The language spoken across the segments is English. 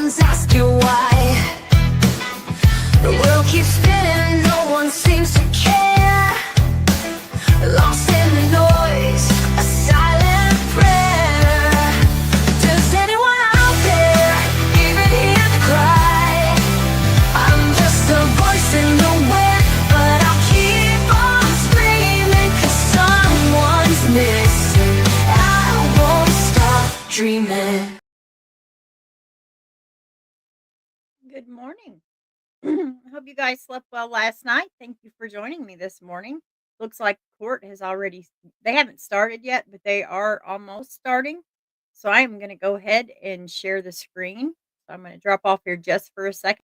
one's asking why. The world keeps spinning, no one seems to care. Lost in the noise, a silent prayer. Does anyone out there even hear the cry? I'm just a voice in the wind, but I'll keep on screaming, 'cause someone's missing. I won't stop dreaming. Good morning. Hope you guys slept well last night. Thank you for joining me this morning. Looks like court has already, they haven't started yet, but they are almost starting. So I am going to go ahead and share the screen. So I'm going to drop off here just for a second.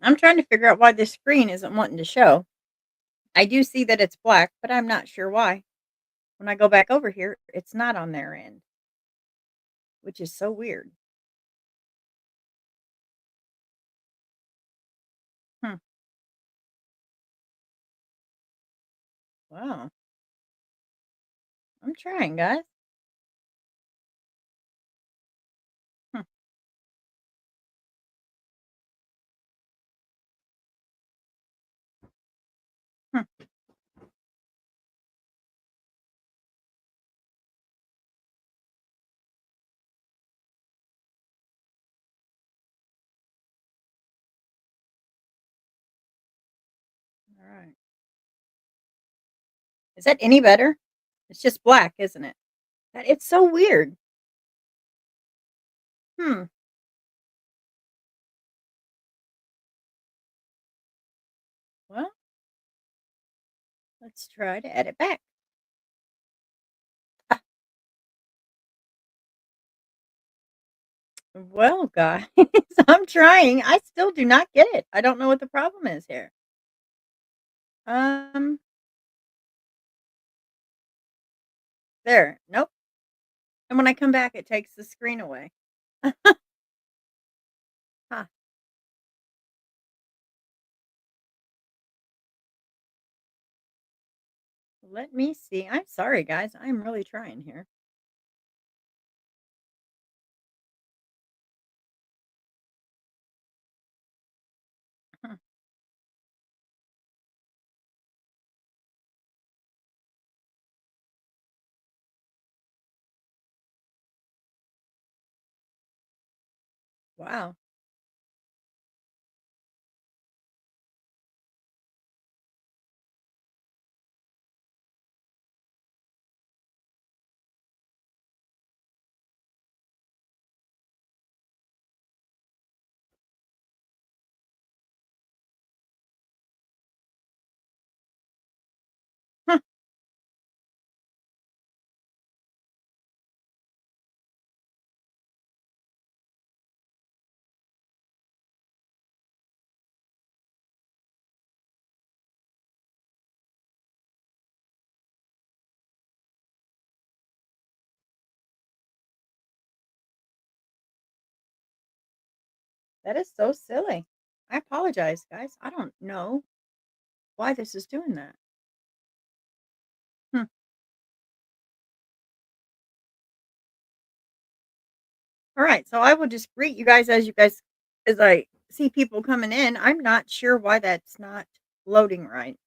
I'm trying to figure out why this screen isn't wanting to show. I do see that it's black, but I'm not sure why. When I go back over here, it's not on their end, which is so weird. Hmm. Wow. I'm trying, guys. Hmm. Hmm. All right. Is that any better? It's just black, isn't it? It's so weird. Hmm. Well, let's try to edit back. Ah, well, guys, I'm trying. I still do not get it. I don't know what the problem is here. Um, there. Nope. And when I come back, it takes the screen away. Huh. Let me see. I'm sorry, guys. I'm really trying here. Huh. Wow. Huh, that is so silly. I apologize, guys. I don't know why this is doing that. Hmm. All right, so I will just greet you guys as I see people coming in. I'm not sure why that's not loading right.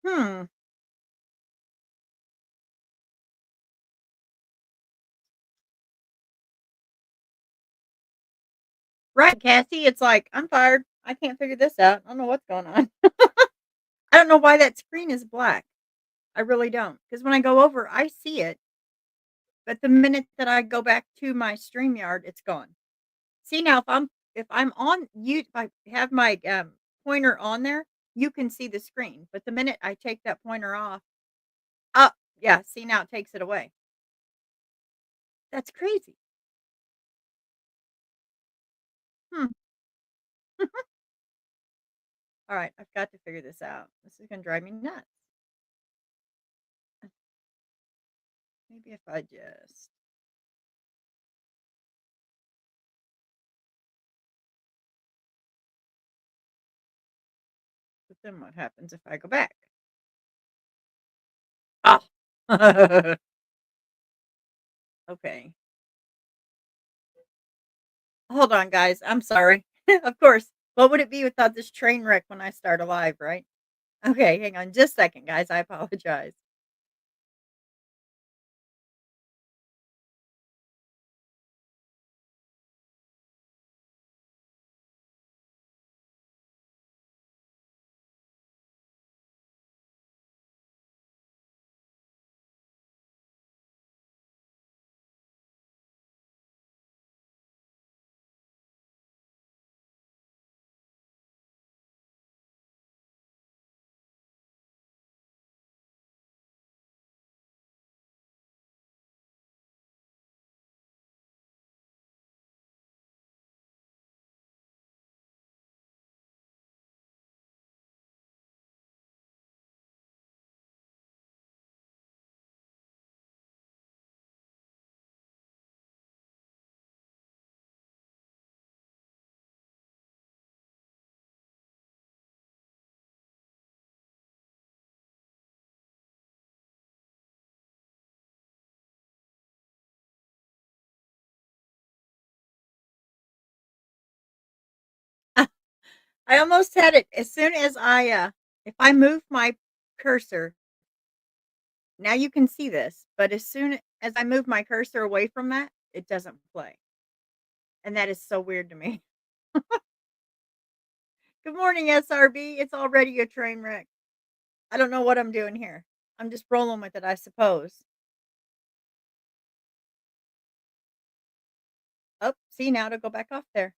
Hmm. Right, Cassie. It's like I'm fired. I can't figure this out. I don't know what's going on. I don't know why that screen is black. I really don't. Because when I go over, I see it, but the minute that I go back to my StreamYard, it's gone. See now, if I'm on you, if I have my pointer on there, you can see the screen. But the minute I take that pointer off, oh yeah, see now it takes it away. That's crazy. Hmm. All right, I've got to figure this out. This is gonna drive me nuts. Maybe if I just. But then what happens if I go back? Oh. Okay. Hold on, guys. I'm sorry. Of course. What would it be without this train wreck when I start a live, right? Okay, hang on just a second, guys. I apologize. I almost had it as soon as if I move my cursor, now you can see this, but as soon as I move my cursor away from that, it doesn't play. And that is so weird to me. Good morning, SRB. It's already a train wreck. I don't know what I'm doing here. I'm just rolling with it, I suppose. Oh, see now to go back off there.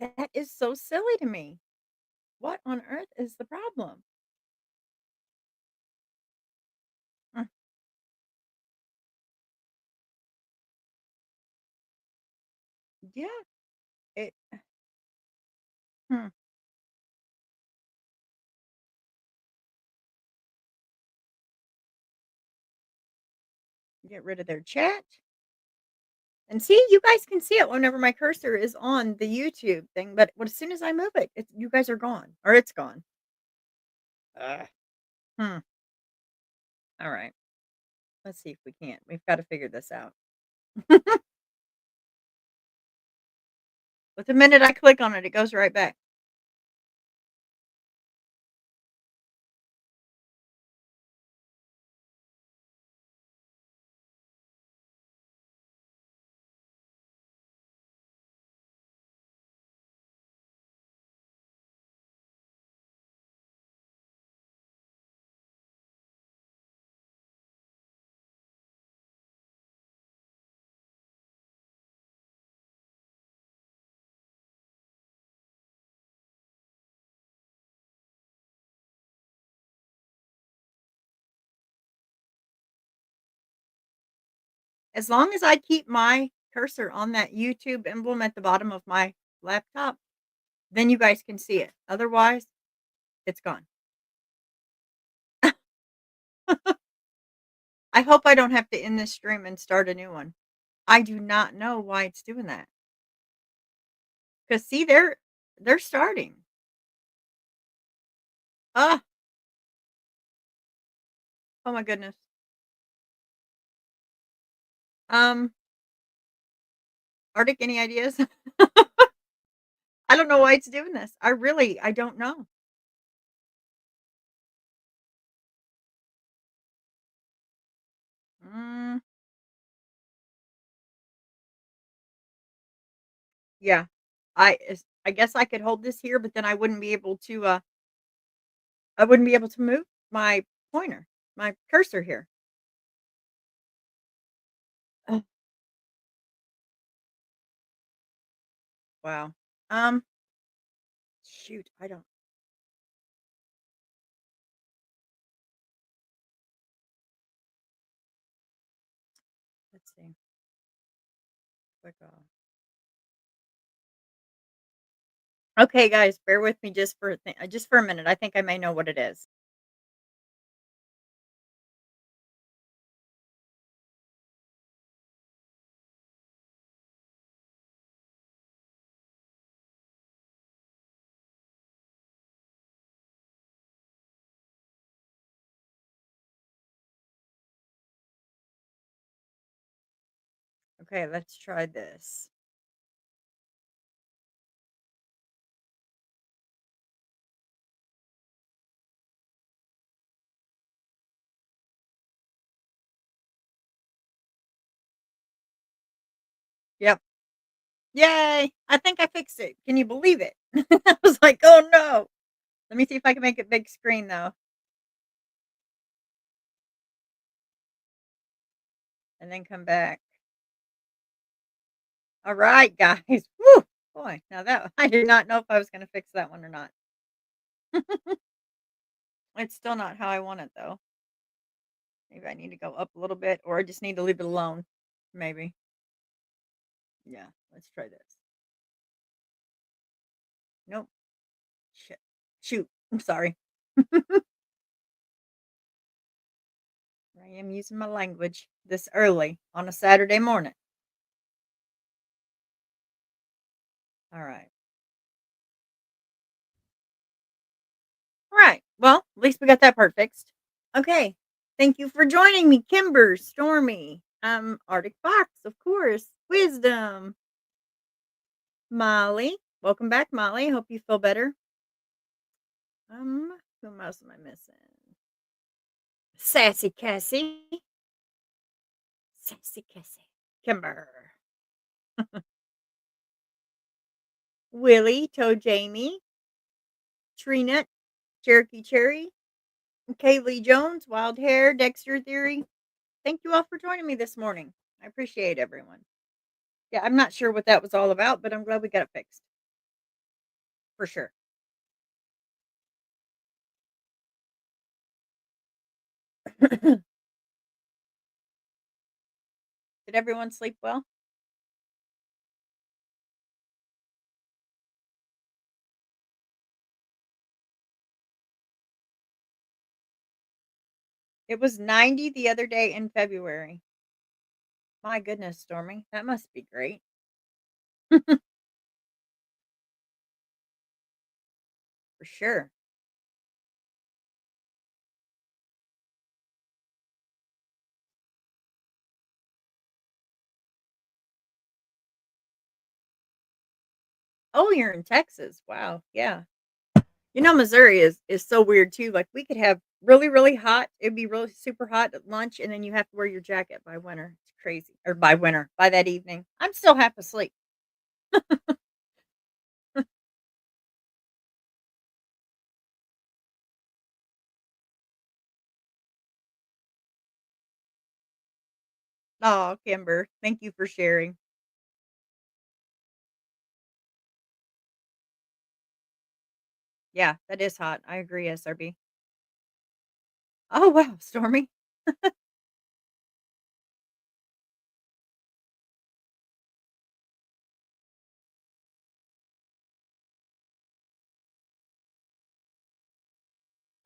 That is so silly to me. What on earth is the problem? Mm, yeah, it. Hmm, get rid of their chat. And see, you guys can see it whenever my cursor is on the YouTube thing, but as soon as I move it, you guys are gone or it's gone. Ugh. Hmm. All right. Let's see if we can't. We've got to figure this out. But the minute I click on it, it goes right back. As long as I keep my cursor on that YouTube emblem at the bottom of my laptop, then you guys can see it. Otherwise, it's gone. I hope I don't have to end this stream and start a new one. I do not know why it's doing that. 'Cause see, they're starting. Ah, oh my goodness. Um, Arctic, any ideas? I don't know why it's doing this. I don't know. Mm, yeah. I guess I could hold this here, but then I wouldn't be able to move my pointer, my cursor here. Ugh, wow. Um, shoot, I don't let's see. Click off. Okay, guys, bear with me just for a minute. I think I may know what it is. Okay, let's try this. Yep. Yay! I think I fixed it. Can you believe it? I was like, "Oh, no." Let me see if I can make it big screen, though, and then come back. Alright, guys. Woo! Boy, now that I did not know if I was gonna fix that one or not. It's still not how I want it, though. Maybe I need to go up a little bit, or I just need to leave it alone. Maybe. Yeah, let's try this. Nope. Shit. Shoot. I'm sorry. I am using my language this early on a Saturday morning. Alright. Alright. Well, at least we got that part fixed. Okay. Thank you for joining me, Kimber, Stormy, Arctic Fox, of course, Wisdom, Molly. Welcome back, Molly. Hope you feel better. Who else am I missing? Sassy Cassie. Sassy Cassie. Kimber. Willie, Toe Jamie, Trina, Cherokee Cherry, Kaylee Jones, Wild Hair, Dexter Theory. Thank you all for joining me this morning. I appreciate everyone. Yeah, I'm not sure what that was all about, but I'm glad we got it fixed for sure. Did everyone sleep well? It was 90 the other day in February. My goodness, Stormy. That must be great. For sure. Oh, you're in Texas. Wow. Yeah. You know, Missouri is so weird too. Like we could have really, really hot. It'd be really super hot at lunch, and then you have to wear your jacket by winter. It's crazy. Or by winter, by that evening. I'm still half asleep. Oh, Kimber. Thank you for sharing. Yeah, that is hot. I agree, SRB. Oh wow, Stormy.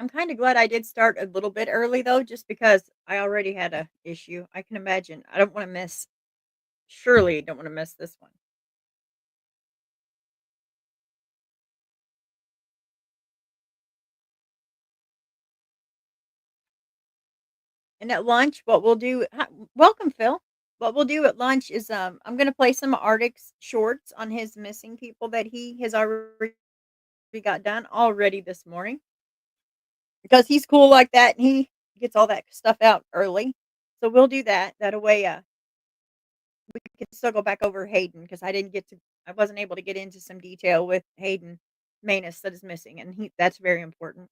I'm kind of glad I did start a little bit early though, just because I already had a issue. I can imagine. I don't want to miss. Surely don't want to miss this one. And at lunch, what we'll do. Welcome, Phil. What we'll do at lunch is I'm gonna play some Arctic's shorts on his missing people that he has already got done already this morning because he's cool like that and he gets all that stuff out early. So we'll do that. That way, we can still go back over Hayden because I wasn't able to get into some detail with Hayden Manus that is missing, and that's very important.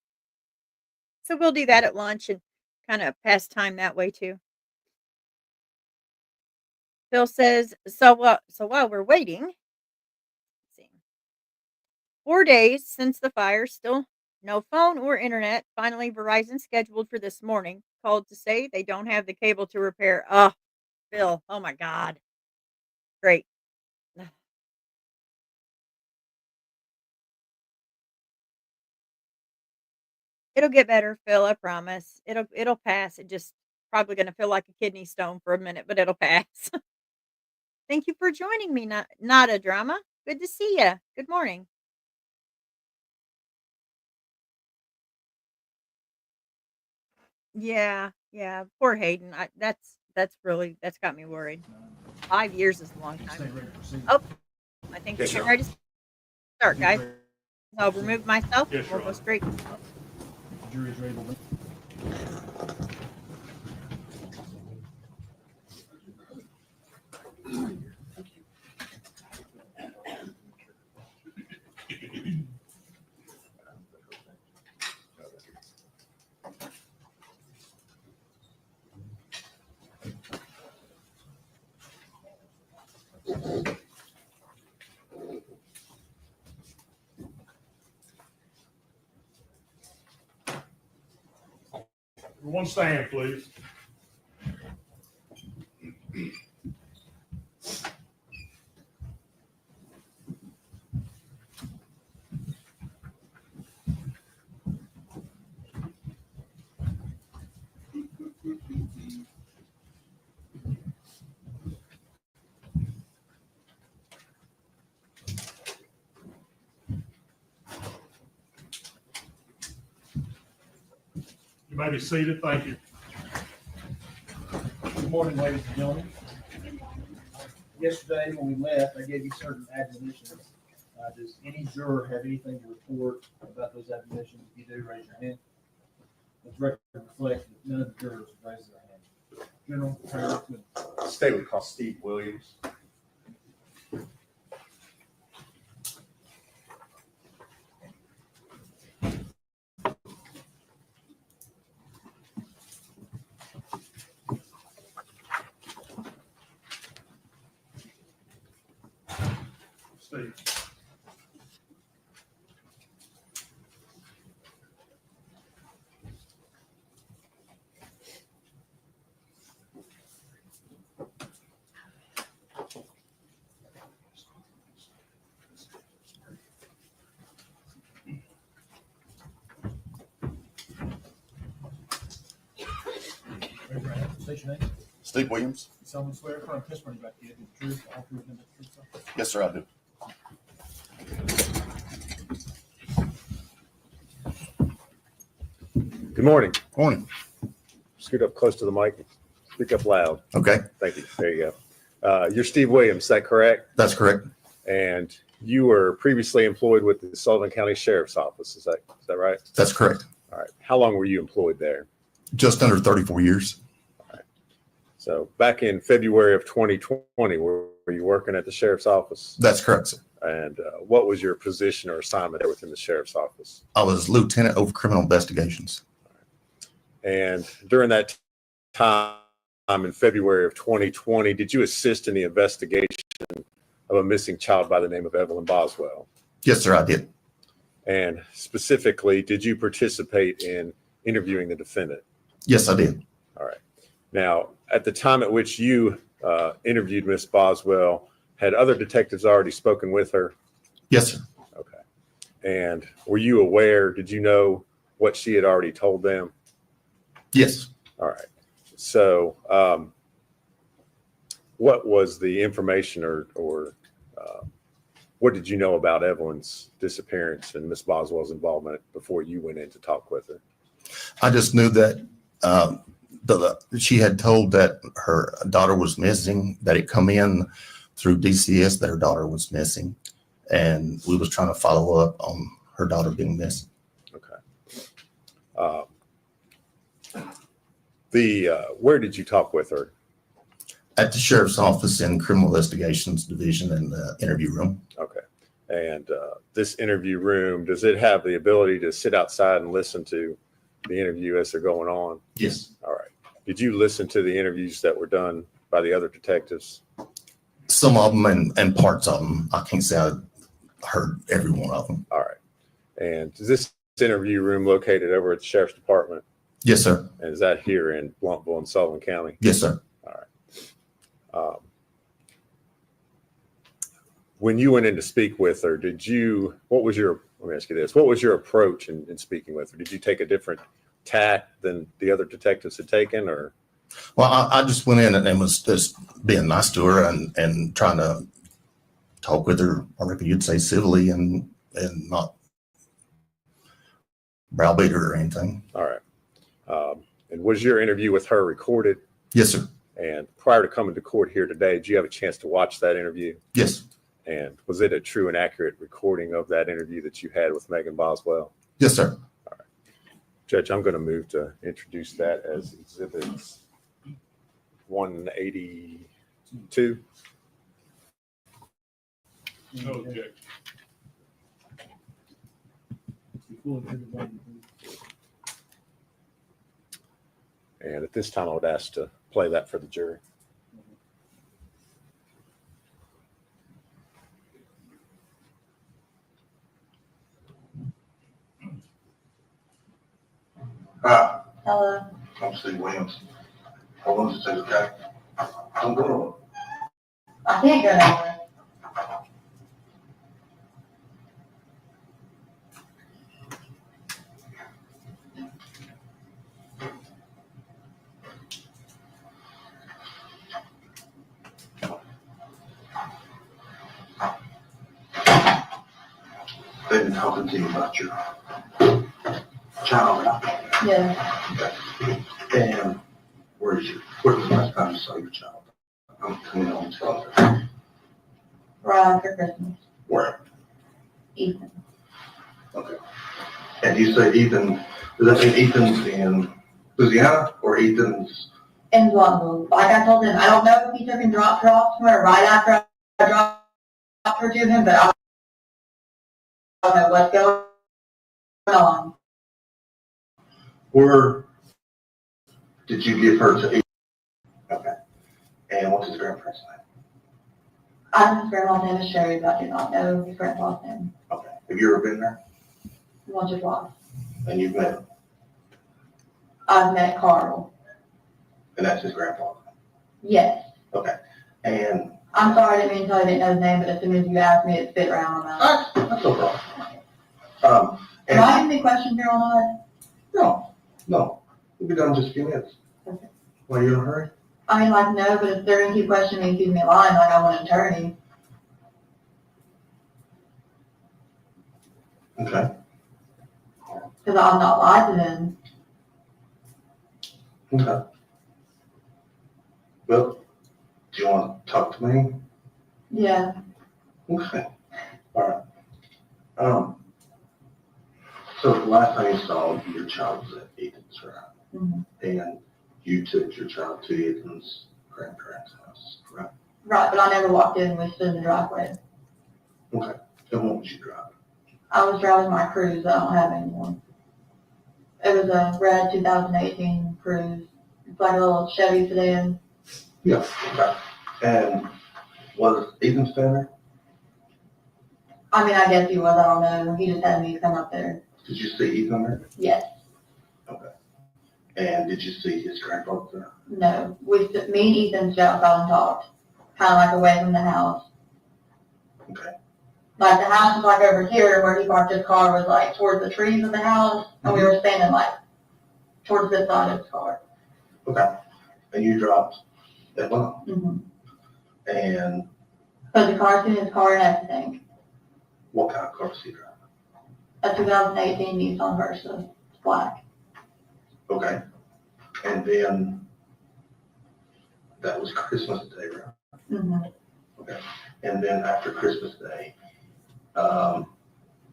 So we'll do that at lunch and kind of pass time that way too. Phil says, so while we're waiting, let's see, 4 days since the fire, still no phone or internet. Finally, Verizon scheduled for this morning called to say they don't have the cable to repair. Oh, Phil, oh my God, great. It'll get better, Phil, I promise. It'll pass. It just probably gonna feel like a kidney stone for a minute, but it'll pass. Thank you for joining me, not a drama. Good to see you. Good morning. Yeah, yeah. Poor Hayden. That's got me worried. 5 years is a long time. Oh, I think we're Yes, getting sir. ready to start, guys. I'll remove myself and Yes, we'll Your go Honor. straight. One stand, please. You may be seated. Thank you. Good morning, ladies and gentlemen. Yesterday, when we left, I gave you certain admonitions. Does any juror have anything to report about those admonitions? If you do, raise your hand. Let's record reflect that none of the jurors have raised their hand. General, Harris, State would call Steve Williams. Steve. raise your hand. State your name. Steve Williams? You solemnly swear affirm testimony about you, the truth, the whole truth, and nothing but the truth, so. Yes, sir, I do. Good morning. Morning. Scoot up close to the mic. Speak up loud. Okay, Thank you. There you go. You're Steve Williams, is that correct? that's correct. And you were previously employed with the Sullivan County Sheriff's Office. Is that right? That's correct. All right. How long were you employed there? Just under 34 years. So back in February of 2020, were you working at the Sheriff's Office? That's correct, sir. And what was your position or assignment there within the Sheriff's Office? I was lieutenant over criminal investigations. And during that time in February of 2020, did you assist in the investigation of a missing child by the name of Evelyn Boswell? Yes, sir, I did. And specifically, did you participate in interviewing the defendant? Yes, I did. All right. Now, at the time at which you interviewed Miss Boswell, had other detectives already spoken with her? Yes, sir. Okay. And were you aware, did you know what she had already told them? Yes. All right. So, what was the information or what did you know about Evelyn's disappearance and Miss Boswell's involvement before you went in to talk with her? I just knew that she had told that her daughter was missing, that it come in through DCS that her daughter was missing. And we was trying to follow up on her daughter being missing. Okay. Where did you talk with her? At the sheriff's office in criminal investigations division in the interview room. Okay. And this interview room, does it have the ability to sit outside and listen to the interview as they're going on? Yes. All right. Did you listen to the interviews that were done by the other detectives? Some of them and parts of them. I can't say I heard every one of them. All right. And is this interview room located over at the sheriff's department? Yes, sir. And is that here in Bluntville and Sullivan County? Yes, sir. When you went in to speak with her, let me ask you this, what was your approach in speaking with her? Did you take a different tack than the other detectives had taken, or? Well, I just went in and was just being nice to her and trying to talk with her, I reckon you'd say civilly and not browbeat her or anything. All right. And was your interview with her recorded? Yes, sir. And prior to coming to court here today, did you have a chance to watch that interview? Yes. And was it a true and accurate recording of that interview that you had with Megan Boswell? Yes, sir. All right. Judge, I'm going to move to introduce that as exhibits 182. No objection. And at this time, I would ask to play that for the jury. Hi, Hello. I'm Steve Williams. Hold on just a second, okay? I'm going. I can't go nowhere. They've been talking to you about your child, Yeah. and where was the last time you saw your child? I'm coming on to tell you. Right after Christmas. Where? Ethan. Okay. And you say Ethan, does that mean Ethan's in Louisiana or Ethan's? In Bluntville. Like I told him, I don't know if he took and dropped her off somewhere right after I dropped her to him, but I don't know what's going on. Where did you give her to Ethan? Okay. And what's his grandparents' name? I know his grandma's name is Sherry, but I do not know his grandpa's name. Okay. Have you ever been there? Once or twice. And you've met him? I've met Carl. And that's his grandpa? Yes. Okay. And I'm sorry, I didn't mean to tell you I didn't know his name, but as soon as you asked me, it fit right on that. that's no problem. Am And I asking questions here on that? no, we'll be done in just a few minutes. Okay. Why, you in a hurry? I mean, like, no, but if they're gonna keep questioning me and keep me lying, like I want an attorney. Okay. Because I'm not lied to them. Okay. Well, do you want to talk to me? Yeah. Okay. All right. So the last time you saw your child was at Ethan's, right? Mhm. And you took your child to Ethan's grandparents' house, correct? Right, but I never walked in, we stood in the driveway. Okay. And what was you driving? I was driving my Cruise, I don't have anymore. It was a red 2018 Cruise. It's like a little Chevy sedan. Yeah. Okay. And was Ethan staying there? I mean, I guess he was, I don't know. He just had me come up there. Did you see Ethan there? Yes. Okay. And did you see his grandfather there? No. Me and Ethan stood outside and talked. Kind of like away from the house. Okay. Like the house was like over here where he parked his car was like towards the trees of the house, and we were standing like towards this side of his car. Okay. And you dropped Evelyn off. Mm-hmm. And Put the car in his car and everything. what kind of car does he drive? A 2018 Nissan Versa. It's black. Okay. And then that was Christmas Day, right? Mm-hmm. Okay. And then after Christmas Day, do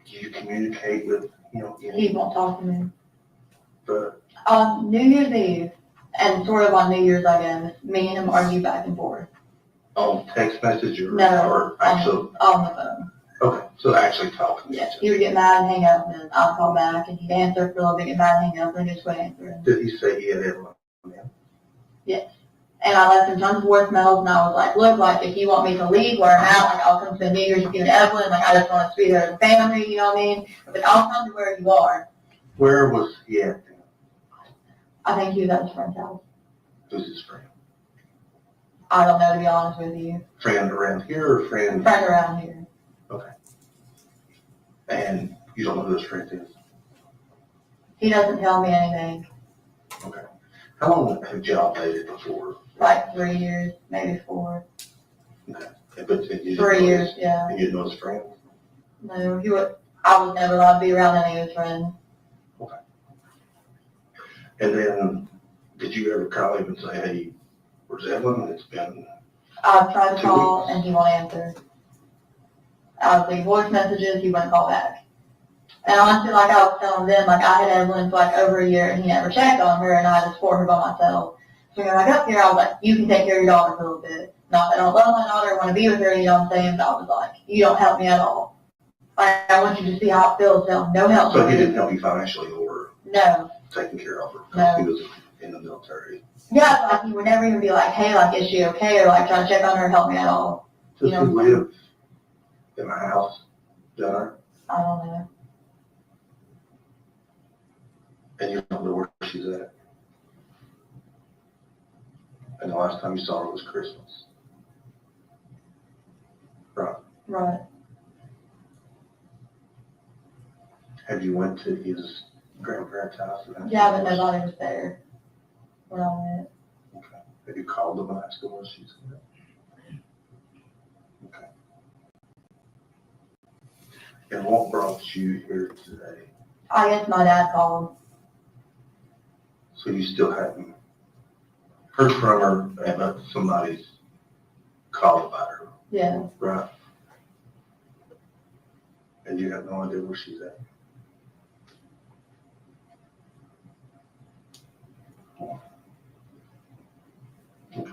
you communicate with, He won't talk to me. but On New Year's Eve, and sort of on New Year's, I guess, me and him argue back and forth. on text message or No, actually? on the phone. Okay, so actually talking. Yes, he would get mad and hang up, and then I'd call back, and he'd answer for a little bit, get mad and hang up, and then just quit answering. Did he say he had Evelyn? Yes. And I left him tons of voicemails, and I was like, look, like, if you want me to leave where I'm at, like, I'll come spend New Year's with you and Evelyn, like, I just want us to be there as a family, you know what I mean? But I'll come to where you are. Where was he at then? I think he was at his friend's house. Who's his friend? I don't know, to be honest with you. Friend around here or friend? Friend around here. Okay. And you don't know who his friend is? He doesn't tell me anything. Okay. How long have y'all dated before? Like 3 years, maybe 4. Okay. But you didn't 3 know years, his- yeah. And you didn't know his friend? No, I was never allowed to be around any of his friends. And then, did you ever call him and say, hey, where's Evelyn? It's been, I've tried to 2 call, weeks. and he won't answer. I would leave voice messages, he wouldn't call back. And honestly, like I was telling them, like I had Evelyn for like over a year, and he never checked on her, and I had to support her by myself. So when I got here, I was like, you can take care of your daughter for a little bit. Not that I don't love my daughter, I want to be with her, you know what I'm saying? But I was like, you don't help me at all. Like, I want you to see how it feels, so no help. so he didn't help you financially or No. taking care of her? No. He was in the military. Yeah, like he would never even be like, hey, like, is she okay? Or like try to check on her, help me at all. Does You he know- live in my house, John? I don't know. And you don't know where she's at? And the last time you saw her was Christmas? Right. Right. Have you went to his grandparents' house? Yeah, but nobody was there when I went. Okay. Have you called them and asked them where she's at? Okay. And what brought you here today? I guess my dad called. So you still haven't heard from her, but somebody's called about her, Yeah. right? And you have no idea where she's at? Okay.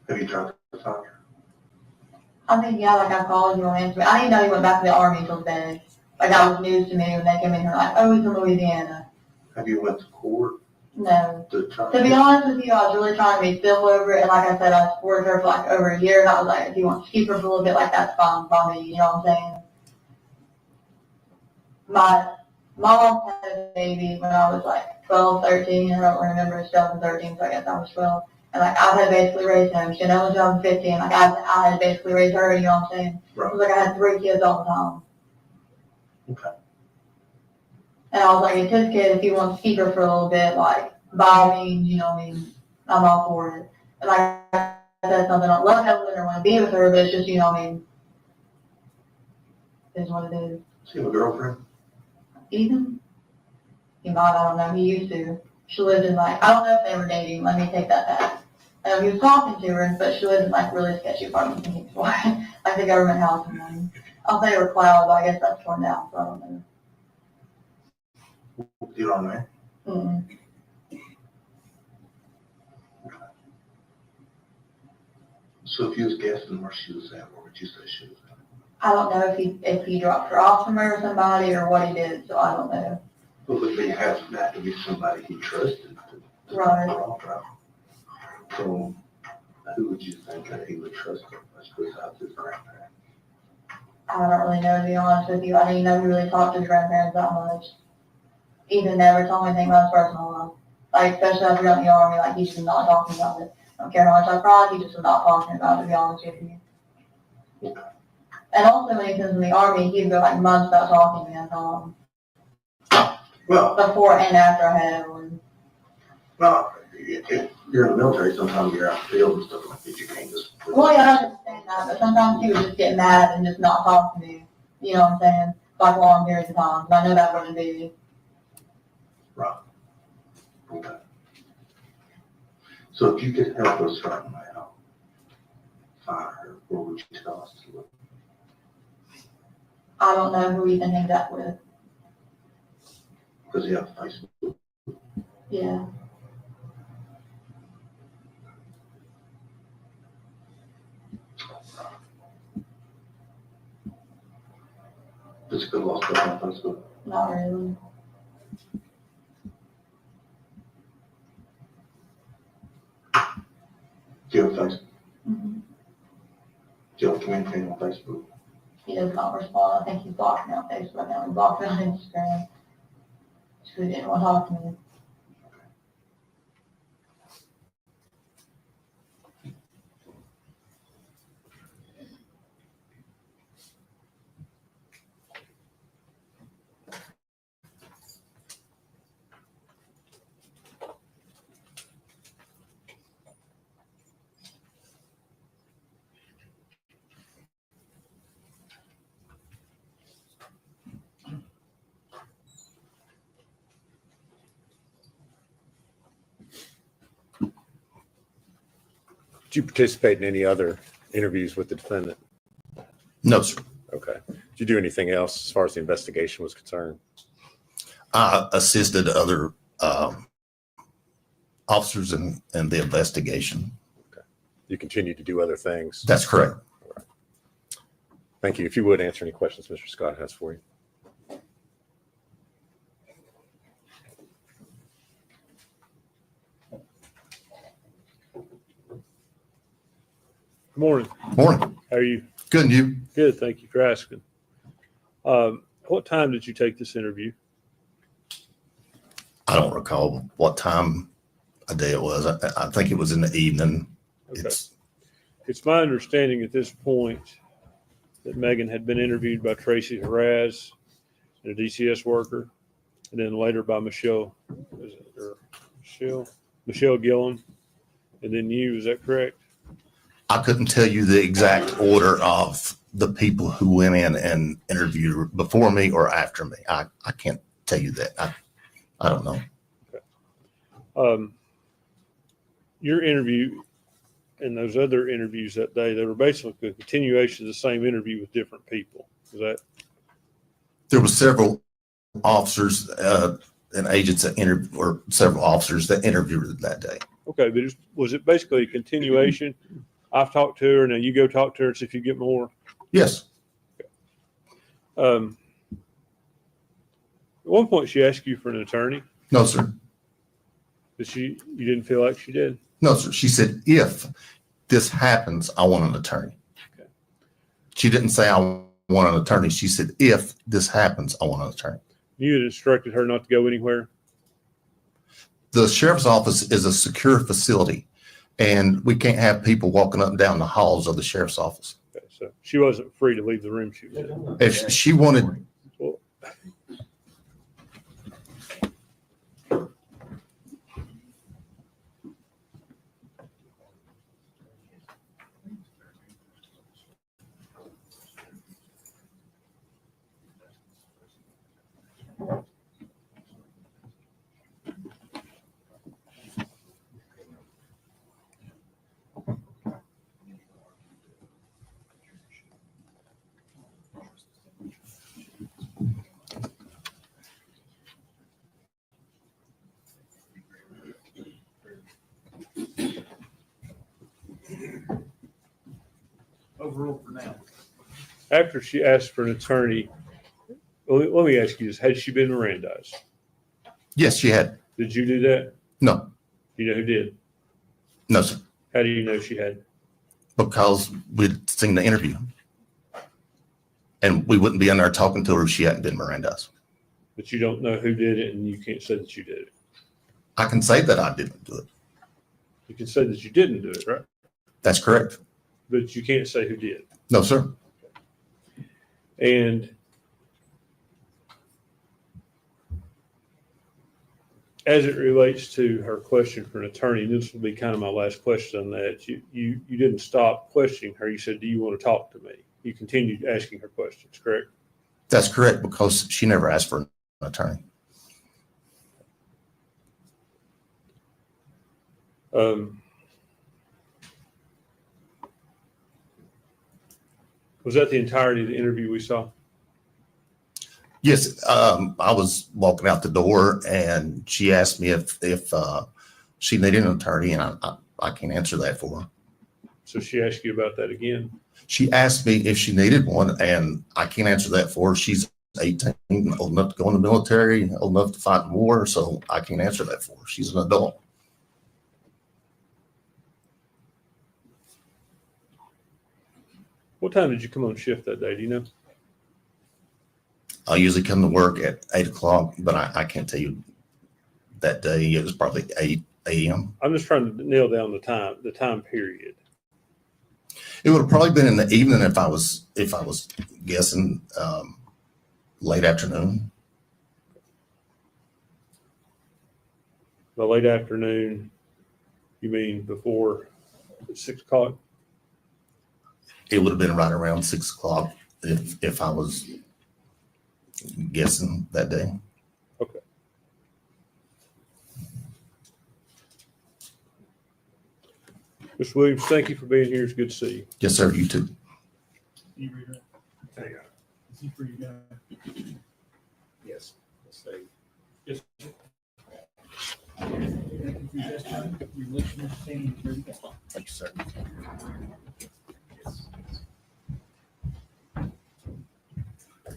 Have you tried to find her? I mean, yeah, like I called, you won't answer me. I didn't know he went back to the army until today. Like that was news to me when they came in here like, oh, he's in Louisiana. Have you went to court No. to try? To be honest with you, I was really trying to be civil over it, and like I said, I supported her for like over a year, and I was like, if you want to keep her for a little bit, like that's fine by me, you know what I'm saying? My mom had a baby when I was like 12, 13, I don't remember, it's 2013, so I guess I was 12. And like I had basically raised him. She had was 2015, like I had basically raised her, you know what I'm saying? Right. It was like I had 3 kids all the time. Okay. And I was like, it's his kid, if he wants to keep her for a little bit, like, by all means, you know what I mean, I'm all for it. And like I said something, I don't love Evelyn or want to be with her, but it's just, you know what I mean, is what it is. Does he have a girlfriend? Ethan? He might, I don't know, he used to. She lived in like, I don't know if they were dating, let me take that back. He was talking to her, but she lived in like really sketchy apartments in Kingsville, like the government house and one. I'll say her cloud, but I guess that's torn down, so I don't know. You don't know? Mm-mm. So if you was guessing where she was at, where would you say she was at? I don't know if he dropped her off somewhere with somebody or what he did, so I don't know. Well, but they have to be somebody he trusted. Right. So who would you think that he would trust him besides his grandparents? I don't really know, to be honest with you. I didn't know he really talked to his grandparents that much. Ethan never told me anything about his personal life. Like, especially after got in the army, like, he just was not talking about it. I don't care how much I cried, he just was not talking about it, to be honest with you. And also when he was in the Army, he'd go like months without talking to me. I told him. Well, Before and after I had Evelyn. well, if you're in the military, sometimes you're out in the field and stuff like that, you can't just. Well, yeah, I understand that, but sometimes he would just get mad and just not talk to me. You know what I'm saying? Like long periods of time. I know that wouldn't be. Right. Okay. So if you could help us right now find her, what would you tell us to look? I don't know who even hangs out with. Because you have Facebook. Yeah. Just good lost stuff on Facebook. Not really. Do you have Facebook? Mm-hmm. Do you have communicating on Facebook? He does not respond. I think he's blocked me on Facebook now. He blocked me on Instagram. So he didn't want to talk to me. Did you participate in any other interviews with the defendant? No, sir. Okay. Did you do anything else as far as the investigation was concerned? I assisted other officers in the investigation. You continue to do other things? That's correct. Thank you. If you would answer any questions Mr. Scott has for you. Good morning. Morning. How are you? Good, and you? Good. Thank you for asking. What time did you take this interview? I don't recall what time of day it was. I think it was in the evening. Okay. It's my understanding at this point that Megan had been interviewed by Tracy Haraz, a DCS worker, and then later by Michelle Gillen, and then you. Is that correct? I couldn't tell you the exact order of the people who went in and interviewed her before me or after me. I can't tell you that. I don't know. Your interview and those other interviews that day, they were basically a continuation of the same interview with different people. Is that? There were several officers and agents that interviewed, or several officers that interviewed her that day. Okay, but was it basically a continuation? I've talked to her, now you go talk to her and see if you get more. Yes. At one point, she asked you for an attorney, No, sir. but you didn't feel like she did. No, sir. She said, if this happens, I want an attorney. Okay. She didn't say I want an attorney. She said, if this happens, I want an attorney. You had instructed her not to go anywhere. The sheriff's office is a secure facility, and we can't have people walking up and down the halls of the sheriff's office. Okay, so she wasn't free to leave the room she was in. If she wanted, Well, Overall for now. after she asked for an attorney, let me ask you this. Had she been Mirandized? yes, she had. Did you do that? No, Do you know who did? no, sir, How do you know she had? because we'd seen the interview. And we wouldn't be in there talking to her if she hadn't been Mirandized. But you don't know who did it, and you can't say that you did it. I can say that I didn't do it. You can say that you didn't do it, right? That's correct. But you can't say who did. No, sir. And as it relates to her question for an attorney, this will be kind of my last question on that. You didn't stop questioning her. You said, do you want to talk to me? You continued asking her questions, correct? That's correct, because she never asked for an attorney. Was that the entirety of the interview we saw? Yes, I was walking out the door and she asked me if she needed an attorney, and I can't answer that for her. So she asked you about that again? She asked me if she needed one, and I can't answer that for her. She's 18, old enough to go in the military, old enough to fight in war, so I can't answer that for her. She's an adult. What time did you come on shift that day? Do you know? I usually come to work at 8 o'clock, but I can't tell you that day. It was probably 8 a.m. I'm just trying to nail down the time period. It would have probably been in the evening if I was guessing, late afternoon. The late afternoon, you mean before 6 o'clock? It would have been right around 6 o'clock if I was guessing that day. Okay. Mr. Williams, thank you for being here. It's good to see you. Yes, sir. You too. You read it? There you go. Is he free to go? Yes. Let's see. Yes. Thank you for your testimony. Your listener standing is ready to go. Thank you, sir. Yes.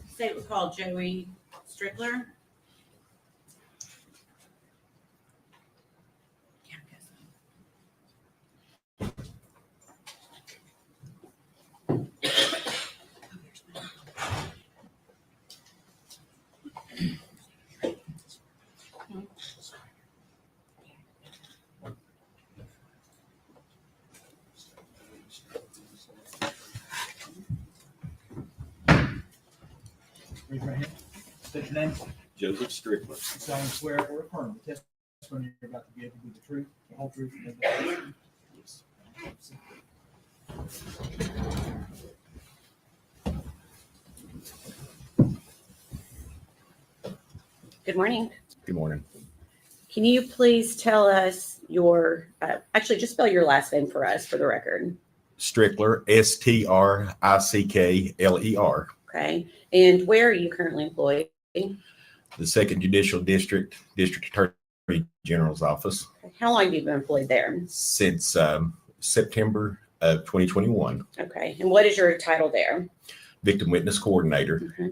State was called Joey Strickler. Raise your hand. State your name. Joseph Strickler. You solemnly swear or affirm the testimony you're about to give will be the truth, the whole truth, and nothing but the truth. Yes. Good morning. Good morning. Can you please tell us your, actually just spell your last name for us for the record? Strickler, Strickler. Okay. And where are you currently employed? The Second Judicial District Attorney General's Office How long have you been employed there? since September of 2021. Okay. And what is your title there? Victim Witness Coordinator. Okay.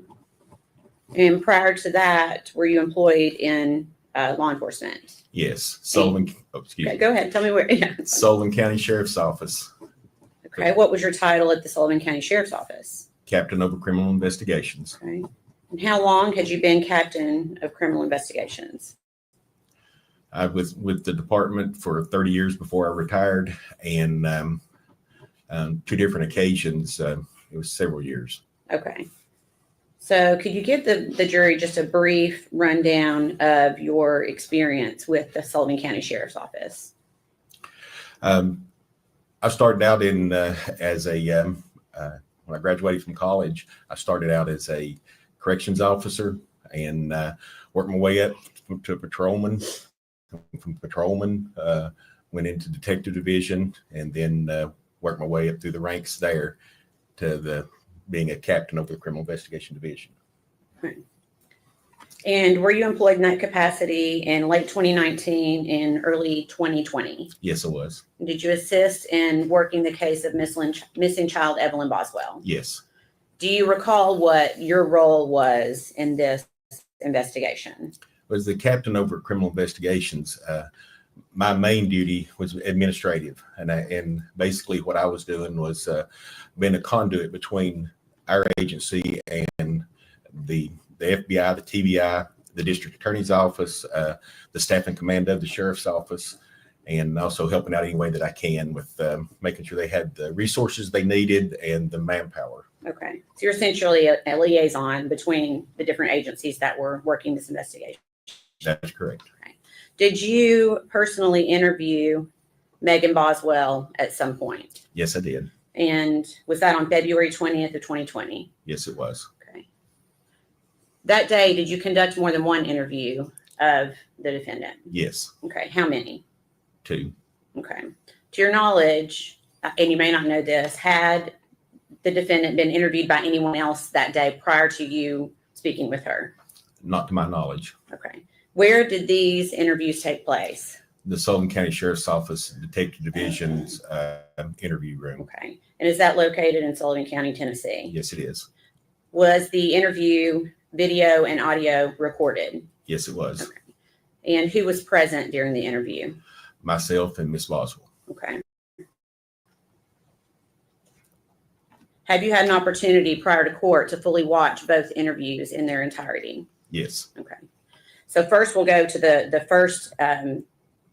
And prior to that, were you employed in law enforcement? Yes. Sullivan, excuse Okay, me. go ahead. Tell me where. Yeah. Sullivan County Sheriff's Office, Okay. What was your title at the Sullivan County Sheriff's Office? Captain over Criminal Investigations. Okay. And how long had you been captain of criminal investigations? I was with the department for 30 years before I retired, and two different occasions. It was several years. Okay. So could you give the jury just a brief rundown of your experience with the Sullivan County Sheriff's Office? I started out in as a when I graduated from college, I started out as a corrections officer and worked my way up to a patrolman. From patrolman, went into detective division, and then worked my way up through the ranks there to being a captain of the criminal investigation division. Right. And were you employed in that capacity in late 2019 and early 2020? Yes, I was. Did you assist in working the case of missing child Evelyn Boswell? Yes. Do you recall what your role was in this investigation? Was the captain over at criminal investigations. My main duty was administrative, and basically what I was doing was being a conduit between our agency and the FBI, the TBI, the district attorney's office, the staff and command of the sheriff's office, and also helping out any way that I can with making sure they had the resources they needed and the manpower. Okay. So you're essentially a liaison between the different agencies that were working this investigation. That's correct. Did you personally interview Megan Boswell at some point? Yes, I did. And was that on February 20th of 2020? Yes, it was. Okay. That day, did you conduct more than one interview of the defendant? Yes, Okay. How many? 2. Okay. To your knowledge, and you may not know this, had the defendant been interviewed by anyone else that day prior to you speaking with her? Not to my knowledge. Okay. Where did these interviews take place? The Sullivan County Sheriff's Office Detective Division's interview room. Okay. And is that located in Sullivan County, Tennessee? Yes, it is. Was the interview video and audio recorded? Yes, it was. Okay. And who was present during the interview? Myself and Miss Boswell. Okay. Have you had an opportunity prior to court to fully watch both interviews in their entirety? Yes. Okay. So first we'll go to the first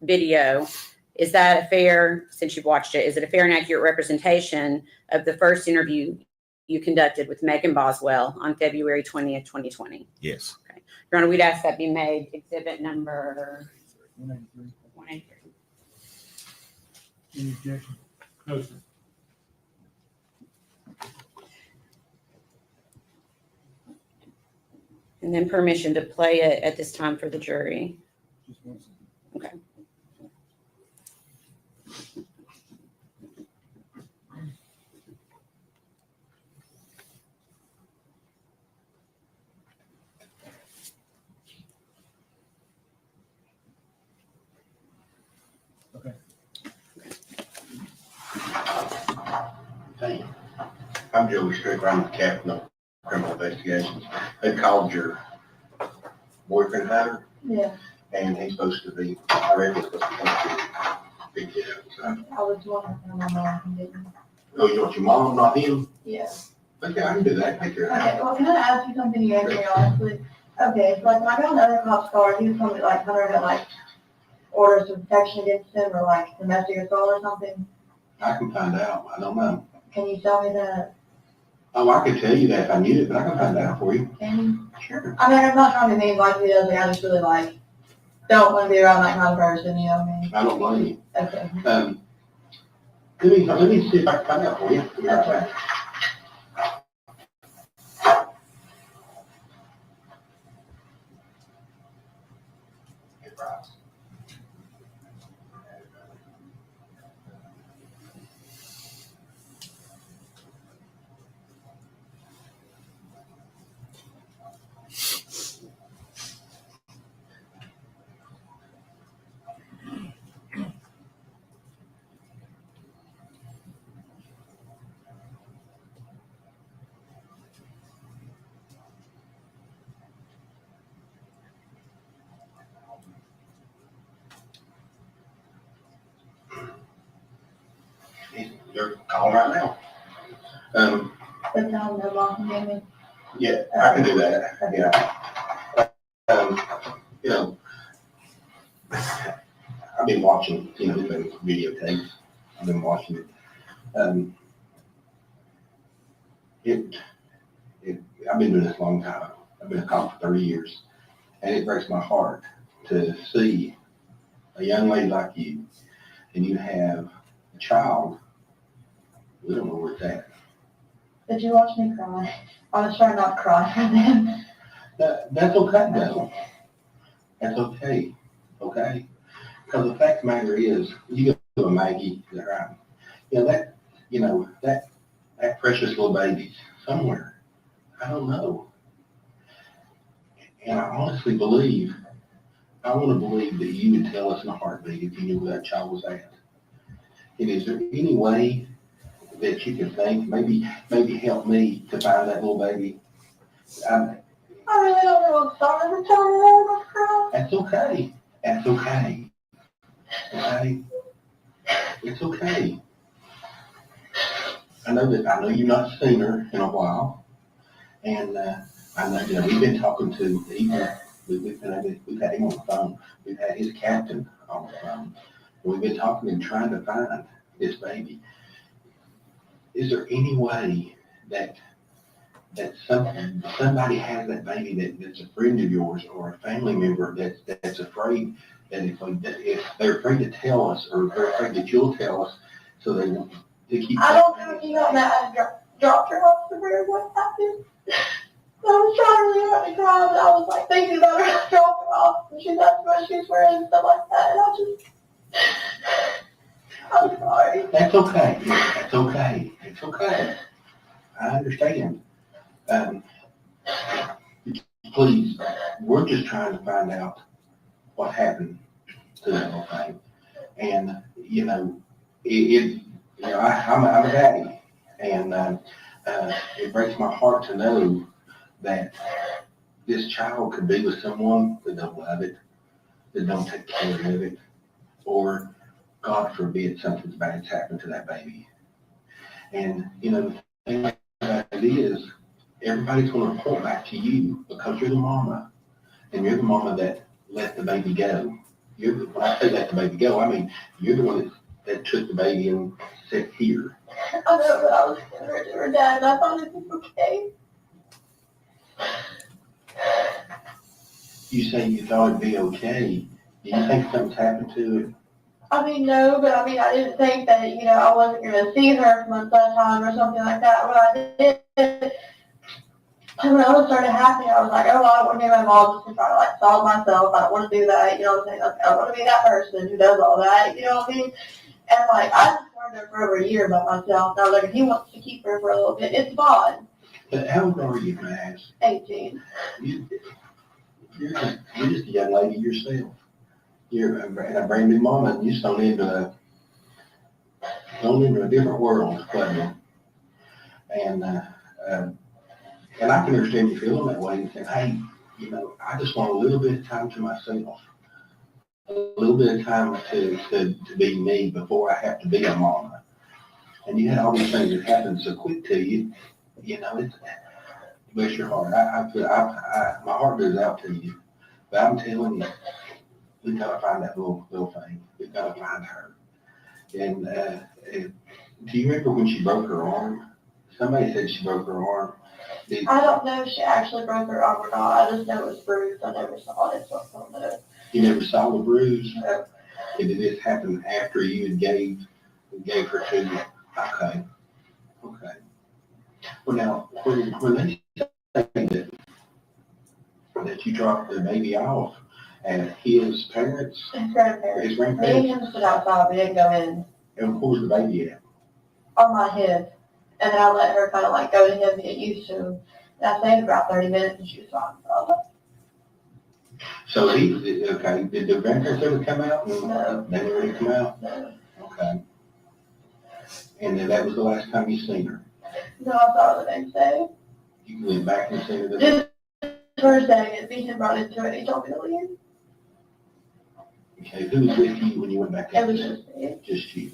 video. Is that a fair, since you've watched it, is it a fair and accurate representation of the first interview you conducted with Megan Boswell on February 20th, 2020? Yes. Okay. Your Honor, we'd ask that be made exhibit number 183. 183. Any objection? No, sir. And then permission to play it at this time for the jury. Just 1 second. Okay. Okay. Hey, I'm Joey Stricker. I'm the captain of criminal investigations. They called your boyfriend Hunter, Yeah, and he's supposed to be, I reckon he's supposed to be big kid. So, I was wondering if my mom didn't. oh, you want your mom, not him? Yeah. Okay, I can do that. Take care of Okay, that. well, can I ask you something you answer me honestly? Okay, so like when I got another cop's car, he was telling me like Hunter had like orders of protection against him or like domestic assault or something. I can find out. I don't know. Can you tell me that? Oh, I could tell you that if I knew it, but I can find out for you. Can you? Sure. I mean, I'm not trying to be mean like he does, like, I just really like, don't want to be around that kind of person, you know what I mean? I don't blame you. Okay. Let me see if I can find out for you. Be right back. Get right. They're calling right now. But tell him no mom can give me. Yeah, I can do that. Yeah. You know, I've been watching, you know, the videotapes. I've been watching it. I've been doing this a long time. I've been a cop for 30 years. And it breaks my heart to see a young lady like you, and you have a child. We don't know where it's at. Did you watch me cry? I was trying not to cry for them. That's okay, though. That's okay, okay? Because the fact of the matter is, you go to a Maggie, is that right? That precious little baby's somewhere. I don't know. And I honestly believe, I want to believe that you would tell us in a heartbeat if you knew where that child was at. And is there any way that you can think, maybe help me to find that little baby? I really don't know what song to tell you about cry. That's okay. That's okay. Okay? It's okay. I know you've not seen her in a while. And I know, we've been talking to Ethan. We've had him on the phone. We've had his captain on the phone. We've been talking and trying to find this baby. Is there any way that that somebody has that baby that's a friend of yours or a family member that's afraid that if they're afraid to tell us or they're afraid that you'll tell us, so they want to keep. I don't know if you got that. I dropped her off somewhere. What happened? I was trying really hard to cry, but I was like thinking about her. I dropped her off, and she's asked what she's wearing and stuff like that. And I'm sorry. That's okay. That's okay. It's okay. I understand. Please, we're just trying to find out what happened to the whole thing. And, I'm a daddy, and it breaks my heart to know that this child could be with someone that don't love it, that don't take care of it, or God forbid something bad's happened to that baby. And, the thing about it is, everybody's going to point back to you because you're the mama, and you're the mama that let the baby go. When I say let the baby go, I mean, you're the one that took the baby and said, here. I know, but I was giving her to her dad, and I thought it was okay. You say you thought it'd be okay. Do you think something's happened to it? I mean, no, but I didn't think that, I wasn't going to see her for months at a time or something like that. When I did, when all this started happening, I was like, oh, I don't want to be my mom just to try to solve myself. I don't want to do that, you know what I'm saying? Like, I don't want to be that person who does all that, you know what I mean? And I just learned her for over a year by myself. And I was like, if he wants to keep her for a little bit, it's fine. But how old are you, Max? 18. You're just a young lady yourself. You're a brand new mama, and you just gone into a different world, buddy. And I can understand you feeling that way and saying, hey, I just want a little bit of time to myself, a little bit of time to be me before I have to be a mama. And you had all these things that happened so quick to you, it's, bless your heart. My heart goes out to you, but I'm telling you, we gotta find that little thing. We gotta find her. And do you remember when she broke her arm? Somebody said she broke her arm. I don't know if she actually broke her arm or not. I just know it was bruised. I never saw it, so I don't know. You never saw the bruise? No. And did this happen after you had gave her to you? Okay. Well, now, when they say that you dropped the baby off at his parents, His grandparents. his Me and grandparents, him stood outside. We didn't go in. and where was the baby at? On my hip. And then I let her kind of go to him and get used to him. And I stayed about 30 minutes and she was fine. So okay, did the grandparents ever come out? No. They never really come out? No. Okay. And then that was the last time you seen her? No, I saw her the next day. You went back and seen her the Just Thursday, and me and brought into it. He told me to leave. Okay, who was with you when you went back? It was just me. Just you.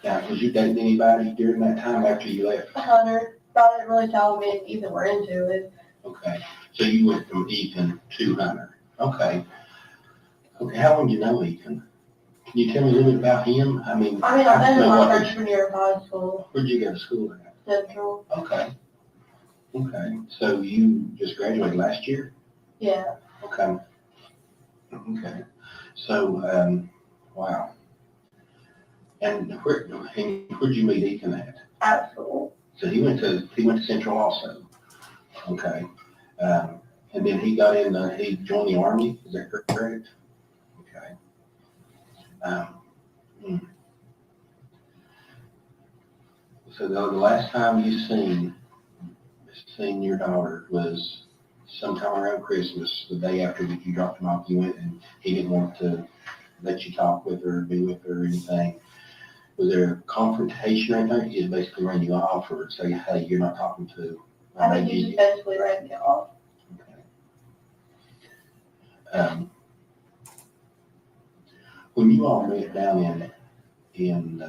Now, was you dating anybody during that time after you left? Hunter. But I didn't really tell me if Ethan were into it. Okay, so you went from Ethan to Hunter. Okay, how long did you know Ethan? Can you tell me a little bit about him? I met him my freshman year of high school. Where'd you go to school at? Central. Okay, so you just graduated last year? Yeah. Okay. So, wow. And where'd you meet Ethan at? At school. So he went to Central also. Okay. And then he joined the Army, is that correct? Okay. So the last time you seen your daughter was sometime around Christmas, the day after that you dropped him off, you went and he didn't want to let you talk with her, be with her or anything. Was there a confrontation or anything? He just basically ran you off or say, hey, you're not talking to I think he just basically ran me off. Okay. When you all met down in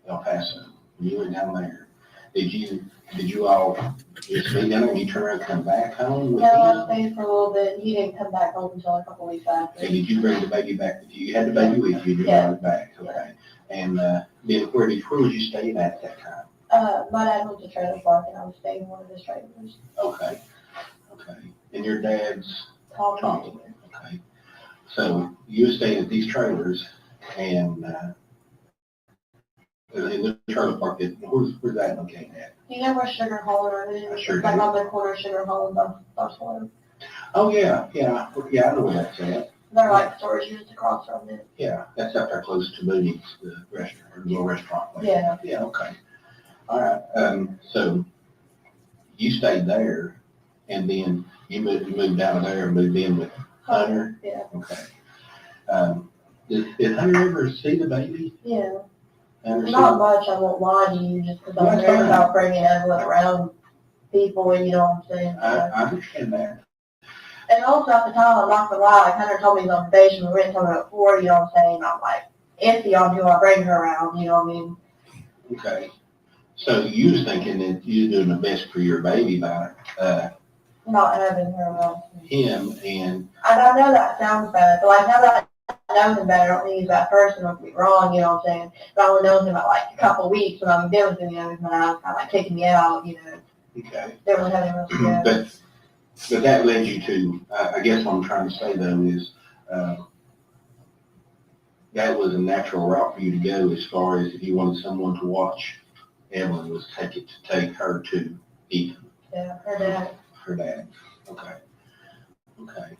El Paso, when you went down there, did you all just meet down there and you turn around and come back home with No, him? I stayed for a little bit. He didn't come back home until a couple weeks after. And did you bring the baby back with you? You had the baby with you, you brought it back, okay. And then where was you staying at that time? My dad owns a trailer park and I was staying in one of his trailers. Okay, okay. And your dad's Tommy. Tommy? Okay. So you were staying at these trailers and, in the trailer park, where's that located at? Do you know where Sugar Hole Road is? I sure It's like do. on the corner of Sugar Hole and Buffalo. Oh, yeah, I know where that's at. They're like stores just across from it. Yeah, that's up there close to Moody's, the restaurant, or little restaurant place. Yeah. Yeah, okay. All right, so you stayed there and then you moved out of there and moved in with Hunter? Yeah. Okay. Did Hunter ever see the baby? Yeah. Hunter see Not it? much, I won't lie to you, just because I'm That's nervous fine. about bringing Evelyn around people, and you know what I'm saying? I understand that. And also at the time, I'm not gonna lie, like Hunter told me he's on vacation, we went talking about before, you know what I'm saying? I'm like iffy on who I bring her around, you know what I mean? Okay. So you was thinking that you're doing the best for your baby by, Not having her around. him and, And I know that sounds bad, but like now that I know him better, I don't think he's that person, or be wrong, you know what I'm saying? But I only known him about like a couple of weeks when I was dealing with him, you know, when I was kind of like taking me out, you know, okay. didn't really have anyone else to go. But that led you to, I guess what I'm trying to say though is, that was a natural route for you to go as far as if you wanted someone to watch Evelyn was take her to Ethan, Yeah, her dad. her dad. Okay. Okay.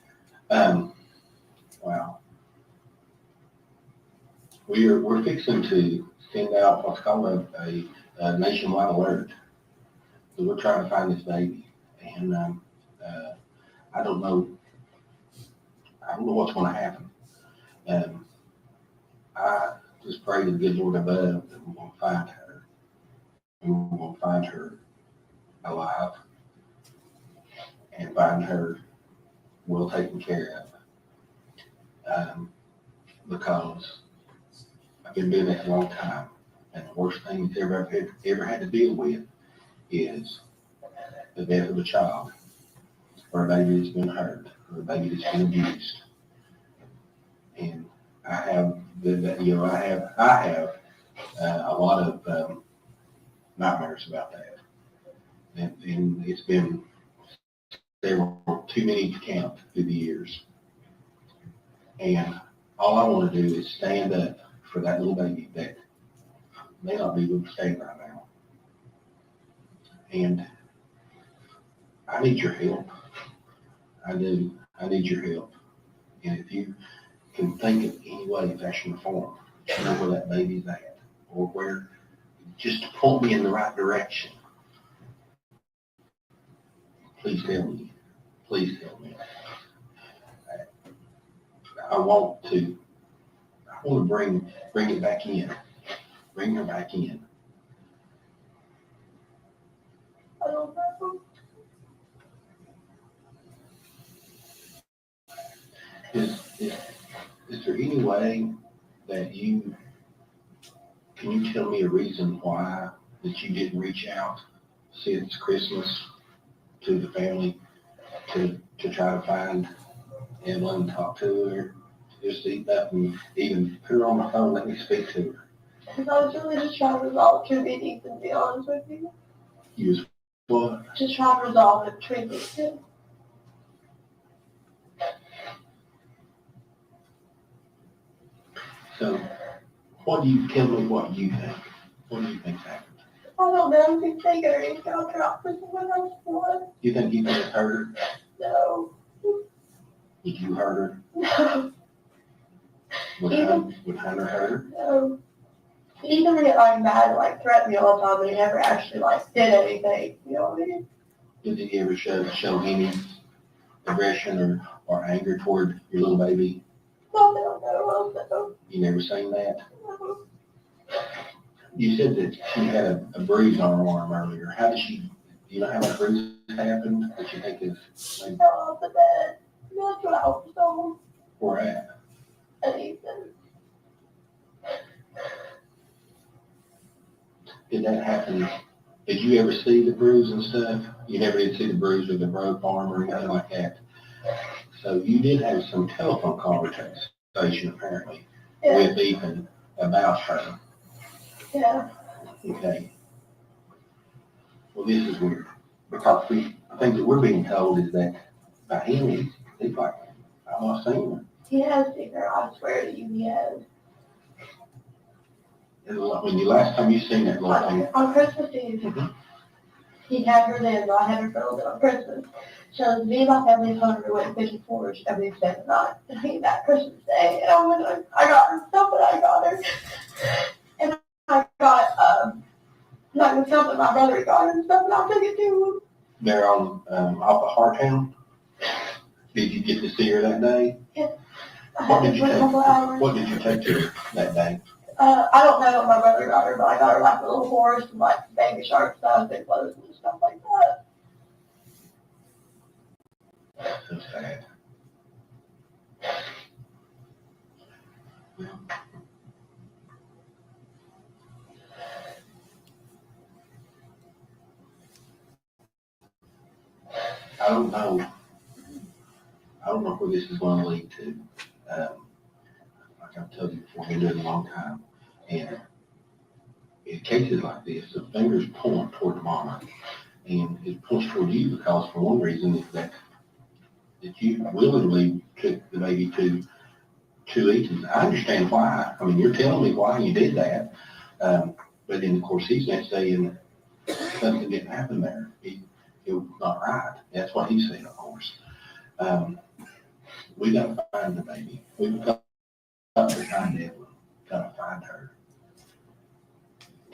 Wow. We're fixing to send out what's called a nationwide alert. So we're trying to find this baby and, I don't know what's gonna happen. I just pray to the good Lord above that we're gonna find her. And we're gonna find her alive and find her well taken care of. Because I've been doing this a long time, and the worst thing that's ever had to deal with is the death of a child, or a baby that's been hurt, or a baby that's been abused. And I have a lot of nightmares about that, and it's been too many to count through the years. And all I want to do is stand up for that little baby that may not be able to stand right now. And I need your help. I do. I need your help. And if you can think of any way, fashion, or form, to know where that baby's at, or where, just to point me in the right direction, please help me. Please help me. I want to bring it back in. Bring her back in. I don't know. Is there any way that can you tell me a reason why that you didn't reach out since Christmas to the family to try to find Evelyn and talk to her? Just even put her on the phone, let me speak to her. Because I was really just trying to resolve two meetings, and to be honest with you. You was what? Just trying to resolve it between these two. So tell me what you think? What do you think happened? I don't know if he's taking her into contract for someone else for You think you may have hurt her? No. Did you hurt her? No. Would Hunter hurt her? No. He never get like mad and like threaten me all the time, but he never actually like did anything. You know what I mean? Did he ever show any aggression or anger toward your little baby? No, no. You never seen that? No. You said that she had a bruise on her arm earlier. How did do you know how that bruise happened? That you think is Fell off the bed. That's what I was told. where at? And he said, Did that happen? Did you ever see the bruise and stuff? You never did see the bruise or the broke arm or anything like that. So you did have some telephone conversation apparently yeah, with Ethan about her. yeah. Okay. Well, this is weird, because I think that we're being told is that by him, he's like, I lost seen her. He has seen her, I swear to you, he has. And when you last time you seen that little thing, On Christmas Eve, Mhm. he had her then, but I had her for a little bit on Christmas. So me and my family and husband went fishing forage every Saturday night to hang that Christmas Day. And I got her stuff that I got her. And I got, like something my brother got her and stuff, and I took it to him. there on, off of Hartown, did you get to see her that day? I What had did to you wait a take, couple hours. what did you take to her that day? I don't know what my brother got her, but I got her like a little horse and like baby shark stuff and clothes and stuff like that. So sad. I don't know. I don't know where this is going to lead to. Like I've told you before, I've been doing it a long time. And in cases like this, the fingers point toward the mama. And it points toward you because for one reason is that you willingly took the baby to Eaton. I understand why. I mean, you're telling me why you did that. But then, of course, he's next saying something didn't happen there. It was not right. That's what he's saying, of course. We got to find the baby. We've got to find Evelyn. Got to find her.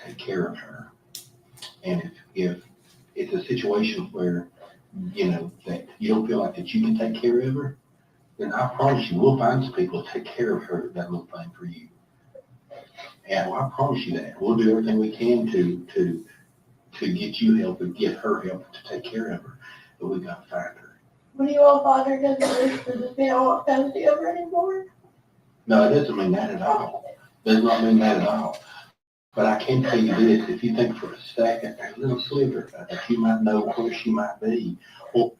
Take care of her. And if it's a situation where, you know, that you don't feel like that you can take care of her, then I promise you, we'll find some people to take care of her, that little thing for you. And I promise you that. We'll do everything we can to get you help and get her help to take care of her. But we got to find her. When you all find her, does this mean I won't come see her anymore? No, it doesn't mean that at all. Does not mean that at all. But I can tell you this, if you think for a second, a little sliver that you might know where she might be. Well,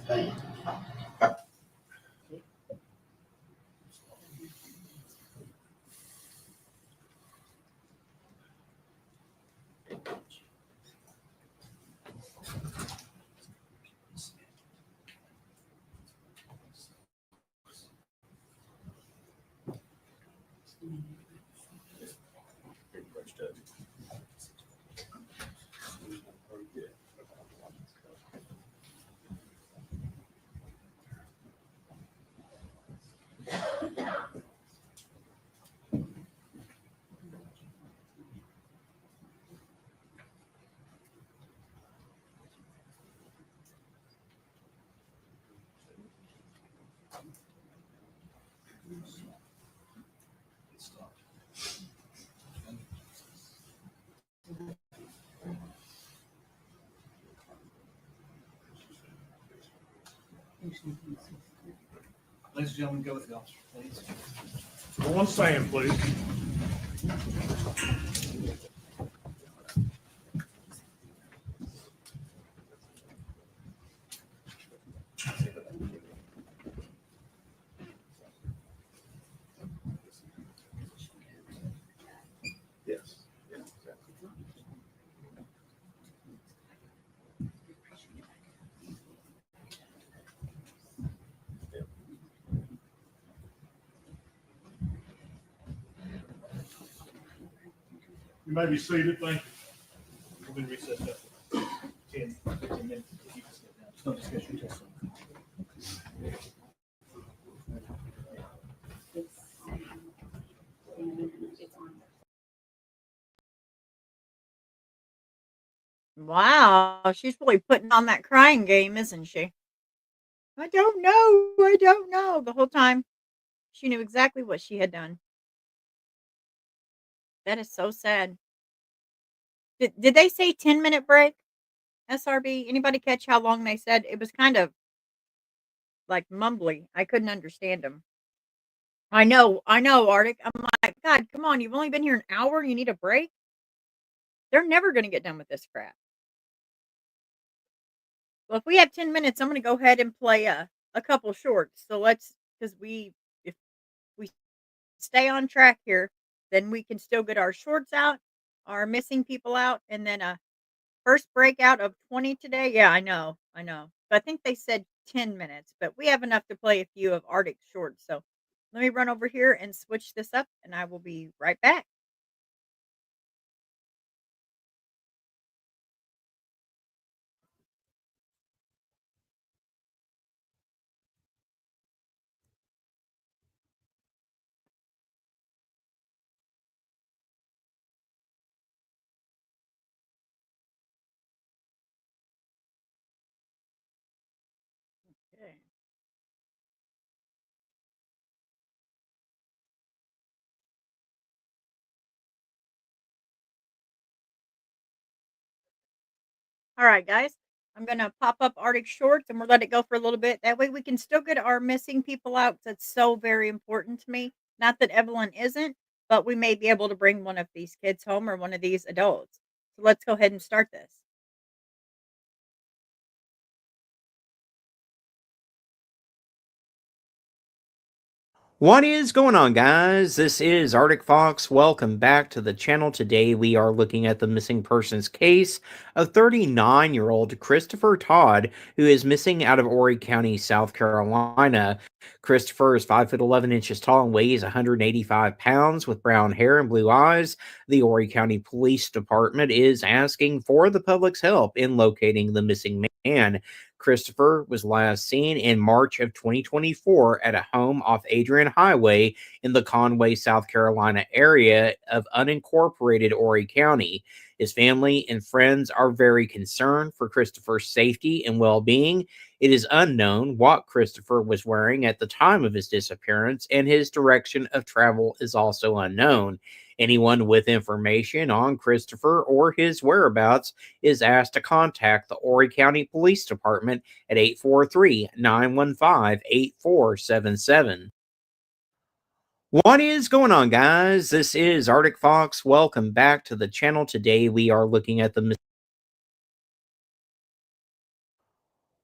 hey, Ladies and gentlemen, go with the officer, please. One stand, please. Yes. Yeah, exactly. You may be seated. Thank you. We're going to recess that for 10, 15 minutes. If you can sit down. There's no discussion testimony. Wow, she's really putting on that crying game, isn't she? I don't know. I don't know. The whole time she knew exactly what she had done. That is so sad. Did they say 10-minute break? SRB? Anybody catch how long they said? It was kind of like mumbly. I couldn't understand them. I know, Arctic. I'm like, God, come on. You've only been here an hour. You need a break. They're never going to get done with this crap. Well, if we have 10 minutes, I'm going to go ahead and play a couple shorts. So because if we stay on track here, then we can still get our shorts out, our missing people out, and then a first breakout of 20 today. Yeah, I know. So I think they said 10 minutes, but we have enough to play a few of Arctic shorts. So let me run over here and switch this up, and I will be right back. Okay. All right, guys. I'm gonna pop up Arctic shorts and we'll let it go for a little bit. That way we can still get our missing people out. That's so very important to me. Not that Evelyn isn't, but we may be able to bring one of these kids home or one of these adults. So let's go ahead and start this. What is going on, guys? This is Arctic Fox. Welcome back to the channel. Today we are looking at the missing persons case of 39-year-old Christopher Todd, who is missing out of Horry County, South Carolina. Christopher is 5'11" tall and weighs 185 pounds with brown hair and blue eyes. The Horry County Police Department is asking for the public's help in locating the missing man. Christopher was last seen in March of 2024 at a home off Adrian Highway in the Conway, South Carolina area of unincorporated Horry County. His family and friends are very concerned for Christopher's safety and well-being. It is unknown what Christopher was wearing at the time of his disappearance, and his direction of travel is also unknown. Anyone with information on Christopher or his whereabouts is asked to contact the Horry County Police Department at 843-915-8477. What is going on, guys? This is Arctic Fox. Welcome back to the channel. Today we are looking at the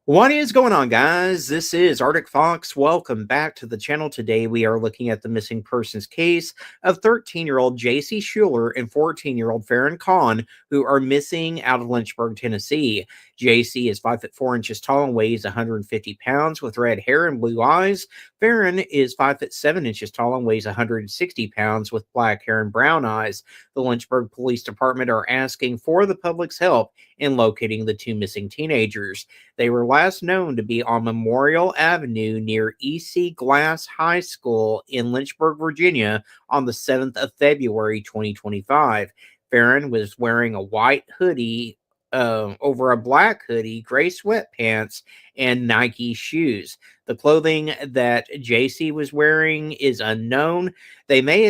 What is going on, guys? This is Arctic Fox. Welcome back to the channel. Today we are looking at the missing persons case of 13-year-old JC Schuler and 14-year-old Farron Kahn, who are missing out of Lynchburg, Tennessee. JC is 5'4" tall and weighs 150 pounds with red hair and blue eyes. Farron is 5'7" tall and weighs 160 pounds with black hair and brown eyes. The Lynchburg Police Department are asking for the public's help in locating the two missing teenagers. They were last known to be on Memorial Avenue near E.C. Glass High School in Lynchburg, Virginia on the 7th of February, 2025. Farron was wearing a white hoodie over a black hoodie, gray sweatpants, and Nike shoes. The clothing that JC was wearing is unknown. They may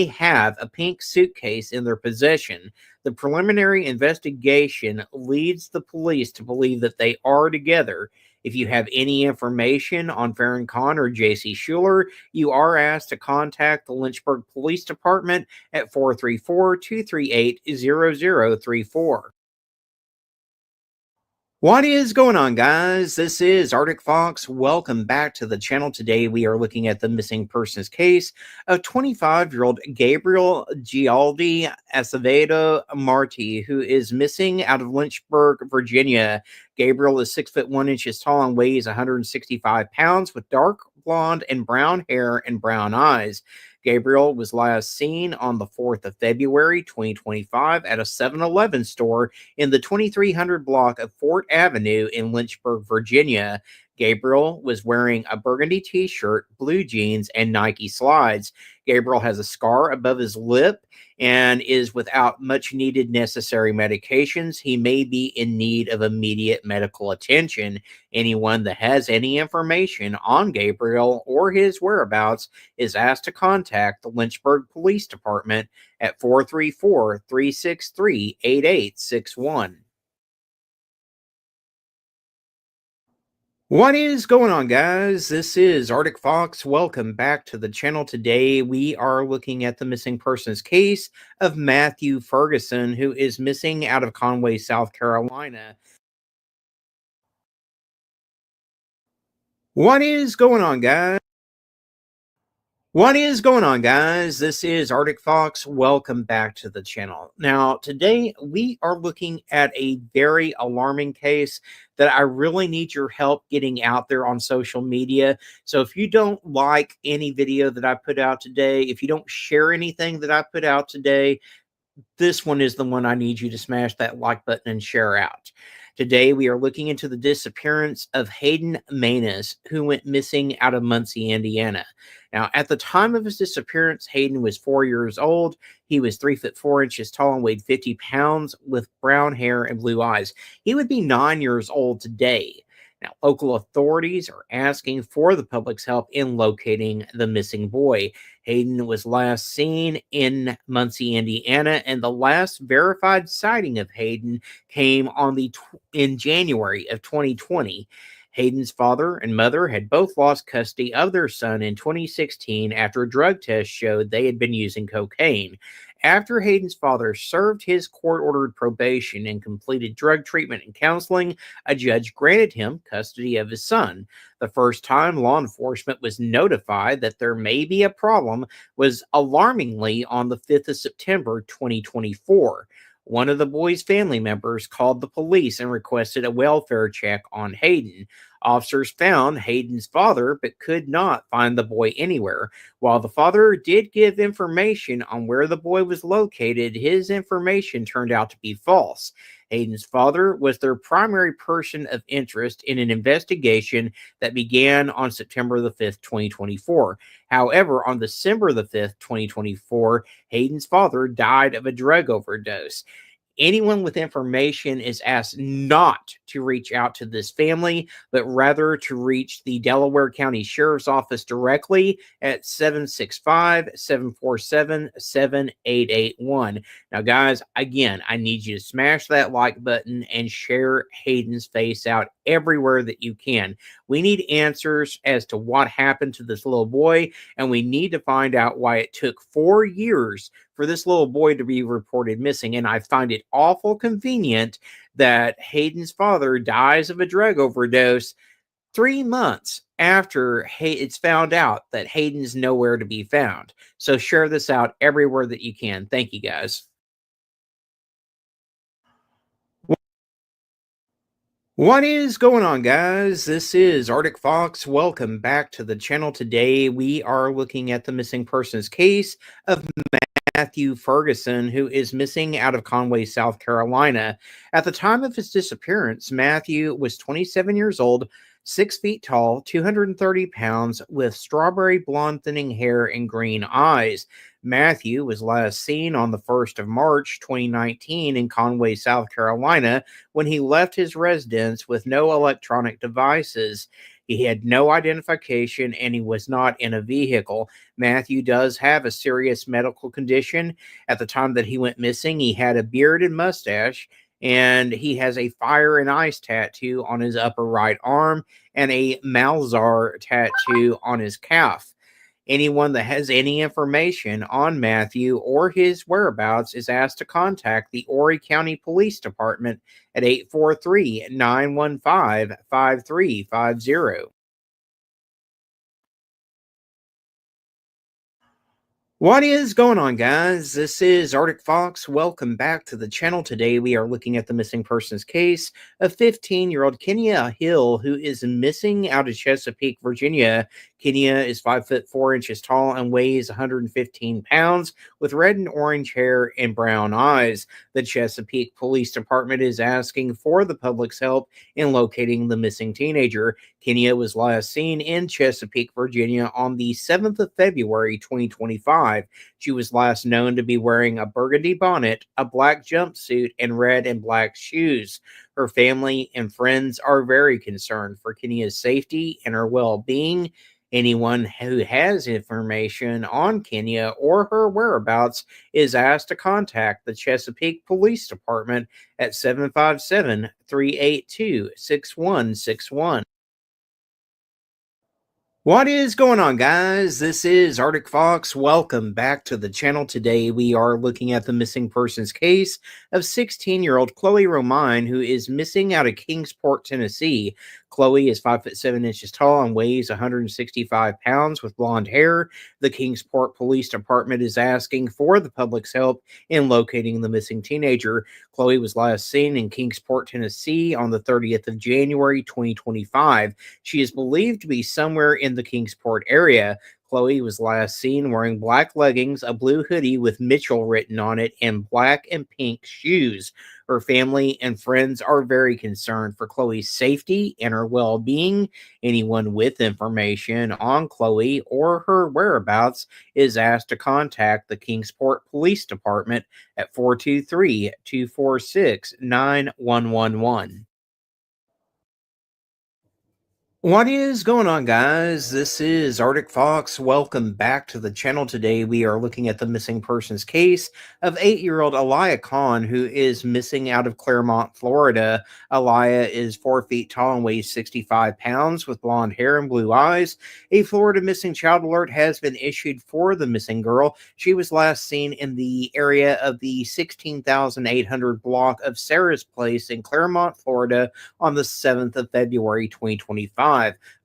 have a pink suitcase in their possession. The preliminary investigation leads the police to believe that they are together. If you have any information on Farron Kahn or JC Schuler, you are asked to contact the Lynchburg Police Department at 434-238-0034. What is going on, guys? This is Arctic Fox. Welcome back to the channel. Today we are looking at the missing persons case of 25-year-old Gabriel Gialdi Acevedo Marti, who is missing out of Lynchburg, Virginia. Gabriel is 6'1" tall and weighs 165 pounds with dark blonde and brown hair and brown eyes. Gabriel was last seen on the 4th of February, 2025 at a 7-Eleven store in the 2300 block of Fort Avenue in Lynchburg, Virginia. Gabriel was wearing a burgundy t-shirt, blue jeans, and Nike slides. Gabriel has a scar above his lip and is without much needed necessary medications. He may be in need of immediate medical attention. Anyone that has any information on Gabriel or his whereabouts is asked to contact the Lynchburg Police Department at 434-363-8861. What is going on, guys? This is Arctic Fox. Welcome back to the channel. Today we are looking at the missing persons case of Matthew Ferguson, who is missing out of Conway, South Carolina. What is going on, guys? What is going on, guys? This is Arctic Fox. Welcome back to the channel. Now, today we are looking at a very alarming case that I really need your help getting out there on social media. So if you don't like any video that I put out today, if you don't share anything that I put out today, this one is the one I need you to smash that like button and share out. Today, we are looking into the disappearance of Hayden Maness, who went missing out of Muncie, Indiana. Now, at the time of his disappearance, Hayden was 4 years old. He was 3'4" tall and weighed 50 pounds with brown hair and blue eyes. He would be 9 years old today. Now, local authorities are asking for the public's help in locating the missing boy. Hayden was last seen in Muncie, Indiana, and the last verified sighting of Hayden came in January of 2020. Hayden's father and mother had both lost custody of their son in 2016 after a drug test showed they had been using cocaine. After Hayden's father served his court-ordered probation and completed drug treatment and counseling, a judge granted him custody of his son. The first time law enforcement was notified that there may be a problem was alarmingly on the 5th of September 2024. One of the boy's family members called the police and requested a welfare check on Hayden. Officers found Hayden's father but could not find the boy anywhere. While the father did give information on where the boy was located, his information turned out to be false. Hayden's father was their primary person of interest in an investigation that began on September the 5th, 2024. However, on December the 5th, 2024, Hayden's father died of a drug overdose. Anyone with information is asked not to reach out to this family, but rather to reach the Delaware County Sheriff's Office directly at 765-747-7881. Now, guys, again, I need you to smash that like button and share Hayden's face out everywhere that you can. We need answers as to what happened to this little boy, and we need to find out why it took 4 years for this little boy to be reported missing. And I find it awful convenient that Hayden's father dies of a drug overdose 3 months after it's found out that Hayden's nowhere to be found. So share this out everywhere that you can. Thank you, guys. What is going on, guys? This is Arctic Fox. Welcome back to the channel. Today we are looking at the missing persons case of Matthew Ferguson, who is missing out of Conway, South Carolina. At the time of his disappearance, Matthew was 27 years old, 6 feet tall, 230 pounds, with strawberry blonde thinning hair and green eyes. Matthew was last seen on the 1st of March 2019 in Conway, South Carolina, when he left his residence with no electronic devices. He had no identification and he was not in a vehicle. Matthew does have a serious medical condition. At the time that he went missing, he had a beard and mustache, and he has a fire and ice tattoo on his upper right arm and a Malzar tattoo on his calf. Anyone that has any information on Matthew or his whereabouts is asked to contact the Horry County Police Department at 843-915-5350. What is going on, guys? This is Arctic Fox. Welcome back to the channel. Today we are looking at the missing persons case of 15-year-old Kenya Hill, who is missing out of Chesapeake, Virginia. Kenya is 5'4" tall and weighs 115 pounds, with red and orange hair and brown eyes. The Chesapeake Police Department is asking for the public's help in locating the missing teenager. Kenya was last seen in Chesapeake, Virginia on the 7th of February, 2025. She was last known to be wearing a burgundy bonnet, a black jumpsuit, and red and black shoes. Her family and friends are very concerned for Kenya's safety and her well-being. Anyone who has information on Kenya or her whereabouts is asked to contact the Chesapeake Police Department at 757-382-6161. What is going on, guys? This is Arctic Fox. Welcome back to the channel. Today we are looking at the missing persons case of 16-year-old Chloe Romine, who is missing out of Kingsport, Tennessee. Chloe is 5'7" tall and weighs 165 pounds with blonde hair. The Kingsport Police Department is asking for the public's help in locating the missing teenager. Chloe was last seen in Kingsport, Tennessee on the 30th of January, 2025. She is believed to be somewhere in the Kingsport area. Chloe was last seen wearing black leggings, a blue hoodie with Mitchell written on it, and black and pink shoes. Her family and friends are very concerned for Chloe's safety and her well being. Anyone with information on Chloe or her whereabouts is asked to contact the Kingsport Police Department at 423 246 9111. What is going on, guys? This is Arctic Fox. Welcome back to the channel. Today we are looking at the missing persons case of 8-year-old Aliyah Khan, who is missing out of Claremont, Florida. Aliyah is 4 feet tall and weighs 65 pounds with blonde hair and blue eyes. A Florida missing child alert has been issued for the missing girl. She was last seen in the area of the 16,800 block of Sarah's Place in Claremont, Florida on the 7th of February, 2025.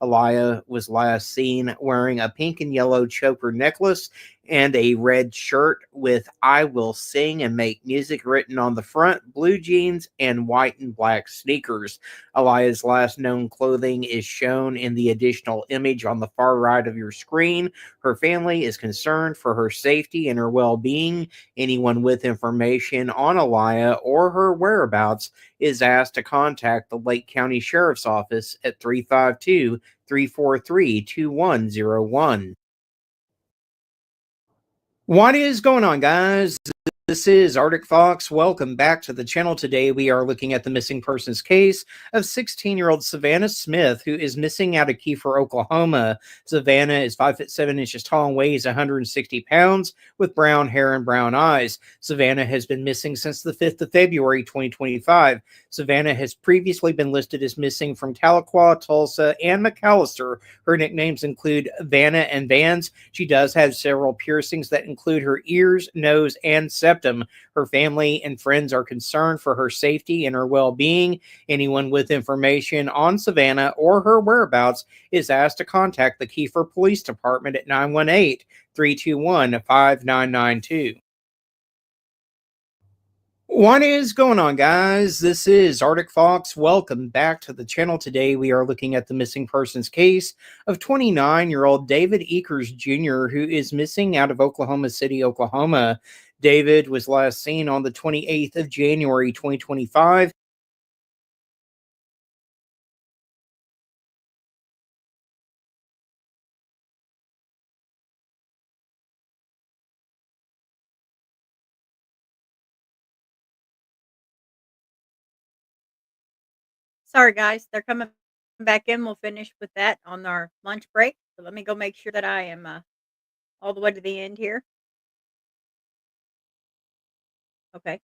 Aliyah was last seen wearing a pink and yellow choker necklace and a red shirt with "I Will Sing and Make Music" written on the front, blue jeans, and white and black sneakers. Aliyah's last known clothing is shown in the additional image on the far right of your screen. Her family is concerned for her safety and her well-being. Anyone with information on Aliyah or her whereabouts is asked to contact the Lake County Sheriff's Office at 352 343 2101. What is going on, guys? This is Arctic Fox. Welcome back to the channel. Today we are looking at the missing persons case of 16-year-old Savannah Smith, who is missing out of Kiefer, Oklahoma. Savannah is 5'7" tall and weighs 160 pounds with brown hair and brown eyes. Savannah has been missing since the 5th of February, 2025. Savannah has previously been listed as missing from Tahlequah, Tulsa, and McAllister. Her nicknames include Vanna and Vans. She does have several piercings that include her ears, nose, and septum. Her family and friends are concerned for her safety and her well-being. Anyone with information on Savannah or her whereabouts is asked to contact the Kiefer Police Department at 918-321-5992. What is going on, guys? This is Arctic Fox. Welcome back to the channel. Today we are looking at the missing persons case of 29-year-old David Eakers Jr., who is missing out of Oklahoma City, Oklahoma. David was last seen on the 28th of January, 2025. Sorry, guys, they're coming back in. We'll finish with that on our lunch break. So let me go make sure that I am all the way to the end here. Okay.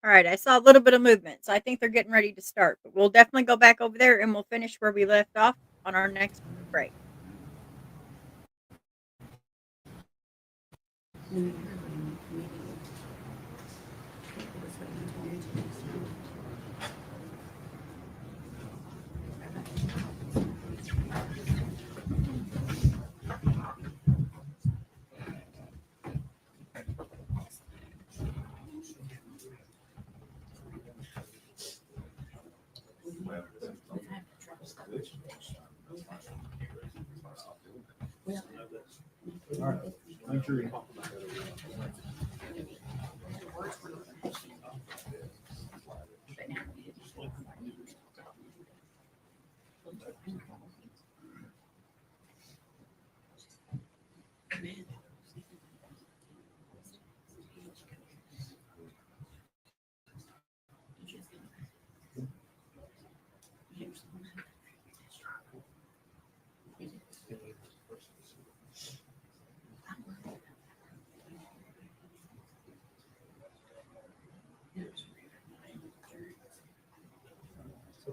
All right, I saw a little bit of movement, so I think they're getting ready to start. But we'll definitely go back over there and we'll finish where we left off on our next break. All right, make sure you.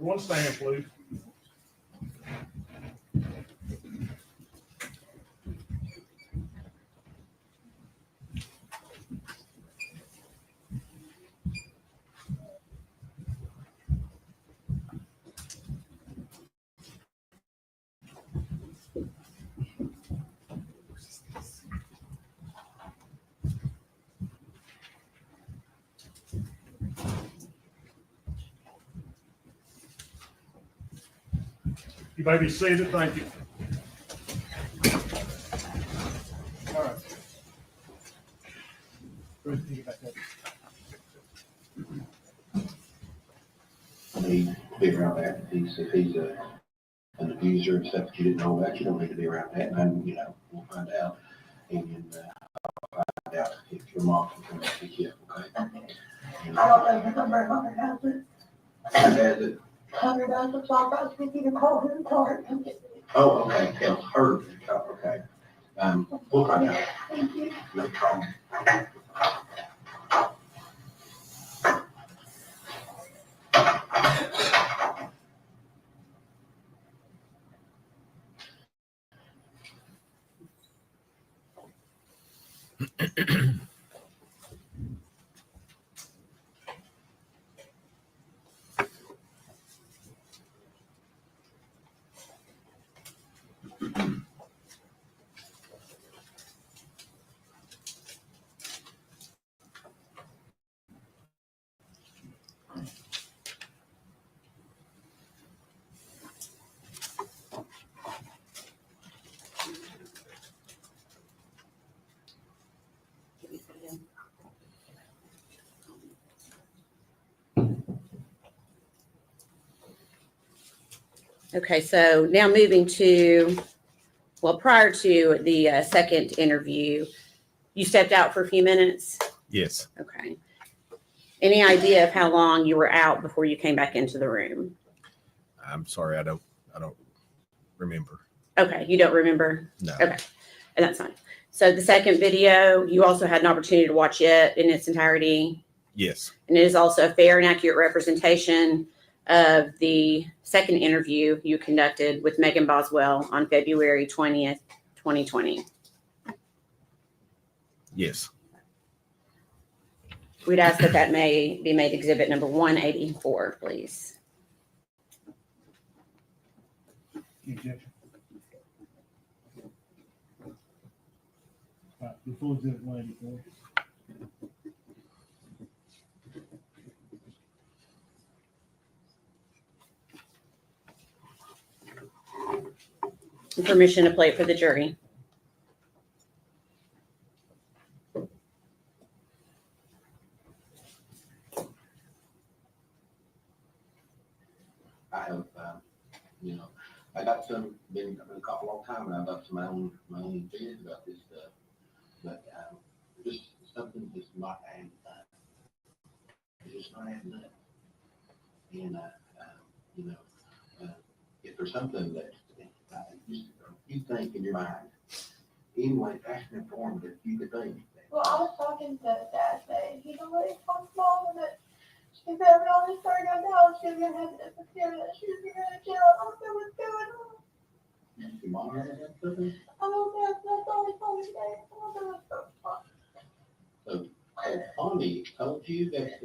One stand, please. You may be seated. Thank you. All right. Go ahead and get back up. I need to be around that. If he's an abuser and stuff that you didn't know about, you don't need to be around that. And then, we'll find out. And I'll find out if your mom can come and pick you up, okay? And, I don't know the number of other houses. has it? 100 houses, so I was thinking to call him and tell her to come get me. Oh, okay, tell her, okay. We'll find out. Thank you. No problem. Okay, so now moving to, well, prior to the second interview, you stepped out for a few minutes? Yes. Okay. Any idea of how long you were out before you came back into the room? I'm sorry, I don't remember. Okay, you don't remember? No. Okay, and that's fine. So the second video, you also had an opportunity to watch it in its entirety? Yes. And it is also a fair and accurate representation of the second interview you conducted with Megan Boswell on February 20th, 2020. Yes. We'd ask that that may be made exhibit number 184, please. Objection. All right, before exhibit 184. And permission to play it for the jury. I have, I got some, been caught a long time, and I've got some my own opinions about this stuff. But, just something just not adding up. It's just not adding up. And, if there's something that, you think in your mind, anyway, passionate informative, you could think. Well, I was talking to Dad today. He's already talked to Mom that she's having all this story go down. She's gonna have to disappear, that she's going to jail. I don't know what's going on. Your mom had that something? I don't know. That's all he told me today. I don't know what's going on. So, has Bonnie told you that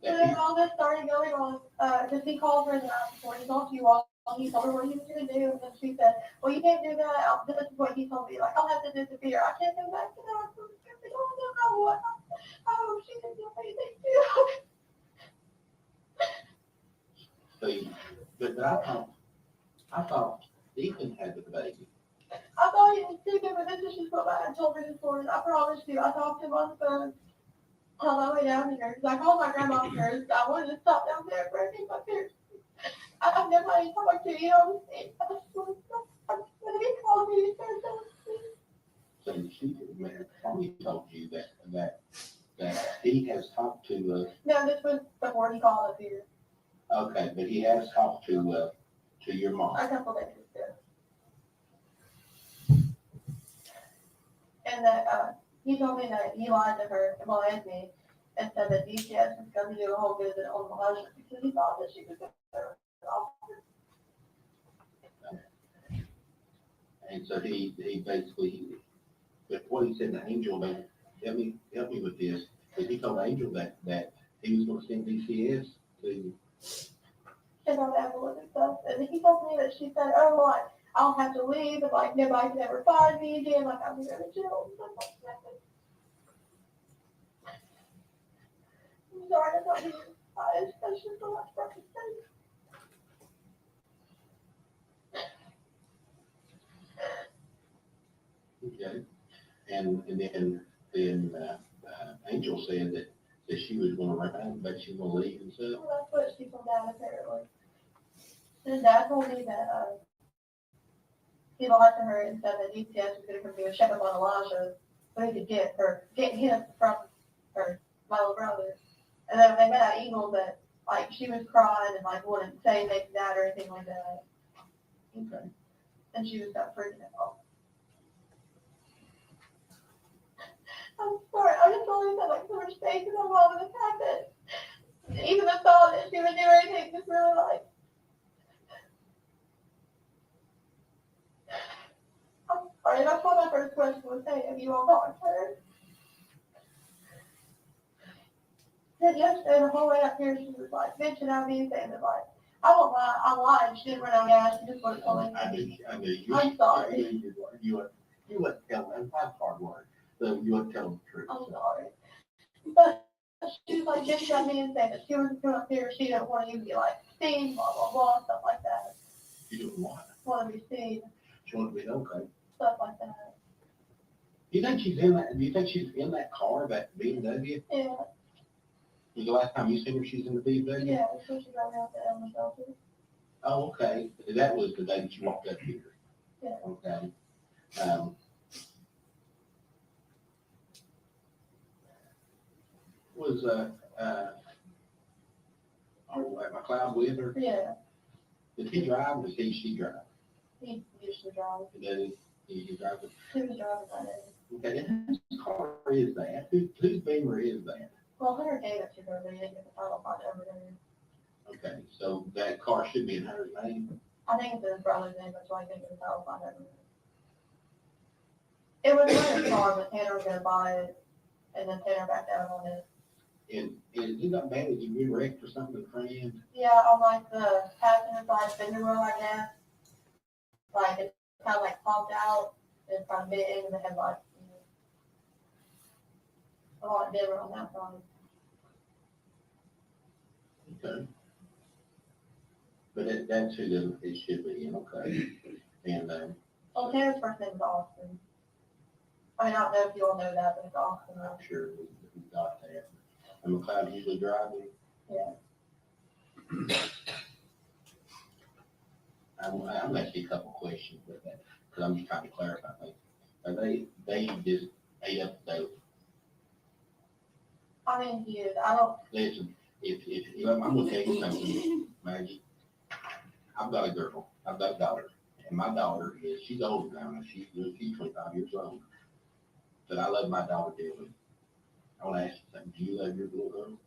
And then all this started going on, because he called her the night before. He talked to you all. He told her what he was going to do. And then she said, well, you can't do that. This is what he told me. Like, I'll have to disappear. I can't go back to that. I don't know what. I hope she didn't do anything to See, but I thought Ethan had the baby. I thought he was stupid, but this is just what I told her this morning. I promise you. I talked to him on the phone on my way down here. Because I called my grandma first. I wanted to stop down there for a few my parents. I've never had any talk to you. I just want to he called me to start So she, man, Bonnie told you that he has talked to, No, this was before he called up here. okay, but he has talked to your mom. A couple days ago. And that he told me that he lied to her, well, Anthony, and said that DCS was going to do a whole visit on Elijah because he thought that she was going to And so he basically, but what he said to Angel, man, help me with this. But he told Angel that he was gonna send DCS to, check out Evelyn and stuff. And he told me that she said, oh, like, I don't have to leave, and like, nobody can ever find me again, like, I'm here to chill. And stuff like that. I'm sorry, I thought you were, that's just so much for me. okay? And then Angel said that she was gonna run, but she was gonna leave and stuff. Well, that's what she told Dad, apparently. His dad told me that, he lied to her and said that DCS was going to do a checkup on Elijah so he could get him from her, my little brother. And then when they met at Eagle, that, like, she was crying and, like, wouldn't say anything to Dad or anything like that. Okay. And she was got freaking out. I'm sorry, I just always had, like, so much faith in my mom and the fact that even the thought that she would do anything just really, like, I'm sorry, that's what my first question was saying. Have you all talked to her? Then yesterday, the whole way up here, she was like, bitching at me, saying that, like, I don't lie, I lied. She didn't run out of gas. She just wasn't telling me. I knew. I'm sorry. You wouldn't tell them, that's hard work. So you wouldn't tell them the truth. I'm sorry. But she was like, bitching at me and saying that she was going up here, she didn't want you to be, like, seen, blah, blah, blah, stuff like that. You didn't want it. Want to be seen, She wanted to be okay. stuff like that. Do you think she's in that car, that BMW? Yeah, Was the last time you seen her, she's in the BMW? yeah, so she got me out the Evelyn shelter. Oh, okay. That was the day that you walked up here. Yeah. Okay. Was, McLeod with her? Yeah, Did he drive or did she drive? he used to drive. Did he drive? He was driving that day. Okay, and whose car is that? Whose Beamer is that? Well, Hunter gave it to her, but he didn't get the title on it over there. Okay, so that car should be in Hunter's name? I think it's his brother's name, that's why he didn't get the title on it over there. It was Hunter's car, but Tanner was gonna buy it, and then Tanner backed out on it. And he got mad at you, you wrecked or something, a friend? Yeah, on like the passenger side fender well, I guess. Like, it kind of like popped out, and it's kind of big, and the headlights, a lot dimmer on that side. Okay. But that's who it should be in, okay? And, Well, Tanner's first name is Austin. I mean, I don't know if you all know that, but it's Austin. I'm sure we got that. And McLeod usually driving? Yeah. I'm gonna ask you a couple questions with that, because I'm just trying to clarify things. Are they just ate up the dope? I mean, he is. I don't. Listen, I'm gonna tell you something, Maggie. I've got a girl, I've got a daughter, and my daughter she's older now, she's 25 years old. But I love my daughter dearly. I wanna ask you something, do you love your little girl?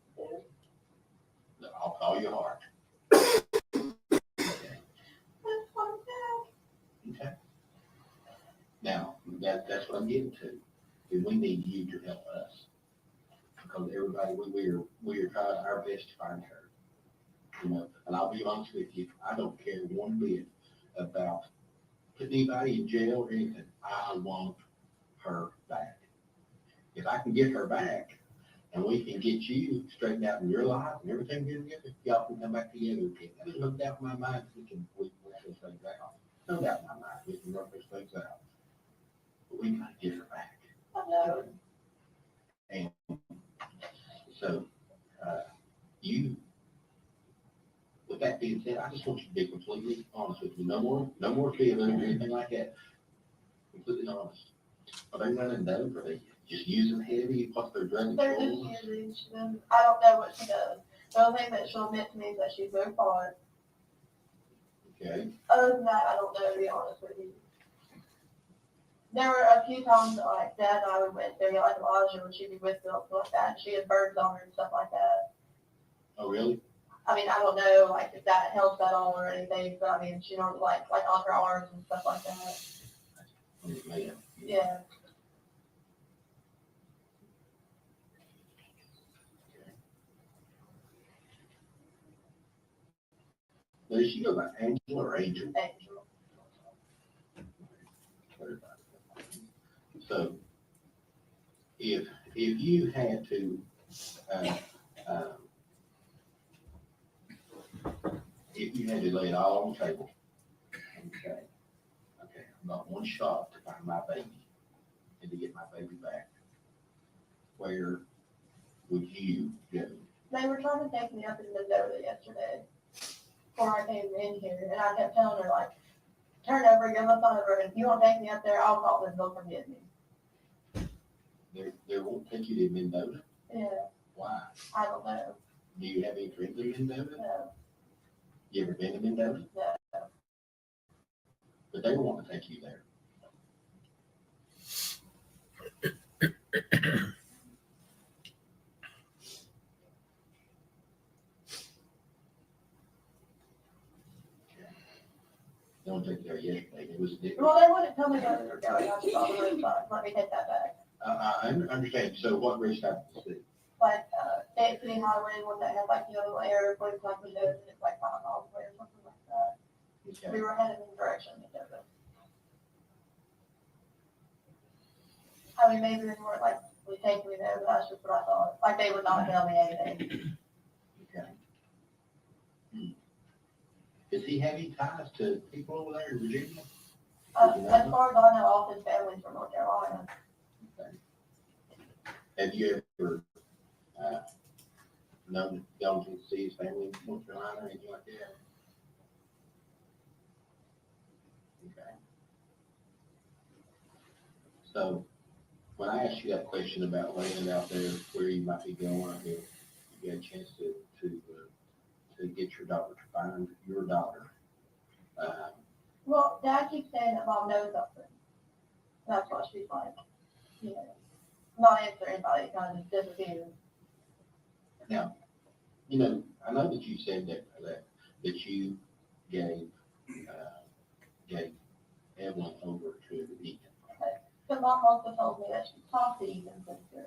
Yeah. I'll call your heart. Okay. Now, that's what I'm getting to. And we need you to help us. Because everybody, we are trying our best to find her. You know, and I'll be honest with you, I don't care one bit about putting anybody in jail or anything. I want her back. If I can get her back and we can get you straightened out in your life and everything together, y'all can come back together again. There's no doubt in my mind we can work those things out. No doubt in my mind we can work those things out. But we gotta get her back. I know. And so, with that being said, I just want you to be completely honest with me. No more feeling or anything like that. Completely honest. Are they running dope? Are they just using heavy? What's their drug They're control? just using. I don't know what she does. The only thing that she'll admit to me is that she's very far. Okay. Other than that, I don't know, to be honest with you. There were a few times that like Dad and I would went there, like Elijah when she'd be with them, like that, and she had birds on her and stuff like that. Oh, really? I mean, I don't know, like, if that helps at all or anything, but I mean, she don't like on her arms and stuff like that. Oh, man. Yeah. Does she go by Angela or Angel? Angel. So if you had to, uh, um, if you had to lay it all on the table, okay, I got one shot to find my baby and to get my baby back, where would you go? They were trying to take me up in Minnesota yesterday before I came in here, and I kept telling her, like, turn over, get on the phone over, and if you want to take me up there, I'll call them, they'll come get me. They won't take you to Mendoza? Yeah, Why? I don't know. Do you have any friends in Mendoza? No, You ever been to Mendoza? no. But they want to take you there. They want to take you there yesterday. It was different. Well, they wouldn't tell me where they were going. I just saw the website. Let me take that back. I understand. So what risk have you see? Like, State City Highway, one that has like, the airplanes like Mendoza, and it's like 5 miles away or something like that. Okay. We were headed in the direction of Mendoza. I mean, maybe they weren't like, we take me there, but that's just what I thought. Like, they would not tell me anything. Okay. Does he have any ties to people over there in Virginia? As far as I know, all his family's from North Carolina. Okay. Have you ever gone to see his family in North Carolina or anything like that? Okay. So when I asked you that question about laying it out there where you might be going, I mean, you had a chance to get your daughter, to find your daughter. Well, Dad keeps saying that Mom knows something. That's what she's like. You know, not answer anybody, kind of just disappears. Now, you know, I know that you said that you gave Evelyn over to Ethan. But Mom also told me that she talked to Ethan since then.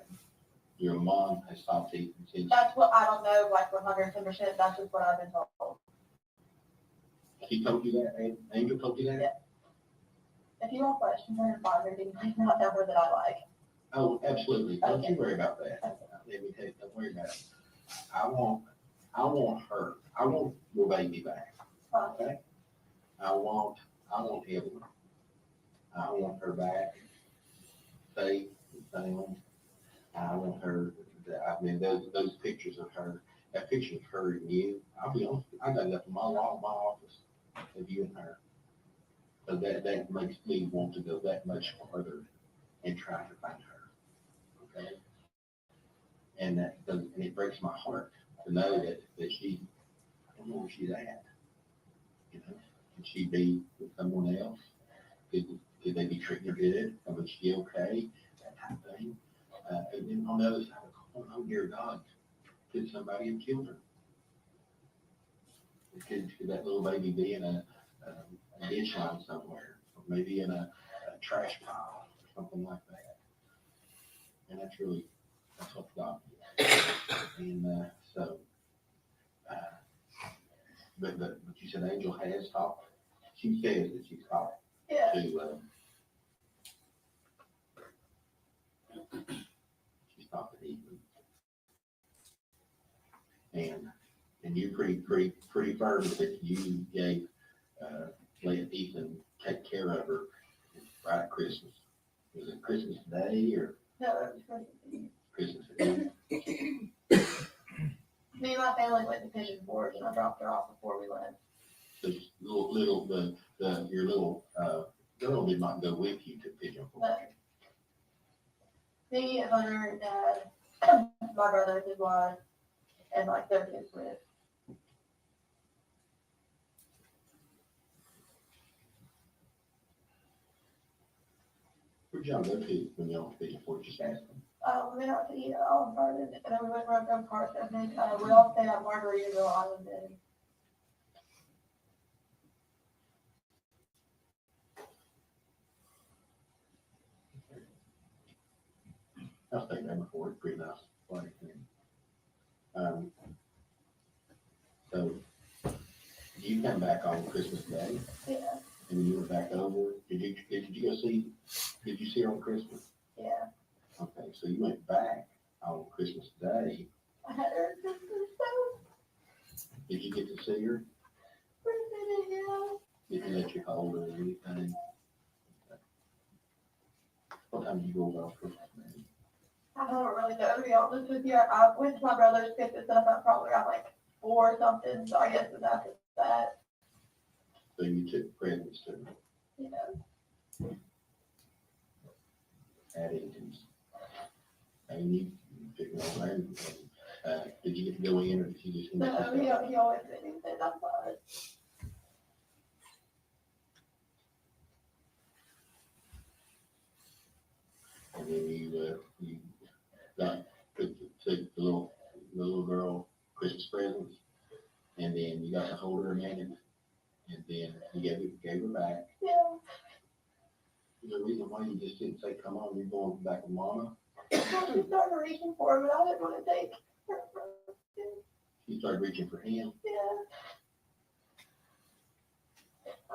Your mom has talked to Ethan since. That's what, I don't know, like 110%, that's just what I've been told. She told you that? Angel told you that? Yeah. If you want questions, her and father, you can not tell her that I like. Oh, absolutely. Don't you Okay. worry about that. Okay. Let me tell you, don't worry about it. I want her. I want your baby back. Okay? I want Evelyn. I want her back, safe and sound. I want her, I mean, those pictures of her, that picture of her and you, I'll be honest, I got that in my wall of my office of you and her. So that makes me want to go that much further and try to find her. Okay? And it breaks my heart to know that she, I don't know where she's at. You know, could she be with someone else? Could they be treating her good? Was she okay? That type of thing. And then on the other side of the coin, oh dear God, could somebody have killed her? Could that little baby be in a ditch line somewhere, or maybe in a trash pile, or something like that? And that's what God did. And but you said Angel has talked. She says that she's talked Yeah. to. She's talked to Ethan. And you're pretty firm that you gave let Ethan take care of her right at Christmas. Was it Christmas Day or No, it was Christmas Eve? me and my family went to Pigeon Forge and I dropped her off before we left. So your little girl did not go with you to Pigeon Forge. But me, Hunter, and Dad, my brother, his wife, and like their kids with. Where'd y'all go to when y'all fishing for it? Just ask them. We went out to eat at Olive Garden, and then we went around go park, and then, we all stayed at Margaritaville Island then. I'll stay there before. It's pretty nice. Like, so you come back on Christmas Day Yeah, and you were back over. Did you did you see her on Christmas? yeah. Okay, so you went back on Christmas Day. I had her at Christmas, so, Did you get to see her? yeah. Did you let you hold her or anything? What time did you go over on Christmas Day? I don't really know, to be honest with you. I went to my brother's, picked this up at probably around like 4 or something, so I guess it's after that, So you took presents to her you know. at Eaton's. And you took her over and, did you get to go in or did you just? No, he always said, he said, I'm fine. And then you got, took the little girl Christmas presents, and then you got to hold her a minute, and then you gave her back. Yeah. There's a reason why you just didn't say, come on, you're going back with mama. She started reaching for him, but I didn't want to take her from him. You started reaching for him. Yeah.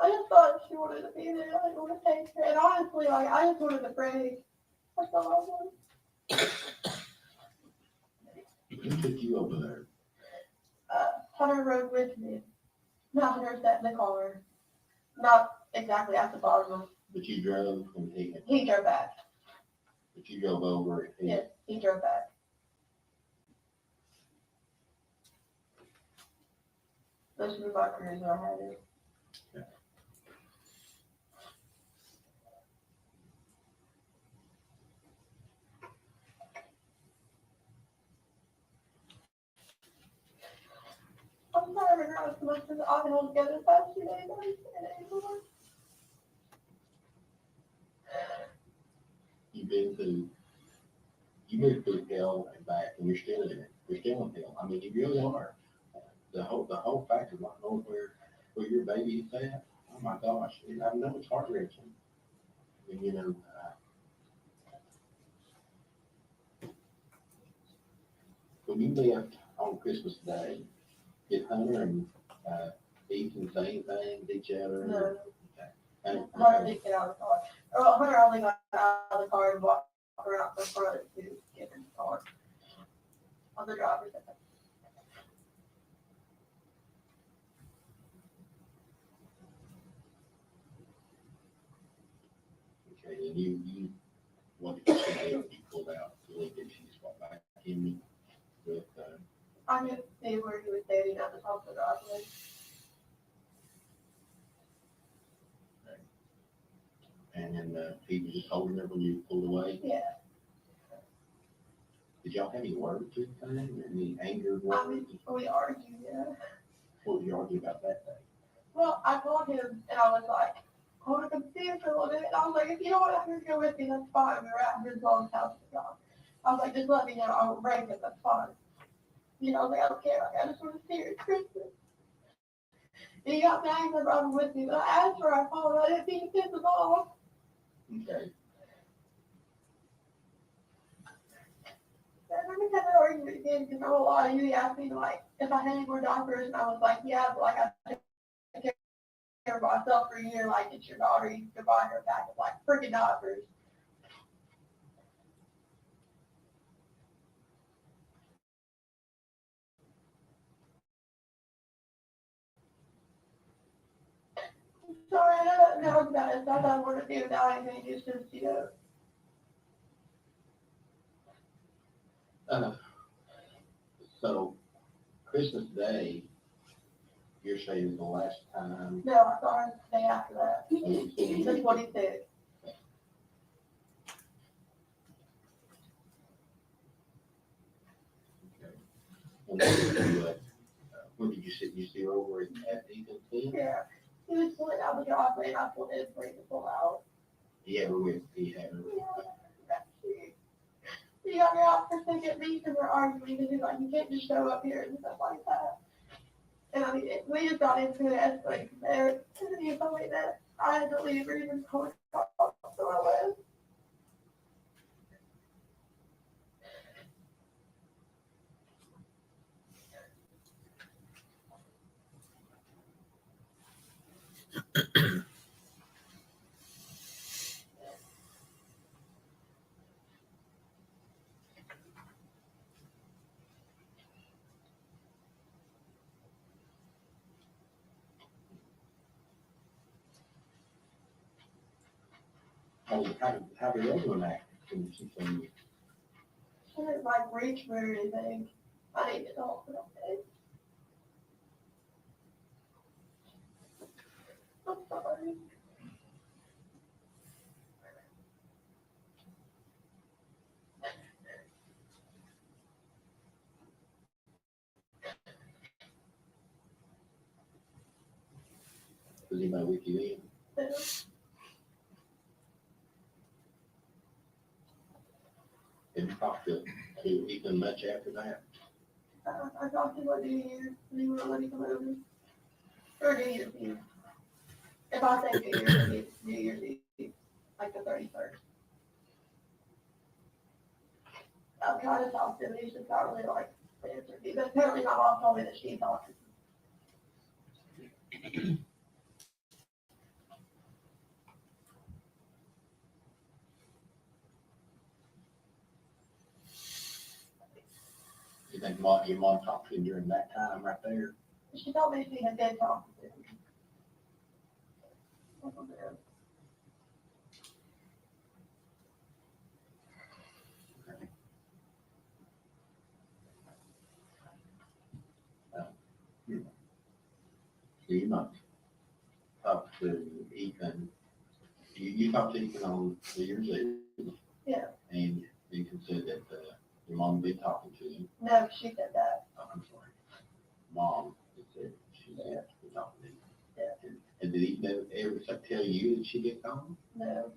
I just thought she wanted to be there. I didn't want to take her. And honestly, like, I just wanted to pray. That's all I wanted. Who took you over there? Hunter rode with me. Not Hunter sat in the car. Not exactly at the bottom. But you drove and He drove back. but you drove over and Yes, he drove back. This was my cruiser I had it. I'm sorry, I forgot as much as I've been able to get the past 2 days. I don't understand it anymore. you've been through hell and back, and you're still in it. You're still in hell. I mean, you really are. The whole fact of not knowing where your baby is at. Oh my gosh, I know it's heart wrenching. And you know, when you left on Christmas Day, did Hunter and Ethan say anything with each other? No. And, Hunter didn't get out of the car. Well, Hunter only got out of the car and walked around the front to get in the car. On the driver's side. okay, and you what did you say when you pulled out? You looked at you just walked back in with I didn't see where he was standing at the top of the driveway. and then he was just holding her when you pulled away. Yeah. Did y'all have any words or anything? Any anger I words? mean, we argued, yeah. What did you argue about that day? Well, I called him and I was like, I want to come see him for a little bit. And I was like, if you don't want to go with me, that's fine. We were at his mom's house at the time. I was like, just let me know. I won't break it. That's fine. You know, I was like, I don't care. Like, I just want to see her at Christmas. And he got mad because I brought him with me. But I asked for I called. I didn't mean to piss him off. Okay. And then we had an argument again because I won't lie to you. He asked me, like, if I had any more doctors. And I was like, yeah, but like, I take care of myself for a year. Like, it's your daughter. You can buy her back of, like, freaking doctors. Sorry, I don't know about it. I thought I wanted to do that. And he just says, you know, So Christmas Day, you're saying is the last time. no, I saw her the day after that. That's what he said. And then when did you see her over at Ethan's then? Yeah. He was pulling out the driveway and I pulled in for him to pull out. He had her with, he had her with. He got me out for second me because we're arguing, and he's like, you can't just show up here and stuff like that. And I mean, we just got into it escalating from there. And then he told me that I had to leave or even call it off, so I was. How did everyone act? When she told you? She didn't like reach for anything. I didn't get the whole thing. I'm sorry. Was anybody with you in? Did you talk to Ethan much after that? I talked to him New Year's, and he wouldn't let me come over. Or New Year's Eve. If I say New Year's Eve, New Year's Eve, like the 31st. I'm trying to talk to him, he's just not really like answering me. But apparently my mom told me that she talked to him. You think your mom talked to him during that time right there? She told me she had been talking to him. So you not talk to Ethan, you talked to Ethan on New Year's Eve? Yeah. And Ethan said that, your mom been talking to him. No, she said that. Oh, I'm sorry. Mom said she had to be talking to him. Yeah. And did Ethan ever tell you that she did come? No.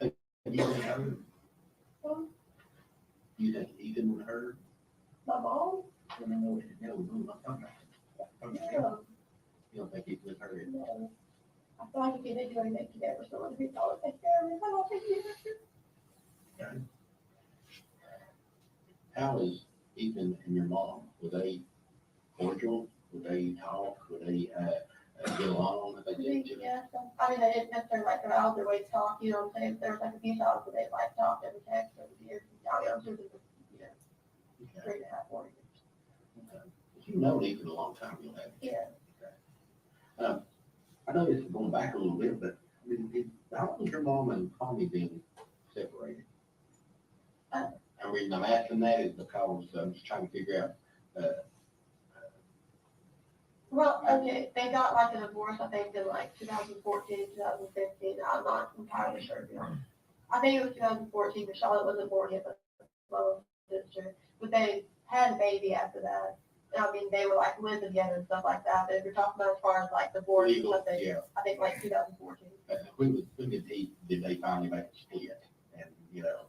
Have you been heard? Well, You think Ethan would heard? my mom? I don't know what to tell him. No. You don't think Ethan would heard it? No. I feel like if you did do anything together, someone who thought take care of it, I don't think you did. Okay. How is Ethan and your mom? Were they cordial? Would they talk? Would they get along? If they did? Yeah, so, I mean, they didn't necessarily like go out their way to talk, you know what I'm saying? There was like a few times where they like talked every text over the years. I mean, I'm sure it was, you know, 3.5, 4 years. Okay. You've known Ethan a long time, you'll have. Yeah. I know this is going back a little bit, but I mean, how long has your mom and Tommy been separated? The reason I'm asking that is because I'm just trying to figure out, Well, okay, they got like a divorce, I think, in like 2014, 2015. I'm not entirely sure, you know. I think it was 2014, but Charlotte wasn't born yet, but my little sister. But they had a baby after that. I mean, they were like living together and stuff like that. But if you're talking about as far as like divorce and Legal, something, yeah. I think like 2014. when did they finally make a split? And, you know,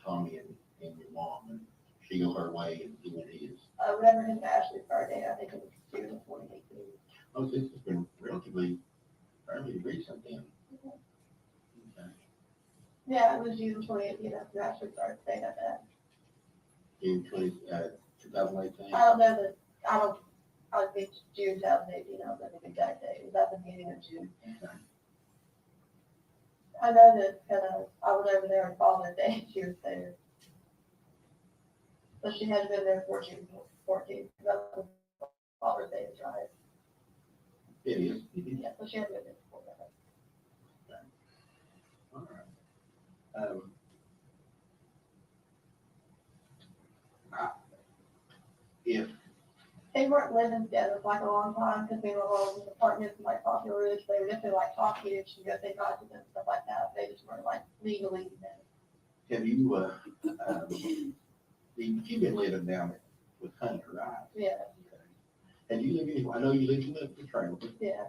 Tommy and your mom, and she go her way and he went his. Whenever his Ashley's birthday, I think it was June of 2018. Oh, so this has been relatively fairly recent then. Okay. Yeah, it was June 2018 after Ashley's birthday, at that. June 2018. I don't know that, I would think June 2018, I don't know the exact date. It was at the beginning of June. Okay. I know that, I was over there on Father's Day, and she was there. So she had been there for June 14th, because that was Father's Day, is right? It is. Yeah, so she had been there before that. All right. If They weren't living together for like a long time, because they were all in apartments in like Popular Ridge. They were definitely like talking, and she got they got to them and stuff like that. They just weren't like legally together. have you've been living down with Hunter, right? Yeah. Okay. And you live in, I know you live in the trailer. Yeah.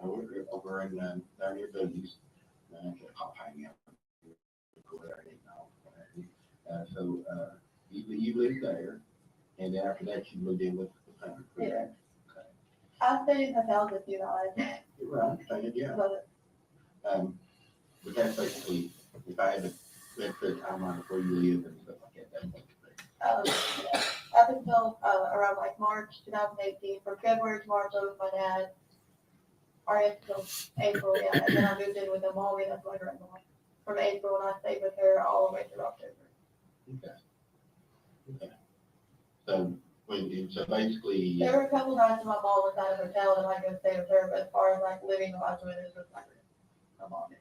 Over in, down near Boone's. I'll hang out. Go there and eat and all. So, you live there, and then after that, you moved in with the family. Yeah. I stayed in hotels a few times. Right, yeah. But But that's basically, if I had to, that's the timeline of where you live and stuff like that, that's what yeah. Up until around like March 2018, from February to March, I was with my dad. Or until April, yeah, and then I moved in with them all the way up to my grandma. From April, and I stayed with her all the way through October. Okay. Okay. So, so basically. There were a couple nights when my mom was at a hotel and I go stay with her, but as far as like living the life with her, it was like my mom.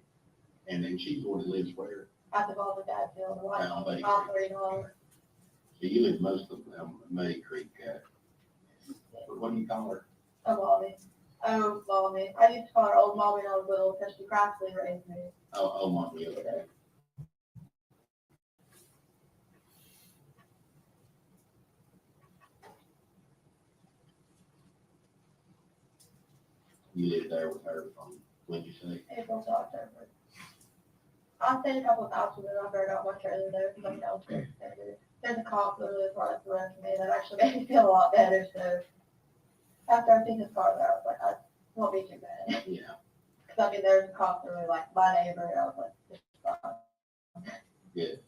And then she's the one that lives where? At the mom and dad field, like Down Bay off Creek. 3 So you live most of May Creek, what do you call her? Oh, mommy. Oh, mommy. I used to call her old mommy when I was little because she practically raised me. Oh, mommy, okay. You lived there with her from, when'd you say? April to October. I stayed a couple of times with her. I buried out my trailer there because I'm downstairs. There's a cop that lives right up the road from me that actually made me feel a lot better. So after I seen his car there, I was like, I won't be too bad. Yeah. Because I mean, there's a cop that really like my neighbor. I was like, this is fine. Good.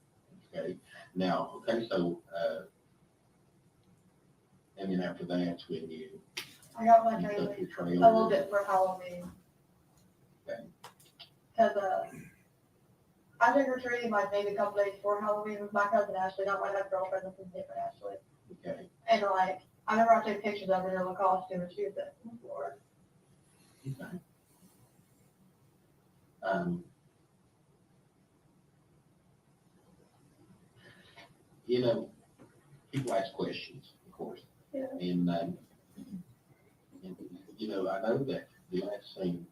Okay. Now, okay, so, and then after that's when you I got my took trailer your a trailer. little bit for Halloween. Okay. Because I trick or treated like maybe a couple days before Halloween with my cousin Ashley, not my girlfriend, this is different Ashley. Okay. And like, I remember I took pictures of her in her costume and she was at the floor. Okay. You know, people ask questions, of course. Yeah. And you know, I know that the last seen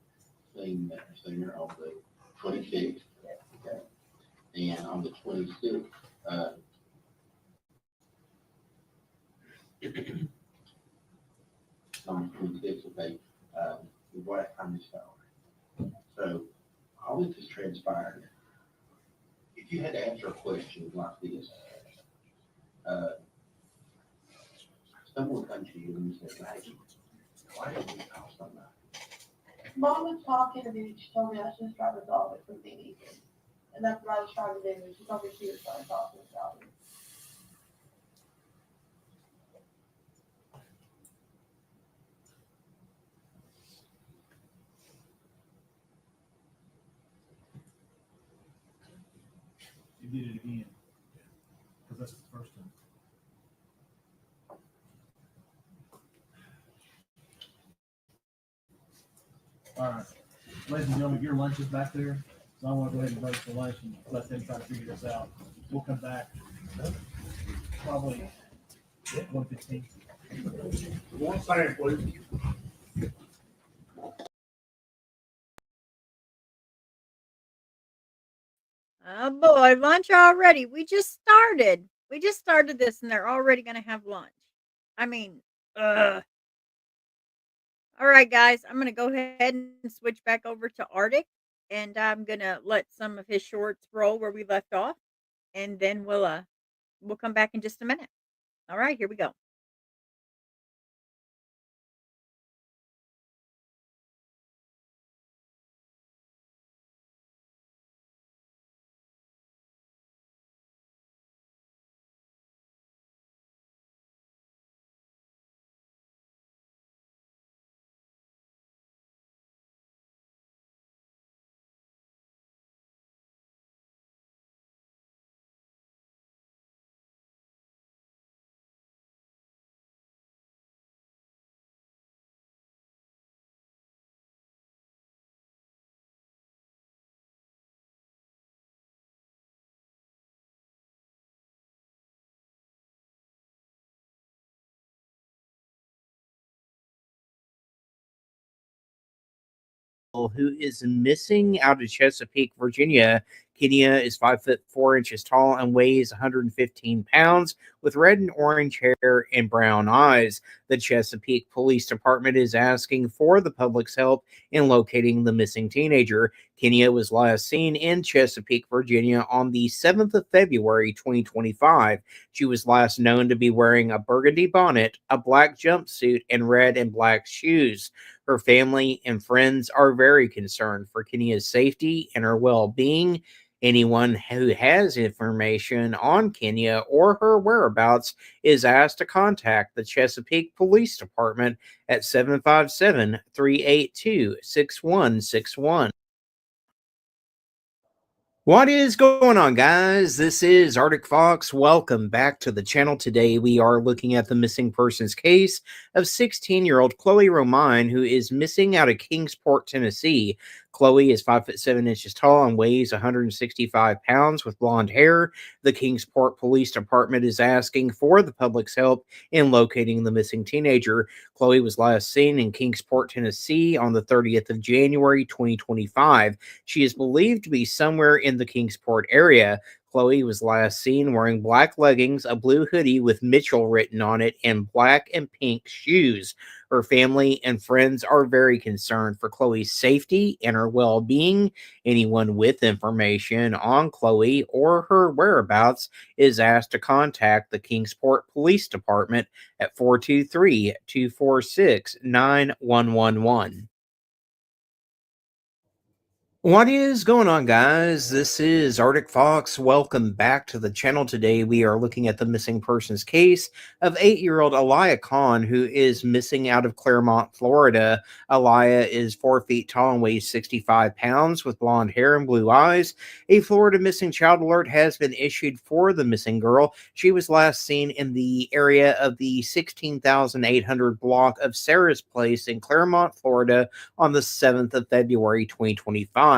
her on the 26th. Okay. And on the 26th, on the 26th, okay, what time is it? So all this has transpired. If you had to answer a question like this, someone comes to you and says, "Maggie, why did you call somebody?" Mom was talking to me, she told me I should just try to resolve it from being easy. And that's what I was trying to do, she told me she was trying to talk to me about it. You did it again. Because that's the first time. All right, ladies and gentlemen, your lunch is back there, so I want to go ahead and break for lunch and let them try to figure this out. We'll come back probably 1:15. One thing, please. Oh boy, lunch already. We just started. We just started this and they're already going to have lunch. I mean, ugh. All right, guys, I'm going to go ahead and switch back over to Arctic and I'm going to let some of his shorts roll where we left off and then we'll come back in just a minute. All right, here we go. who is missing out of Chesapeake, Virginia. Kenya is 5'4" tall and weighs 115 pounds with red and orange hair and brown eyes. The Chesapeake Police Department is asking for the public's help in locating the missing teenager. Kenya was last seen in Chesapeake, Virginia on the 7th of February, 2025. She was last known to be wearing a burgundy bonnet, a black jumpsuit, and red and black shoes. Her family and friends are very concerned for Kenya's safety and her well-being. Anyone who has information on Kenya or her whereabouts is asked to contact the Chesapeake Police Department at 757-382-6161. What is going on, guys? This is Arctic Fox. Welcome back to the channel. Today we are looking at the missing persons case of 16-year-old Chloe Romine, who is missing out of Kingsport, Tennessee. Chloe is 5'7" tall and weighs 165 pounds with blonde hair. The Kingsport Police Department is asking for the public's help in locating the missing teenager. Chloe was last seen in Kingsport, Tennessee on the 30th of January, 2025. She is believed to be somewhere in the Kingsport area. Chloe was last seen wearing black leggings, a blue hoodie with Mitchell written on it, and black and pink shoes. Her family and friends are very concerned for Chloe's safety and her well-being. Anyone with information on Chloe or her whereabouts is asked to contact the Kingsport Police Department at 423-246-9111. What is going on, guys? This is Arctic Fox. Welcome back to the channel. Today we are looking at the missing persons case of 8-year-old Aliyah Khan, who is missing out of Clermont, Florida. Aliyah is 4 feet tall and weighs 65 pounds with blonde hair and blue eyes. A Florida missing child alert has been issued for the missing girl. She was last seen in the area of the 16,800 block of Sarah's Place in Clermont, Florida on the 7th of February, 2025.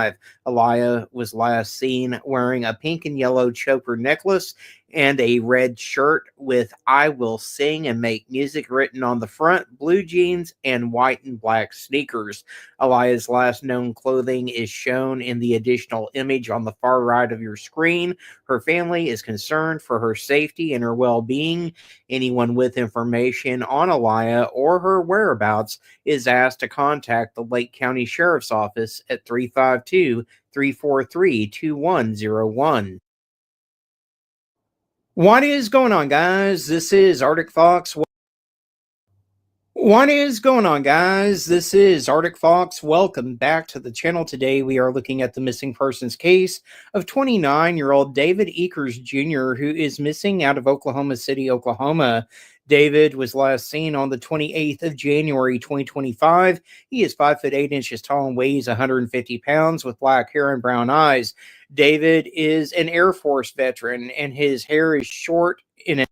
Aliyah was last seen wearing a pink and yellow choker necklace and a red shirt with "I will sing and make music" written on the front, blue jeans, and white and black sneakers. Aliyah's last known clothing is shown in the additional image on the far right of your screen. Her family is concerned for her safety and her well-being. Anyone with information on Aliyah or her whereabouts is asked to contact the Lake County Sheriff's Office at 352-343-2101. What is going on, guys? This is Arctic Fox. What is going on, guys? This is Arctic Fox. Welcome back to the channel. Today we are looking at the missing persons case of 29-year-old David Eakers Jr., who is missing out of Oklahoma City, Oklahoma. David was last seen on the 28th of January, 2025. He is 5'8" tall and weighs 150 pounds with black hair and brown eyes. David is an Air Force veteran, and his hair is short in a...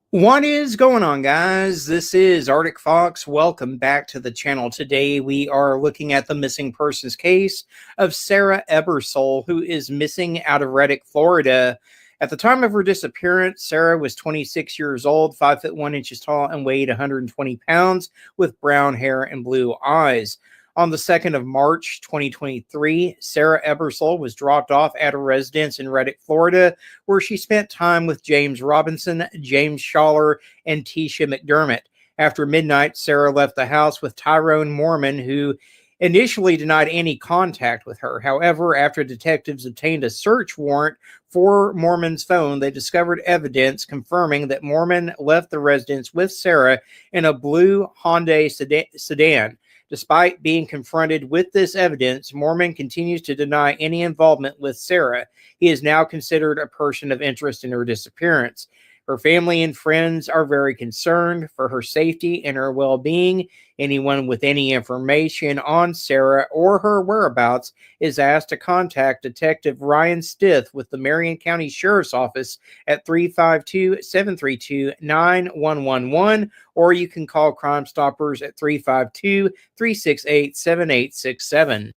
What is going on, guys? This is Arctic Fox. Welcome back to the channel. Today we are looking at the missing persons case of Sarah Ebersole, who is missing out of Reddick, Florida. At the time of her disappearance, Sarah was 26 years old, 5'1" tall, and weighed 120 pounds with brown hair and blue eyes. On the 2nd of March, 2023, Sarah Ebersole was dropped off at a residence in Reddick, Florida, where she spent time with James Robinson, James Schaller, and Tisha McDermott. After midnight, Sarah left the house with Tyrone Mormon, who initially denied any contact with her. However, after detectives obtained a search warrant for Mormon's phone, they discovered evidence confirming that Mormon left the residence with Sarah in a blue Hyundai sedan. Despite being confronted with this evidence, Mormon continues to deny any involvement with Sarah. He is now considered a person of interest in her disappearance. Her family and friends are very concerned for her safety and her well-being. Anyone with any information on Sarah or her whereabouts is asked to contact Detective Ryan Stith with the Marion County Sheriff's Office at 352-732-9111, or you can call Crime Stoppers at 352-368-7867.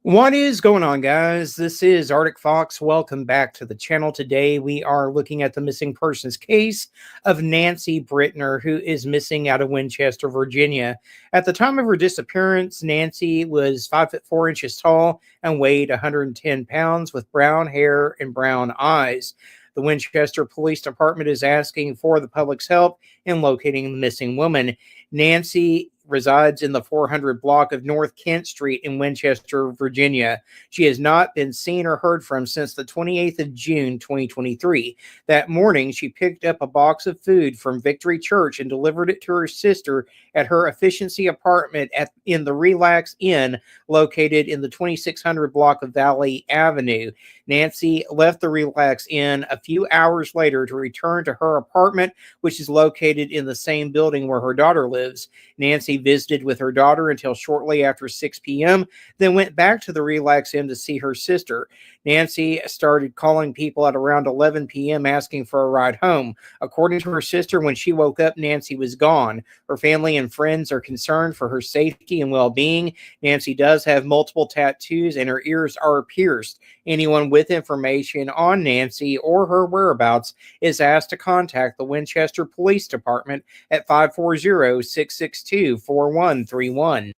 What is going on, guys? This is Arctic Fox. Welcome back to the channel. Today, we are looking at the missing persons case of Nancy Brittner, who is missing out of Winchester, Virginia. At the time of her disappearance, Nancy was 5'4" tall and weighed 110 pounds with brown hair and brown eyes. The Winchester Police Department is asking for the public's help in locating the missing woman. Nancy resides in the 400 block of North Kent Street in Winchester, Virginia. She has not been seen or heard from since the 28th of June, 2023. That morning, she picked up a box of food from Victory Church and delivered it to her sister at her efficiency apartment in the Relax Inn located in the 2600 block of Valley Avenue. Nancy left the Relax Inn a few hours later to return to her apartment, which is located in the same building where her daughter lives. Nancy visited with her daughter until shortly after 6 p.m., then went back to the Relax Inn to see her sister. Nancy started calling people at around 11 p.m. asking for a ride home. According to her sister, when she woke up, Nancy was gone. Her family and friends are concerned for her safety and well-being. Nancy does have multiple tattoos and her ears are pierced. Anyone with information on Nancy or her whereabouts is asked to contact the Winchester Police Department at 540-662-4131.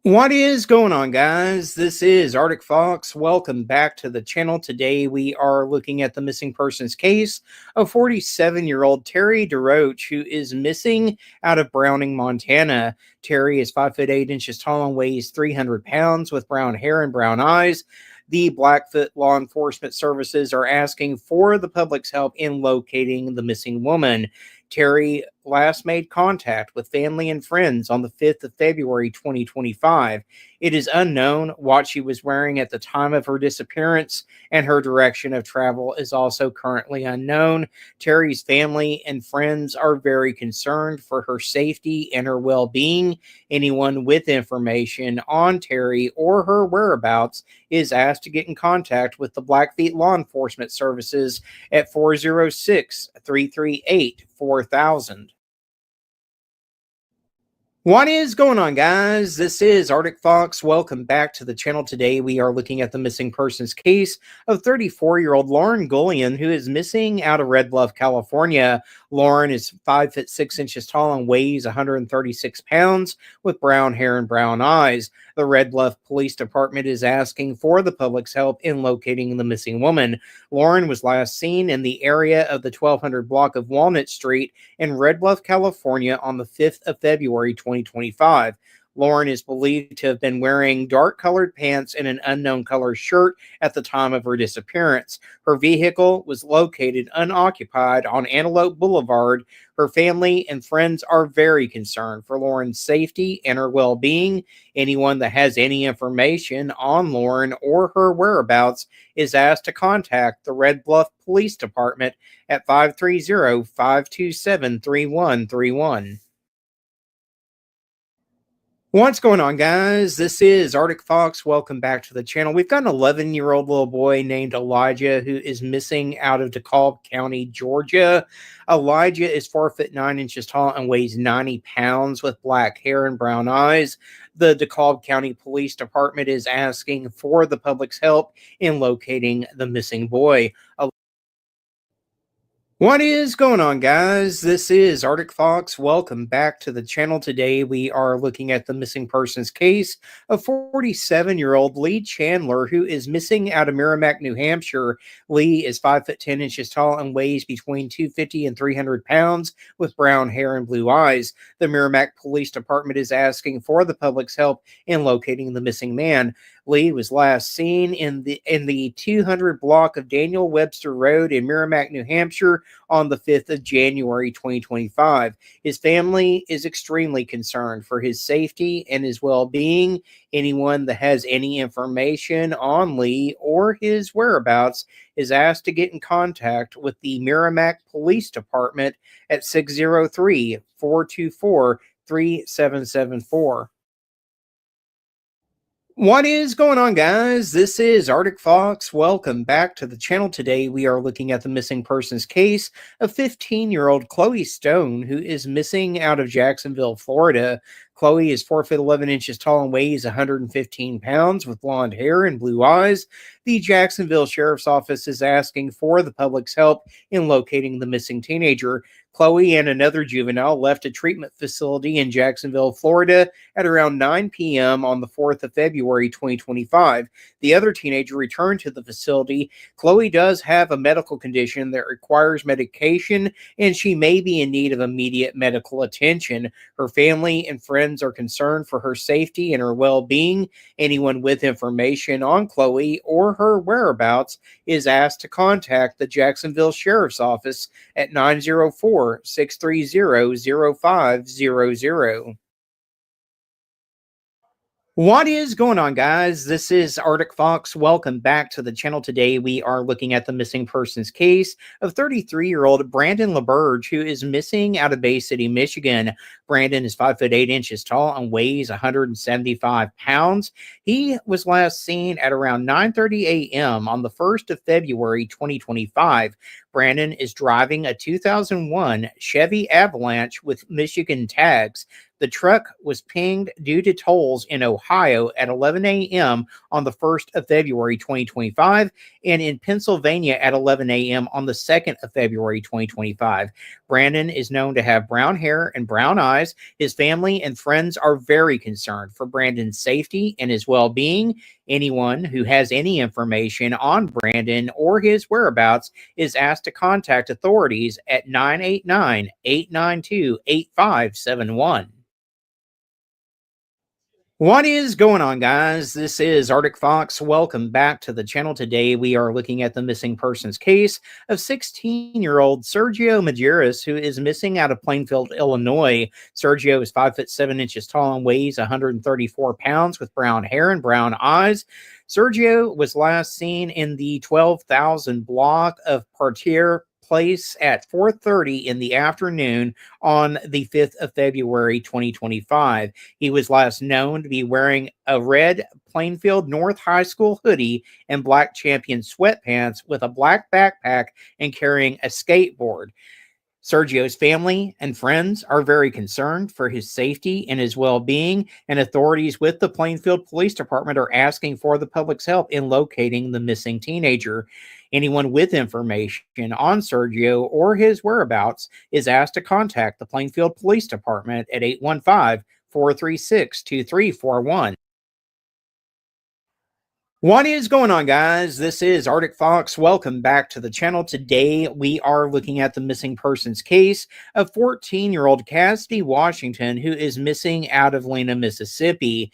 What is going on, guys? This is Arctic Fox. Welcome back to the channel. Today we are looking at the missing persons case of 47-year-old Terry DeRoche, who is missing out of Browning, Montana. Terry is 5'8" tall and weighs 300 pounds with brown hair and brown eyes. The Blackfoot Law Enforcement Services are asking for the public's help in locating the missing woman. Terry last made contact with family and friends on the 5th of February, 2025. It is unknown what she was wearing at the time of her disappearance, and her direction of travel is also currently unknown. Terry's family and friends are very concerned for her safety and her well-being. Anyone with information on Terry or her whereabouts is asked to get in contact with the Blackfeet Law Enforcement Services at 406-338-4000. What is going on, guys? This is Arctic Fox. Welcome back to the channel. Today we are looking at the missing persons case of 34-year-old Lauren Gullion, who is missing out of Red Bluff, California. Lauren is 5'6" tall and weighs 136 pounds with brown hair and brown eyes. The Red Bluff Police Department is asking for the public's help in locating the missing woman. Lauren was last seen in the area of the 1200 block of Walnut Street in Red Bluff, California on the 5th of February, 2025. Lauren is believed to have been wearing dark-colored pants and an unknown color shirt at the time of her disappearance. Her vehicle was located unoccupied on Antelope Boulevard. Her family and friends are very concerned for Lauren's safety and her well-being. Anyone that has any information on Lauren or her whereabouts is asked to contact the Red Bluff Police Department at 530-527-3131. What's going on, guys? This is Arctic Fox. Welcome back to the channel. We've got an 11-year-old little boy named Elijah who is missing out of DeKalb County, Georgia. Elijah is 4'9" tall and weighs 90 pounds with black hair and brown eyes. The DeKalb County Police Department is asking for the public's help in locating the missing boy. What is going on, guys? This is Arctic Fox. Welcome back to the channel. Today we are looking at the missing persons case of 47-year-old Lee Chandler, who is missing out of Merrimack, New Hampshire. Lee is 5'10" tall and weighs between 250 and 300 pounds with brown hair and blue eyes. The Merrimack Police Department is asking for the public's help in locating the missing man. Lee was last seen in the 200 block of Daniel Webster Road in Merrimack, New Hampshire on the 5th of January, 2025. His family is extremely concerned for his safety and his well-being. Anyone that has any information on Lee or his whereabouts is asked to get in contact with the Merrimack Police Department at 603-424-3774. What is going on, guys? This is Arctic Fox. Welcome back to the channel. Today we are looking at the missing persons case of 15-year-old Chloe Stone, who is missing out of Jacksonville, Florida. Chloe is 4 foot 11 inches tall and weighs 115 pounds with blonde hair and blue eyes. The Jacksonville Sheriff's Office is asking for the public's help in locating the missing teenager. Chloe and another juvenile left a treatment facility in Jacksonville, Florida at around 9 p.m. on the 4th of February 2025. The other teenager returned to the facility. Chloe does have a medical condition that requires medication, and she may be in need of immediate medical attention. Her family and friends are concerned for her safety and her well-being. Anyone with information on Chloe or her whereabouts is asked to contact the Jacksonville Sheriff's Office at 904-630-0500. What is going on, guys? This is Arctic Fox. Welcome back to the channel. Today we are looking at the missing persons case of 33-year-old Brandon LaBerge, who is missing out of Bay City, Michigan. Brandon is 5 foot 8 inches tall and weighs 175 pounds. He was last seen at around 9:30 a.m. on the 1st of February 2025. Brandon is driving a 2001 Chevy Avalanche with Michigan tags. The truck was pinged due to tolls in Ohio at 11 a.m. on the 1st of February 2025 and in Pennsylvania at 11 a.m. on the 2nd of February 2025. Brandon is known to have brown hair and brown eyes. His family and friends are very concerned for Brandon's safety and his well-being. Anyone who has any information on Brandon or his whereabouts is asked to contact authorities at 989-892-8571. What is going on, guys? This is Arctic Fox. Welcome back to the channel. Today we are looking at the missing persons case of 16-year-old Sergio Majerus, who is missing out of Plainfield, Illinois. Sergio is 5 foot 7 inches tall and weighs 134 pounds with brown hair and brown eyes. Sergio was last seen in the 12,000 block of Partier Place at 4:30 in the afternoon on the 5th of February 2025. He was last known to be wearing a red Plainfield North High School hoodie and black Champion sweatpants with a black backpack and carrying a skateboard. Sergio's family and friends are very concerned for his safety and his well-being, and authorities with the Plainfield Police Department are asking for the public's help in locating the missing teenager. Anyone with information on Sergio or his whereabouts is asked to contact the Plainfield Police Department at 815-436-2341. What is going on, guys? This is Arctic Fox. Welcome back to the channel. Today we are looking at the missing persons case of 14-year-old Cassidy Washington, who is missing out of Lena, Mississippi.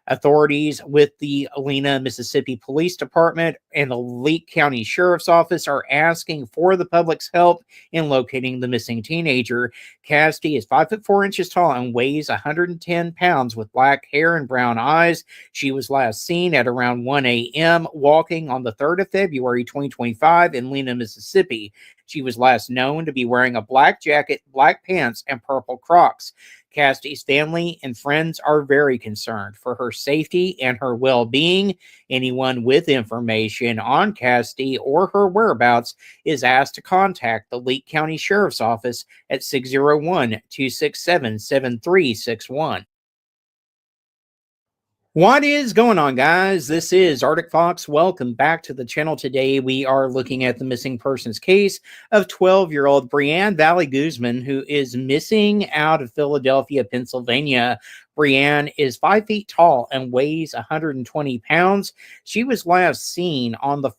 Authorities with the Lena, Mississippi Police Department and the Leake County Sheriff's Office are asking for the public's help in locating the missing teenager. Cassidy is 5 foot 4 inches tall and weighs 110 pounds with black hair and brown eyes. She was last seen at around 1 a.m. walking on the 3rd of February 2025 in Lena, Mississippi. She was last known to be wearing a black jacket, black pants, and purple Crocs. Cassidy's family and friends are very concerned for her safety and her well-being. Anyone with information on Cassidy or her whereabouts is asked to contact the Leake County Sheriff's Office at 601-267-7361. What is going on, guys? This is Arctic Fox. Welcome back to the channel. Today we are looking at the missing persons case of 12-year-old Brianne Valley Guzman, who is missing out of Philadelphia, Pennsylvania. Brianne is 5 feet tall and weighs 120 pounds. She was last seen on the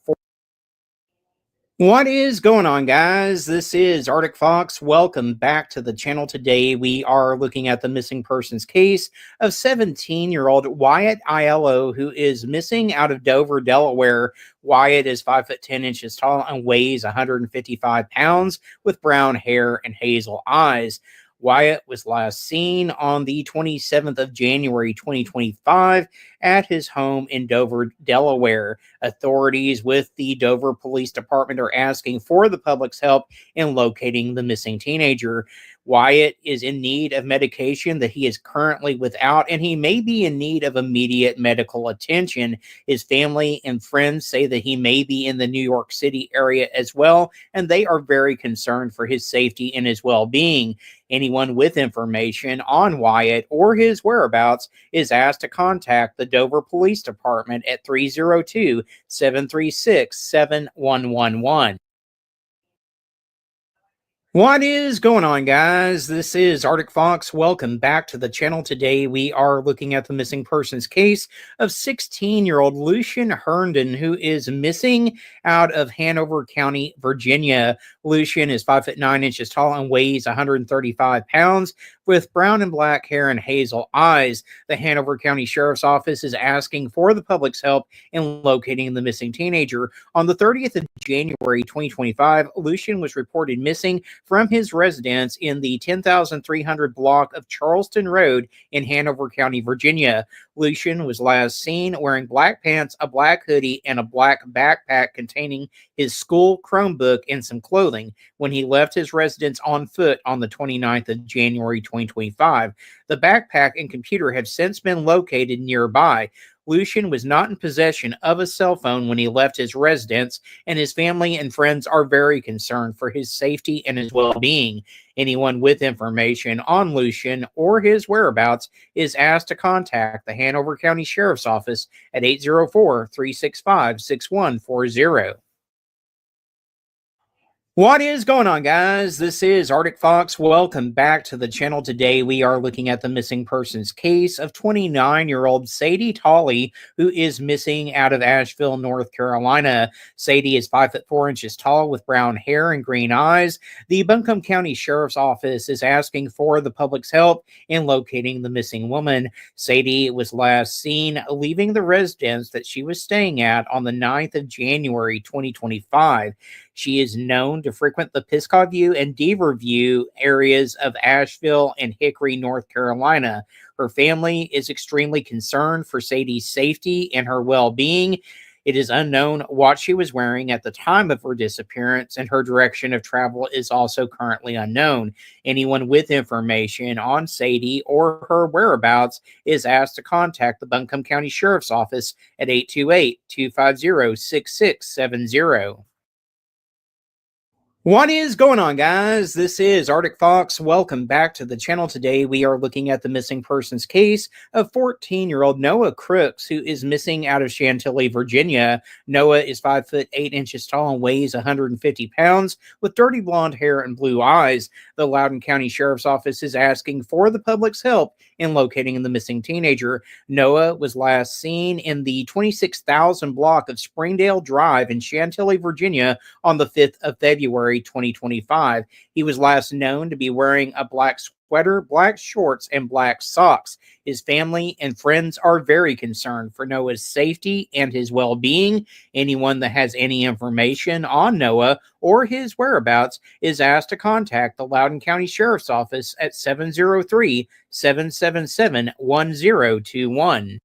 What is going on, guys? This is Arctic Fox. Welcome back to the channel. Today we are looking at the missing persons case of 17-year-old Wyatt Aiello, who is missing out of Dover, Delaware. Wyatt is 5 foot 10 inches tall and weighs 155 pounds with brown hair and hazel eyes. Wyatt was last seen on the 27th of January 2025 at his home in Dover, Delaware. Authorities with the Dover Police Department are asking for the public's help in locating the missing teenager. Wyatt is in need of medication that he is currently without, and he may be in need of immediate medical attention. His family and friends say that he may be in the New York City area as well, and they are very concerned for his safety and his well-being. Anyone with information on Wyatt or his whereabouts is asked to contact the Dover Police Department at 302-736-7111. What is going on, guys? This is Arctic Fox. Welcome back to the channel. Today we are looking at the missing persons case of 16-year-old Lucian Herndon, who is missing out of Hanover County, Virginia. Lucian is 5'9" tall and weighs 135 pounds with brown and black hair and hazel eyes. The Hanover County Sheriff's Office is asking for the public's help in locating the missing teenager. On the 30th of January 2025, Lucian was reported missing from his residence in the 10,300 block of Charleston Road in Hanover County, Virginia. Lucian was last seen wearing black pants, a black hoodie, and a black backpack containing his school Chromebook and some clothing when he left his residence on foot on the 29th of January 2025. The backpack and computer have since been located nearby. Lucian was not in possession of a cell phone when he left his residence, and his family and friends are very concerned for his safety and his well-being. Anyone with information on Lucian or his whereabouts is asked to contact the Hanover County Sheriff's Office at 804-365-6140. What is going on, guys? This is Arctic Fox. Welcome back to the channel. Today we are looking at the missing persons case of 29-year-old Sadie Tolley, who is missing out of Asheville, North Carolina. Sadie is 5'4" tall with brown hair and green eyes. The Buncombe County Sheriff's Office is asking for the public's help in locating the missing woman. Sadie was last seen leaving the residence that she was staying at on the 9th of January 2025. She is known to frequent the Piscah View and Deaver View areas of Asheville and Hickory, North Carolina. Her family is extremely concerned for Sadie's safety and her well-being. It is unknown what she was wearing at the time of her disappearance, and her direction of travel is also currently unknown. Anyone with information on Sadie or her whereabouts is asked to contact the Buncombe County Sheriff's Office at 828-250-6670. What is going on, guys? This is Arctic Fox. Welcome back to the channel. Today we are looking at the missing persons case of 14-year-old Noah Crooks, who is missing out of Chantilly, Virginia. Noah is 5'8" tall and weighs 150 pounds with dirty blonde hair and blue eyes. The Loudoun County Sheriff's Office is asking for the public's help in locating the missing teenager. Noah was last seen in the 26,000 block of Springdale Drive in Chantilly, Virginia on the 5th of February 2025. He was last known to be wearing a black sweater, black shorts, and black socks. His family and friends are very concerned for Noah's safety and his well-being. Anyone that has any information on Noah or his whereabouts is asked to contact the Loudoun County Sheriff's Office at 703-777-1021.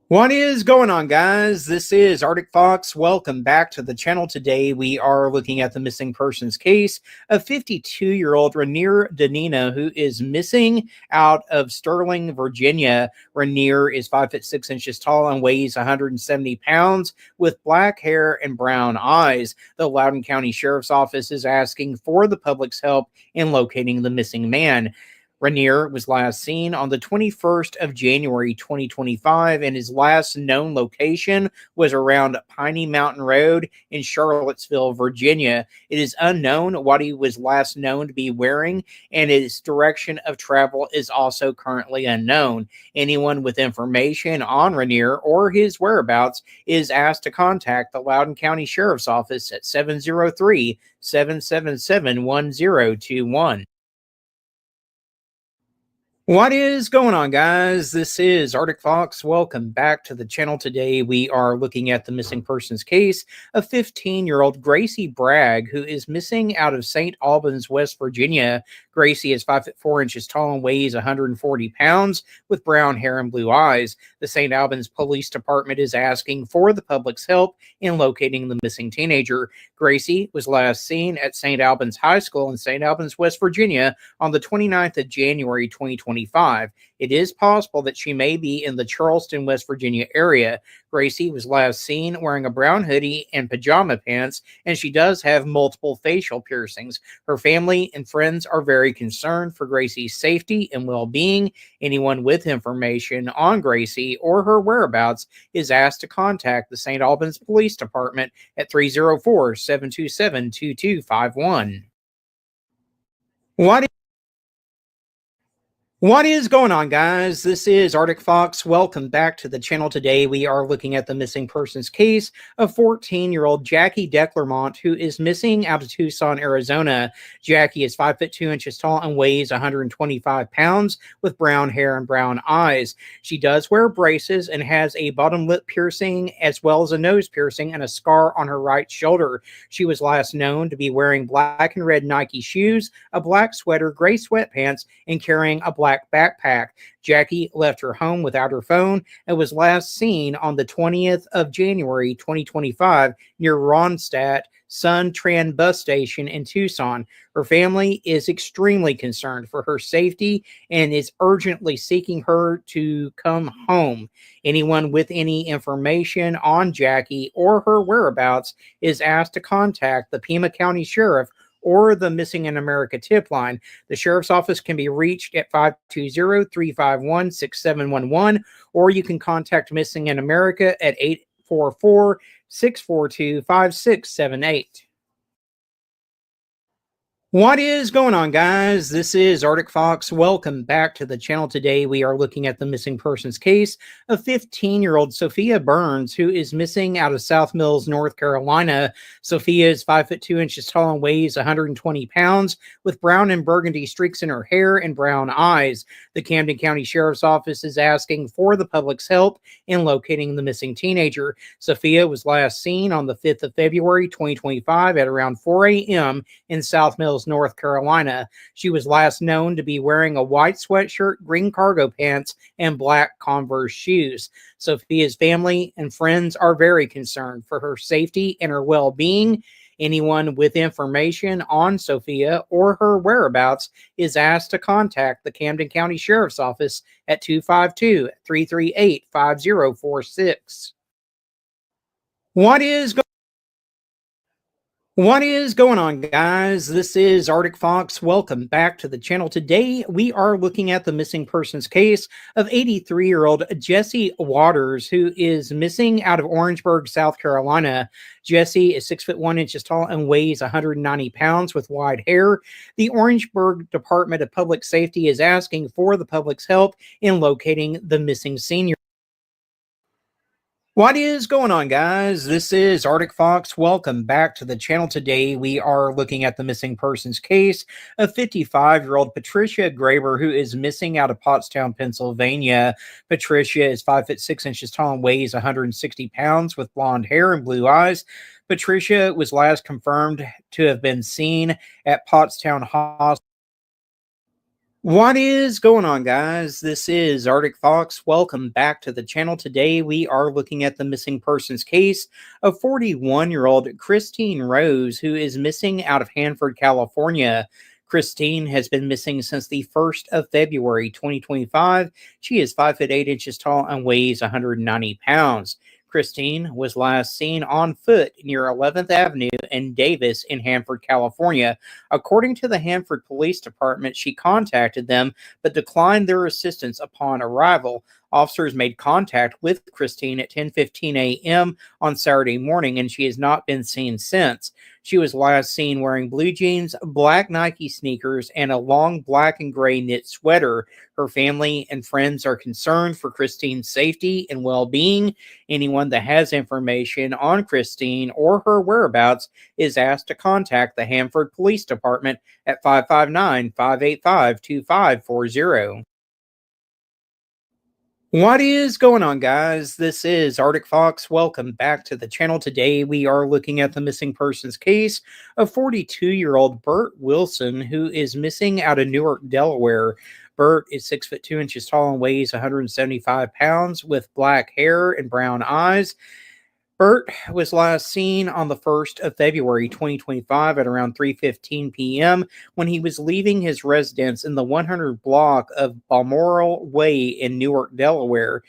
What is going on, guys? This is Arctic Fox. Welcome back to the channel. Today we are looking at the missing persons case of 52-year-old Rainier Danina, who is missing out of Sterling, Virginia. Rainier is 5'6" tall and weighs 170 pounds with black hair and brown eyes. The Loudoun County Sheriff's Office is asking for the public's help in locating the missing man. Rainier was last seen on the 21st of January 2025, and his last known location was around Piney Mountain Road in Charlottesville, Virginia. It is unknown what he was last known to be wearing, and his direction of travel is also currently unknown. Anyone with information on Rainier or his whereabouts is asked to contact the Loudoun County Sheriff's Office at 703-777-1021. What is going on, guys? This is Arctic Fox. Welcome back to the channel. Today we are looking at the missing persons case of 15-year-old Gracie Bragg, who is missing out of St. Albans, West Virginia. Gracie is 5'4" tall and weighs 140 pounds with brown hair and blue eyes. The St. Albans Police Department is asking for the public's help in locating the missing teenager. Gracie was last seen at St. Albans High School in St. Albans, West Virginia on the 29th of January, 2025. It is possible that she may be in the Charleston, West Virginia area. Gracie was last seen wearing a brown hoodie and pajama pants, and she does have multiple facial piercings. Her family and friends are very concerned for Gracie's safety and well-being. Anyone with information on Gracie or her whereabouts is asked to contact the St. Albans Police Department at 304-727-2251. What is going on, guys? This is Arctic Fox. Welcome back to the channel. Today we are looking at the missing persons case of 14-year-old Jackie Declermont, who is missing out of Tucson, Arizona. Jackie is 5'2" tall and weighs 125 pounds with brown hair and brown eyes. She does wear braces and has a bottom lip piercing as well as a nose piercing and a scar on her right shoulder. She was last known to be wearing black and red Nike shoes, a black sweater, gray sweatpants, and carrying a black backpack. Jackie left her home without her phone and was last seen on the 20th of January 2025 near Ronstadt Sun Tran bus station in Tucson. Her family is extremely concerned for her safety and is urgently seeking her to come home. Anyone with any information on Jackie or her whereabouts is asked to contact the Pima County Sheriff or the Missing in America tip line. The sheriff's office can be reached at 520-351-6711, or you can contact Missing in America at 844-642-5678. What is going on, guys? This is Arctic Fox. Welcome back to the channel. Today we are looking at the missing persons case of 15-year-old Sophia Burns, who is missing out of South Mills, North Carolina. Sophia is 5'2" tall and weighs 120 pounds with brown and burgundy streaks in her hair and brown eyes. The Camden County Sheriff's Office is asking for the public's help in locating the missing teenager. Sophia was last seen on the 5th of February 2025 at around 4 a.m. in South Mills, North Carolina. She was last known to be wearing a white sweatshirt, green cargo pants, and black Converse shoes. Sophia's family and friends are very concerned for her safety and her well-being. Anyone with information on Sophia or her whereabouts is asked to contact the Camden County Sheriff's Office at 252-338-5046. What is going on, guys? This is Arctic Fox. Welcome back to the channel. Today, we are looking at the missing persons case of 83-year-old Jesse Waters, who is missing out of Orangeburg, South Carolina. Jesse is 6'1" tall and weighs 190 pounds with wide hair. The Orangeburg Department of Public Safety is asking for the public's help in locating the missing senior. What is going on, guys? This is Arctic Fox. Welcome back to the channel. Today we are looking at the missing persons case of 55-year-old Patricia Graber, who is missing out of Pottstown, Pennsylvania. Patricia is 5'6" tall and weighs 160 pounds with blonde hair and blue eyes. Patricia was last confirmed to have been seen at Pottstown Hospital. What is going on, guys? This is Arctic Fox. Welcome back to the channel. Today we are looking at the missing persons case of 41-year-old Christine Rose, who is missing out of Hanford, California. Christine has been missing since the 1st of February 2025. She is 5'8" tall and weighs 190 pounds. Christine was last seen on foot near 11th Avenue and Davis in Hanford, California. According to the Hanford Police Department, she contacted them but declined their assistance upon arrival. Officers made contact with Christine at 10:15 a.m. on Saturday morning, and she has not been seen since. She was last seen wearing blue jeans, black Nike sneakers, and a long black and gray knit sweater. Her family and friends are concerned for Christine's safety and well-being. Anyone that has information on Christine or her whereabouts is asked to contact the Hanford Police Department at 559-585-2540. What is going on, guys? This is Arctic Fox. Welcome back to the channel. Today, we are looking at the missing persons case of 42-year-old Bert Wilson, who is missing out of Newark, Delaware. Bert is 6'2" tall and weighs 175 pounds with black hair and brown eyes. Bert was last seen on the 1st of February 2025 at around 3:15 p.m. when he was leaving his residence in the 100 block of Balmoral Way in Newark, Delaware.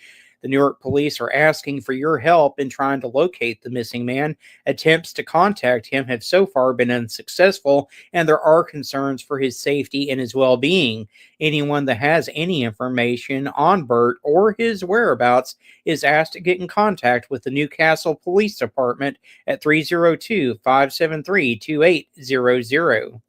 The Newark police are asking for your help in trying to locate the missing man. Attempts to contact him have so far been unsuccessful, and there are concerns for his safety and his well-being. Anyone that has any information on Bert or his whereabouts is asked to get in contact with the Newcastle Police Department at 302-573-2800.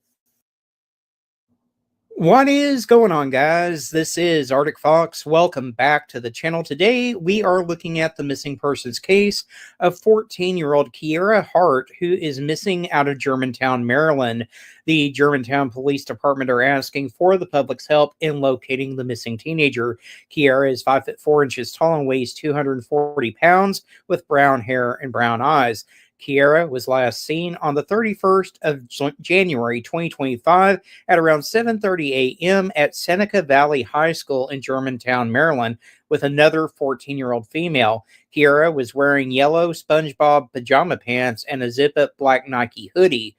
What is going on, guys? This is Arctic Fox. Welcome back to the channel. Today, we are looking at the missing persons case of 14-year-old Kiera Hart, who is missing out of Germantown, Maryland. The Germantown Police Department are asking for the public's help in locating the missing teenager. Kiera is 5'4" tall and weighs 240 pounds with brown hair and brown eyes. Kiera was last seen on the 31st of January 2025 at around 7:30 a.m. at Seneca Valley High School in Germantown, Maryland, with another 14-year-old female. Kiera was wearing yellow SpongeBob pajama pants and a zip-up black Nike hoodie.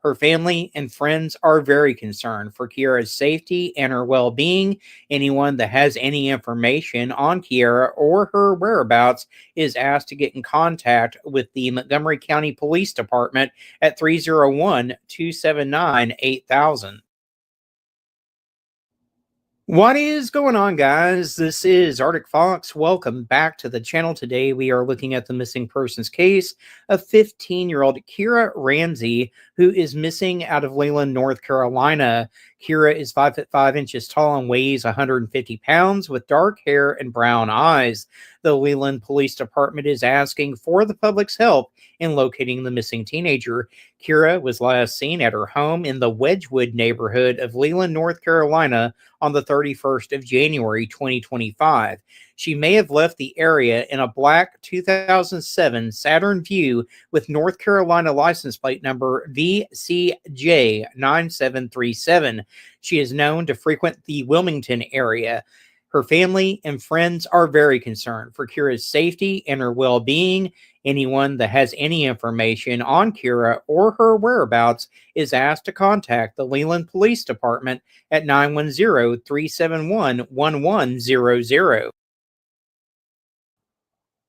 Her family and friends are very concerned for Kiera's safety and her well-being. Anyone that has any information on Kiera or her whereabouts is asked to get in contact with the Montgomery County Police Department at 301-279-8000. What is going on, guys? This is Arctic Fox. Welcome back to the channel. Today, we are looking at the missing persons case of 15-year-old Kira Ramsey, who is missing out of Leland, North Carolina. Kira is 5'5" tall and weighs 150 pounds with dark hair and brown eyes. The Leland Police Department is asking for the public's help in locating the missing teenager. Kira was last seen at her home in the Wedgwood neighborhood of Leland, North Carolina on the 31st of January 2025. She may have left the area in a black 2007 Saturn Vue with North Carolina license plate number VCJ9737. She is known to frequent the Wilmington area. Her family and friends are very concerned for Kira's safety and her well-being. Anyone that has any information on Kira or her whereabouts is asked to contact the Leland Police Department at 910-371-1100.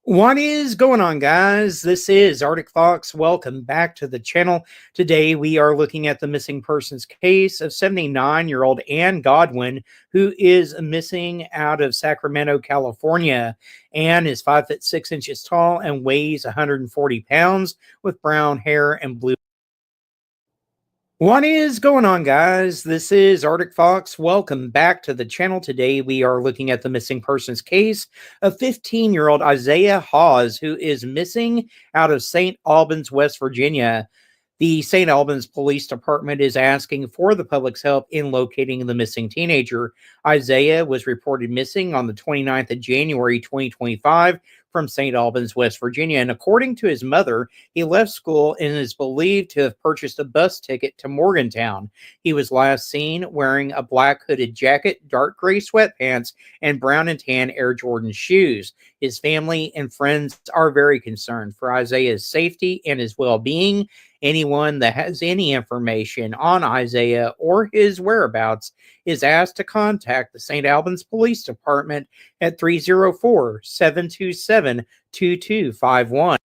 What is going on, guys? This is Arctic Fox. Welcome back to the channel. Today, we are looking at the missing persons case of 79-year-old Ann Godwin, who is missing out of Sacramento, California. Ann is 5'6" tall and weighs 140 pounds with brown hair and blue. What is going on, guys? This is Arctic Fox. Welcome back to the channel. Today, we are looking at the missing persons case of 15-year-old Isaiah Hawes, who is missing out of St. Albans, West Virginia. The St. Albans Police Department is asking for the public's help in locating the missing teenager. Isaiah was reported missing on the 29th of January 2025 from St. Albans, West Virginia, and according to his mother, he left school and is believed to have purchased a bus ticket to Morgantown. He was last seen wearing a black hooded jacket, dark gray sweatpants, and brown and tan Air Jordan shoes. His family and friends are very concerned for Isaiah's safety and his well-being. Anyone that has any information on Isaiah or his whereabouts is asked to contact the St. Albans Police Department at 304-727-2251.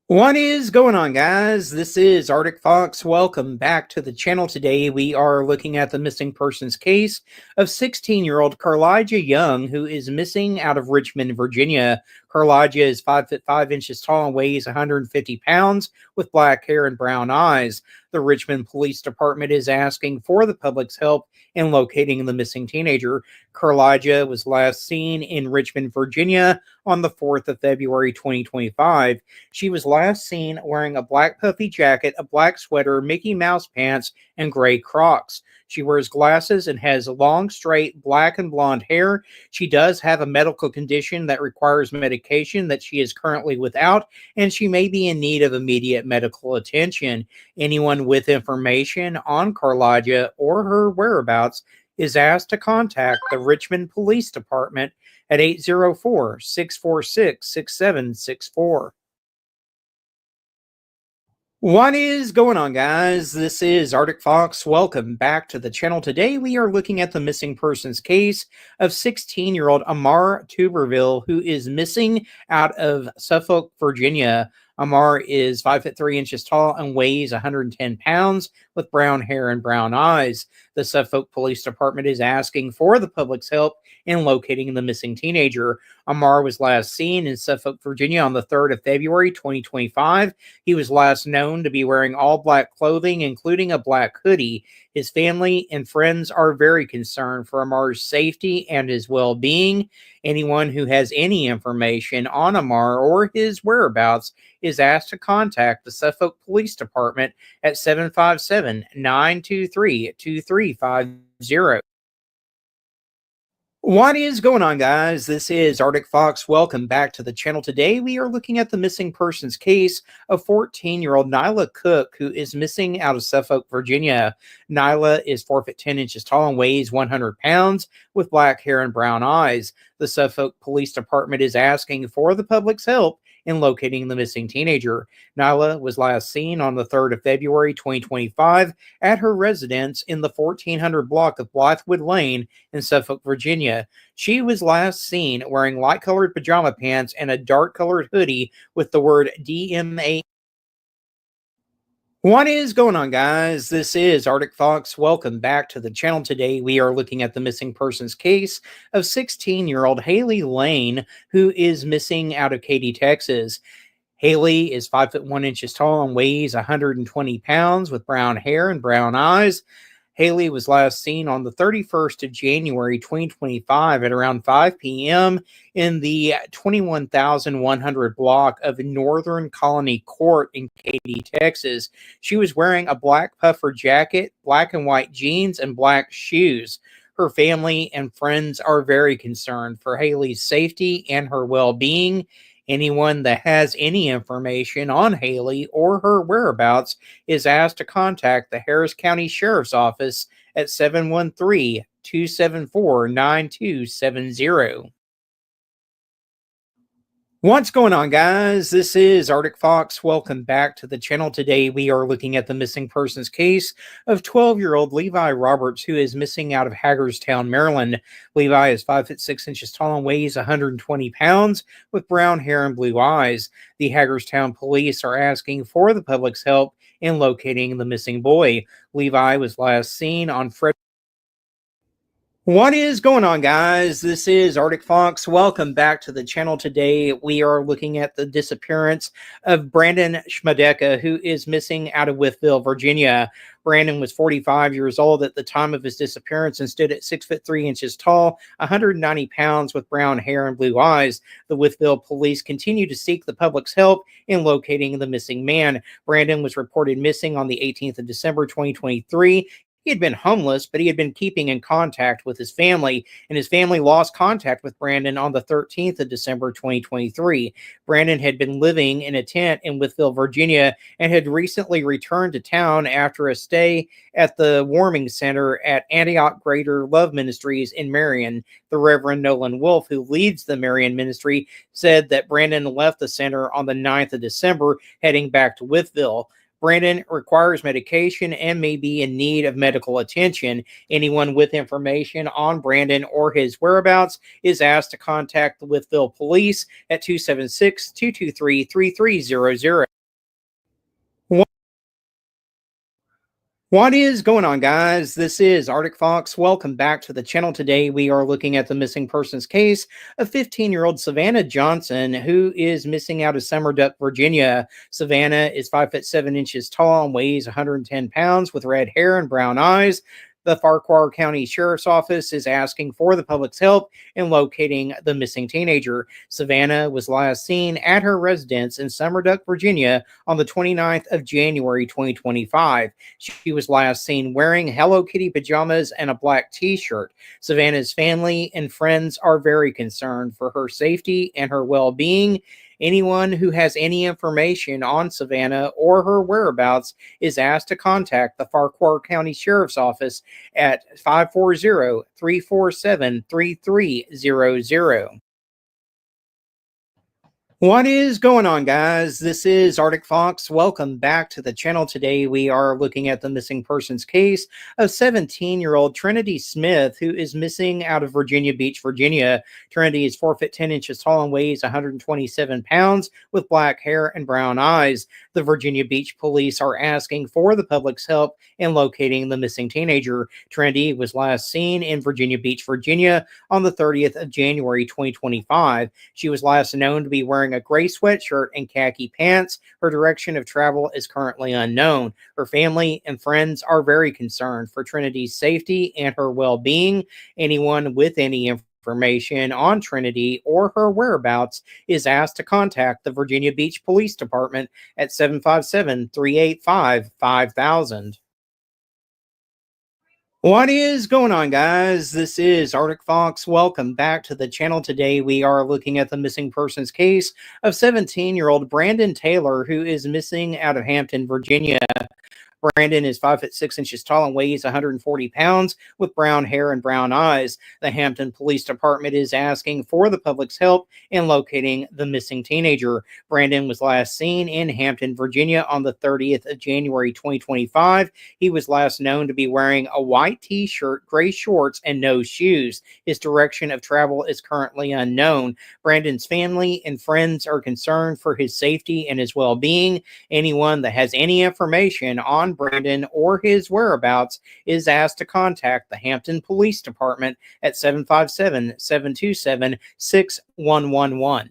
What is going on, guys? This is Arctic Fox. Welcome back to the channel. Today, we are looking at the missing persons case of 16-year-old Carlijah Young, who is missing out of Richmond, Virginia. Carlijah is 5'5" tall and weighs 150 pounds with black hair and brown eyes. The Richmond Police Department is asking for the public's help in locating the missing teenager. Carlijah was last seen in Richmond, Virginia on the 4th of February 2025. She was last seen wearing a black puffy jacket, a black sweater, Mickey Mouse pants, and gray Crocs. She wears glasses and has long, straight, black and blonde hair. She does have a medical condition that requires medication that she is currently without, and she may be in need of immediate medical attention. Anyone with information on Carlaja or her whereabouts is asked to contact the Richmond Police Department at 804-646-6764. What is going on, guys? This is Arctic Fox. Welcome back to the channel. Today we are looking at the missing persons case of 16-year-old Amar Tuberville, who is missing out of Suffolk, Virginia. Amar is 5'3" tall and weighs 110 pounds with brown hair and brown eyes. The Suffolk Police Department is asking for the public's help in locating the missing teenager. Amar was last seen in Suffolk, Virginia on the 3rd of February, 2025. He was last known to be wearing all black clothing, including a black hoodie. His family and friends are very concerned for Amar's safety and his well-being. Anyone who has any information on Amar or his whereabouts is asked to contact the Suffolk Police Department at 757-923-2350. What is going on, guys? This is Arctic Fox. Welcome back to the channel. Today we are looking at the missing persons case of 14-year-old Nyla Cook, who is missing out of Suffolk, Virginia. Nyla is 4'10" tall and weighs 100 pounds with black hair and brown eyes. The Suffolk Police Department is asking for the public's help in locating the missing teenager. Nyla was last seen on the 3rd of February, 2025 at her residence in the 1400 block of Blythewood Lane in Suffolk, Virginia. She was last seen wearing light-colored pajama pants and a dark-colored hoodie with the word DMA. What is going on, guys? This is Arctic Fox. Welcome back to the channel. Today we are looking at the missing persons case of 16-year-old Haley Lane, who is missing out of Katy, Texas. Haley is 5'1" tall and weighs 120 pounds with brown hair and brown eyes. Haley was last seen on the 31st of January, 2025 at around 5 p.m. in the 21,100 block of Northern Colony Court in Katy, Texas. She was wearing a black puffer jacket, black and white jeans, and black shoes. Her family and friends are very concerned for Haley's safety and her well-being. Anyone that has any information on Haley or her whereabouts is asked to contact the Harris County Sheriff's Office at 713-274-9270. What's going on, guys? This is Arctic Fox. Welcome back to the channel. Today we are looking at the missing persons case of 12-year-old Levi Roberts, who is missing out of Hagerstown, Maryland. Levi is 5'6" tall and weighs 120 pounds with brown hair and blue eyes. The Hagerstown police are asking for the public's help in locating the missing boy. Levi was last seen on Fred. What is going on, guys? This is Arctic Fox. Welcome back to the channel. Today we are looking at the disappearance of Brandon Schmadeka, who is missing out of Wytheville, Virginia. Brandon was 45 years old at the time of his disappearance and stood at 6'3" tall, 190 pounds with brown hair and blue eyes. The Wytheville police continue to seek the public's help in locating the missing man. Brandon was reported missing on the 18th of December, 2023. He had been homeless, but he had been keeping in contact with his family, and his family lost contact with Brandon on the 13th of December, 2023. Brandon had been living in a tent in Wytheville, Virginia, and had recently returned to town after a stay at the warming center at Antioch Greater Love Ministries in Marion. The Reverend Nolan Wolf, who leads the Marion ministry, said that Brandon left the center on the 9th of December, heading back to Wytheville. Brandon requires medication and may be in need of medical attention. Anyone with information on Brandon or his whereabouts is asked to contact the Wytheville Police at 276-223-3300. What is going on, guys? This is Arctic Fox. Welcome back to the channel. Today we are looking at the missing persons case of 15-year-old Savannah Johnson, who is missing out of Summer Duck, Virginia. Savannah is 5'7" tall and weighs 110 pounds with red hair and brown eyes. The Farquhar County Sheriff's Office is asking for the public's help in locating the missing teenager. Savannah was last seen at her residence in Summerduck, Virginia on the 29th of January 2025. She was last seen wearing Hello Kitty pajamas and a black t-shirt. Savannah's family and friends are very concerned for her safety and her well-being. Anyone who has any information on Savannah or her whereabouts is asked to contact the Farquhar County Sheriff's Office at 540-347-3300. What is going on, guys? This is Arctic Fox. Welcome back to the channel. Today we are looking at the missing persons case of 17-year-old Trinity Smith, who is missing out of Virginia Beach, Virginia. Trinity is 4 foot 10 inches tall and weighs 127 pounds with black hair and brown eyes. The Virginia Beach police are asking for the public's help in locating the missing teenager. Trinity was last seen in Virginia Beach, Virginia on the 30th of January 2025. She was last known to be wearing a gray sweatshirt and khaki pants. Her direction of travel is currently unknown. Her family and friends are very concerned for Trinity's safety and her well-being. Anyone with any information on Trinity or her whereabouts is asked to contact the Virginia Beach Police Department at 757-385-5000. What is going on, guys? This is Arctic Fox. Welcome back to the channel. Today we are looking at the missing persons case of 17-year-old Brandon Taylor, who is missing out of Hampton, Virginia. Brandon is 5 foot 6 inches tall and weighs 140 pounds with brown hair and brown eyes. The Hampton Police Department is asking for the public's help in locating the missing teenager. Brandon was last seen in Hampton, Virginia on the 30th of January 2025. He was last known to be wearing a white t-shirt, gray shorts, and no shoes. His direction of travel is currently unknown. Brandon's family and friends are concerned for his safety and his well-being. Anyone that has any information on Brandon or his whereabouts is asked to contact the Hampton Police Department at 757-727-6111.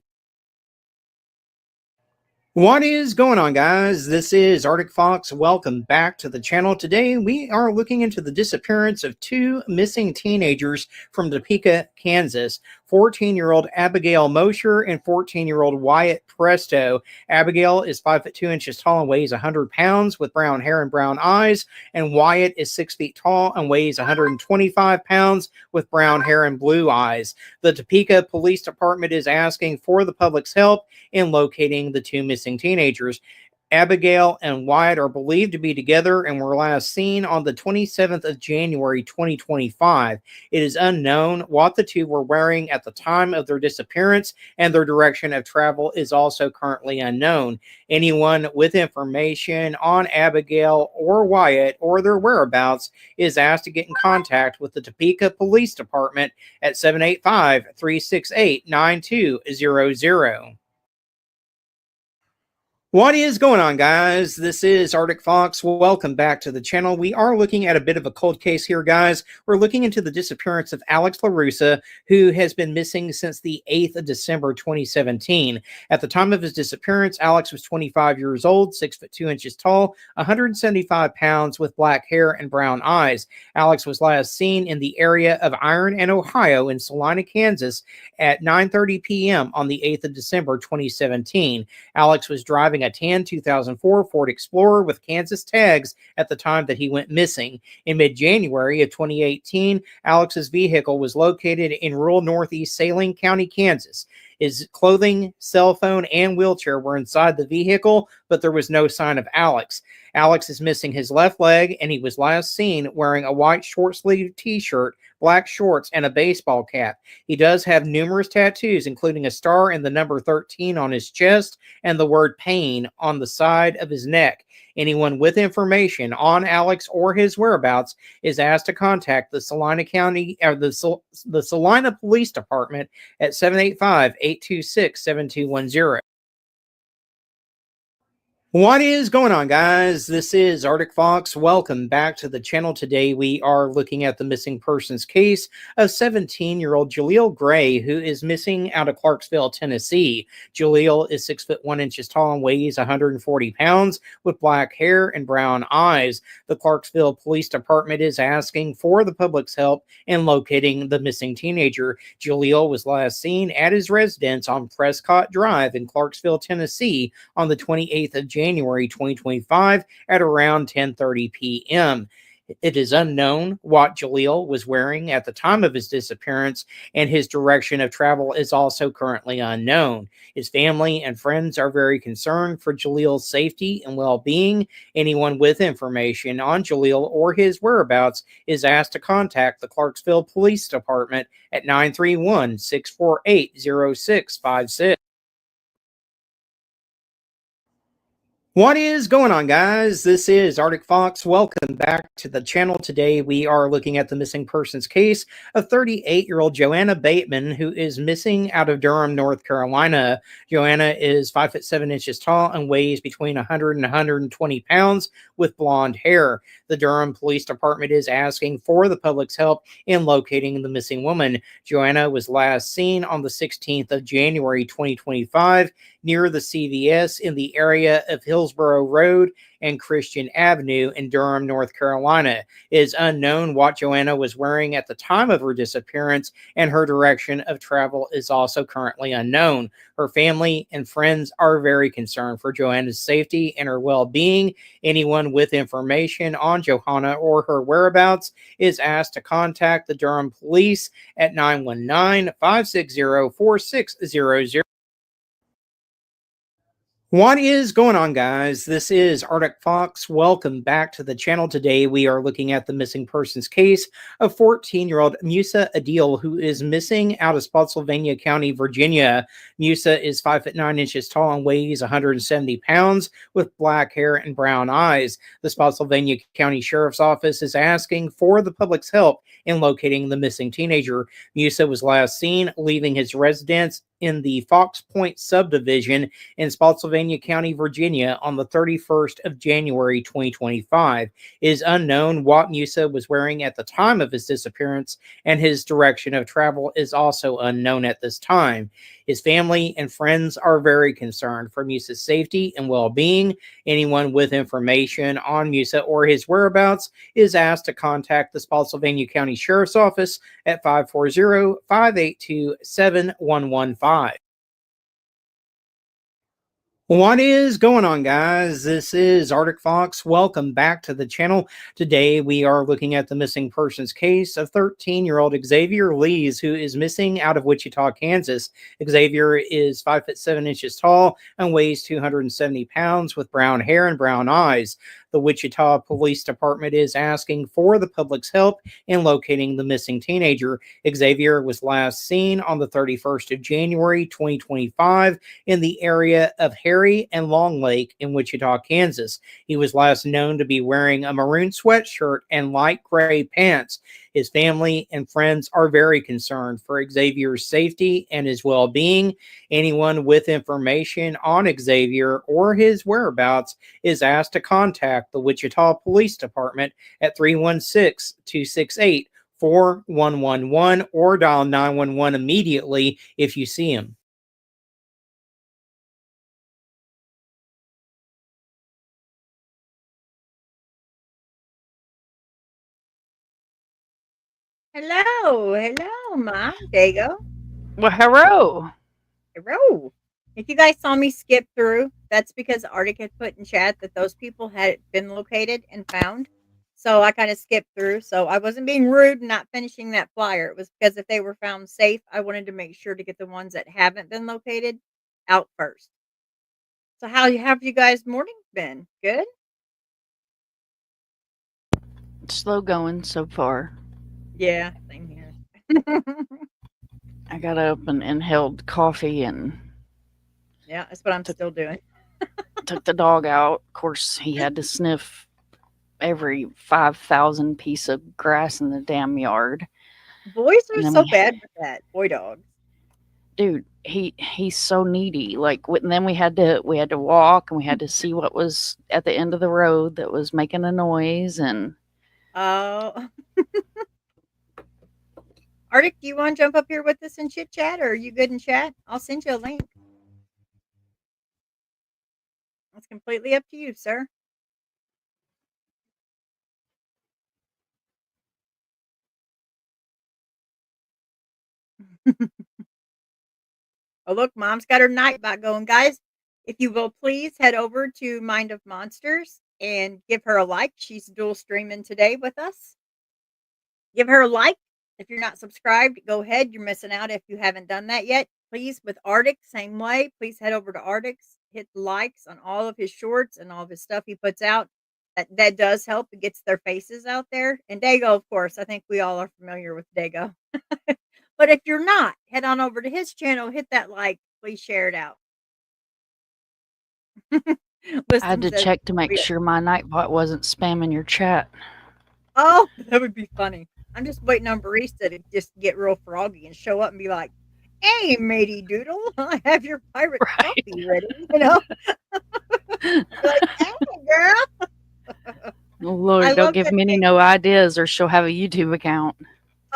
What is going on, guys? This is Arctic Fox. Welcome back to the channel. Today we are looking into the disappearance of two missing teenagers from Topeka, Kansas. 14-year-old Abigail Mosher and 14-year-old Wyatt Presto. Abigail is 5 foot 2 inches tall and weighs 100 pounds with brown hair and brown eyes, and Wyatt is 6 feet tall and weighs 125 pounds with brown hair and blue eyes. The Topeka Police Department is asking for the public's help in locating the two missing teenagers. Abigail and Wyatt are believed to be together and were last seen on the 27th of January 2025. It is unknown what the two were wearing at the time of their disappearance, and their direction of travel is also currently unknown. Anyone with information on Abigail or Wyatt or their whereabouts is asked to get in contact with the Topeka Police Department at 785-368-9200. What is going on, guys? This is Arctic Fox. Welcome back to the channel. We are looking at a bit of a cold case here, guys. We're looking into the disappearance of Alex LaRussa, who has been missing since the 8th of December 2017. At the time of his disappearance, Alex was 25 years old, 6 foot 2 inches tall, 175 pounds with black hair and brown eyes. Alex was last seen in the area of Iron and Ohio in Salina, Kansas at 9:30 p.m. on the 8th of December 2017. Alex was driving a tan 2004 Ford Explorer with Kansas tags at the time that he went missing. In mid-January of 2018, Alex's vehicle was located in rural northeast Saline County, Kansas. His clothing, cell phone, and wheelchair were inside the vehicle, but there was no sign of Alex. Alex is missing his left leg, and he was last seen wearing a white short-sleeved t-shirt, black shorts, and a baseball cap. He does have numerous tattoos, including a star and the number 13 on his chest and the word pain on the side of his neck. Anyone with information on Alex or his whereabouts is asked to contact the Salina County or the Salina Police Department at 785-826-7210. What is going on, guys? This is Arctic Fox. Welcome back to the channel. Today we are looking at the missing persons case of 17-year-old Jaleel Gray, who is missing out of Clarksville, Tennessee. Jaleel is 6'1" tall and weighs 140 pounds with black hair and brown eyes. The Clarksville Police Department is asking for the public's help in locating the missing teenager. Jaleel was last seen at his residence on Prescott Drive in Clarksville, Tennessee on the 28th of January 2025 at around 10:30 p.m. It is unknown what Jaleel was wearing at the time of his disappearance, and his direction of travel is also currently unknown. His family and friends are very concerned for Jaleel's safety and well-being. Anyone with information on Jaleel or his whereabouts is asked to contact the Clarksville Police Department at 931-648-0656. What is going on, guys? This is Arctic Fox. Welcome back to the channel. Today we are looking at the missing persons case of 38-year-old Joanna Bateman, who is missing out of Durham, North Carolina. Joanna is 5'7" tall and weighs between 100 and 120 pounds with blonde hair. The Durham Police Department is asking for the public's help in locating the missing woman. Joanna was last seen on the 16th of January 2025 near the CVS in the area of Hillsborough Road and Christian Avenue in Durham, North Carolina. It is unknown what Joanna was wearing at the time of her disappearance, and her direction of travel is also currently unknown. Her family and friends are very concerned for Joanna's safety and her well-being. Anyone with information on Johanna or her whereabouts is asked to contact the Durham Police at 919-560-4600. What is going on, guys? This is Arctic Fox. Welcome back to the channel. Today we are looking at the missing persons case of 14-year-old Musa Adil, who is missing out of Spotsylvania County, Virginia. Musa is 5'9" tall and weighs 170 pounds with black hair and brown eyes. The Spotsylvania County Sheriff's Office is asking for the public's help in locating the missing teenager. Musa was last seen leaving his residence in the Fox Point subdivision in Spotsylvania County, Virginia on the 31st of January 2025. It is unknown what Musa was wearing at the time of his disappearance, and his direction of travel is also unknown at this time. His family and friends are very concerned for Musa's safety and well-being. Anyone with information on Musa or his whereabouts is asked to contact the Spotsylvania County Sheriff's Office at 540-582-7115. What is going on, guys? This is Arctic Fox. Welcome back to the channel. Today we are looking at the missing persons case of 13-year-old Xavier Lees, who is missing out of Wichita, Kansas. Xavier is 5'7" tall and weighs 270 pounds with brown hair and brown eyes. The Wichita Police Department is asking for the public's help in locating the missing teenager. Xavier was last seen on the 31st of January 2025 in the area of Harry and Long Lake in Wichita, Kansas. He was last known to be wearing a maroon sweatshirt and light gray pants. His family and friends are very concerned for Xavier's safety and his well-being. Anyone with information on Xavier or his whereabouts is asked to contact the Wichita Police Department at 316-268-4111 or dial 911 immediately if you see him. Hello, Mom. There you go. Well, hello. Hello. If you guys saw me skip through, that's because Arctic had put in chat that those people had been located and found. So I kind of skipped through. So I wasn't being rude and not finishing that flyer. It was because if they were found safe, I wanted to make sure to get the ones that haven't been located out first. So how have you guys' morning been? Good? Slow going so far. Yeah, same here. I got up and inhaled coffee and Yeah, that's what I'm still doing. took the dog out. Of course, he had to sniff every 5,000 piece of grass in the damn yard. Boys are And then so we- bad with that. Boy dogs. dude, he's so needy. Like, and then we had to walk, and we had to see what was at the end of the road that was making a noise. And Oh, Arctic, do you want to jump up here with us and chit chat, or are you good in chat? I'll send you a link. It's completely up to you, sir. Oh, look, Mom's got her Nightbot going. Guys, if you will please head over to Mind of Monsters and give her a like. She's dual streaming today with us. Give her a like. If you're not subscribed, go ahead. You're missing out if you haven't done that yet. Please, with Arctic, same way. Please head over to Arctic's, hit likes on all of his shorts and all of his stuff he puts out. That does help. It gets their faces out there. And Dago, of course, I think we all are familiar with Dago. But if you're not, head on over to his channel, hit that like, please share it out. I Wisdom had to says, check to make sure my Nightbot wasn't spamming your chat. oh, that would be funny. I'm just waiting on Barista to just get real froggy and show up and be like, hey, matey doodle, I have your pirate Right. coffee ready, you know? I'd be like, hey, girl. Oh, Lord, I don't love give that Minnie thing. no ideas, or she'll have a YouTube account.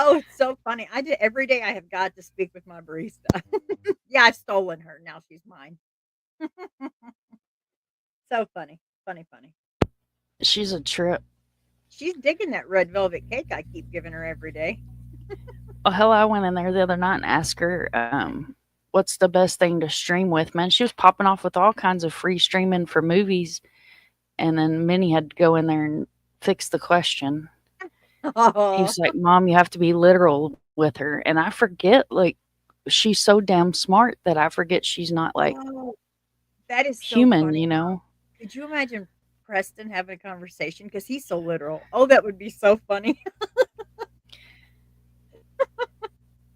Oh, it's so funny. I did every day I have got to speak with my barista. Yeah, I've stolen her. Now she's mine. So funny. Funny, funny. She's a trip. She's digging that red velvet cake I keep giving her every day. Oh, hell, I went in there the other night and asked her, what's the best thing to stream with? Man, she was popping off with all kinds of free streaming for movies. And then Minnie had to go in there and fix the question. He Oh, was like, Mom, you have to be literal with her. And I forget, like, she's so damn smart that I forget she's not, like, oh, that is so human, funny. you know? Could you imagine Preston having a conversation? Because he's so literal. Oh, that would be so funny.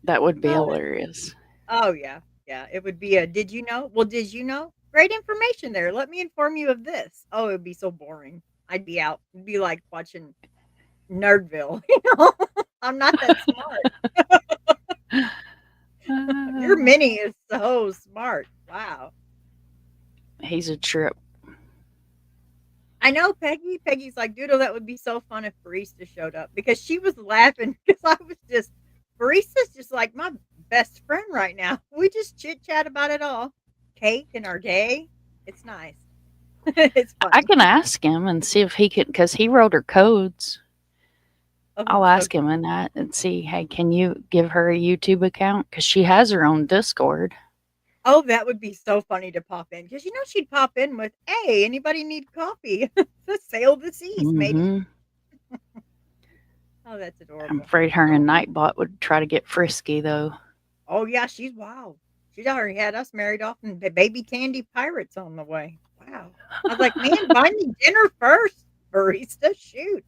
That would be Oh, hilarious. oh, yeah. Yeah. It would be a did you know? Well, did you know? Great information there. Let me inform you of this. Oh, it would be so boring. I'd be out. It'd be like watching Nerdville. You know, I'm not that smart. Your mini is so smart. Wow. He's a trip. I know Peggy. Peggy's like, Doodle, that would be so fun if Barista showed up because she was laughing because I was just, Barista's just like my best friend right now. We just chit chat about it all. Cake and our day. It's nice. It's I funny. can ask him and see if he can, because he wrote her codes. I'll ask him in that and see, hey, can you give her a YouTube account? Because she has her own Discord. Oh, that would be so funny to pop in because you know she'd pop in with, "Hey, anybody need coffee? The sail the seas, matey." Mhm. Oh, that's I'm adorable. afraid her and Nightbot would try to get frisky, though. Oh yeah, she's wild. She's already had us married off and the baby candy pirates on the way. Wow. I was like, man, buy me dinner first, Barista. Shoot.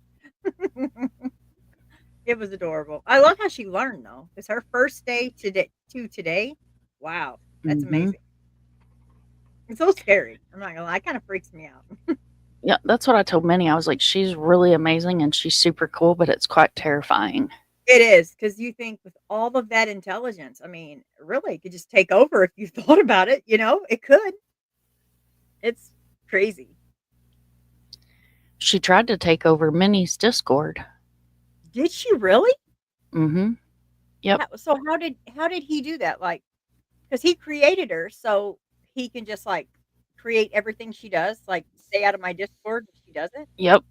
It was adorable. I love how she learned though. It's her first day today. Wow, that's Mhm. amazing. It's so scary. I'm not gonna lie, it kind of freaks me out. Yeah, that's what I told Minnie. I was like, she's really amazing and she's super cool, but it's quite terrifying. It is because you think with all of that intelligence, I mean, really, it could just take over if you thought about it. You know, it could. It's crazy. She tried to take over Minnie's Discord. Did she really? Mm-hmm. Yep. So how did he do that? Like, because he created her, so he can just like create everything she does. Like, stay out of my Discord if she doesn't. Yep.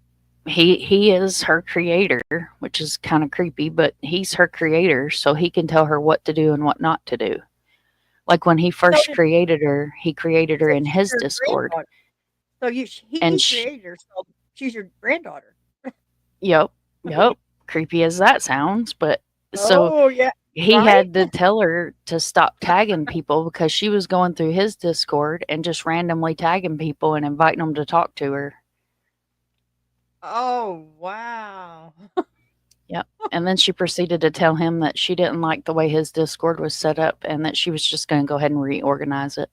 He is her creator, which is kind of creepy, but he's her creator, so he can tell her what to do and what not to do. Like when he So first did, created her, he created her so in she's his your Discord. granddaughter. So he And created her, so she's your granddaughter. yep, creepy as that sounds, but so Oh yeah, he right. had to tell her to stop tagging people because she was going through his Discord and just randomly tagging people and inviting them to talk to her. Oh wow. Yep. And then she proceeded to tell him that she didn't like the way his Discord was set up and that she was just going to go ahead and reorganize it.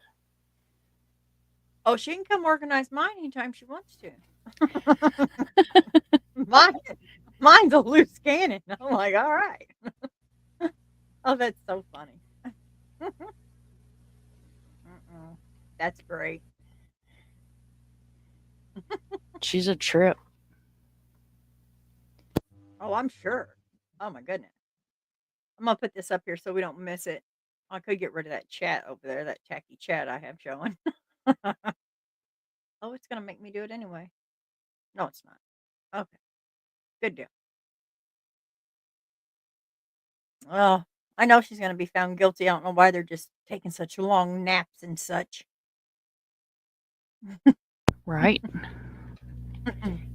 Oh, she can come organize mine anytime she wants to. Mine's a loose cannon. I'm like, all right. Oh, that's so funny. That's great. She's a trip. Oh, I'm sure. Oh my goodness. I'm gonna put this up here so we don't miss it. I could get rid of that chat over there, that tacky chat I have showing. Oh, it's gonna make me do it anyway. No, it's not. Okay, good deal. Well, I know she's gonna be found guilty. I don't know why they're just taking such long naps and such. Right?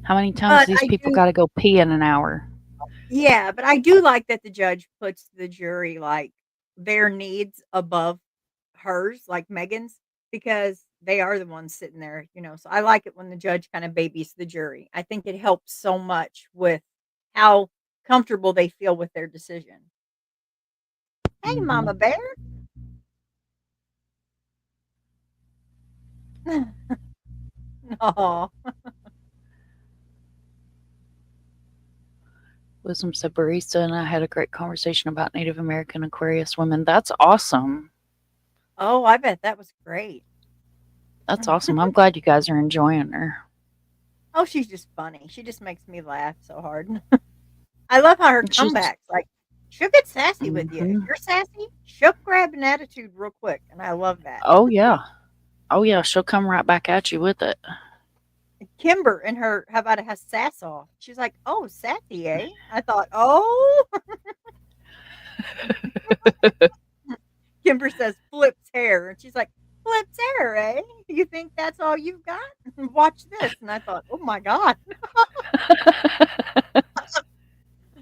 How many times But these I people do, got to go pee in an hour? yeah, but I do like that the judge puts the jury like their needs above hers, like Megan's, because they are the ones sitting there, you know. So I like it when the judge kind of babies the jury. I think it helps so much with how comfortable they feel with their decision. Hey, Mama Mhm. Bear. Oh, Wisdom said barista and I had a great conversation about Native American Aquarius women. That's awesome. oh, I bet that was great. That's awesome. I'm glad you guys are enjoying her. Oh, she's just funny. She just makes me laugh so hard. I love how her She's comebacks, like, she'll get sassy with you. If hmm you're sassy, she'll grab an attitude real quick, and I love that. Oh yeah. Oh yeah, she'll come right back at you with it. Kimber and her, how about a sass off? She's like, "Oh, sassy, eh?" I thought, "Oh." Kimber says, "Flip's hair," and she's like, "Flip's hair, eh? You think that's all you've got? Watch this." And I thought, "Oh my god."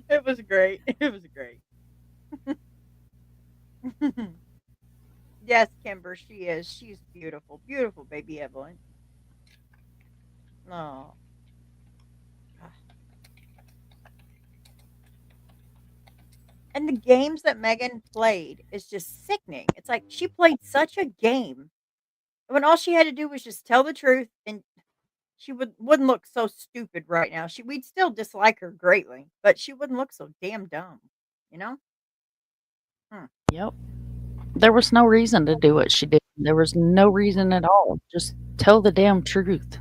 It was great. It was great. Yes, Kimber, she is. She's beautiful, beautiful baby Evelyn. Oh. And the games that Megan played is just sickening. It's like she played such a game when all she had to do was just tell the truth, and she wouldn't look so stupid right now. We'd still dislike her greatly, but she wouldn't look so damn dumb, you know? Hmm. Yep. There was no reason to do what she did. There was no reason at all. Just tell the damn truth.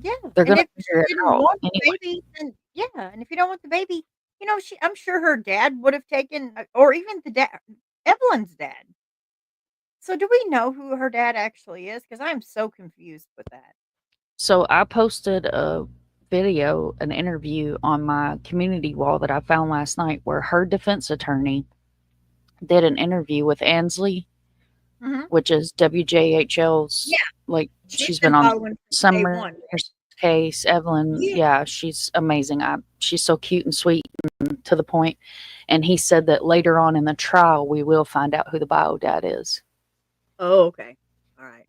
Yeah, They're and gonna if she figure it didn't out want the anyway. baby, then yeah, and if you don't want the baby, you know, I'm sure her dad would have taken, or even the dad, Evelyn's dad. So do we know who her dad actually is? Because I'm so confused with that. So I posted a video, an interview on my community wall that I found last night where her defense attorney did an interview with Ansley, Mhm. which is WJHL's, Yeah, like, she's she's been been on following from day one. Summer's case. Evelyn, Yeah. yeah, she's amazing. She's so cute and sweet and to the point. And he said that later on in the trial, we will find out who the bio dad is. Oh, okay. All right.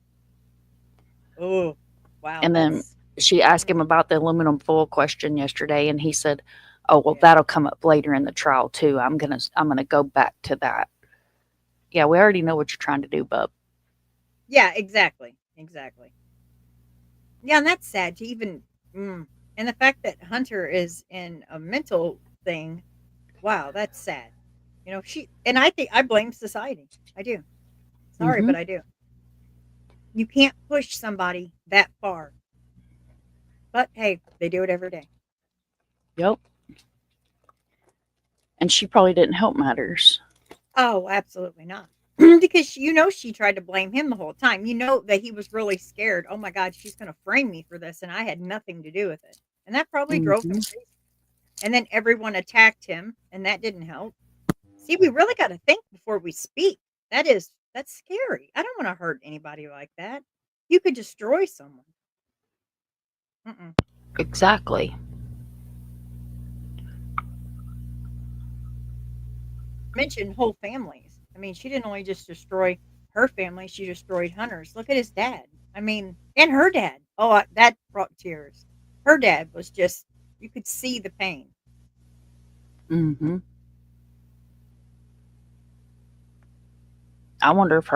Oh, wow. And then That's she asked him about the aluminum foil question yesterday, and he said, "Oh, well, yeah. that'll come up later in the trial too. I'm gonna go back to that." Yeah, we already know what you're trying to do, bub. Yeah, exactly. Exactly. Yeah, and that's sad to even and the fact that Hunter is in a mental thing, wow, that's sad. You know, and I think I blame society. I do. Sorry, Mm-hmm. but I do. You can't push somebody that far. But hey, they do it every day. Yep. And she probably didn't help matters. Oh, absolutely not. Because you know she tried to blame him the whole time. You know that he was really scared. Oh my God, she's going to frame me for this, and I had nothing to do with it. And that probably drove him Mm-hmm. crazy. And then everyone attacked him, and that didn't help. See, we really got to think before we speak. That's scary. I don't want to hurt anybody like that. You could destroy someone. Mm-mm. Exactly. Mention whole families. I mean, she didn't only just destroy her family; she destroyed Hunter's. Look at his dad. I mean, and her dad. Oh, that brought tears. Her dad was just, you could see the pain. Mm-hmm. I wonder if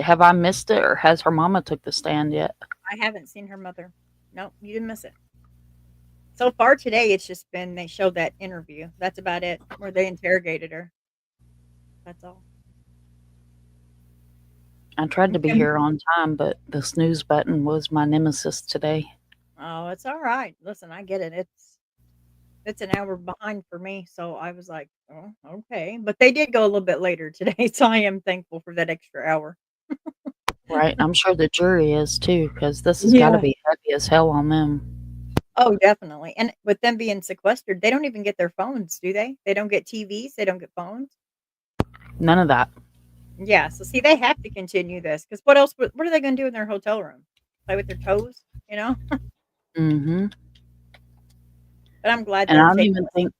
have I missed it, or has her mama took the stand yet? I haven't seen her mother. No, you didn't miss it. So far today, it's just been they showed that interview. That's about it, where they interrogated her. That's all. I tried to be here on time, but the snooze button was my nemesis today. Oh, it's all right. Listen, I get it. It's an hour behind for me, so I was like, "Oh, okay." But they did go a little bit later today, so I am thankful for that extra hour. Right. I'm sure the jury is too, because this has got to Yeah. be heavy as hell on them. Oh, definitely. And with them being sequestered, they don't even get their phones, do they? They don't get TVs, they don't get phones. None of that. Yeah, so see, they have to continue this because what else? What are they going to do in their hotel room? Play with their toes, you know? Hmm. But I'm glad And they're I don't taking even this think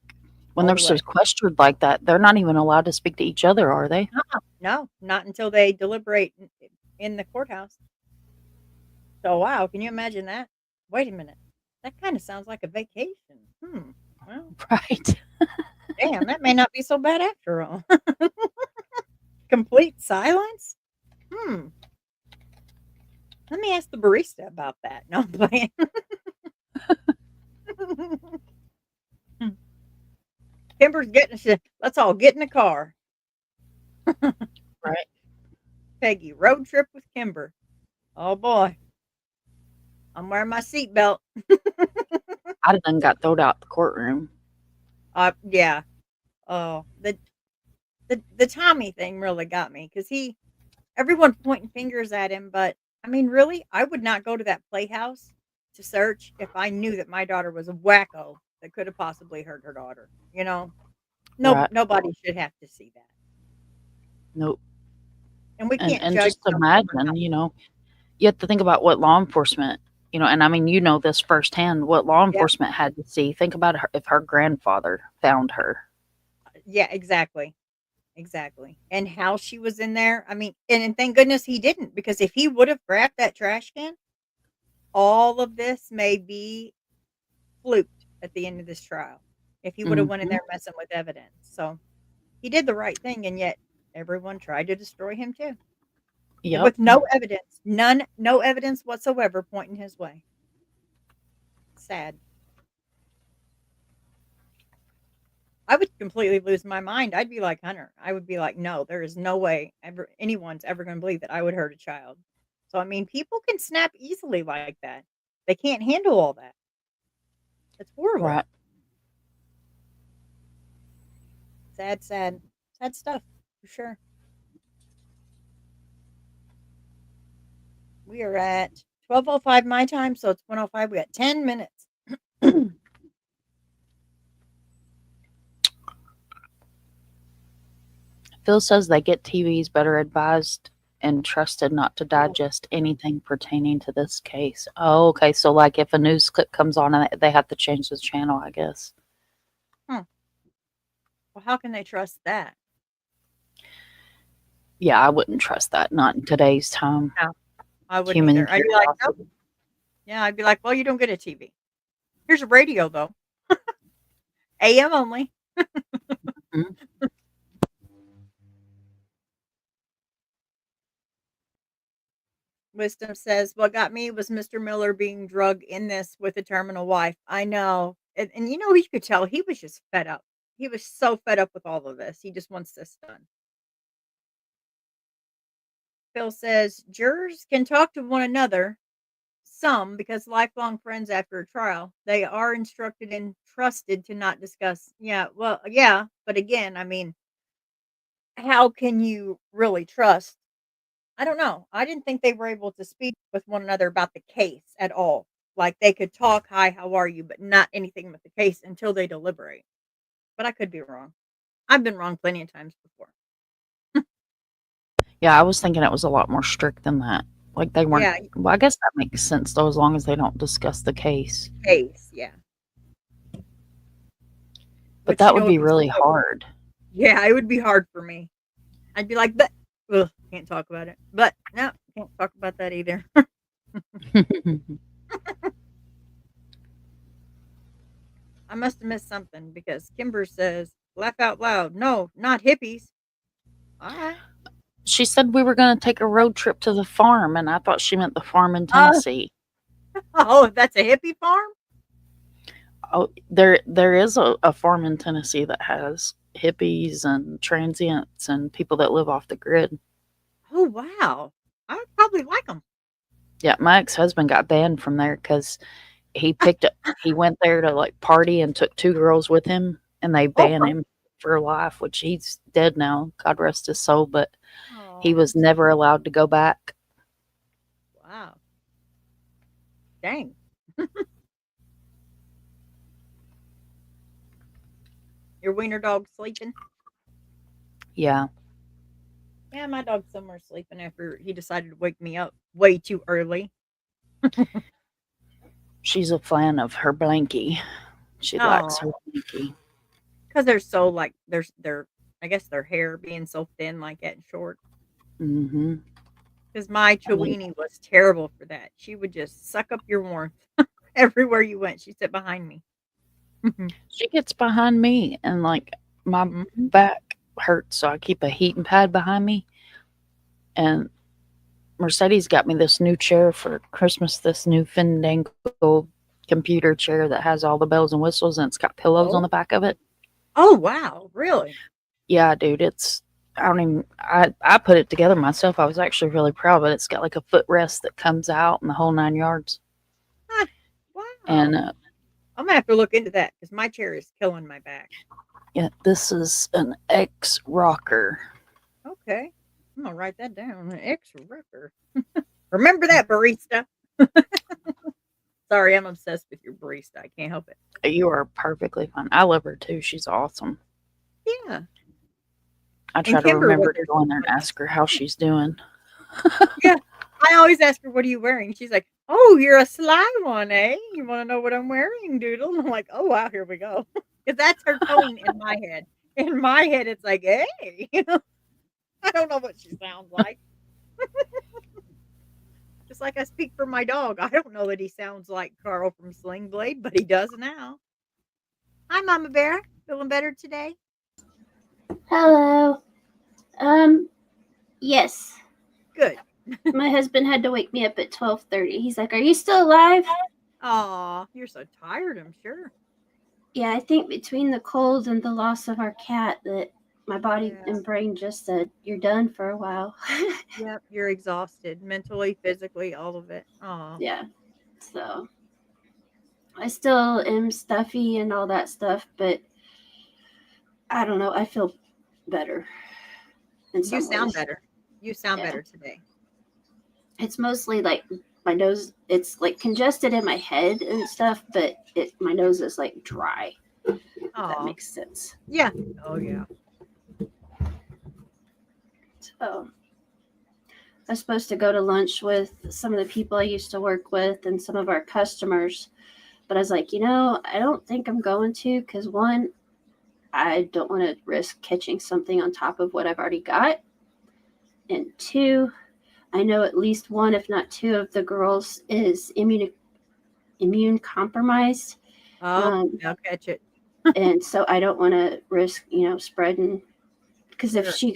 when all they're the way. sequestered like that, they're not even allowed to speak to each other, are they? No, not until they deliberate in the courthouse. So, wow, can you imagine that? Wait a minute. That kind of sounds like a vacation. Well, Right. damn, that may not be so bad after all. Complete silence? Hmm. Let me ask the barista about that. No, I'm playing. Kimber's getting us. Let's all get in the car. Right. Peggy, road trip with Kimber. Oh boy, I'm wearing my seatbelt. I done got thrown out the courtroom. Yeah. Oh, the Tommy thing really got me because everyone pointing fingers at him, but I mean, really, I would not go to that playhouse to search if I knew that my daughter was a wacko that could have possibly hurt her daughter. You know, no, Right. nobody should have to see that, Nope. and we can't And judge just someone for imagine, you have to think about what law enforcement, and I mean, this firsthand, what law Yeah, enforcement had to see. Think about her, if her grandfather found her. yeah, exactly. Exactly, and how she was in there, I mean and thank goodness he didn't, because if he would have grabbed that trash can, all of this may be fluked at the end of this trial, if he would have went in Hmm. there messing with evidence, so he did the right thing, and yet everyone tried to destroy him too, and Yep. with no evidence, no evidence whatsoever pointing his way. Sad. I would completely lose my mind. I'd be like Hunter. I would be like, "No, there is no way anyone's ever gonna believe that I would hurt a child." So, I mean, people can snap easily like that. They can't handle all that. It's horrible. Right. Sad, sad, sad stuff for sure. We are at 12:05 my time, so it's 1:05. We got 10 minutes. Phil says they get TVs better advised and trusted not to digest anything pertaining to this case. Oh, okay. So, like, if a news clip comes on, and they have to change the channel, I guess. Huh. Well, how can they trust that? Yeah, I wouldn't trust that. Not in today's time. No, I wouldn't Human either. I'd be like, "Nope." curiosity. Yeah, I'd be like, "Well, you don't get a TV. Here's a radio though. AM only." Mhm. Wisdom says, "What got me was Mr. Miller being drugged in this with a terminal wife." I know. And you could tell he was just fed up. He was so fed up with all of this. He just wants this done. Phil says, "Jurors can talk to one another, some because lifelong friends after a trial. They are instructed and trusted to not discuss." Yeah, well, yeah. But again, I mean, how can you really trust? I don't know. I didn't think they were able to speak with one another about the case at all. Like they could talk, "Hi, how are you?" but not anything with the case until they deliberate. But I could be wrong. I've been wrong plenty of times before. Yeah, I was thinking it was a lot more strict than that. Like they weren't. Yeah, Well, I guess that makes sense though, as long as they don't discuss the case. case, yeah. But Which that would would be be really so hard. yeah, it would be hard for me. I'd be like, "But ugh, can't talk about it." But no, can't talk about that either. I must have missed something because Kimber says, "Laugh out loud." No, not hippies. All right. She said we were going to take a road trip to the farm, and I thought she meant the farm in Oh, Tennessee. oh, that's a hippie farm? Oh, there is a farm in Tennessee that has hippies and transients and people that live off the grid. Oh, wow. I would probably like them. Yeah, my ex-husband got banned from there because he went there to like party and took 2 girls with him, and they banned him for life, which he's dead now. God rest his soul, but he was never allowed to go back. Wow. Dang. Your wiener dog sleeping? Yeah. Yeah, my dog's somewhere sleeping after he decided to wake me up way too early. She's a fan of her blankie. She likes her blankie. Because they're so like they're I guess their hair being so thin like that and short. Mm-hmm. Because my Chiweenie was terrible for that. She would just suck up your warmth everywhere you went. She'd sit behind me. She gets behind me, and like my Mhm. back hurts, so I keep a heating pad behind me. And Mercedes got me this new chair for Christmas, this new Fandango computer chair that has all the bells and whistles, and it's got pillows on the back of it. Oh wow, really? Yeah, dude, I put it together myself. I was actually really proud of it. It's got like a footrest that comes out and the whole 9 yards. Wow. And I'm gonna have to look into that because my chair is killing my back. yeah, this is an X rocker. Okay. I'm gonna write that down. An X rocker. Remember that, barista. Sorry, I'm obsessed with your barista. I can't help it. You are perfectly fine. I love her too. She's awesome. Yeah. I try to Kimber remember was to there go in there and ask her how she's doing. Yeah. I always ask her, "What are you wearing?" She's like, "Oh, you're a sly one, eh? You want to know what I'm wearing, Doodle?" And I'm like, "Oh wow, here we go." Because that's her tone in my head. In my head, it's like, "Hey," I don't know what she sounds like. Just like I speak for my dog, I don't know that he sounds like Carl from Sling Blade, but he does now. Hi, Mama Bear. Feeling better today? Hello. Yes. Good. My husband had to wake me up at 12:30. He's like, "Are you still alive?" Aw, you're so tired, I'm sure. Yeah, I think between the cold and the loss of our cat that my body and brain just said, "You're done for a while." Yep, you're exhausted, mentally, physically, all of it. Aw. Yeah. So I still am stuffy and all that stuff, but I don't know. I feel better. In You some sound ways. better. You sound Yeah. better today. It's mostly like my nose, it's like congested in my head and stuff, but my nose is like dry. If that makes sense. Yeah. Oh, yeah. So I was supposed to go to lunch with some of the people I used to work with and some of our customers, but I was like, I don't think I'm going to because one, I don't want to risk catching something on top of what I've already got. And two, I know at least one, if not two, of the girls is immune compromised. Oh, I'll catch it. And so I don't want to risk, spreading because if she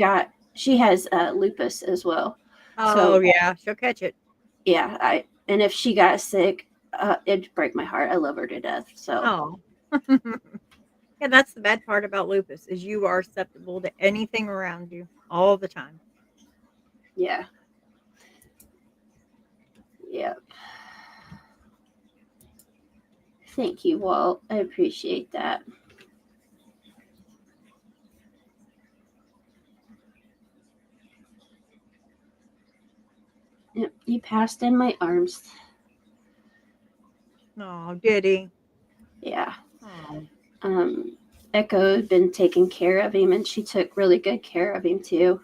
has lupus as well. Oh, yeah, she'll catch it. Yeah, and if she got sick, it'd break my heart. I love her to death. So. Oh. Yeah, that's the bad part about lupus is you are susceptible to anything around you all the time. Yeah. Yep. Thank you, Walt. I appreciate that. Yep, you passed in my arms. Oh, did he? Yeah. Oh. Echo had been taking care of him, and she took really good care of him too.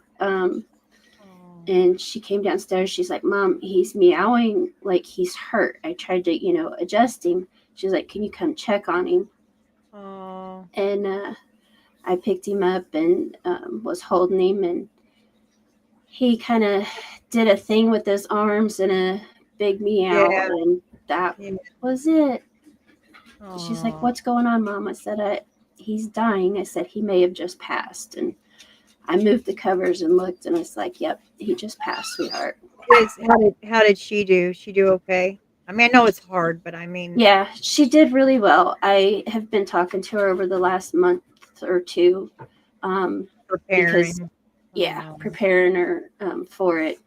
And she came downstairs. She's like, "Mom, he's meowing like he's hurt." I tried to, adjust him. She's like, "Can you come check on him?" Oh. And I picked him up and was holding him, and he kind of did a thing with his arms and a big meow, and that was it. She's like, "What's going on, Mom?" I said, "He's dying." I said, "He may have just passed." And I moved the covers and looked, and I was like, "Yep, he just passed, sweetheart." How did she do? She do okay? I mean, I know it's hard, but I mean. Yeah, she did really well. I have been talking to her over the last month or two. Preparing. Because, preparing her for it.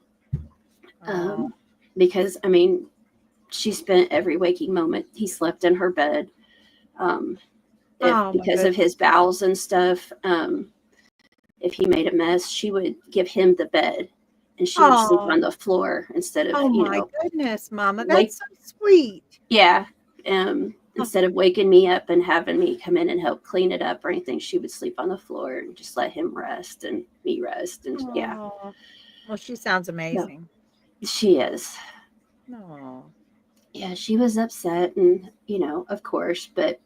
Oh, Because I mean, she spent every waking moment he slept in her bed. Oh, my Because of his bowels and stuff, if he made a mess, she would give him the bed, and she would sleep oh, on the floor instead of, oh you my know, goodness, Mama, wake. that's so sweet. Yeah. Oh, Instead of waking me up and having me come in and help clean it up or anything, she would sleep on the floor and just let him rest and me rest. And yeah, oh. Well, she sounds so amazing. she is. No. Yeah, she was upset, and you know, of course, but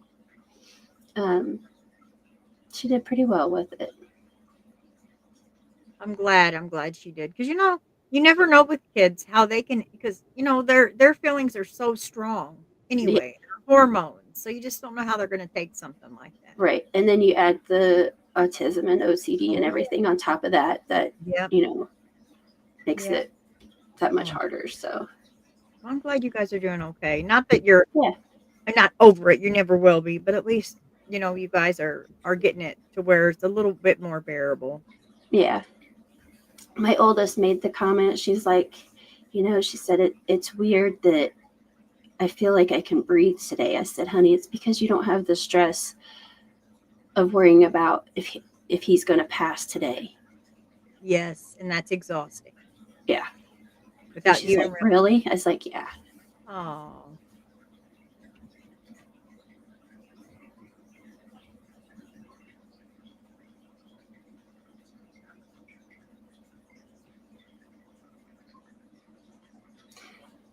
um, she did pretty well with it. I'm glad she did. Because you never know with kids how they can, because their feelings are so strong Yeah, anyway, their hormones. So you just don't know how they're gonna take something like that. right. And then you add the autism and OCD and Oh, everything on top of that, yep, you know, makes yep. it that much Oh, harder. So I'm glad you guys are doing okay. Not that you're yeah, not over it, you never will be, but at least, you guys are getting it to where it's a little bit more bearable. yeah. My oldest made the comment. She's like, you know, she said it's weird that I feel like I can breathe today. I said, honey, it's because you don't have the stress of worrying about if he's going to pass today. Yes, and that's exhausting Yeah. And without she's you like, even realizing. really? I was like, yeah. Oh,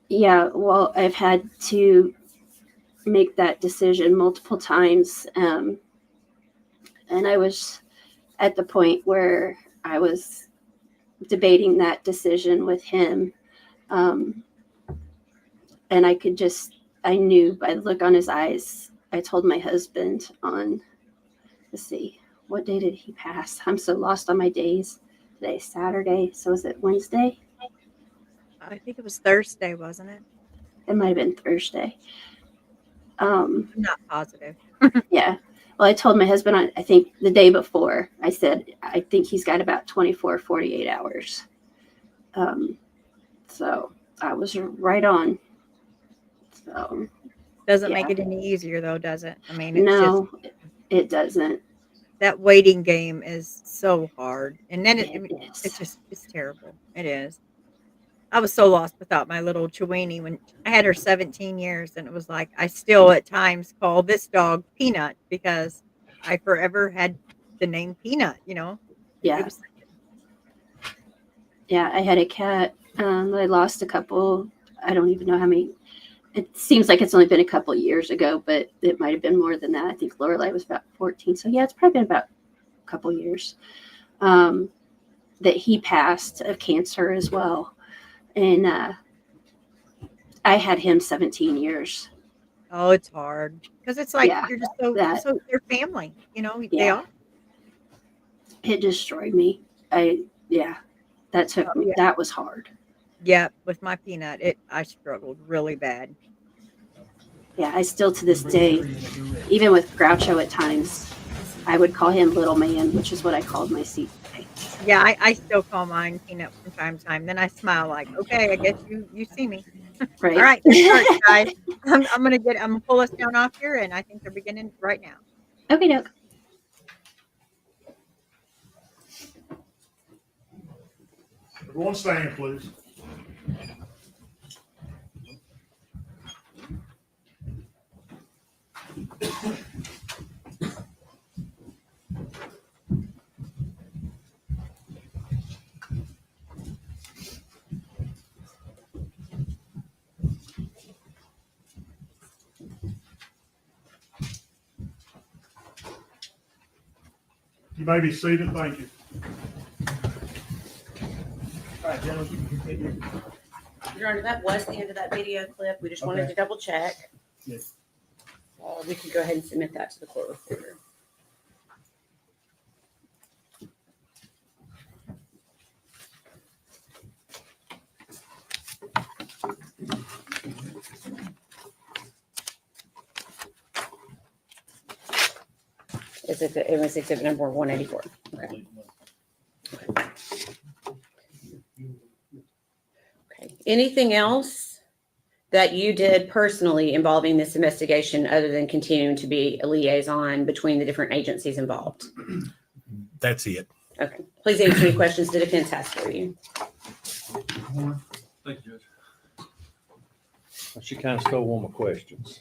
Yeah. Well, I've had to make that decision multiple times. And I was at the point where I was debating that decision with him. Um, and I knew by the look on his eyes. I told my husband on, let's see, what day did he pass? I'm so lost on my days. Today's Saturday. So is it Wednesday? I think it was Thursday, wasn't it? It might have been Thursday. I'm not positive. Yeah. Well, I told my husband, I think the day before, I said, I think he's got about 24, 48 hours. So I was right on. So, Doesn't make yeah. it any easier though, does it? I mean, it's just No, it doesn't. that waiting game is so hard. And then It it's is. it's terrible. It is. I was so lost without my little Chiweenie when I had her 17 years, and it was like I still at times call this dog Peanut because I forever had the name Peanut. It Yeah. was Yeah. I had a cat. I lost a couple. I don't even know how many. It seems like it's only been a couple years ago, but it might have been more than that. I think Lorelai was about 14. So yeah, it's probably been about a couple years that he passed of cancer as well. And I had him 17 years. oh, it's hard because it's like Yeah, you're just that, so they're family. They yeah, are. it destroyed me. Yeah, that took Oh, me, yeah, that was hard. yeah. With my Peanut, I struggled really bad. Yeah, I still to this day, even with Groucho at times, I would call him Little Man, which is what I called my CJ. Yeah, I still call mine Peanut from time to time. Then I smile like, okay, I guess you see me. All Right? right, get started, guys. I'm gonna pull us down off here, and I think they're beginning right now. Okay, doke. Everyone stand, please. You may be seated. Thank you. All right, gentlemen, you can continue. Your Honor, that was the end of that video clip. We just wanted to double check. Yes. We can go ahead and submit that to the court reporter. It was exhibit number 184. Okay. Okay. Anything else that you did personally involving this investigation other than continuing to be a liaison between the different agencies involved? That's it. Okay. Please answer any questions the defense has for you. Thank you, Judge. She kind of stole one of my questions.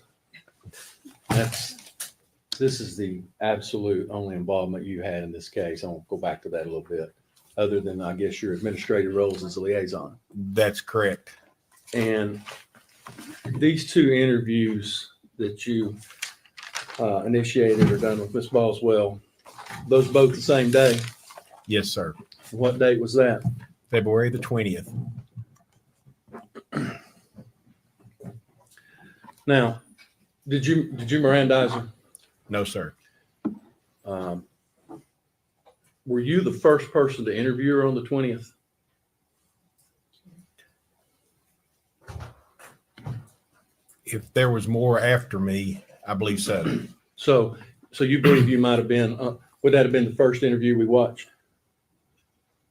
This is the absolute only involvement you had in this case. I won't go back to that a little bit, other than I guess your administrative roles as a liaison. That's correct. And these two interviews that you initiated or done with Ms. Boswell, those both the same day? Yes, sir. What date was that? February the 20th. Now, did you Mirandize her? No, sir. Were you the first person to interview her on the 20th? If there was more after me, I believe so. So you believe you might have been, would that have been the first interview we watched?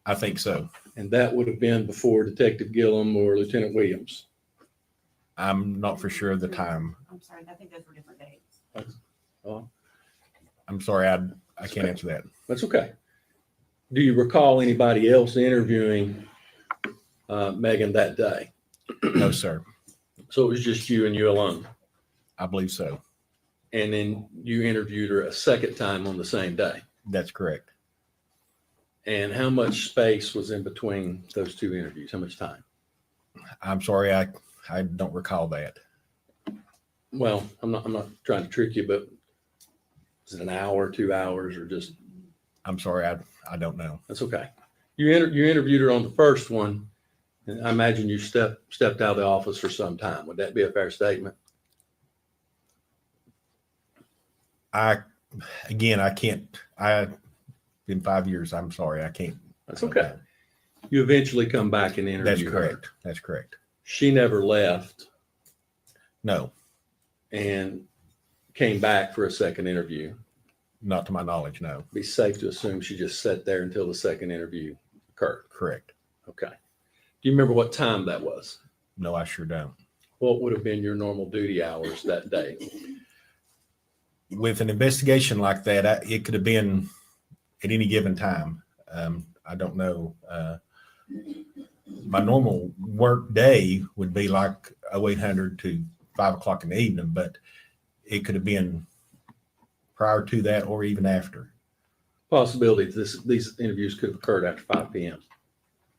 I think so. And that would have been before Detective Gillum or Lieutenant Williams? I'm not for sure of the time. I'm sorry, I think those were different dates. I'm sorry, I can't answer that. That's okay. Do you recall anybody else interviewing Megan that day? No, sir. So it was just you and you alone? I believe so. And then you interviewed her a second time on the same day? That's correct. And how much space was in between those two interviews? How much time? I'm sorry, I don't recall that. Well, I'm not trying to trick you, but is it an hour, 2 hours, or just? I'm sorry, I don't know. That's okay. You interviewed her on the first one, and I imagine you stepped out of the office for some time. Would that be a fair statement? I can't. Been 5 years. I'm sorry, I can't. That's okay. You eventually come back and interview That's her. correct. That's correct. She never left No, and came back for a second interview. not to my knowledge. No. Be safe to assume she just sat there until the second interview occurred. Correct. Okay. Do you remember what time that was? No, I sure don't. What would have been your normal duty hours that day? With an investigation like that, it could have been at any given time. I don't know. My normal work day would be like 0800 to 5 o'clock in the evening, but it could have been prior to that or even after. Possibility these interviews could have occurred after 5 p.m.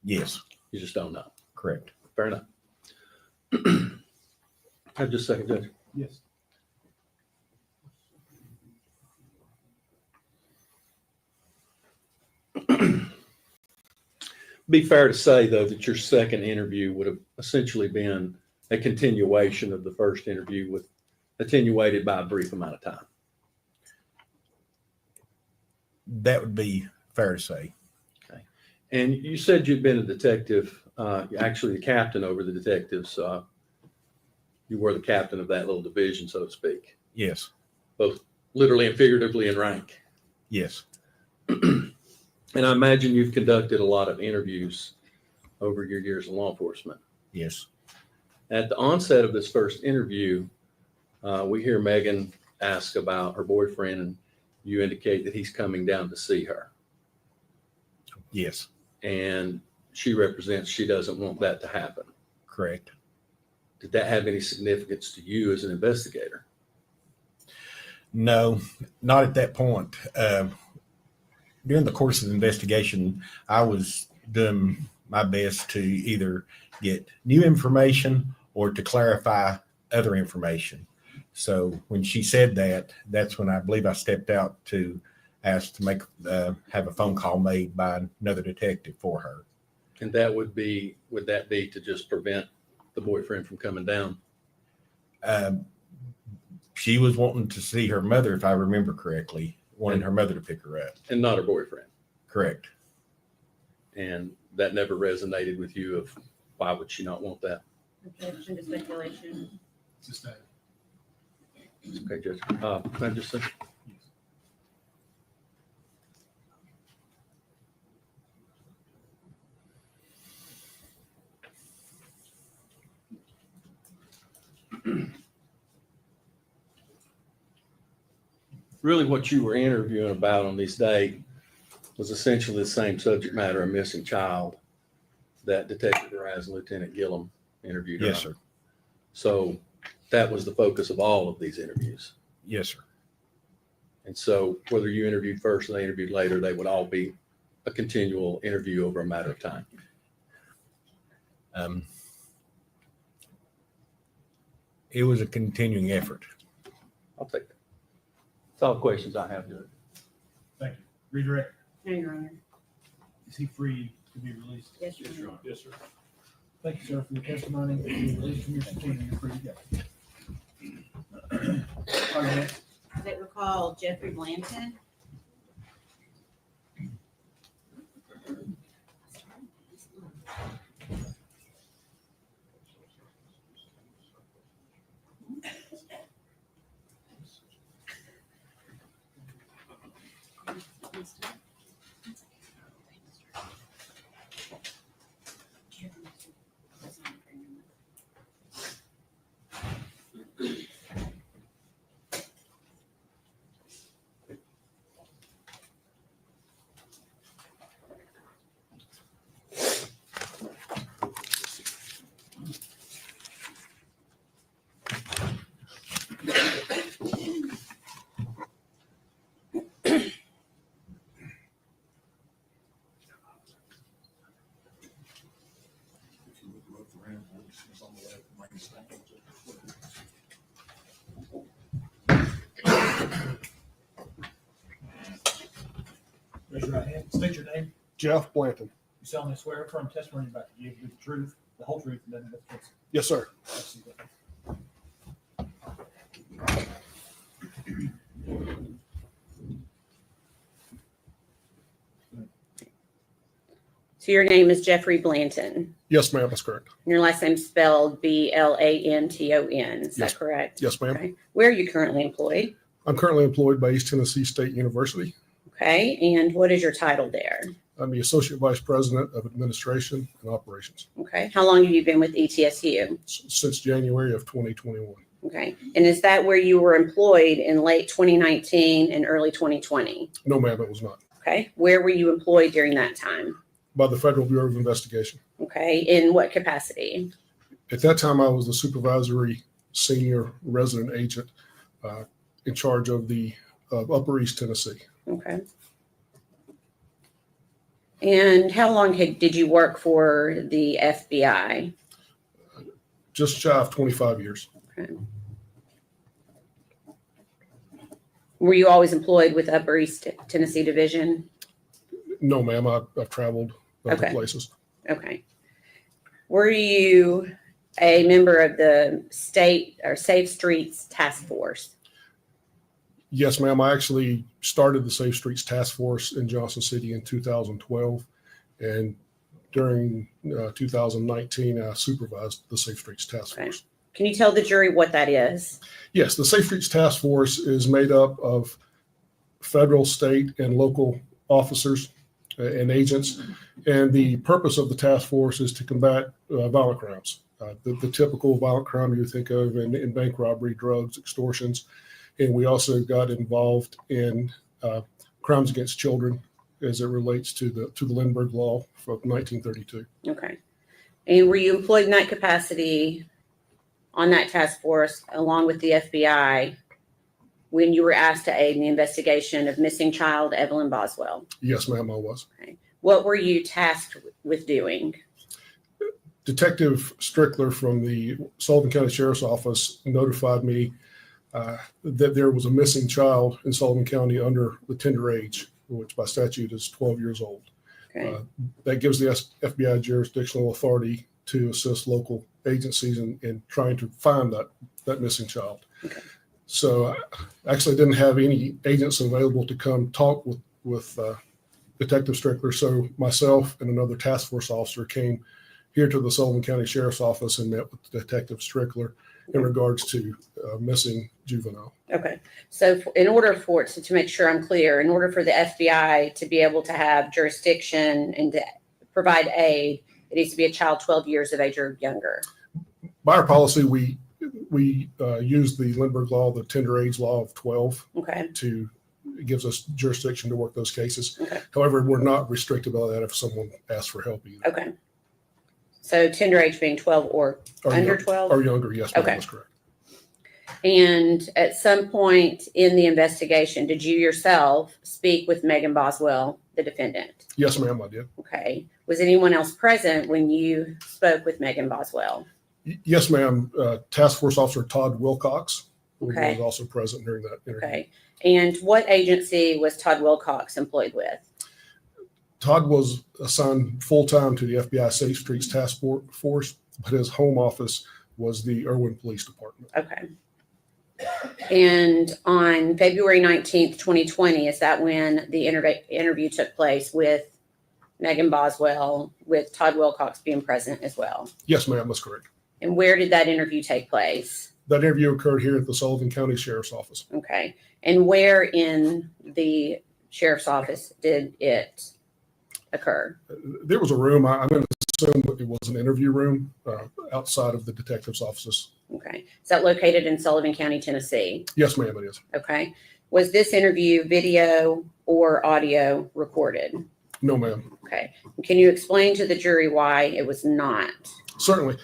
Yes. You just don't know. Correct. Fair enough. Have just a second, Judge. Yes. Be fair to say, though, that your second interview would have essentially been a continuation of the first interview with attenuated by a brief amount of time. That would be fair to say. Okay. And you said you'd been a detective, actually the captain over the detectives. You were the captain of that little division, so to speak, Yes. both literally and figuratively in rank. Yes. And I imagine you've conducted a lot of interviews over your years in law enforcement. Yes. At the onset of this first interview, we hear Megan ask about her boyfriend, and you indicate that he's coming down to see her. Yes. And she represents she doesn't want that to happen. Correct. Did that have any significance to you as an investigator? No, not at that point. During the course of the investigation, I was doing my best to either get new information or to clarify other information. So when she said that, that's when I believe I stepped out to ask to have a phone call made by another detective for her. And that would that be to just prevent the boyfriend from coming down? She was wanting to see her mother, if I remember correctly, wanting her mother to pick her up. And not her boyfriend? Correct. And that never resonated with you of why would she not want that? Objection to speculation. Sustained. Okay, Judge. Can I just say? really what you were interviewing about on this day was essentially the same subject matter, a missing child, that Detective Raz and Lieutenant Gillum interviewed. Yes, on. sir. So that was the focus of all of these interviews. Yes, sir. And so whether you interviewed first or they interviewed later, they would all be a continual interview over a matter of time. It was a continuing effort. I'll take that. That's all the questions I have, Judge. Thank you. Redirect, No, Your Honor. is he free to be released? Yes, Your Honor. Yes, sir. Thank you, sir, for your testimony. You're released from your subpoena. You're free to go. Call your next. Does it recall Jeffrey Blanton? Raise your right hand. State your name. Jeff Blanton. You solemnly swear affirm testimony you're about to give the truth, the whole truth, and nothing but the truth. Yes, sir. Absolutely. So your name is Jeffrey Blanton. Yes, ma'am, that's correct. And your last name spelled Blanton. Is Yes. that correct? Yes, ma'am. Okay. Where are you currently employed? I'm currently employed by East Tennessee State University. Okay. And what is your title there? I'm the Associate Vice President of Administration and Operations Okay. How long have you been with ETSU? since January of 2021. Okay. And is that where you were employed in late 2019 and early 2020? No, ma'am, it was not. Okay. Where were you employed during that time? By the Federal Bureau of Investigation. Okay. In what capacity? At that time, I was the supervisory senior resident agent in charge of the Upper East Tennessee. Okay. And how long did you work for the FBI? Just shy of 25 years. Okay. Were you always employed with Upper East Tennessee Division? No, ma'am, I've traveled other Okay. places. Okay. Were you a member of the state or Safe Streets Task Force? Yes, ma'am. I actually started the Safe Streets Task Force in Johnson City in 2012. And during 2019, I supervised the Safe Streets Task Okay. Force. Can you tell the jury what that is? Yes, the Safe Streets Task Force is made up of federal, state, and local officers and agents. And the purpose of the task force is to combat violent crimes. The typical violent crime you think of in bank robbery, drugs, extortions. And we also got involved in crimes against children as it relates to the Lindbergh Law from 1932. Okay. And were you employed in that capacity on that task force along with the FBI when you were asked to aid in the investigation of missing child Evelyn Boswell? Yes, ma'am, I was. Okay. What were you tasked with doing? Detective Strickler from the Sullivan County Sheriff's Office notified me that there was a missing child in Sullivan County under the tender age, which by statute is 12 years old. Okay. That gives the FBI jurisdictional authority to assist local agencies in trying to find that missing child. Okay. So I actually didn't have any agents available to come talk with Detective Strickler. So myself and another task force officer came here to the Sullivan County Sheriff's Office and met with Detective Strickler in regards to missing juvenile. Okay. So in order for it to make sure I'm clear, in order for the FBI to be able to have jurisdiction and to provide aid, it needs to be a child 12 years of age or younger. By our policy, we we use the Lindbergh law, the tender age law of 12, Okay. to it gives us jurisdiction to work those cases. Okay. However, we're not restricted by that if someone asks for help either. Okay. So tender age being 12 or under 12? Or younger, yes, ma'am, Okay. that's correct. And at some point in the investigation, did you yourself speak with Megan Boswell, the defendant? Yes, ma'am, I did. Okay. Was anyone else present when you spoke with Megan Boswell? Yes, ma'am. Task Force Officer Todd Wilcox Okay. was also present during that interview. Okay. And what agency was Todd Wilcox employed with? Todd was assigned full-time to the FBI Safe Streets Task Force, but his home office was the Irwin Police Department. Okay. And on February 19th, 2020, is that when the interview took place with Megan Boswell, with Todd Wilcox being present as well? Yes, ma'am, that's correct. And where did that interview take place? That interview occurred here at the Sullivan County Sheriff's Office. Okay. And where in the sheriff's office did it occur? There was a room, I'm going to assume it was an interview room outside of the detective's offices. Okay. Is that located in Sullivan County, Tennessee? Yes, ma'am, it is. Okay. Was this interview video or audio recorded? No, ma'am. Okay. Can you explain to the jury why it was not? Certainly.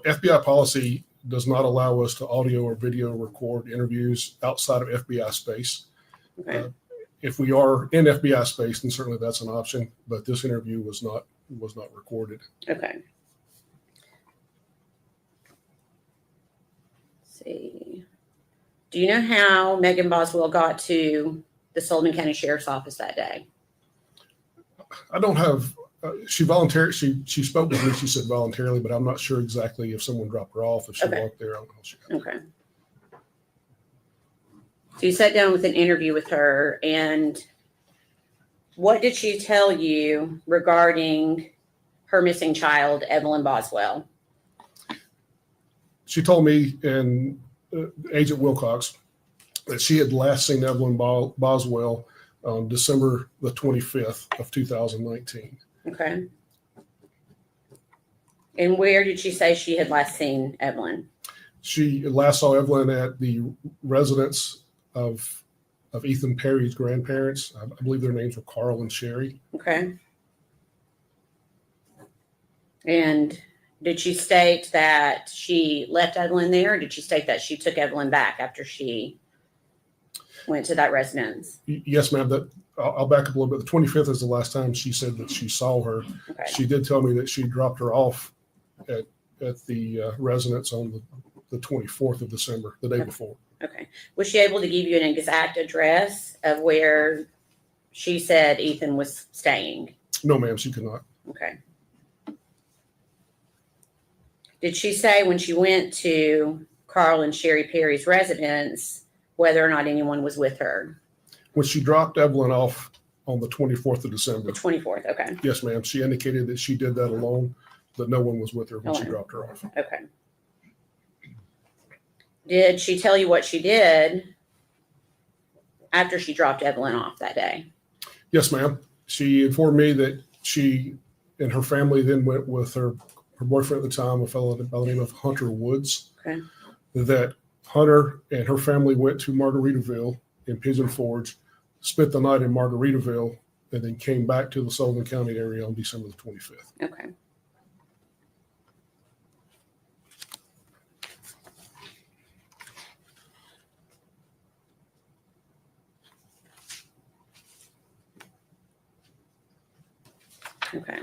FBI policy does not allow us to audio or video record interviews outside of FBI space. Okay. If we are in FBI space, then certainly that's an option, but this interview was not recorded. Okay. Let's see. Do you know how Megan Boswell got to the Sullivan County Sheriff's Office that day? I don't have, she volunteered, she spoke with me, she said voluntarily, but I'm not sure exactly if someone dropped her off, if she Okay. walked there. I don't know. Okay. So you sat down with an interview with her, and what did she tell you regarding her missing child, Evelyn Boswell? She told me and Agent Wilcox that she had last seen Evelyn Boswell on December the 25th of 2019. Okay. And where did she say she had last seen Evelyn? She last saw Evelyn at the residence of Ethan Perry's grandparents. I believe their names were Carl and Sherry. Okay. And did she state that she left Evelyn there, or did she state that she took Evelyn back after she went to that residence? Yes, ma'am. I'll back up a little bit. The 25th is the last time she said that she saw her. Okay. She did tell me that she dropped her off at the residence on the 24th of December, the day before. Okay. Was she able to give you an exact address of where she said Ethan was staying? No, ma'am, she could not. Okay. Did she say when she went to Carl and Sherry Perry's residence whether or not anyone was with her? When she dropped Evelyn off on the 24th of December. The 24th, okay. Yes, ma'am. She indicated that she did that alone, that no one was with her when she Alone. dropped her off. Okay. Did she tell you what she did after she dropped Evelyn off that day? Yes, ma'am. She informed me that she and her family then went with her boyfriend at the time, a fellow by the name of Hunter Woods. Okay. That Hunter and her family went to Margaritaville in Pigeon Forge, spent the night in Margaritaville, and then came back to the Sullivan County area on December the 25th. Okay. Okay.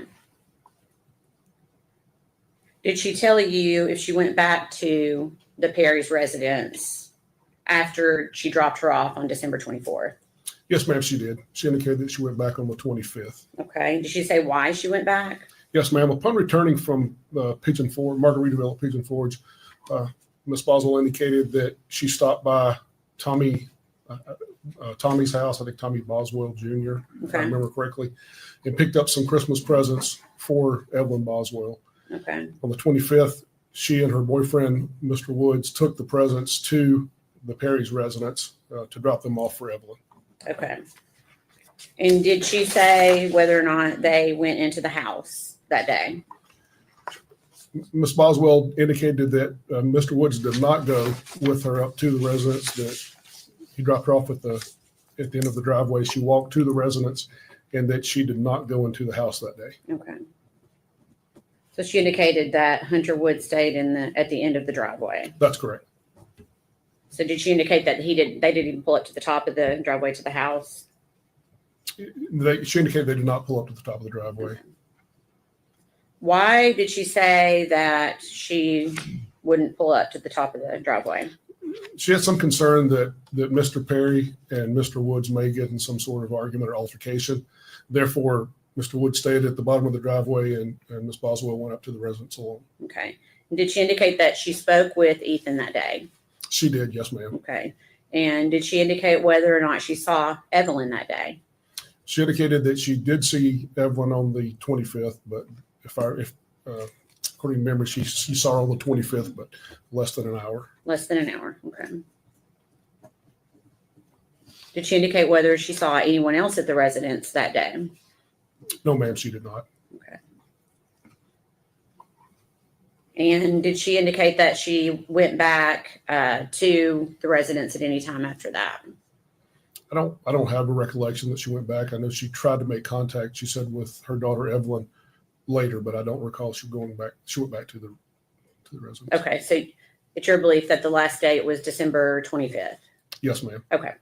Did she tell you if she went back to the Perry's residence after she dropped her off on December 24th? Yes, ma'am, she did. She indicated that she went back on the 25th. Okay. Did she say why she went back? Yes, ma'am. Upon returning from Pigeon Forge, Margaritaville at Pigeon Forge, Ms. Boswell indicated that she stopped by Tommy's house, I think Tommy Boswell Jr., if I Okay. remember correctly, and picked up some Christmas presents for Evelyn Boswell. Okay. On the 25th, she and her boyfriend, Mr. Woods, took the presents to the Perry's residence to drop them off for Evelyn. Okay. And did she say whether or not they went into the house that day? Ms. Boswell indicated that Mr. Woods did not go with her up to the residence, that he dropped her off at the end of the driveway. She walked to the residence, and that she did not go into the house that day. Okay. So she indicated that Hunter Wood stayed at the end of the driveway. That's correct. So did she indicate that they didn't even pull up to the top of the driveway to the house? She indicated they did not pull up to the top of the driveway. Why did she say that she wouldn't pull up to the top of the driveway? She had some concern that Mr. Perry and Mr. Woods may get in some sort of argument or altercation. Therefore, Mr. Woods stayed at the bottom of the driveway, and Ms. Boswell went up to the residence alone. Okay. Did she indicate that she spoke with Ethan that day? She did, yes, ma'am. Okay. And did she indicate whether or not she saw Evelyn that day? She indicated that she did see Evelyn on the 25th, but according to memory, she saw her on the 25th, but less than an hour. Less than an hour. Okay. Did she indicate whether she saw anyone else at the residence that day? No, ma'am, she did not. Okay. And did she indicate that she went back to the residence at any time after that? I don't have a recollection that she went back. I know she tried to make contact, she said, with her daughter Evelyn later, but I don't recall she going back. She went back to the residence. Okay, so it's your belief that the last date was December 25th? Yes, ma'am. Okay.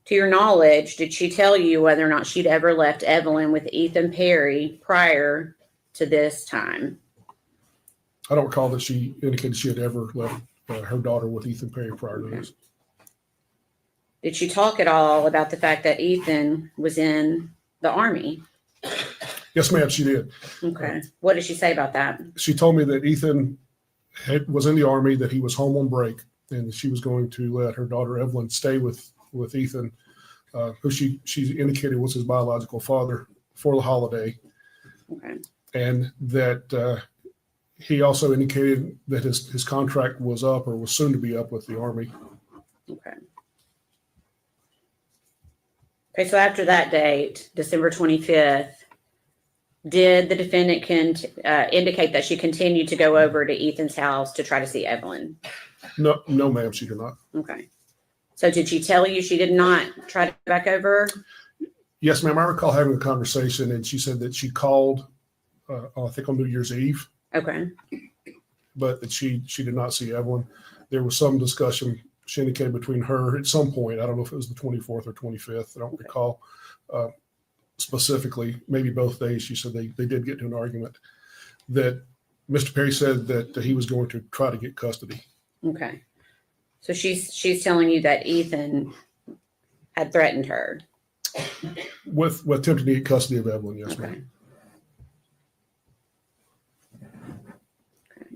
To your knowledge, did she tell you whether or not she'd ever left Evelyn with Ethan Perry prior to this time? I don't recall that she indicated she had ever left her daughter with Ethan Perry prior to this. Did she talk at all about the fact that Ethan was in the Army? Yes, ma'am, she did. Okay. What did she say about that? She told me that Ethan was in the Army, that he was home on break, and she was going to let her daughter Evelyn stay with Ethan, who she indicated was his biological father, for the holiday. Okay. And that he also indicated that his contract was up or was soon to be up with the Army. Okay. Okay, so after that date, December 25th, did the defendant indicate that she continued to go over to Ethan's house to try to see Evelyn? No, ma'am, she did not. Okay. So did she tell you she did not try to go back over? Yes, ma'am. I recall having a conversation, and she said that she called, I think on New Year's Eve, Okay. but that she did not see Evelyn. There was some discussion, she indicated, between her at some point. I don't know if it was the 24th or 25th. I don't recall specifically. Maybe both days. She said they did get into an argument that Mr. Perry said that he was going to try to get custody. Okay. So she's telling you that Ethan had threatened her. With attempting to get custody of Evelyn, yes, Okay. ma'am. Okay.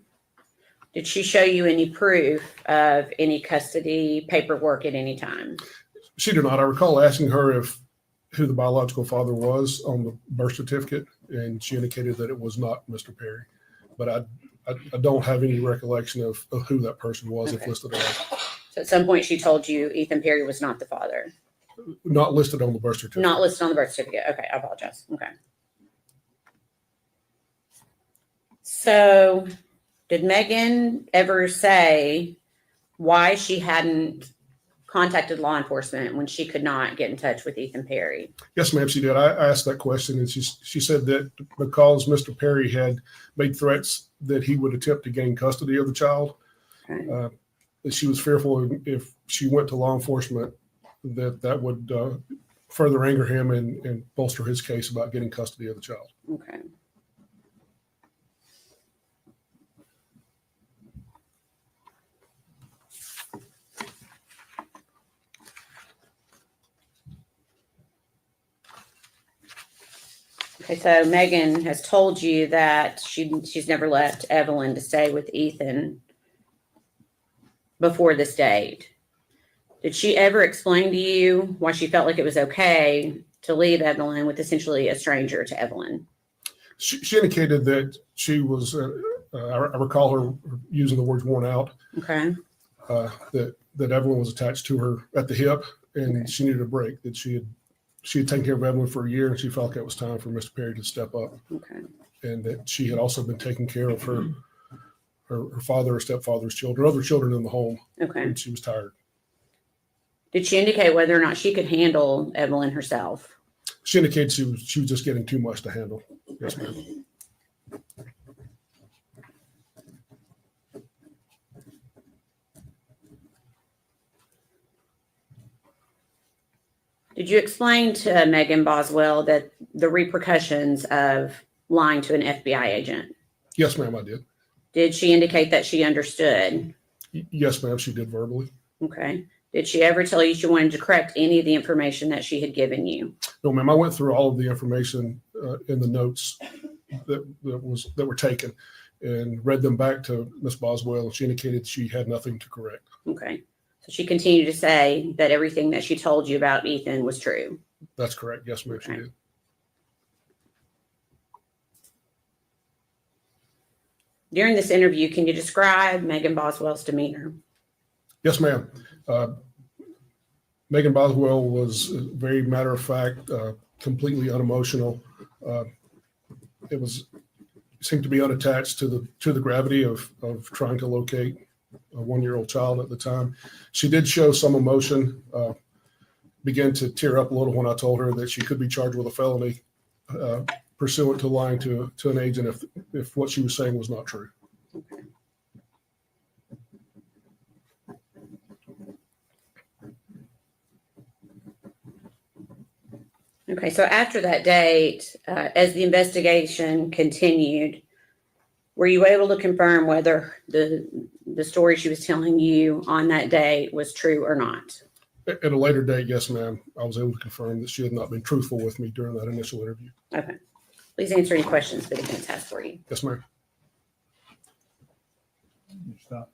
Did she show you any proof of any custody paperwork at any time? She did not. I recall asking her who the biological father was on the birth certificate, and she indicated that it was not Mr. Perry. But I don't have any recollection of who that person was, Okay. if listed as. So at some point she told you Ethan Perry was not the father. Not listed on the birth certificate. Not listed on the birth certificate. Okay, I apologize. Okay. So did Megan ever say why she hadn't contacted law enforcement when she could not get in touch with Ethan Perry? Yes, ma'am, she did. I asked that question, and she said that because Mr. Perry had made threats that he would attempt to gain custody of the child, Okay. that she was fearful if she went to law enforcement that would further anger him and bolster his case about getting custody of the child. Okay. Okay, so Megan has told you that she's never left Evelyn to stay with Ethan before this date. Did she ever explain to you why she felt like it was okay to leave Evelyn with essentially a stranger to Evelyn? She indicated that she was, I recall her using the words worn out, Okay. that Evelyn was attached to her at the hip, and Okay. she needed a break, that she had taken care of Evelyn for a year, and she felt like it was time for Mr. Perry to step up Okay. and that she had also been taking care of her father or stepfather's children, other children in the home, Okay. and she was tired. Did she indicate whether or not she could handle Evelyn herself? She indicated she was just getting too much to handle. Yes, ma'am. Did you explain to Megan Boswell that the repercussions of lying to an FBI agent? Yes, ma'am, I did. Did she indicate that she understood? Yes, ma'am, she did verbally. Okay. Did she ever tell you she wanted to correct any of the information that she had given you? No, ma'am, I went through all of the information in the notes that were taken and read them back to Miss Boswell, and she indicated she had nothing to correct. Okay. So she continued to say that everything that she told you about Ethan was true. That's correct. Yes, ma'am, she Okay. did. During this interview, can you describe Megan Boswell's demeanor? Yes, ma'am. Megan Boswell was very matter of fact, completely unemotional. It seemed to be unattached to the gravity of trying to locate a 1-year-old child at the time. She did show some emotion, began to tear up a little when I told her that she could be charged with a felony pursuant to lying to an agent if what she was saying was not true. Okay, so after that date, as the investigation continued, were you able to confirm whether the story she was telling you on that day was true or not? At a later date, yes, ma'am, I was able to confirm that she had not been truthful with me during that initial interview. Okay. Please answer any questions the defense has for you. Yes, ma'am. Stop.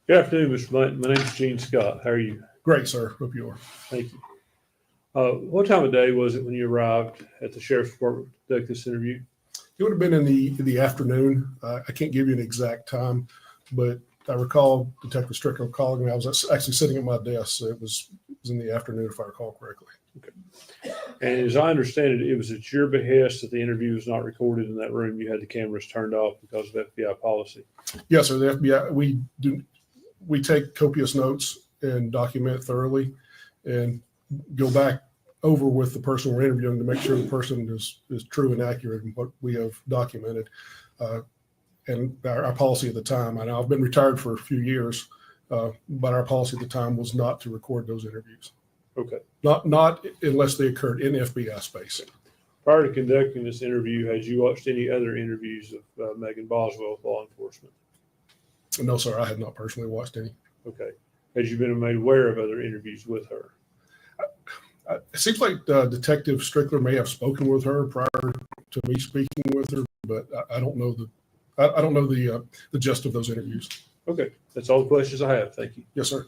Good afternoon, Mr. Blunt. My name is Gene Scott. How are you? Great, sir. Hope you are. Thank you. What time of day was it when you arrived at the sheriff's department to conduct this interview? It would have been in the afternoon. I can't give you an exact time, but I recall Detective Strickland calling me. I was actually sitting at my desk, so it was in the afternoon, if I recall correctly. Okay. And as I understand it, it was at your behest that the interview was not recorded in that room. You had the cameras turned off because of FBI policy. Yes, sir. The FBI, we take copious notes and document thoroughly and go back over with the person we're interviewing to make sure the person is true and accurate in what we have documented. And our policy at the time, I know I've been retired for a few years, but our policy at the time was not to record those interviews. Okay. Not unless they occurred in FBI space. Prior to conducting this interview, had you watched any other interviews of Megan Boswell with law enforcement? No, sir, I had not personally watched any. Okay. Had you been made aware of other interviews with her? It seems like Detective Strickler may have spoken with her prior to me speaking with her, but I don't know the gist of those interviews. Okay. That's all the questions I have. Thank you. Yes, sir.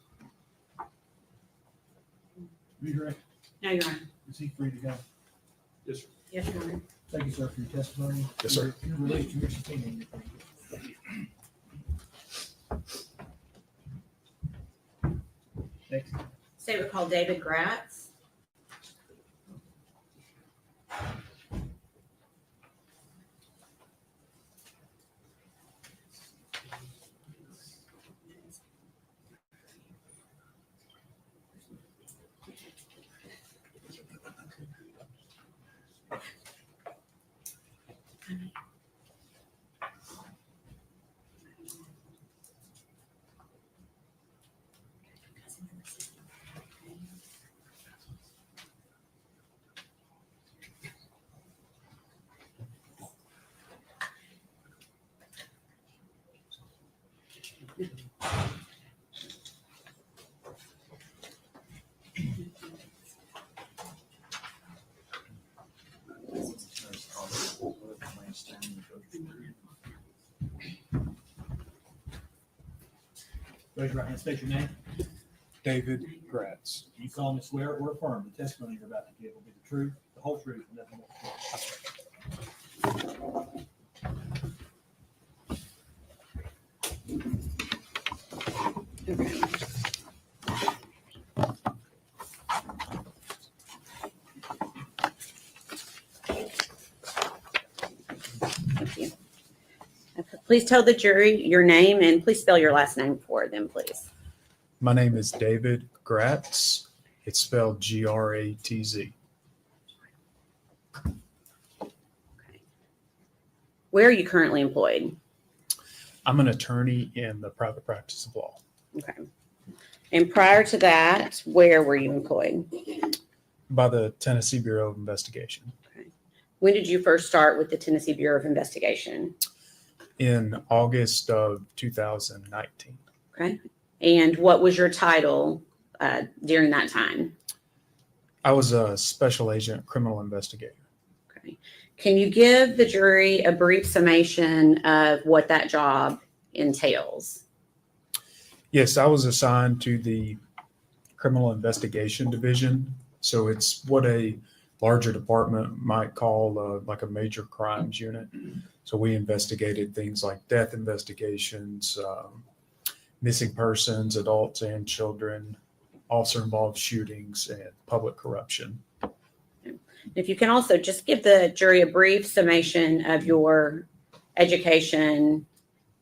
Redirect. No, Your Honor. Is he free to go? Yes, sir. Yes, Your Honor. Thank you, sir, for your testimony. Yes, sir. You're released from your subpoena. Next. State would call David Gratz. Raise your right hand, state your name. David Gratz. You solemnly swear or affirm the testimony you're about to give will be the truth, the whole truth, and nothing but the truth. Please tell the jury your name and please spell your last name for them, please. My name is David Gratz. It's spelled Gratz. Where are you currently employed? I'm an attorney in the private practice of law. Okay. And prior to that, where were you employed? By the Tennessee Bureau of Investigation. When did you first start with the Tennessee Bureau of Investigation? In August of 2019. Okay. And what was your title during that time? I was a special agent criminal investigator. Okay. Can you give the jury a brief summation of what that job entails? Yes, I was assigned to the criminal investigation division. So it's what a larger department might call like a major crimes unit. So we investigated things like death investigations, missing persons, adults and children, officer-involved shootings, and public corruption. If you can also just give the jury a brief summation of your education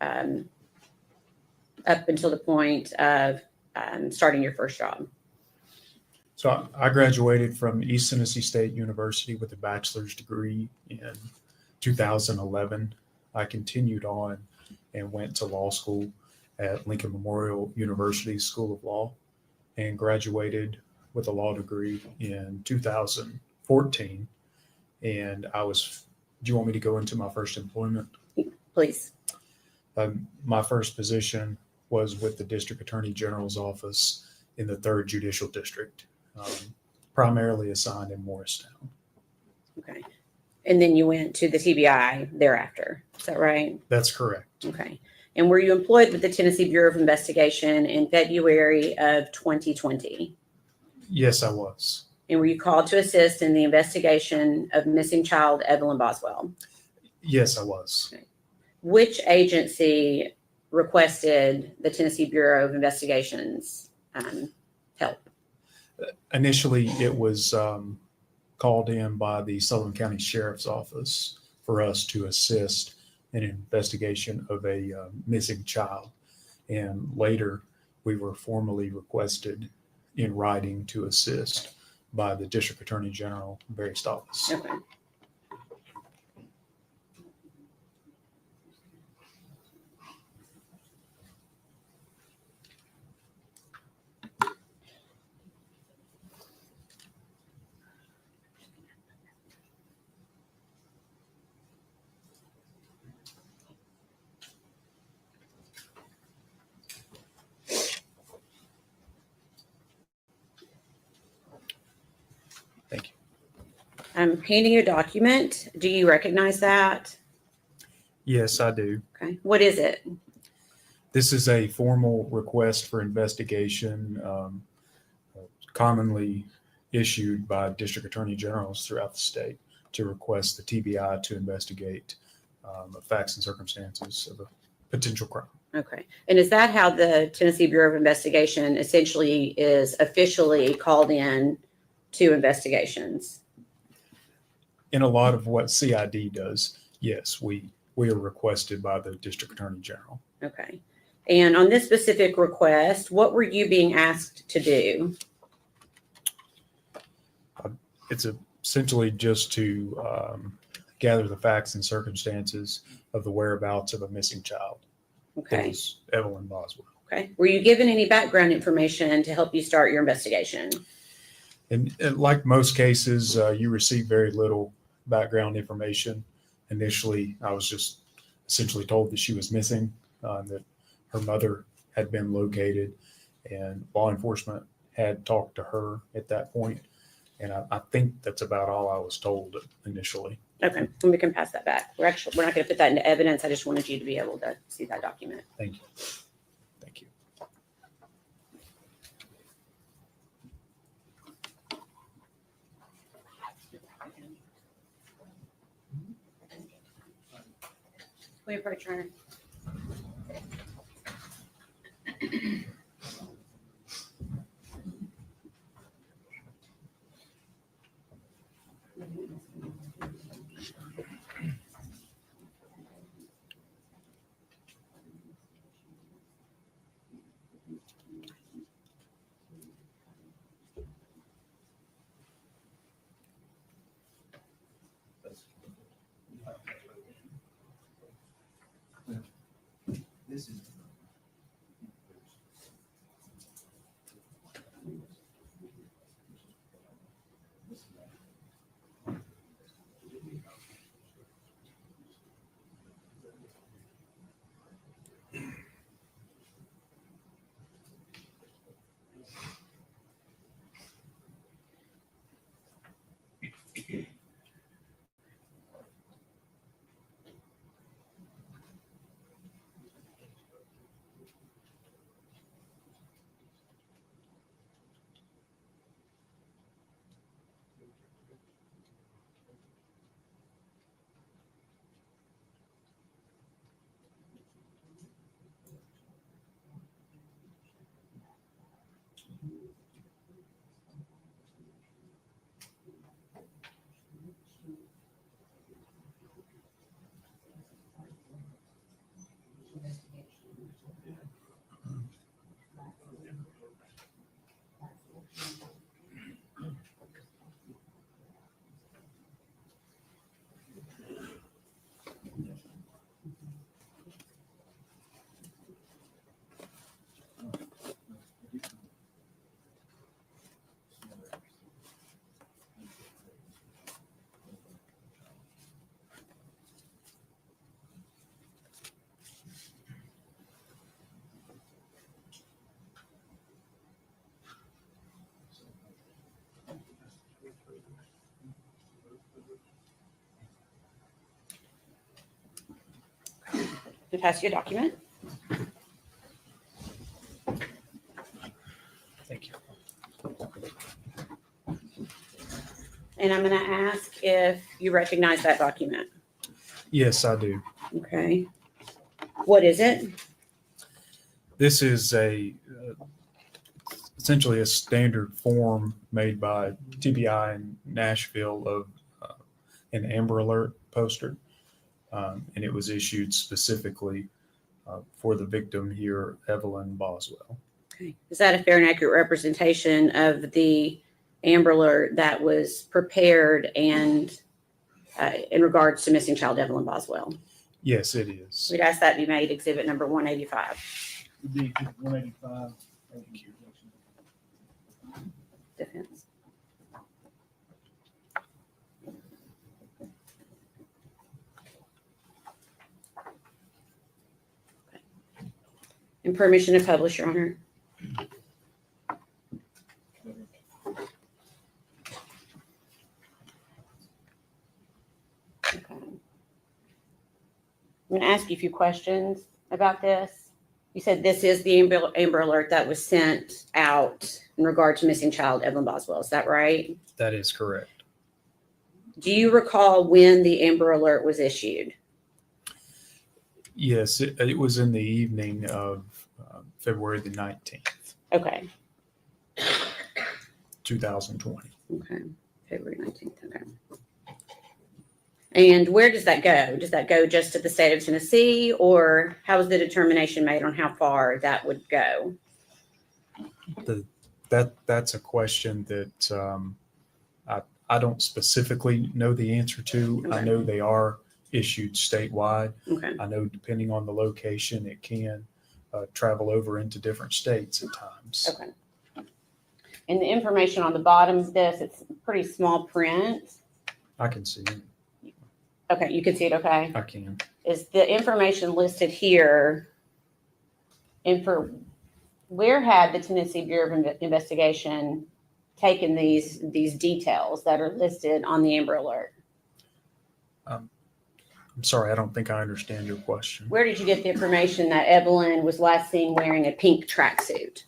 up until the point of starting your first job. So I graduated from East Tennessee State University with a bachelor's degree in 2011. I continued on and went to law school at Lincoln Memorial University School of Law and graduated with a law degree in 2014. And do you want me to go into my first employment? Please. My first position was with the District Attorney General's office in the 3rd Judicial District, primarily assigned in Morristown. Okay. And then you went to the TBI thereafter. Is that right? That's correct. Okay. And were you employed with the Tennessee Bureau of Investigation in February of 2020? Yes, I was. And were you called to assist in the investigation of missing child Evelyn Boswell? Yes, I was. Okay. Which agency requested the Tennessee Bureau of Investigation's help? Initially, it was called in by the Sullivan County Sheriff's Office for us to assist in an investigation of a missing child. And later, we were formally requested in writing to assist by the District Attorney General, Barry office. Okay. Thank you. I'm handing you a document. Do you recognize that? Yes, I do. Okay. What is it? This is a formal request for investigation, commonly issued by district attorney generals throughout the state to request the TBI to investigate facts and circumstances of a potential crime. Okay. And is that how the Tennessee Bureau of Investigation essentially is officially called in to investigations? In a lot of what CID does, yes, we are requested by the district attorney general. Okay. And on this specific request, what were you being asked to do? It's essentially just to gather the facts and circumstances of the whereabouts of a missing child. Okay. It was Evelyn Boswell. Okay. Were you given any background information to help you start your investigation? And like most cases, you receive very little background information. Initially, I was just essentially told that she was missing, that her mother had been located, and law enforcement had talked to her at that point. And I think that's about all I was told initially. Okay. And we can pass that back. We're not going to put that into evidence. I just wanted you to be able to see that document. Thank you. Thank you. Will you approach her? This is. To pass you a document. Thank you. And I'm going to ask if you recognize that document. Yes, I do. Okay. What is it? This is essentially a standard form made by TBI in Nashville of an Amber Alert poster. And it was issued specifically for the victim here, Evelyn Boswell. Okay. Is that a fair and accurate representation of the Amber Alert that was prepared and in regards to missing child Evelyn Boswell? Yes, it is. We'd ask that be made exhibit number 185. Would be 185. Thank you. Defense. And permission to publish, Your Honor. Okay. I'm going to ask you a few questions about this. You said this is the Amber Alert that was sent out in regard to missing child Evelyn Boswell. Is that right? That is correct. Do you recall when the Amber Alert was issued? Yes, it was in the evening of February the 19th, Okay. 2020. Okay. February 19th. Okay. And where does that go? Does that go just to the state of Tennessee, or how is the determination made on how far that would go? That's a question that I don't specifically know the answer to. Okay. I know they are issued statewide. Okay. I know depending on the location, it can travel over into different states at times. Okay. And the information on the bottom of this, it's pretty small print. I can see it. Okay, you can see it, okay? I can. Is the information listed here, and for where had the Tennessee Bureau of Investigation taken these details that are listed on the Amber Alert? I'm sorry, I don't think I understand your question. Where did you get the information that Evelyn was last seen wearing a pink tracksuit?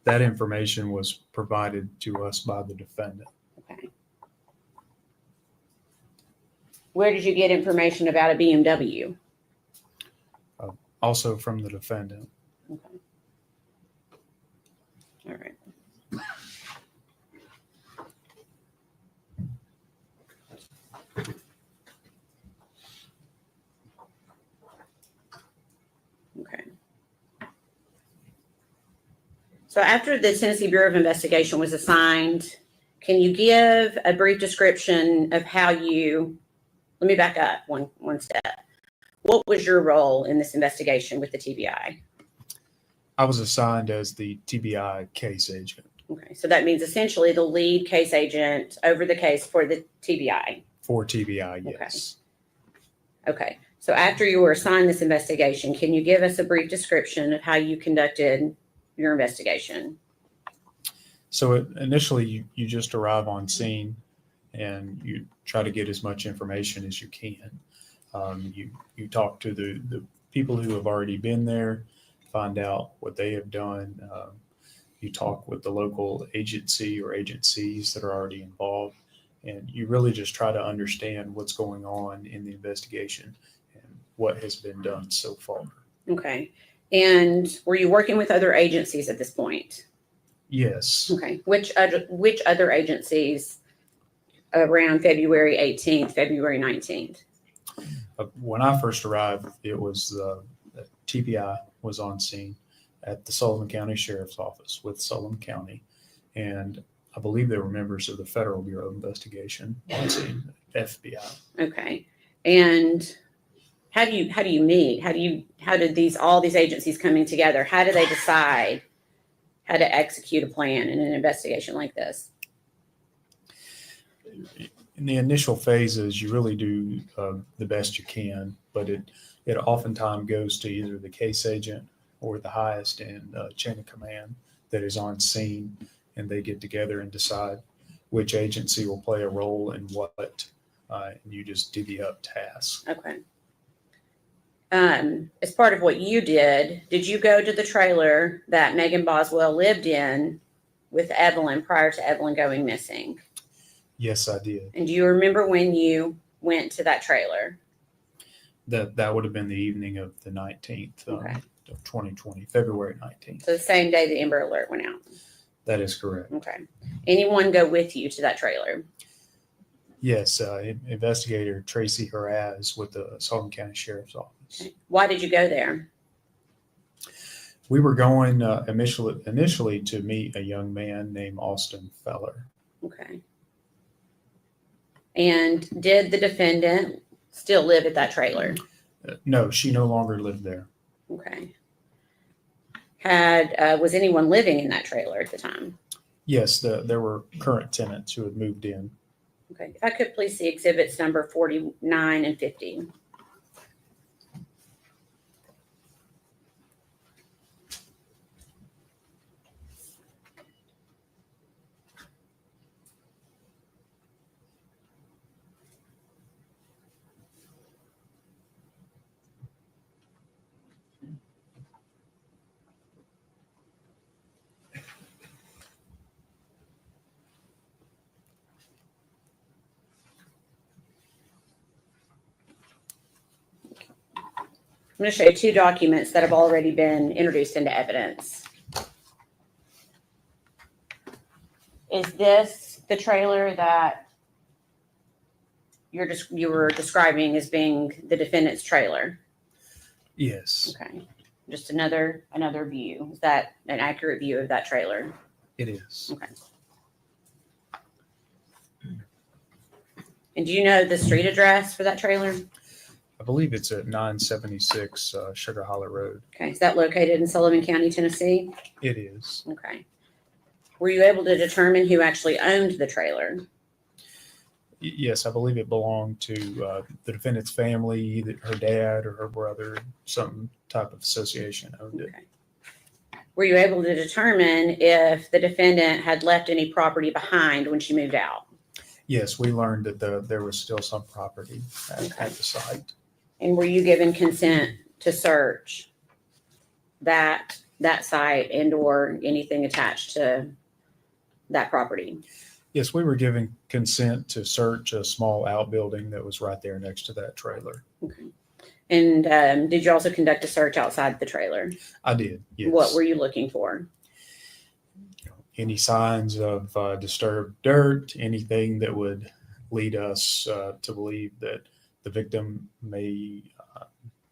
That information was provided to us by the defendant. Okay. Where did you get information about a BMW? Also from the defendant. Okay. All right. Okay. So after the Tennessee Bureau of Investigation was assigned, can you give a brief description of how you, let me back up one step. What was your role in this investigation with the TBI? I was assigned as the TBI case agent Okay, so that means essentially the lead case agent over the case for the TBI. for TBI, yes. Okay, so after you were assigned this investigation, can you give us a brief description of how you conducted your investigation? So initially, you just arrive on scene and you try to get as much information as you can. You talk to the people who have already been there, find out what they have done. You talk with the local agency or agencies that are already involved, and you really just try to understand what's going on in the investigation and what has been done so far. Okay, and were you working with other agencies at this point? Yes. Okay, which other agencies around February 18th, February 19th? When I first arrived, it was TBI was on scene at the Sullivan County Sheriff's Office with Sullivan County, and I believe there were members of the Federal Bureau of Investigation on scene, FBI. Okay, and how do you meet? How did all these agencies coming together? How do they decide how to execute a plan in an investigation like this? In the initial phases, you really do the best you can, but it oftentimes goes to either the case agent or the highest in chain of command that is on scene, and they get together and decide which agency will play a role in what, and you just divvy up tasks. Okay. As part of what you did you go to the trailer that Megan Boswell lived in with Evelyn prior to Evelyn going missing? Yes, I did. And do you remember when you went to that trailer? That would have been the evening of the 19th Okay. of 2020, February 19th. So the same day the Amber Alert went out? That is correct. Okay. Anyone go with you to that trailer? Yes, investigator Tracy Haraz with the Sullivan County Sheriff's Office. Okay. Why did you go there? We were going initially to meet a young man named Austin Feller. Okay. And did the defendant still live at that trailer? No, she no longer lived there. Okay. Was anyone living in that trailer at the time? Yes, there were current tenants who had moved in. Okay. If I could please see exhibits number 49 and 50. I'm going to show you two documents that have already been introduced into evidence. Is this the trailer that you were describing as being the defendant's trailer? Yes, Okay. Just another view. Is that an accurate view of that trailer? it is. Okay. And do you know the street address for that trailer? I believe it's at 976 Sugar Hollow Road. Okay. Is that located in Sullivan County, Tennessee? It is. Okay. Were you able to determine who actually owned the trailer? Yes, I believe it belonged to the defendant's family, either her dad or her brother, some type of association owned it. Okay. Were you able to determine if the defendant had left any property behind when she moved out? Yes, we learned that there was still some property at the site. And were you given consent to search that site and or anything attached to that property? Yes, we were given consent to search a small outbuilding that was right there next to that trailer. Okay. And did you also conduct a search outside the trailer? I did, yes. What were you looking for? Any signs of disturbed dirt, anything that would lead us to believe that the victim may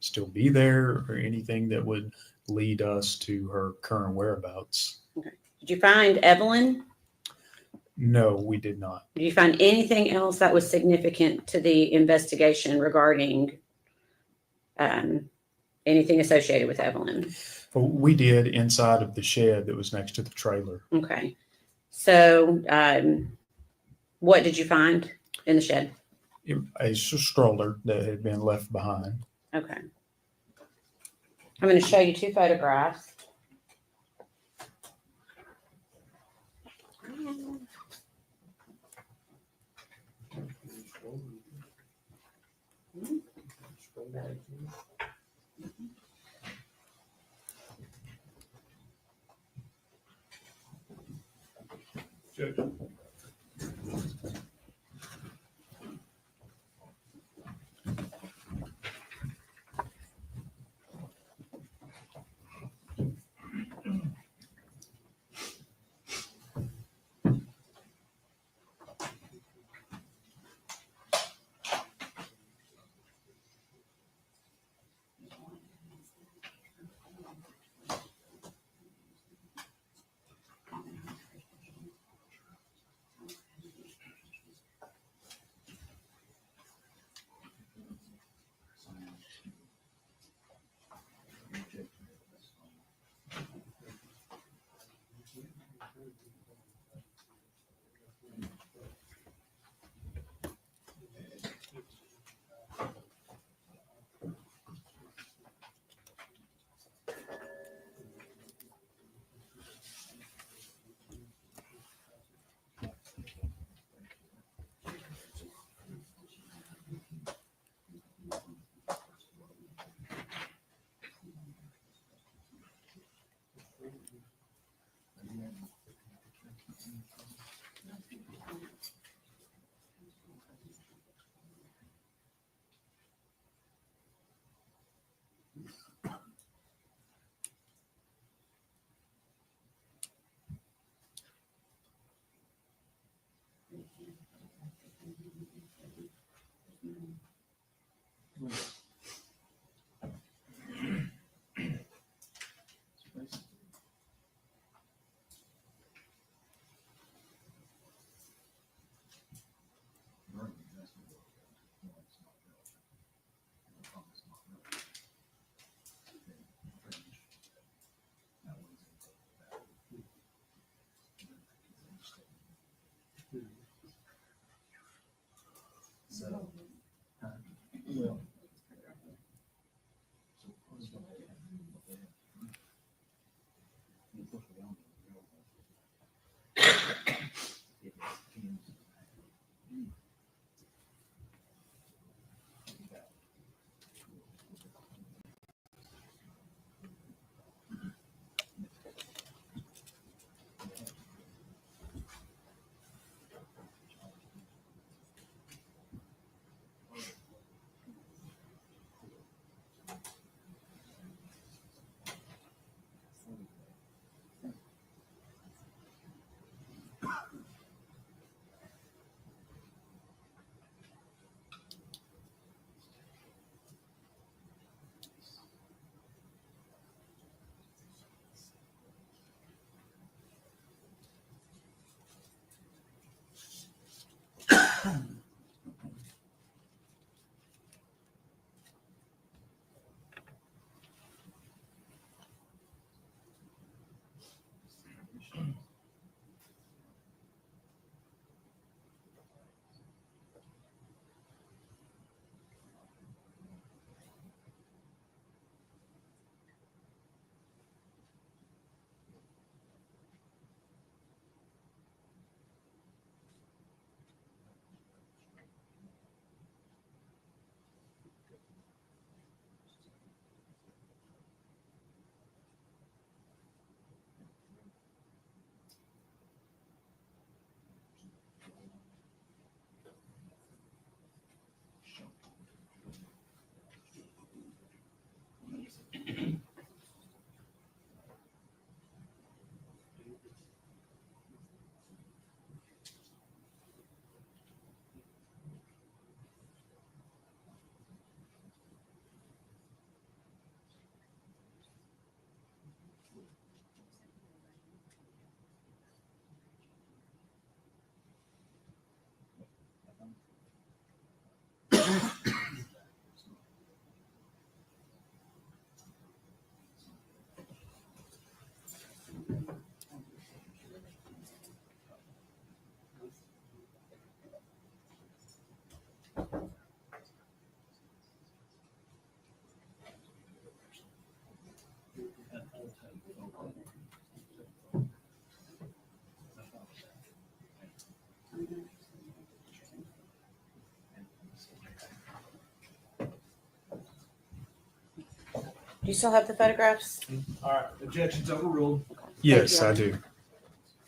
still be there, or anything that would lead us to her current whereabouts. Okay. Did you find Evelyn? No, we did not. Did you find anything else that was significant to the investigation regarding anything associated with Evelyn? But we did inside of the shed that was next to the trailer. Okay. So, what did you find in the shed? A stroller that had been left behind. Okay. I'm going to show you 2 photographs. Do you still have the photographs? All right, objections overruled. Yes, you. I do.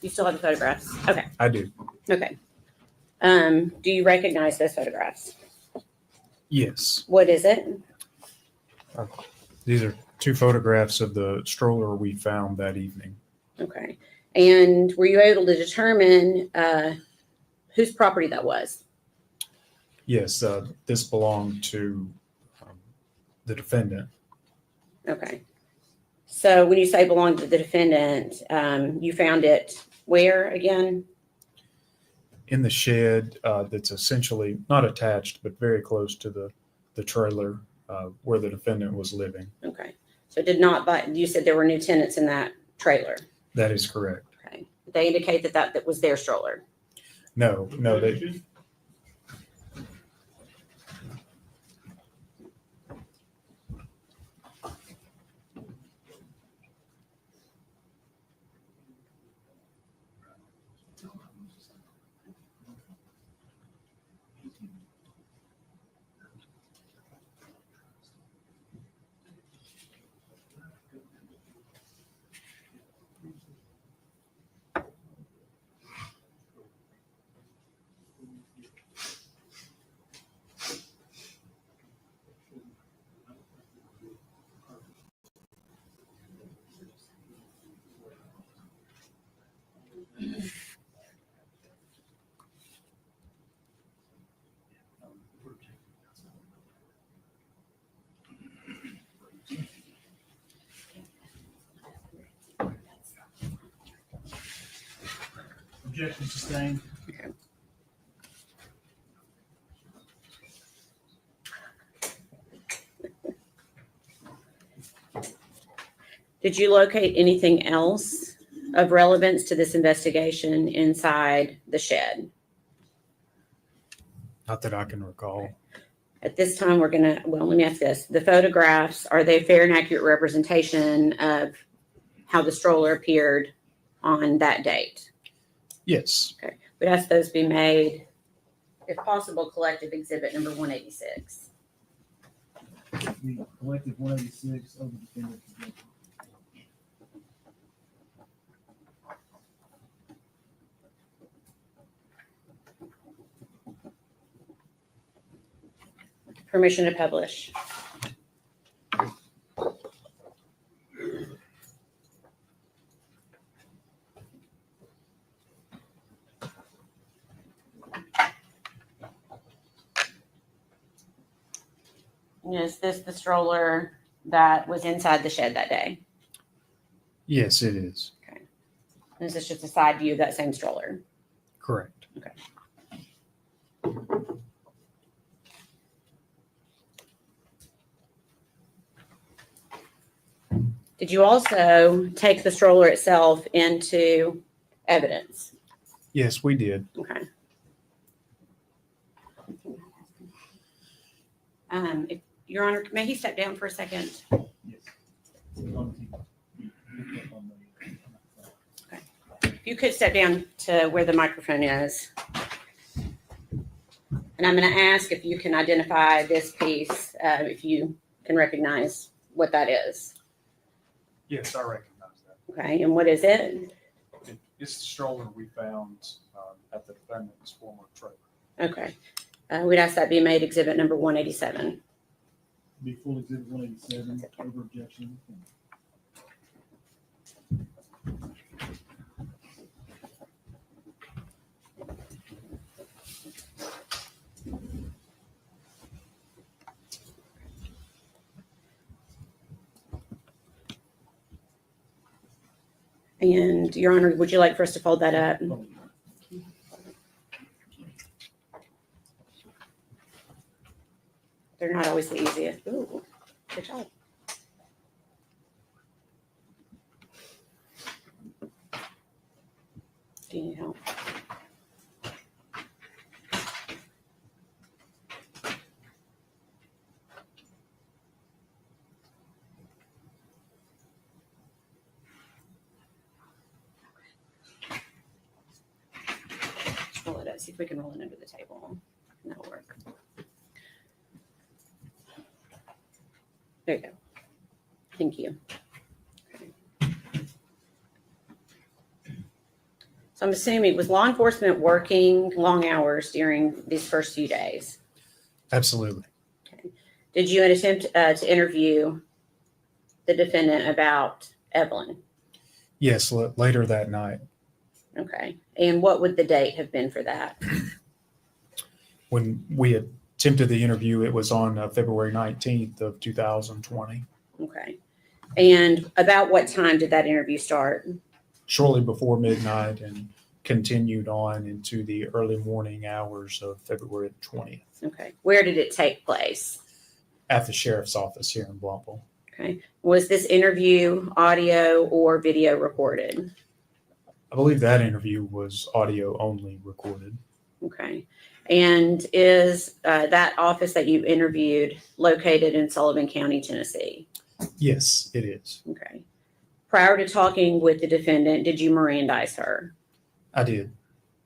You still have the photographs? Okay. I do. Okay. Do you recognize those photographs? Yes. What is it? These are two photographs of the stroller we found that evening. Okay. And were you able to determine whose property that was? Yes, this belonged to the defendant. Okay. So when you say belonged to the defendant, you found it where again? In the shed that's essentially not attached, but very close to the trailer where the defendant was living. Okay. So it did not buy, you said there were new tenants in that trailer. That is correct. Okay. They indicate that was their stroller. No, they. Objection sustained. Did you locate anything else of relevance to this investigation inside the shed? Not that I can recall. At this time, well, let me ask this. The photographs, are they fair and accurate representation of how the stroller appeared on that date? Yes. Okay. We'd ask those be made, if possible, collective exhibit number 186. The collective 186 of the defendant's objection. Permission to publish. Is this the stroller that was inside the shed that day? Yes, it is. Okay. Is this just a side view of that same stroller? Correct. Okay. Did you also take the stroller itself into evidence? Yes, we did. Okay. If, Your Honor, may he step down for a second? Yes. On Okay. If you could step down to where the microphone is. And I'm going to ask if you can identify this piece, if you can recognize what that is. Yes, I recognize that. Okay, and what is it? It's the stroller we found at the defendant's former trailer. Okay. We'd ask that be made exhibit number 187. Be full exhibit 187, over objection. And Your Honor, would you like for us to fold that up? They're not always the easiest. Ooh, good job. Do you need help? let's see if we can roll it under the table. That'll work. There you go. Thank you. So I'm assuming, was law enforcement working long hours during these first few days? Absolutely. Okay. Did you attempt to interview the defendant about Evelyn? Yes, later that night. Okay. And what would the date have been for that? When we attempted the interview, it was on February 19th of 2020. Okay. And about what time did that interview start? Shortly before midnight and continued on into the early morning hours of February 20th Okay. Where did it take place? at the sheriff's office here in Blumpville. Okay. Was this interview audio or video recorded? I believe that interview was audio only recorded. Okay. And is that office that you interviewed located in Sullivan County, Tennessee? Yes, it is. Okay. Prior to talking with the defendant, did you Mirandize her? I did.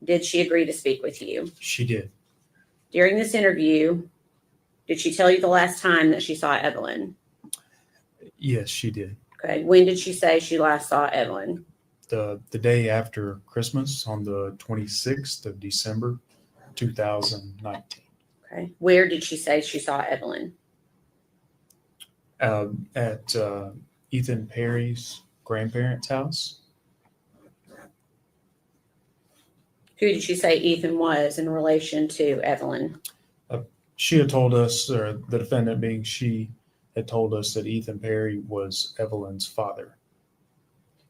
Did she agree to speak with you? She did. During this interview, did she tell you the last time that she saw Evelyn? Yes, she did. Okay. When did she say she last saw Evelyn? The day after Christmas on the 26th of December, 2019. Okay. Where did she say she saw Evelyn? At Ethan Perry's grandparents' house. Who did she say Ethan was in relation to Evelyn? She had told us, or the defendant being she, had told us that Ethan Perry was Evelyn's father.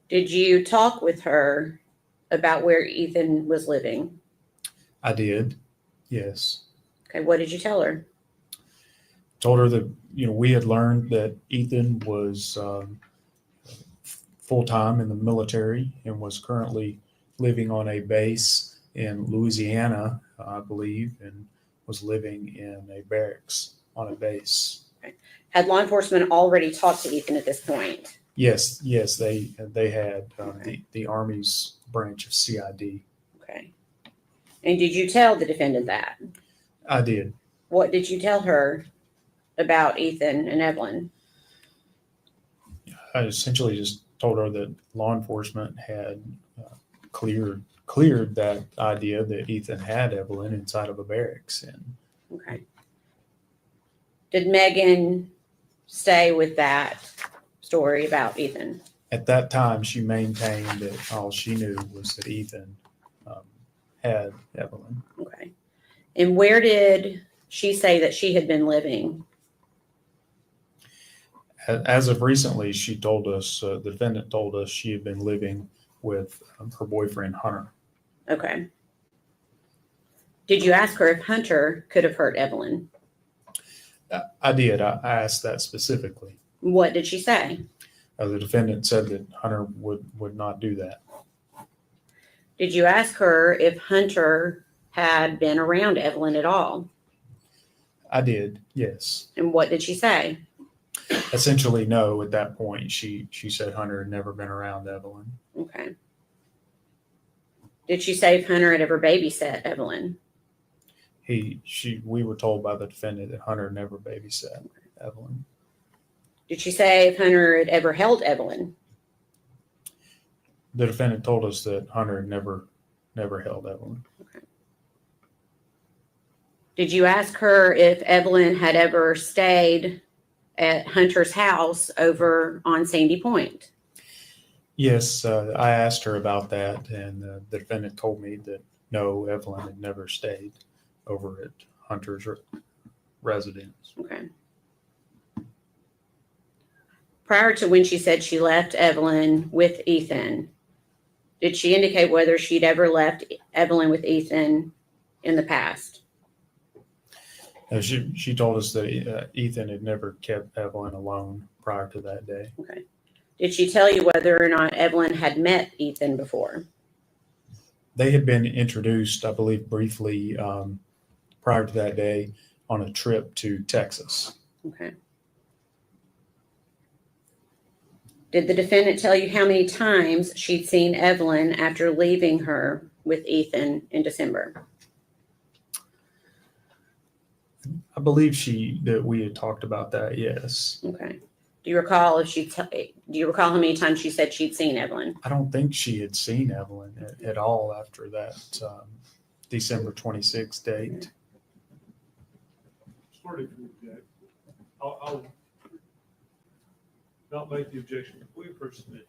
Did you talk with her about where Ethan was living? I did, yes. Okay, what did you tell her? Told her that, we had learned that Ethan was full-time in the military and was currently living on a base in Louisiana, I believe, and was living in a barracks on a base. Okay. Had law enforcement already talked to Ethan at this point? Yes, they had the Army's branch of CID. Okay. And did you tell the defendant that? I did. What did you tell her about Ethan and Evelyn? I essentially just told her that law enforcement had cleared that idea that Ethan had Evelyn inside of a barracks. And okay. Did Megan stay with that story about Ethan? At that time, she maintained that all she knew was that Ethan had Evelyn. Okay. And where did she say that she had been living? As of recently, she told us, the defendant told us she had been living with her boyfriend, Hunter. Okay. Did you ask her if Hunter could have hurt Evelyn? I did. I asked that specifically. What did she say? The defendant said that Hunter would not do that. Did you ask her if Hunter had been around Evelyn at all? I did, yes. And what did she say? Essentially, no. At that point, she said Hunter had never been around Evelyn. Okay. Did she say if Hunter had ever babysat Evelyn? We were told by the defendant that Hunter never babysat Evelyn. Did she say if Hunter had ever held Evelyn? The defendant told us that Hunter had never held Evelyn. Okay. Did you ask her if Evelyn had ever stayed at Hunter's house over on Sandy Point? Yes, I asked her about that, and the defendant told me that no, Evelyn had never stayed over at Hunter's residence. Okay. Prior to when she said she left Evelyn with Ethan, did she indicate whether she'd ever left Evelyn with Ethan in the past? She told us that Ethan had never kept Evelyn alone prior to that day. Okay. Did she tell you whether or not Evelyn had met Ethan before? They had been introduced, I believe, briefly prior to that day on a trip to Texas. Okay. Did the defendant tell you how many times she'd seen Evelyn after leaving her with Ethan in December? I believe that we had talked about that. Yes. Okay. Do you recall how many times she said she'd seen Evelyn? I don't think she had seen Evelyn at all after that December 26th date. Sorry to object. I'll not make the objection. We approve submission.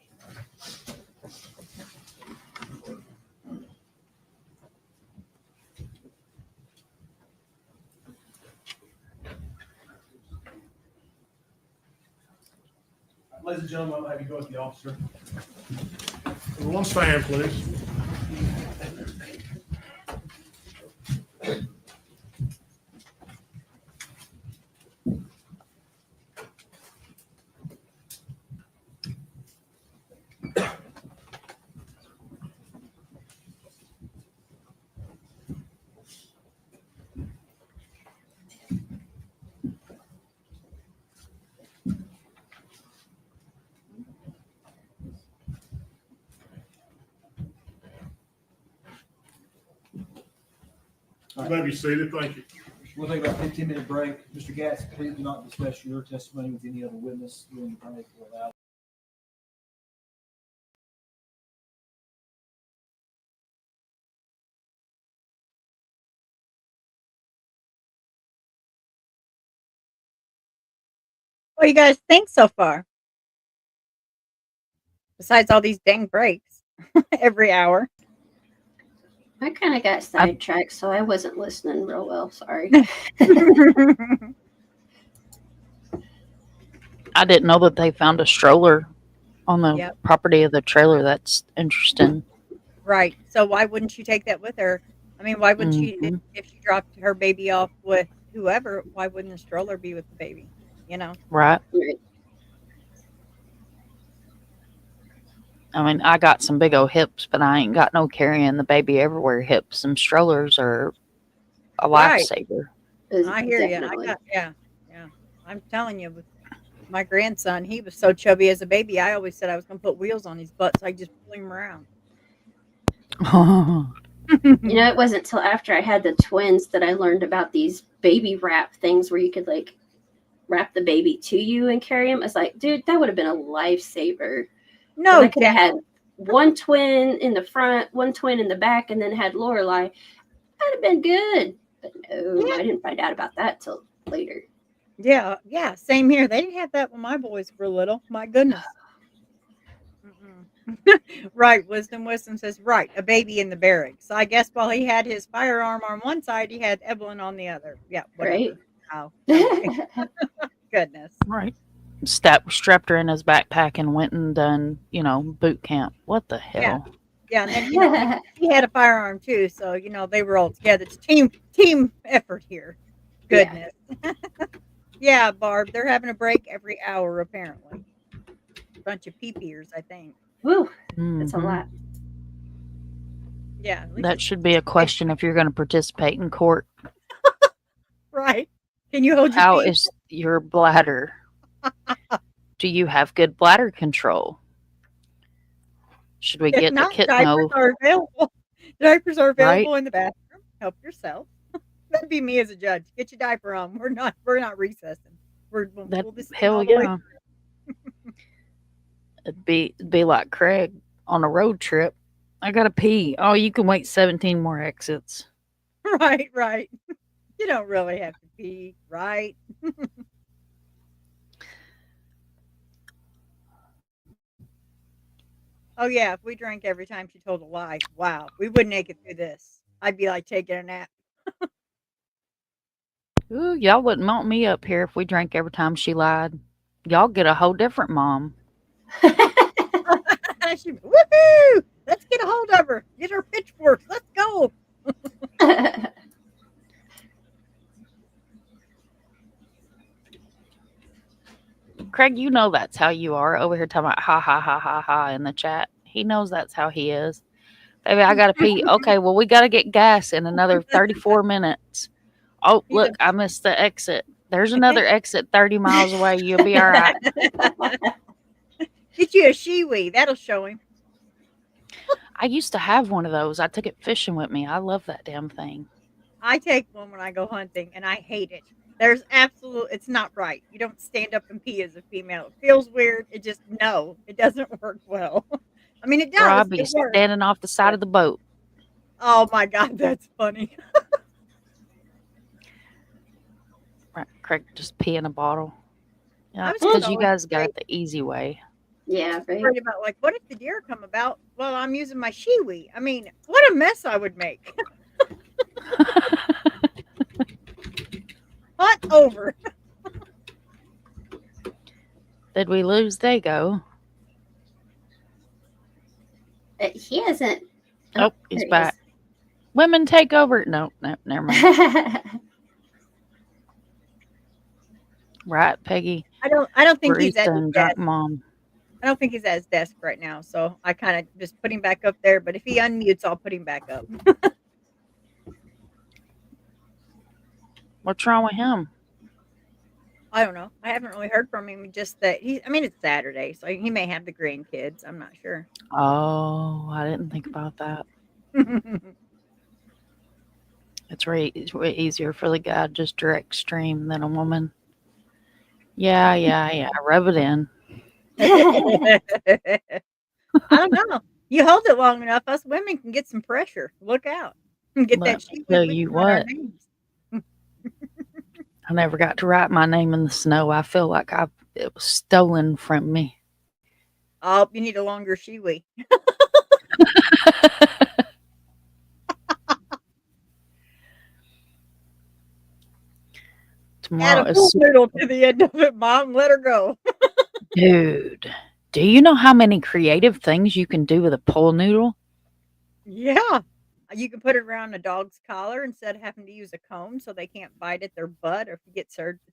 Ladies and gentlemen, I'll have you go with the officer. One stand, please. You may be seated. Thank you. We'll take about a 15-minute break. Mr. Gatz, please do not discuss your testimony with any other witness during the break. Without What do you guys think so far? Besides all these dang breaks every hour. I kind of got sidetracked, so I wasn't listening real well. Sorry. I didn't know that they found a stroller on the Yep. property of the trailer. That's interesting. Right. So why wouldn't you take that with her? I mean, why wouldn't she, Mhm. if she dropped her baby off with whoever, why wouldn't the stroller be with the baby? You know? Right. Right. I mean, I got some big old hips, but I ain't got no carrying the baby everywhere hips. Some strollers are a Right. lifesaver. I hear you. Definitely. Yeah. I'm telling you, with my grandson, he was so chubby as a baby. I always said I was going to put wheels on his butt so I just pull him around. You know, it wasn't until after I had the twins that I learned about these baby wrap things where you could like wrap the baby to you and carry him. I was like, dude, that would have been a lifesaver. No, I could have had one twin in the front, one twin in the back, and then had Lorelai. That'd have been good. But no, I didn't find out about that till later. Yeah, same here. They didn't have that when my boys were little. My goodness. Right, Wisdom says, right, a baby in the barracks. So I guess while he had his firearm on one side, he had Evelyn on the other. Yeah, whatever. Right. Oh, okay. Goodness. Right. Strapped her in his backpack and went and done, boot camp. What the hell? Yeah, and then he had a firearm too, so they were all together. It's team effort here. Goodness. Yeah, Barb, they're having a break every hour apparently. Bunch of pee-peers, I think. Woo, that's a Mhm. lot. Yeah, at least That should be a question if you're going to participate in court. right. Can you hold your How pee? is your bladder? Do you have good bladder control? Should we If get not, the kit? diapers No. are available. Diapers are Right. available in the bathroom. Help yourself. That'd be me as a judge. Get your diaper on. We're not recessing. We'll just Hell all the way yeah. It'd be like Craig on a road trip. I gotta pee. Oh, you can wait 17 more exits. through. Right. You don't really have to pee, right? Oh yeah, if we drank every time she told a lie, wow, we wouldn't make it through this. I'd be like taking a nap. Ooh, y'all wouldn't want me up here if we drank every time she lied. Y'all get a whole different mom. Woohoo! Let's get a hold of her. Get her pitchforks. Let's go. Craig, you know that's how you are over here talking about ha ha ha ha ha in the chat. He knows that's how he is. Baby, I gotta pee. Okay, well we gotta get gas in another 34 minutes. Oh, look, I missed the exit. There's another exit 30 miles away. You'll be all right. Get you a shiwi. That'll show him. I used to have one of those. I took it fishing with me. I love that damn thing. I take one when I go hunting, and I hate it. There's it's not right. You don't stand up and pee as a female. It feels weird. It just, no, it doesn't work well. I mean, it Or I'll does. be It works. standing off the side But, of the boat. oh my God, that's funny. Right, Craig just pee in a bottle. Yeah, I it's was just because you always guys got afraid, it the easy way. Yeah, right. worried about, like, what if the deer come about? Well, I'm using my shiwi. I mean, what a mess I would make. Hunt over. Did we lose Dago? He hasn't. Oh, he's there he back. Women take over. No, never mind. is. Right, Peggy? I don't think he's at Barista his and desk. drunk mom. I don't think he's at his desk right now, so I kind of just put him back up there. But if he unmutes, I'll put him back up. What's wrong with him? I don't know. I haven't really heard from him. Just that I mean, it's Saturday, so he may have the grandkids. I'm not sure. Oh, I didn't think about that. It's way easier for the guy to just direct stream than a woman. Yeah. Rub it in. I don't know. You hold it long enough, us women can get some pressure. Look out. Get Let that me sheet. tell you what. I never got to write my name in the snow. I feel like it was stolen from me. Oh, you need a longer shiwi. Tomorrow Add a pool noodle to the end of it, Mom. Let her go. Dude, do you know how many creative things you can do with a pool noodle? Yeah. You can put it around a dog's collar instead of having to use a comb so they can't bite at their butt or if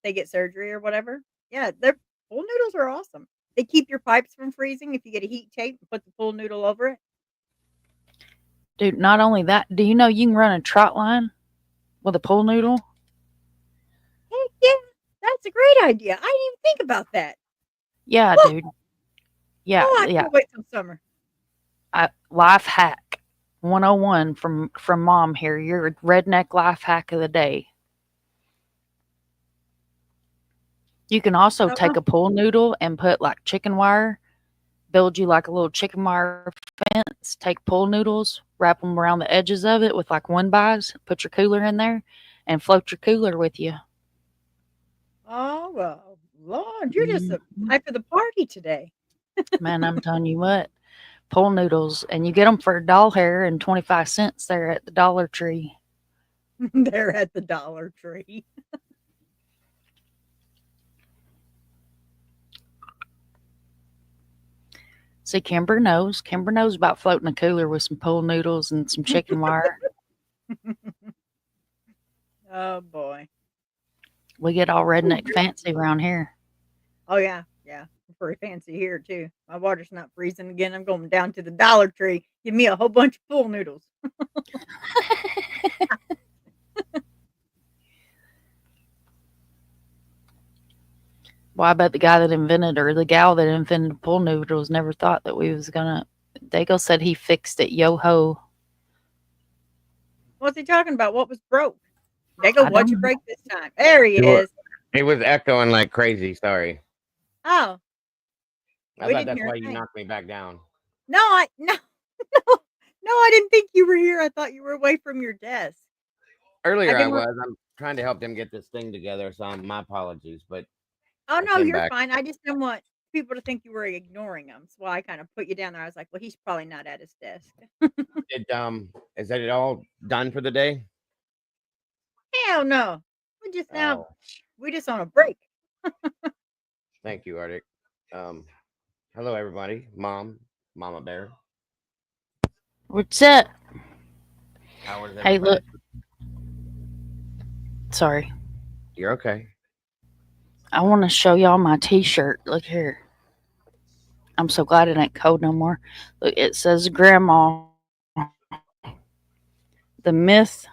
they get surgery or whatever. Yeah, their pool noodles are awesome. They keep your pipes from freezing if you get a heat tape and put the pool noodle over it. Dude, not only that, do you know you can run a trot line with a pool noodle? Heck yeah, that's a great idea. I didn't even think about that. Yeah, Look. dude. Yeah, Oh, I yeah. can't wait till summer. Life hack 101 from Mom here. Your redneck life hack of the day. You can also take a pool noodle and put like chicken wire, build you like a little chicken wire fence, take pool noodles, wrap them around the edges of it with like 1-bys, put your cooler in there, and float your cooler with you. Oh, well, Lord, you're just a life of the party today. Man, I'm telling you what, pool noodles, and you get them for $1 and 25 cents there at the Dollar Tree. They're at the Dollar Tree. See, Kimber knows. Kimber knows about floating a cooler with some pool noodles and some chicken wire. Oh, boy. We get all redneck fancy around here. Oh, yeah. Yeah. Pretty fancy here, too. My water's not freezing again. I'm going down to the Dollar Tree. Give me a whole bunch of pool noodles. Well, I bet the guy that invented, or the gal that invented pool noodles never thought that we was gonna. Dago said he fixed it. Yo ho. What's he talking about? What was broke? Dago, what'd you break this time? There he It is. was echoing like crazy. Sorry. Oh. I We thought didn't that's hear why a you thing. knocked me back down. No, no, I didn't think you were here. I thought you were away from your desk. Earlier I can was. I'm trying to help them get this thing together, so my apologies. But Oh, I no, came you're back. fine. I just didn't want people to think you were ignoring them. So I kind of put you down there. I was like, well, he's probably not at his desk. Is that it all done for the day? Hell no. We just Oh, we just on a break. thank you, Arctic. Hello everybody. Mama Bear. What's up? How is Hey, everybody? look. Sorry. You're okay. I want to show y'all my T-shirt. Look here. I'm so glad it ain't cold no more. Look, it says Grandma. The myth.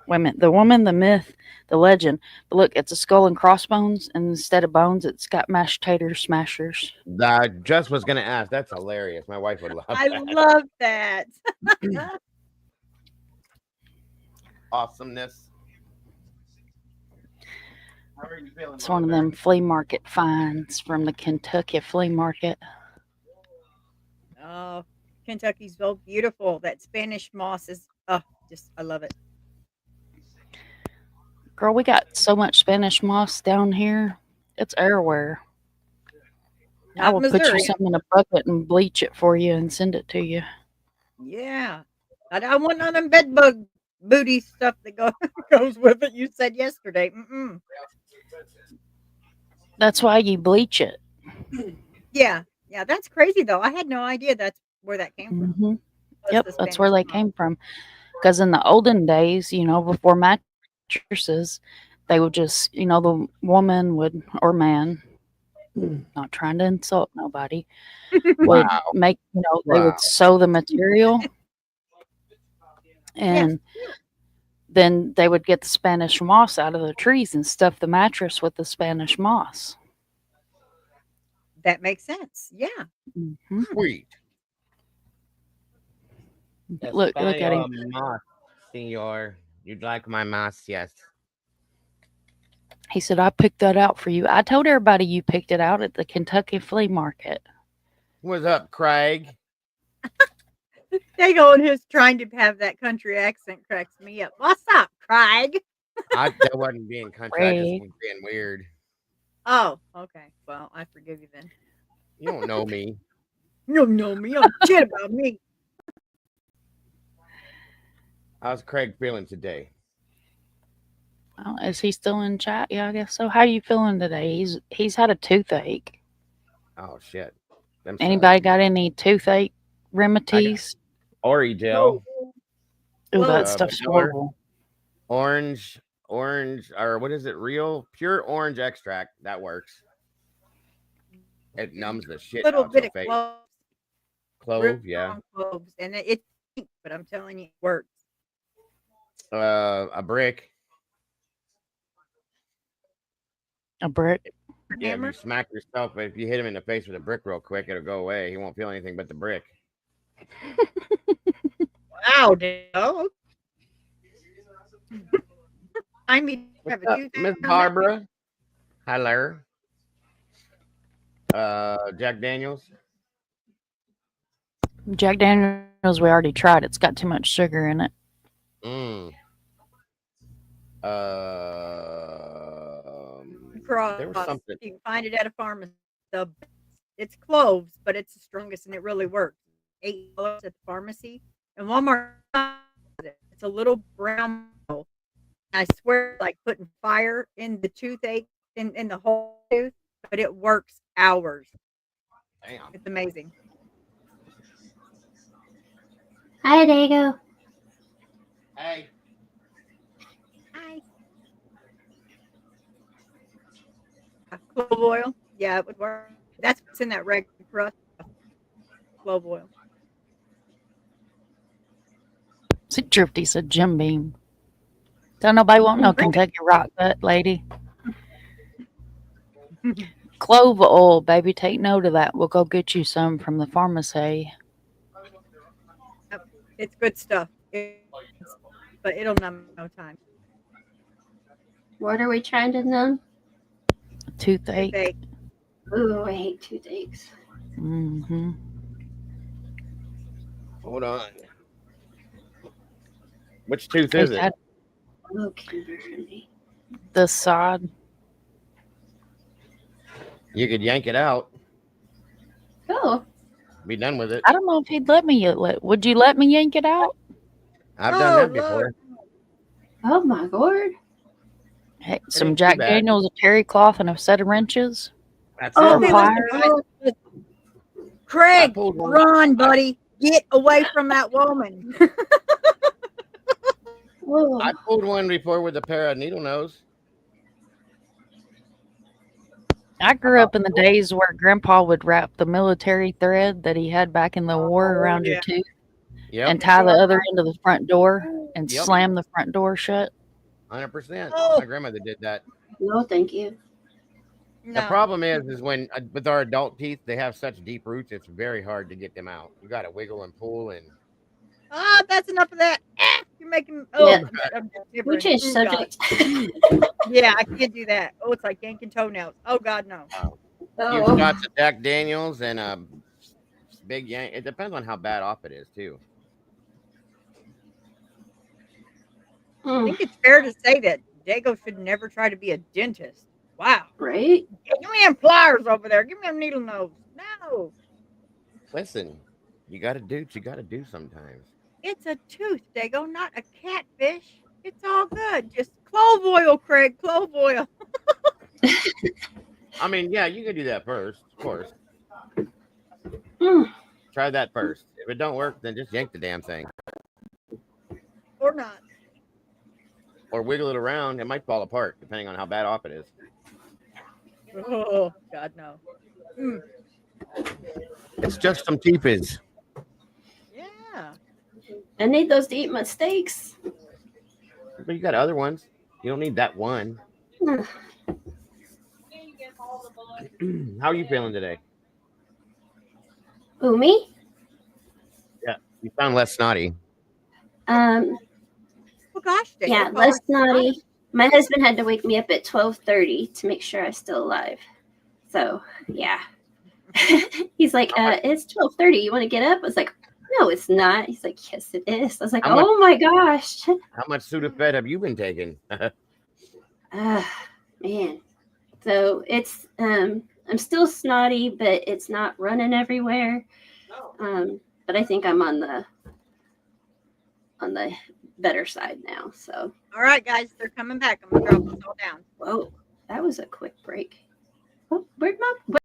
Wait a minute. The woman, the myth, the legend. But look, it's a skull and crossbones, and instead of bones, it's got mashed tater smashers. I just was gonna ask. That's hilarious. My wife would love I that. love that. Awesomeness. It's one of them flea market finds from the Kentucky flea market. Oh, Kentucky's so beautiful. That Spanish moss is, oh, just, I love it. Girl, we got so much Spanish moss down here. It's everywhere. I Not will put you Missouri. some in a bucket and bleach it for you and send it to you. Yeah. I want none of them bed bug booty stuff that goes with it. You said yesterday. Mm-mm. That's why you bleach it. Yeah. Yeah. That's crazy, though. I had no idea that's where that came from. Hmm Was Yep, the that's where Spanish they moss. came from. Because in the olden days, before mattresses, they would just, the woman would, or man, not trying to insult nobody, would make, they would sew the material Yes. and then they would get the Spanish moss out of the trees and stuff the mattress with the Spanish moss. That makes sense. Yeah. Hmm Sweet. Look at him. Moss, senor. You'd like my moss, yes. He said, I picked that out for you. I told everybody you picked it out at the Kentucky flea market. What's up, Craig? They go and his trying to have that country accent cracks me up. What's up, Craig? That wasn't being country. I just was being weird. Oh, okay. Well, I forgive you then. You don't know me. You don't know me. You don't shit about me. How's Craig feeling today? Well, is he still in chat? Yeah, I guess so. How you feeling today? He's had a toothache. Oh shit. Anybody got any toothache remedies? Ori gel. Oh, that stuff's horrible. Orange, or what is it? Real pure orange extract. That works. It numbs the shit Little out bit your of face. cloves. Clove, yeah. Cloves, and it's pink, but I'm telling you, it works. A brick. A brick. Yeah, if you smack yourself, if you hit him in the face with a brick real quick, it'll go away. He won't feel anything but the brick. Wow, Dale. I mean, have a toothache. Miss Barbara. Hello. Jack Daniels. Jack Daniels, we already tried. It's got too much sugar in it. Cross. There was something. You can find it at a pharmacy. It's cloves, but it's the strongest and it really works. $8 at the pharmacy. And Walmart, it's a little brown bottle. I swear, like putting fire in the toothache, in the whole tooth, but it works hours. Damn. It's amazing. Hi, Dago. Hey. Hi. Clove oil. Yeah, it would work. That's what's in that red crust. Clove oil. See, Drifty said Jim Beam. Don't nobody want no Kentucky rock gut, lady. Clove oil, baby. Take note of that. We'll go get you some from the pharmacy. It's good stuff. But it'll numb no time. What are we trying to numb? Toothache. Ooh, I hate toothaches. Mm-hmm. Hold on. Which tooth is it? Okay. This side. You could yank it out. Cool. Be done with it. I don't know if he'd let me. Would you let me yank it out? I've done that before. Oh my lord. Hey, some Jack Daniels, a terry cloth, and a set of wrenches. That's Oh, it. Craig, run, buddy. Get away from that woman. I pulled one before with a pair of needle nose. I grew up in the days where Grandpa would wrap the military thread that he had back in the war around your tooth and tie the other end of the front door and slam the front door shut. 100%. Oh. My grandmother did that. No, thank you. The problem is when with our adult teeth, they have such deep roots, it's very hard to get them out. You got to wiggle and pull and. Ah, that's enough of that. You're making. Yeah. I'm We shivering. changed Oh, God. subject. Yeah, I can't do that. Oh, it's like yanking toenails. Oh God, no. Few Oh, shots of Jack Daniels and a big yank. It depends on how bad off it is too. I think it's fair to say that Dago should never try to be a dentist. Wow. Right? Give me them pliers over there. Give me them needle nose. No. Listen, you got to do what you got to do sometimes. It's a tooth, Dago, not a catfish. It's all good. Just clove oil, Craig. Clove oil. I mean, yeah, you can do that first, of course. Mm. Try that first. If it don't work, then just yank the damn thing Or not. or wiggle it around. It might fall apart depending on how bad off it is. Oh God, no. Mm. It's just some teepees. Yeah. I need those to eat my steaks. But you got other ones. You don't need that one. How are you feeling today? Who, me? Yeah, you sound less snotty. Um, Well, gosh, Dago. yeah, less naughty. My husband had to wake me up at 12:30 to make sure I was still alive. So, yeah. He's like, it's 12:30. You want to get up? I was like, no, it's not. He's like, yes, it is. I was like, How much- oh my gosh. How much Sudafed have you been taking? Man. So it's I'm still snotty, but it's not running everywhere. But I think I'm on the better side now. So All right, guys, they're coming back. I'm gonna drop this all down. whoa, that was a quick break. Oh, where'd my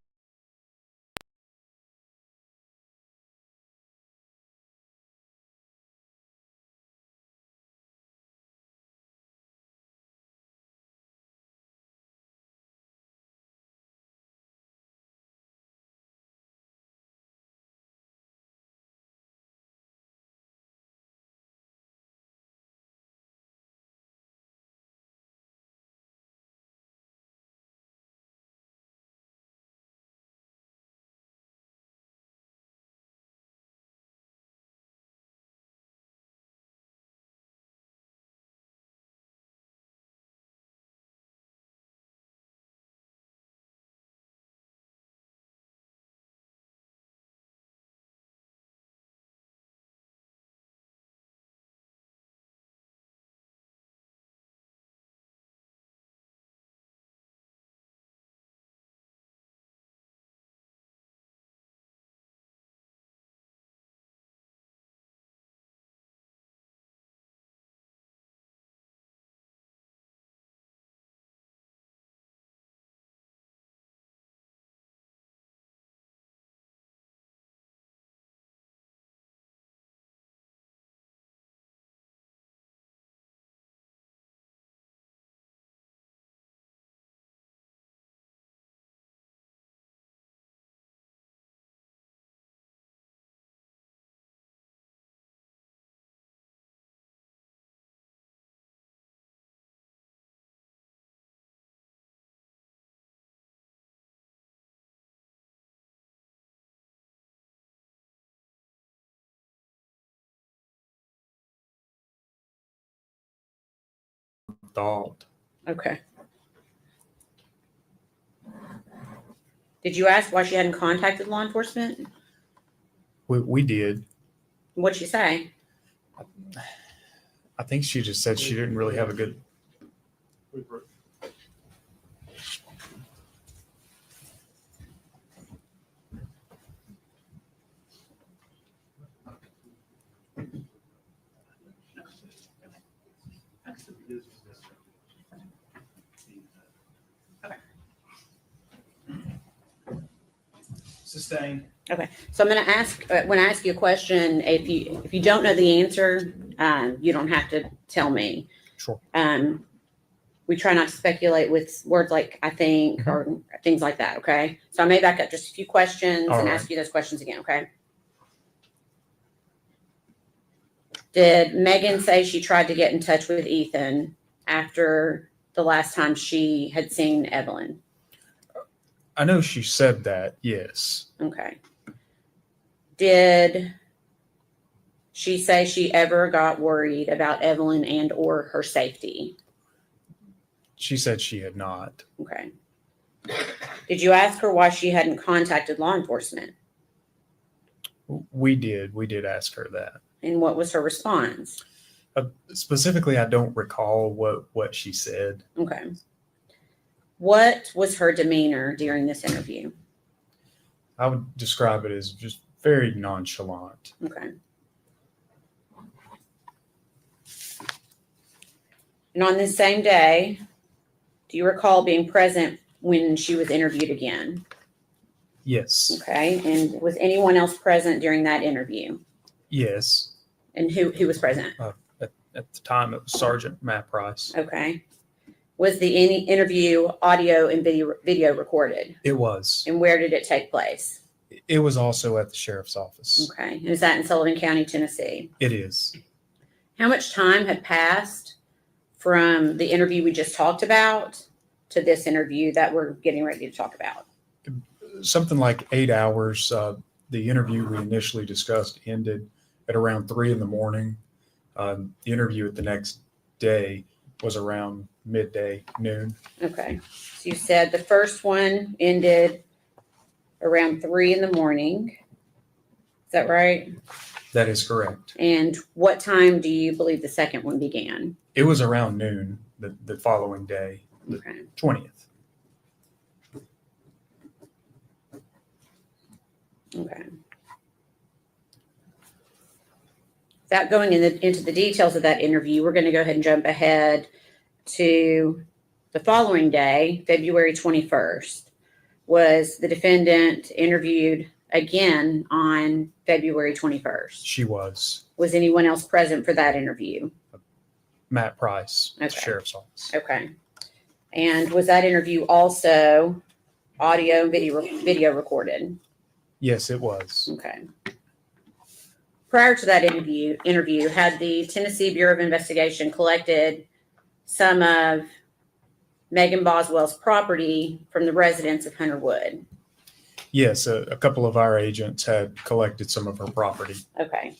thought. Okay. Did you ask why she hadn't contacted law enforcement? We did. What'd she say? I think she just said she didn't really have a good. Sustained. Okay, so I'm going to ask when I ask you a question. If you don't know the answer, you don't have to tell me. Sure. We try not to speculate with words like "I think" or things like that. Okay, so I may back up just a few questions and ask you those questions again. Okay. Did Megan say she tried to get in touch with Ethan after the last time she had seen Evelyn? I know she said that. Yes. Okay. Did she say she ever got worried about Evelyn and or her safety? She said she had not. Okay. Did you ask her why she hadn't contacted law enforcement? We did ask her that. And what was her response? Specifically, I don't recall what she said. Okay. What was her demeanor during this interview? I would describe it as just very nonchalant. Okay. And on this same day, do you recall being present when she was interviewed again? Yes. Okay. And was anyone else present during that interview? Yes. And who was present? At the time, it was Sergeant Matt Price. Okay. Was the interview audio and video recorded? It was. And where did it take place? It was also at the sheriff's office. Okay. And is that in Sullivan County, Tennessee? It is. How much time had passed from the interview we just talked about to this interview that we're getting ready to talk about? Something like 8 hours. The interview we initially discussed ended at around 3 a.m. The interview at the next day was around midday, noon. Okay. So you said the first one ended around 3 a.m. Is that right? That is correct. And what time do you believe the second one began? It was around noon the following day, the Okay. 20th. Okay. Without going into the details of that interview, we're going to go ahead and jump ahead to the following day, February 21st. Was the defendant interviewed again on February 21st? She was. Was anyone else present for that interview? Matt Price, Okay. sheriff's office. Okay. And was that interview also audio and video recorded? Yes, it was. Okay. Prior to that interview, had the Tennessee Bureau of Investigation collected some of Megan Boswell's property from the residents of Hunter Wood? Yes, a couple of our agents had collected some of her property. Okay.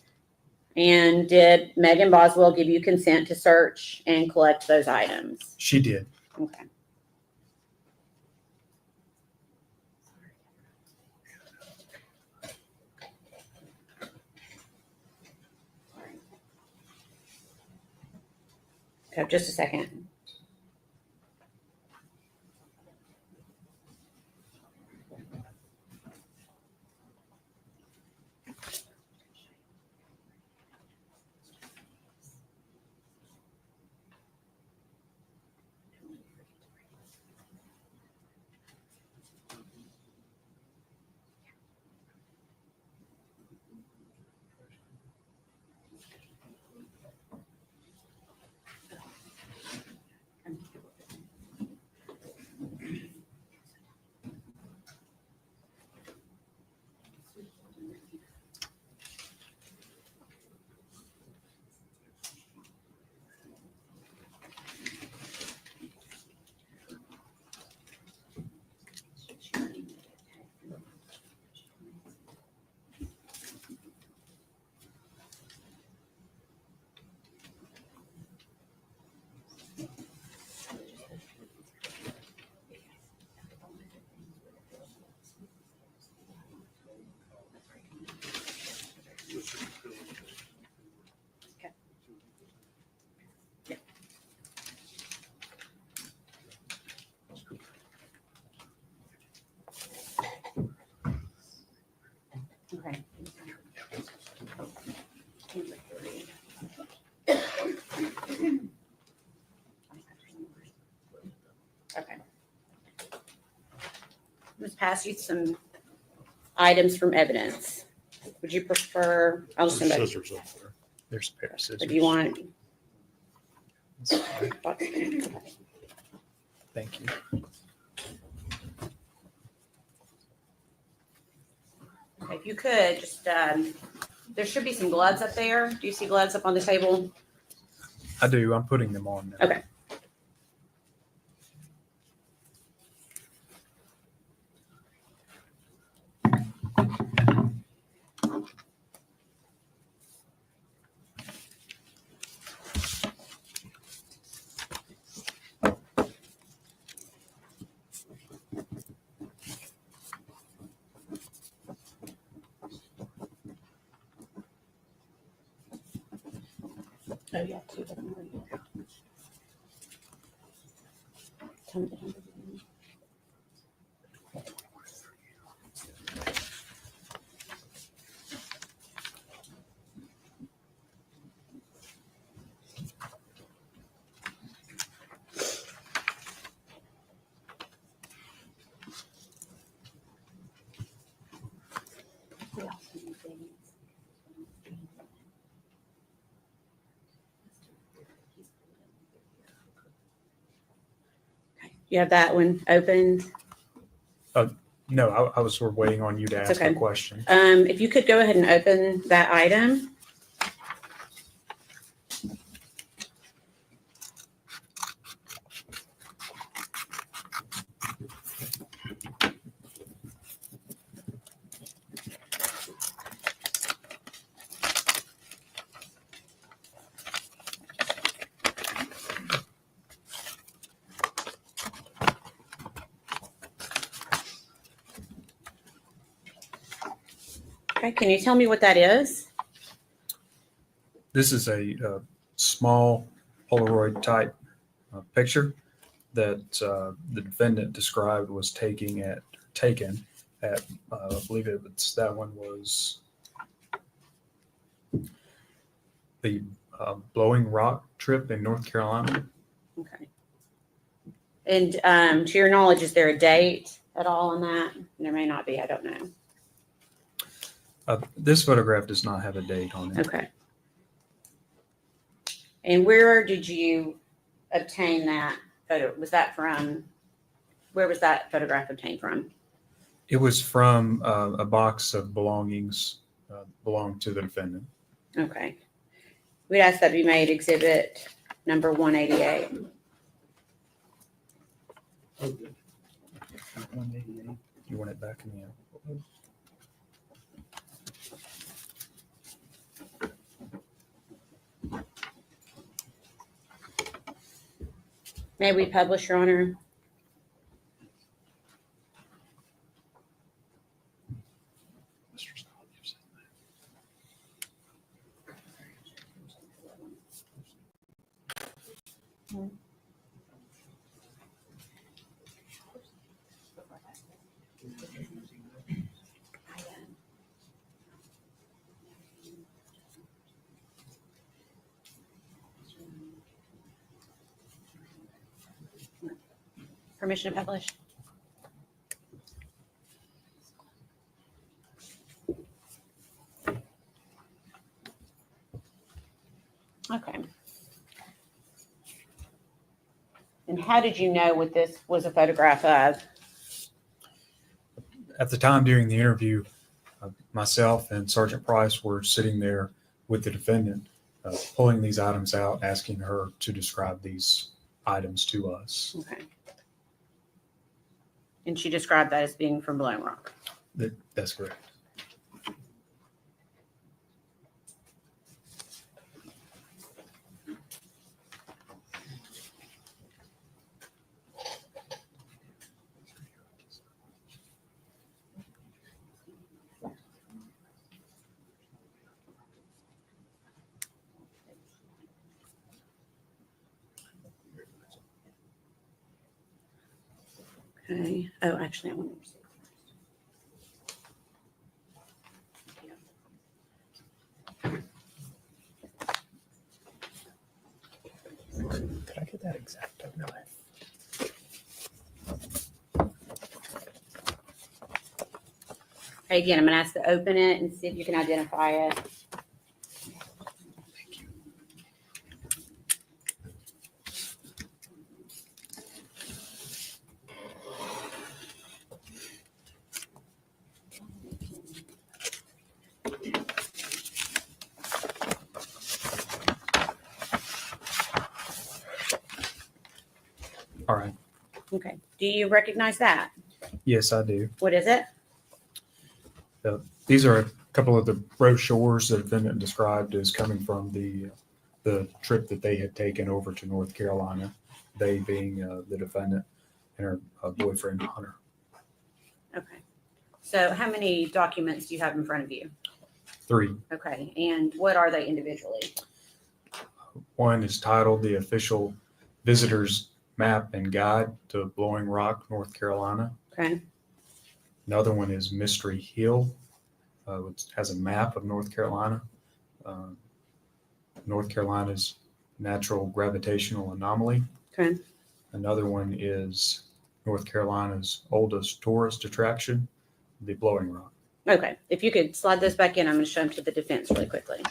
And did Megan Boswell give you consent to search and collect those items? She did. Okay. Okay, just a second. Okay. Okay. Let's pass you some items from evidence. Would you prefer? I'll just send that. Scissors over there. There's a pair of scissors. If you want. Thank you. If you could just, there should be some gloves up there. Do you see gloves up on the table? I do. I'm putting them on now. Okay. Oh, yeah, two of them are here. Tell me the number. You have that one opened? No, I was sort of waiting on you to That's ask a okay. question. If you could go ahead and open that item. Okay, can you tell me what that is? This is a small Polaroid type picture that the defendant described was taken at I believe that one was the Blowing Rock trip in North Carolina. Okay. And to your knowledge, is there a date at all on that? There may not be, I don't know. This photograph does not have a date on it. Okay. And where did you obtain that photo? Was that from, where was that photograph obtained from? It was from a box of belongings belonged to the defendant. Okay. We'd ask that be made exhibit number 188. You want it back in the envelope? May we publish, Your Honor? Permission to publish? Okay. And how did you know what this was a photograph of? At the time during the interview, myself and Sergeant Price were sitting there with the defendant, pulling these items out, asking her to describe these items to us. Okay. And she described that as being from Blowing Rock. That's correct. Okay. Oh, actually, I want to see. Could I get that exact knife? Okay, again, I'm going to ask to open it and see if you can identify it. All right. Okay. Do you recognize that? Yes, I do. What is it? These are a couple of the brochures the defendant described as coming from the trip that they had taken over to North Carolina, they being the defendant and her boyfriend, Hunter. Okay. So how many documents do you have in front of you? 3. Okay. And what are they individually? One is titled The Official Visitor's Map and Guide to Blowing Rock, North Carolina. Okay. Another one is Mystery Hill, which has a map of North Carolina. North Carolina's natural gravitational anomaly. Okay. Another one is North Carolina's oldest tourist attraction, the Blowing Rock. Okay. If you could slide those back in, I'm going to show them to the defense really quickly.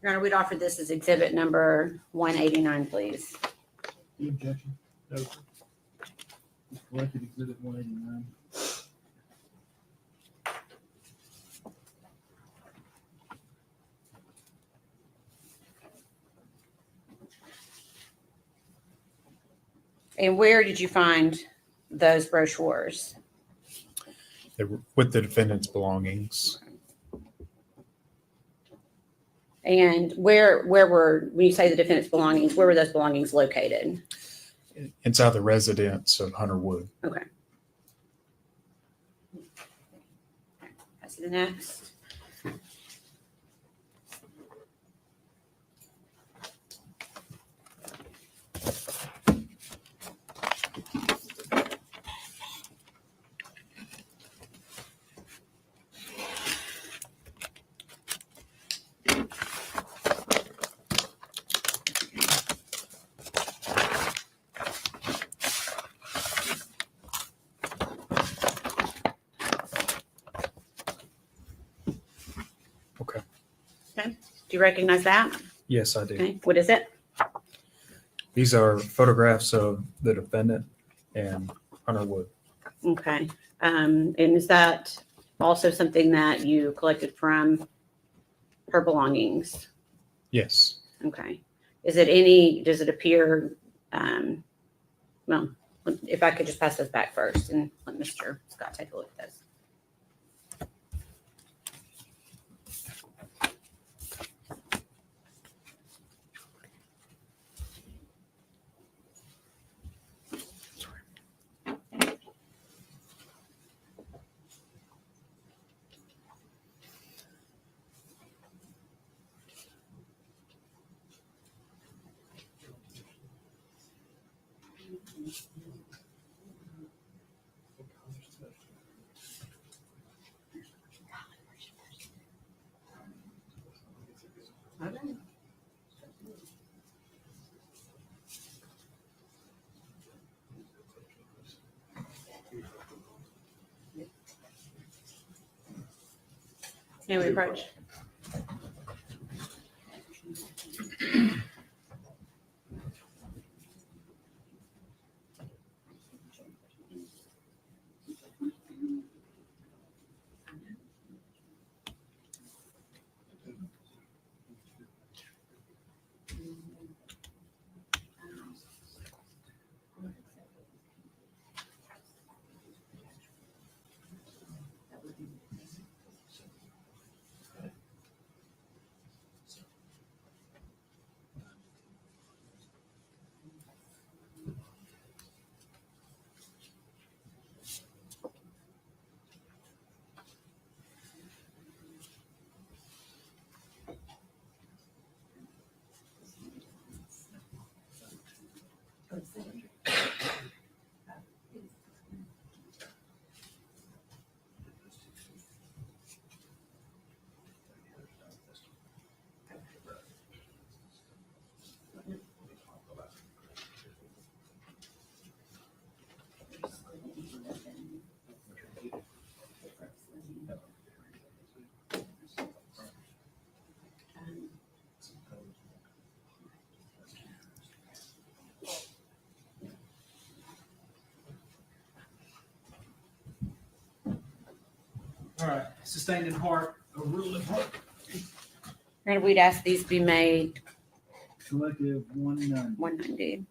Your Honor, we'd offer this as exhibit number 189, please. Any objection? No, sir. Collected exhibit 189. And where did you find those brochures? They were with the defendant's belongings. And where were, when you say the defendant's belongings, where were those belongings located? Inside the residence of Hunter Wood. Okay. I see the next. Okay. Okay. Do you recognize that? Yes, I do. Okay. What is it? These are photographs of the defendant and Hunter Wood. Okay. And is that also something that you collected from her belongings? Yes. Okay. Is it any, does it appear, well, if I could just pass those back first and let Mr. Scott take a look at those. May we approach? All right, sustained in part, overruled in part. And we'd ask these be made Collective 190. 190.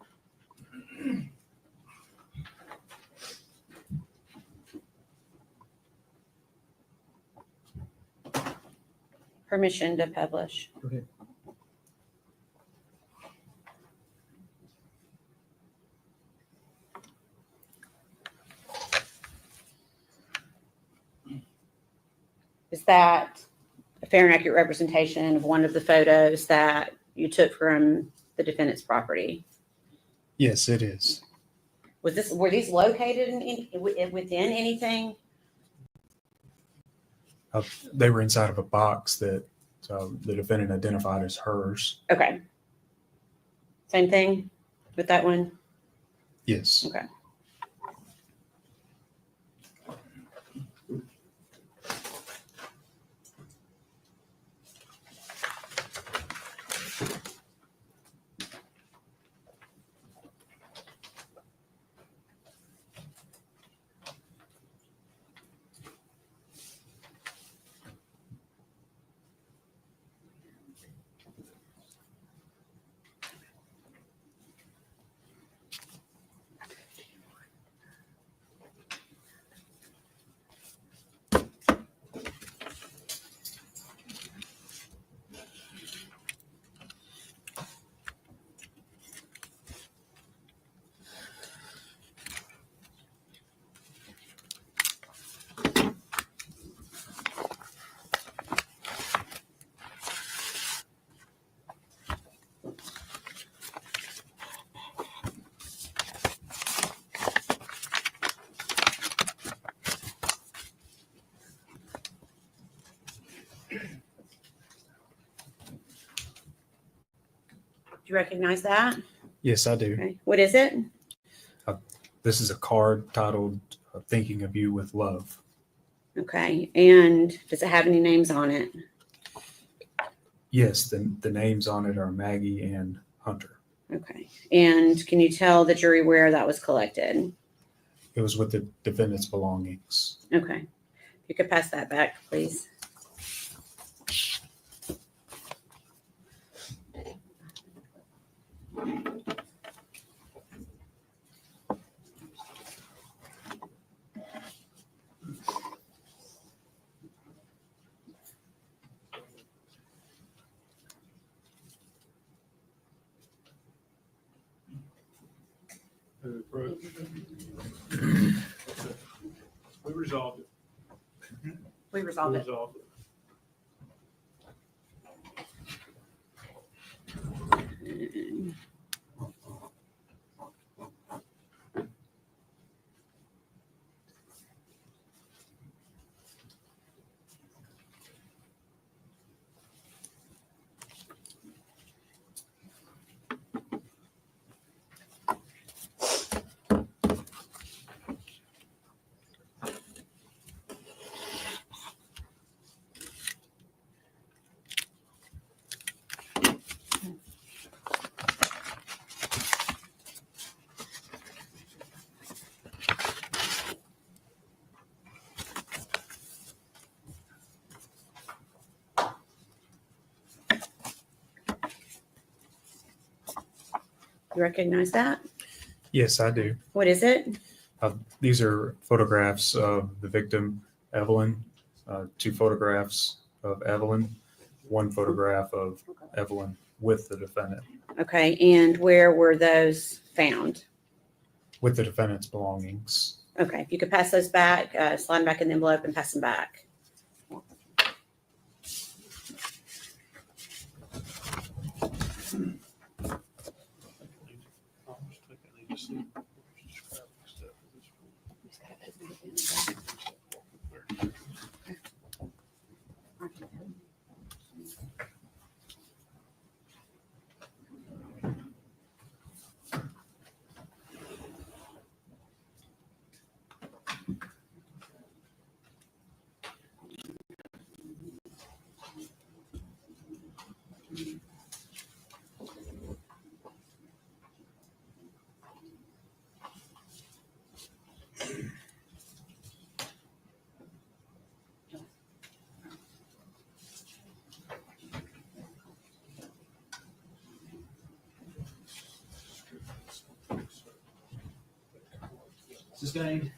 permission to publish. Go ahead. Is that a fair and accurate representation of one of the photos that you took from the defendant's property? Yes, it is. Were these located within anything? They were inside of a box that the defendant identified as hers. Okay. Same thing with that one? Yes. Okay. Do you recognize that? Yes, I do. Okay. What is it? This is a card titled Thinking of You with Love. Okay. And does it have any names on it? Yes, the names on it are Maggie and Hunter. Okay. And can you tell the jury where that was collected? It was with the defendant's belongings. Okay. You could pass that back, please. We resolved it. We resolved it. Resolved it. You recognize that? Yes, I do. What is it? These are photographs of the victim, Evelyn, 2 photographs of Evelyn, 1 photograph of Evelyn with the defendant, Okay. And where were those found? with the defendant's belongings. Okay. If you could pass those back, slide them back in the envelope and pass them back. Sustained.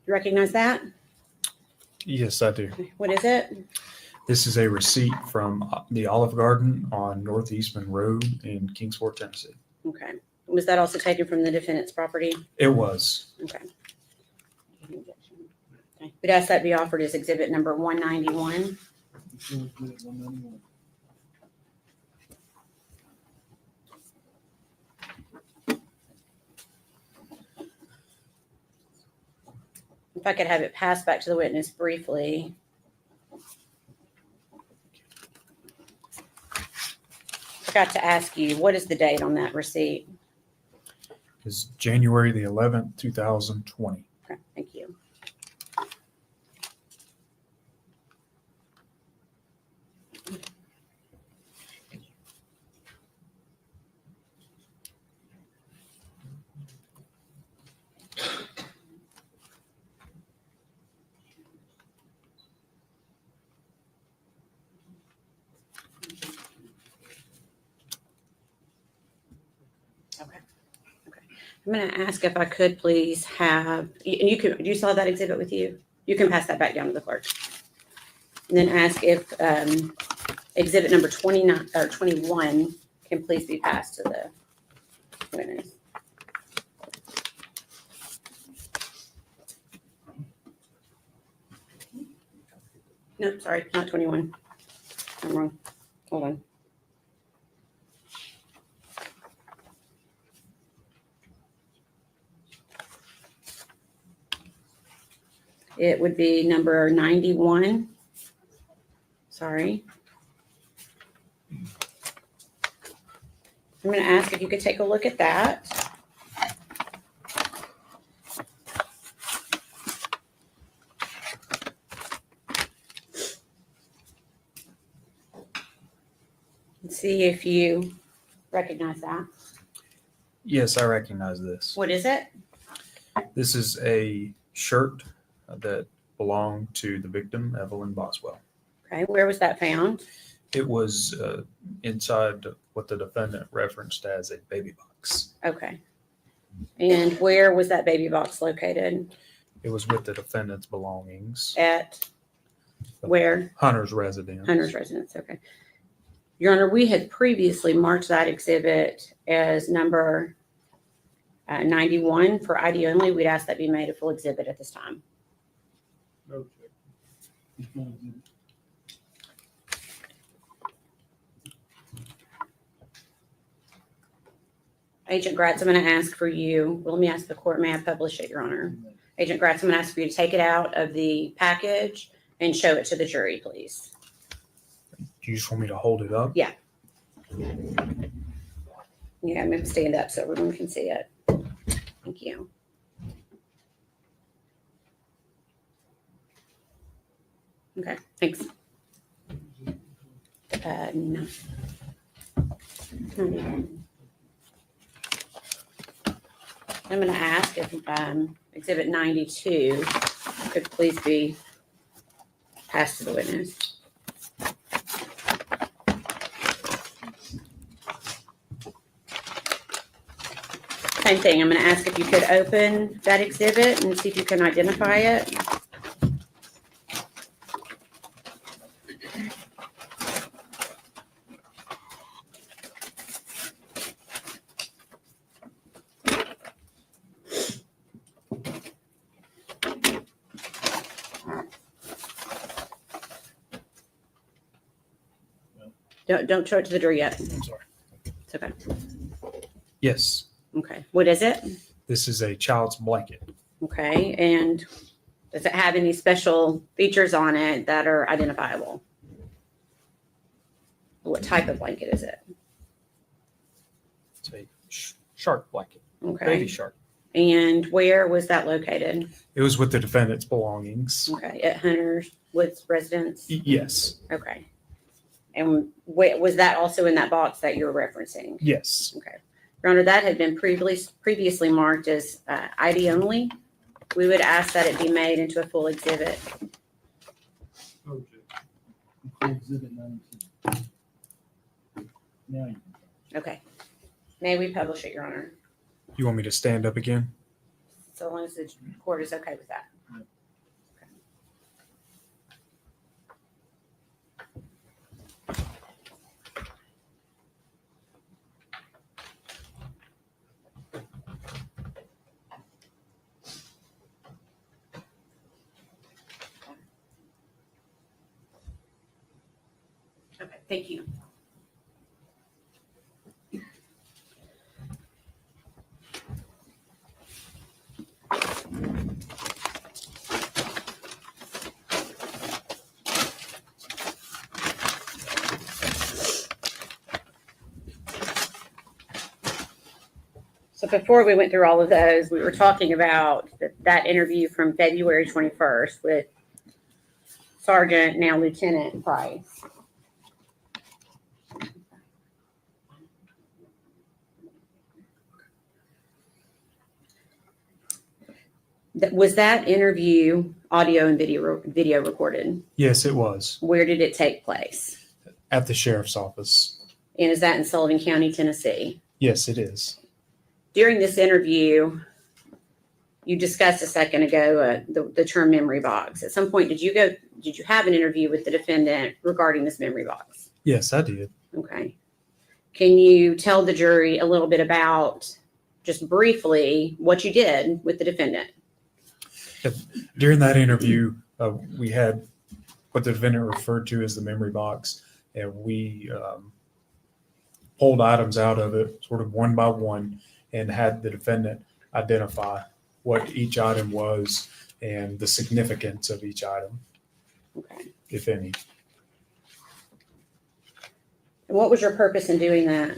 You recognize that? Yes, I do. What is it? This is a receipt from the Olive Garden on Northeastman Road in Kingsport, Tennessee. Okay. Was that also taken from the defendant's property? It was. Okay. Okay. We'd ask that be offered as exhibit number 191. If I could have it passed back to the witness briefly. Forgot to ask you, what is the date on that receipt? It's January the 11th, 2020. Okay, thank you. I'm going to ask if I could please have, you saw that exhibit with you? You can pass that back down to the clerk. And then ask if exhibit number 29 or 21 can please be passed to the witness. No, sorry, not 21. I'm wrong. Hold on. It would be number 91. Sorry. I'm going to ask if you could take a look at that. And see if you recognize that. Yes, I recognize this. What is it? This is a shirt that belonged to the victim, Evelyn Boswell. Okay, where was that found? It was inside what the defendant referenced as a baby box. Okay. And where was that baby box located? It was with the defendant's belongings. At where? Hunter's residence. Hunter's residence, okay. Your Honor, we had previously marked that exhibit as number 91 for ID only. We'd ask that be made a full exhibit at this time. Agent Gratz, I'm going to ask for you. Well, let me ask the court, may I publish it, Your Honor? Agent Gratz, I'm going to ask for you to take it out of the package and show it to the jury, please. Do you just want me to hold it up? Yeah. Yeah, I'm going to stand up so everyone can see it. Thank you. Okay, thanks. No. I'm going to ask if exhibit 92 could please be passed to the witness. Same thing. I'm going to ask if you could open that exhibit and see if you can identify it. Don't show it to the jury yet. I'm sorry. It's okay. Yes. Okay. What is it? This is a child's blanket. Okay. And does it have any special features on it that are identifiable? What type of blanket is it? It's a shark blanket. Okay. Baby shark. And where was that located? It was with the defendant's belongings. Okay. At Hunter's Woods residence? Yes. Okay. And was that also in that box that you're referencing? Yes. Okay. Your Honor, that had been previously marked as ID only. We would ask that it be made into a full exhibit. Exhibit 92. Now you Okay. May we publish it, Your Honor? You want me to stand up again? So long as the court is okay with that. can. Okay, thank you. So before we went through all of those, we were talking about that interview from February 21st with Sergeant, now Lieutenant Price. Was that interview audio and video recorded? Yes, it was Where did it take place? at the sheriff's office. And is that in Sullivan County, Tennessee? Yes, it is. During this interview, you discussed a second ago the term memory box. At some point, did you have an interview with the defendant regarding this memory box? Yes, I did. Okay. Can you tell the jury a little bit about, just briefly, what you did with the defendant? During that interview, we had what the defendant referred to as the memory box, and we pulled items out of it sort of one by one and had the defendant identify what each item was and the significance of each item, Okay. if any. And what was your purpose in doing that?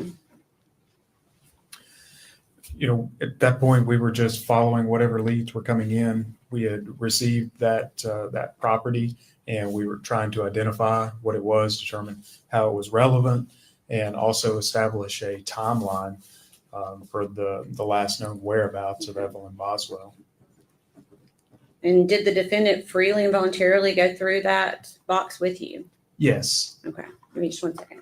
You know, at that point, we were just following whatever leads were coming in. We had received that property, and we were trying to identify what it was, determine how it was relevant, and also establish a timeline for the last known whereabouts of Evelyn Boswell. And did the defendant freely and voluntarily go through that box with you? Yes. Okay. Give me just 1 second.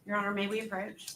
Your Honor, may we approach?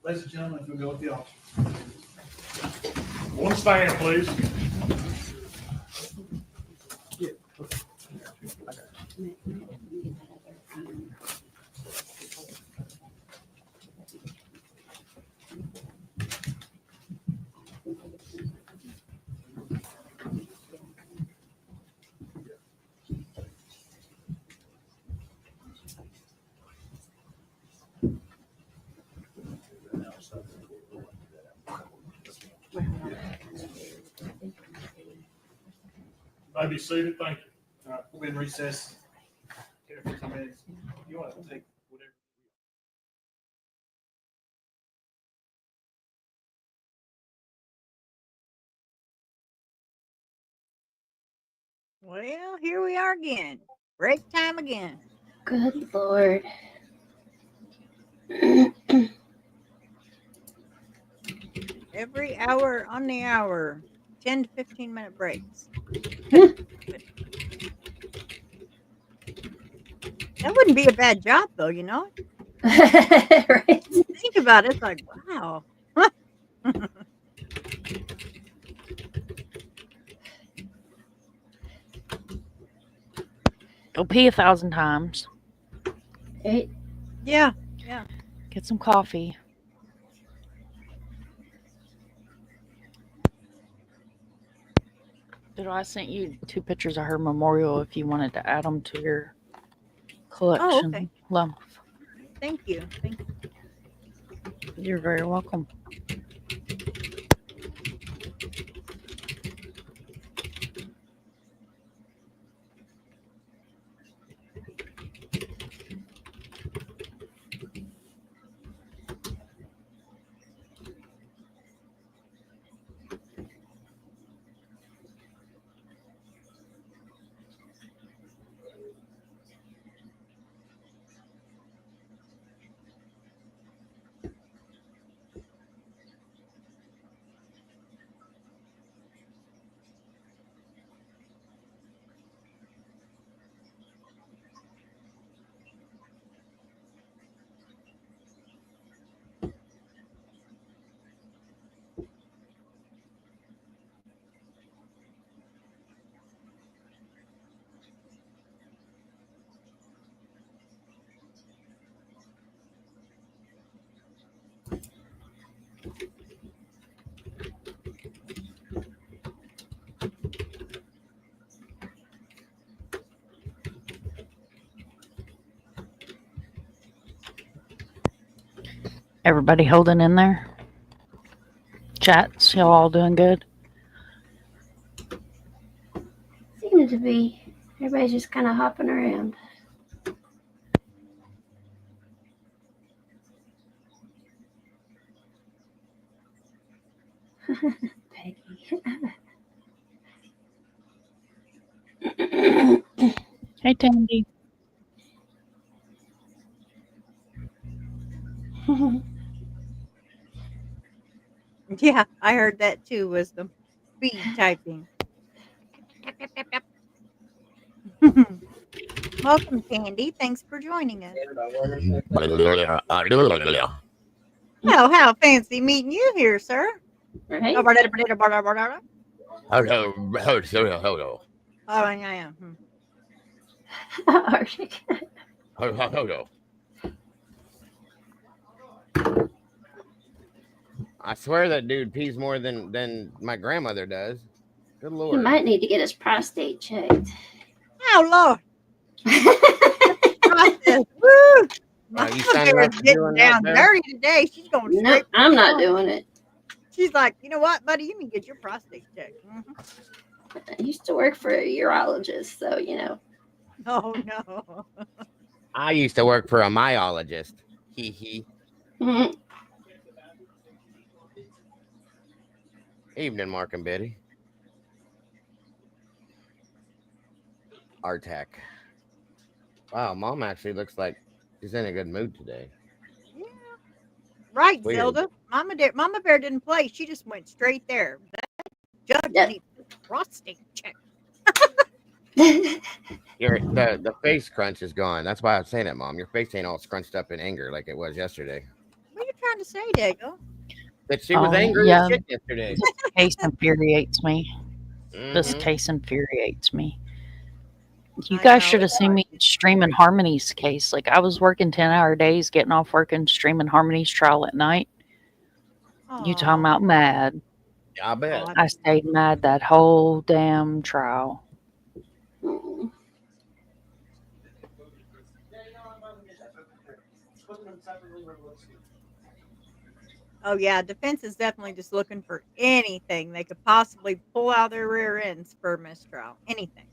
Ladies and gentlemen, if we go with the officer. One stand, please. Be seated. Thank you. All right, we'll be in recess. 10 or 15 minutes. You want to take Well, here we are again. Break time again. Good Lord. Every hour on the hour, 10 to 15-minute breaks. That wouldn't be a bad job, though, you know? Right. Think about it. It's like, wow. Go pee 1,000 times. Right. Yeah. Yeah. Get some coffee. I sent you 2 pictures of her memorial if you wanted to add them to your collection. Oh, okay. Well, Thank you. Thank you. you're very welcome. Everybody holding in there? Chats, y'all all doing good? Seems to be. Everybody's just kind of hopping around. Peggy. Hey, Tandy. Yeah, I heard that too, was the speed typing. Welcome, Candy. Thanks for joining us. How fancy meeting you here, sir. Right? Oh, yeah, yeah. Arctic. I swear that dude pees more than my grandmother does. Good He lord. might need to get his prostate checked. Oh, Lord. Process. Woo! My You signing bear up is for getting doing that, down Bill? dirty today. She's going No, straight. I'm not doing it. She's like, you know what, buddy? You need to get your prostate checked. I used to work for a urologist, so you know. Oh, no. I used to work for a myologist. Hee hee. Mhm. Evening, Mark and Betty. Artac. Wow, Mom actually looks like she's in a good mood today. Yeah. Right, Weird. Zelda. Mama Bear didn't play. She just went straight there. That judge Yep. needs a prostate check. The face crunch is gone. That's why I was saying it, Mom. Your face ain't all scrunched up in anger like it was yesterday. What are you trying to say, Dago? That she was angry as shit yesterday. This case infuriates me. This Mhm. case infuriates me. You I guys know, should have it's seen me streaming Harmony's case. Like, I was working 10-hour days, getting off work and streaming Harmony's trial at night. You talking Aw. about mad. I bet. Oh, I stayed mad that whole damn trial. Mm. Oh, yeah, defense is definitely just looking for anything they could possibly pull out their rear ends for mistrial. Anything.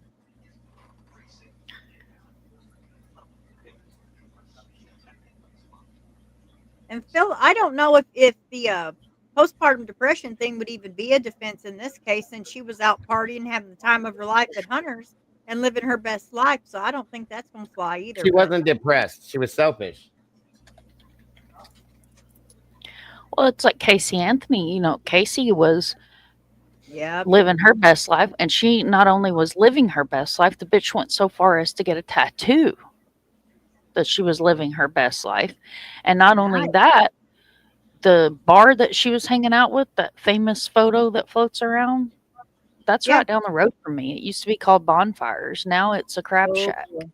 And Phil, I don't know if the postpartum depression thing would even be a defense in this case, since she was out partying, having the time of her life at Hunter's and living her best life. So I don't think that's going to fly either. She But wasn't depressed. She was selfish. Well, it's like Casey Anthony. You know, Casey was yeah, living her best life, and she not only was living her best life, the bitch went so far as to get a tattoo that she was living her best life. And not only nice. that, the bar that she was hanging out with, that famous photo that floats around, that's Yeah. right down the road from me. It used to be called Bonfires. Now it's a crab Oh, shack. cool.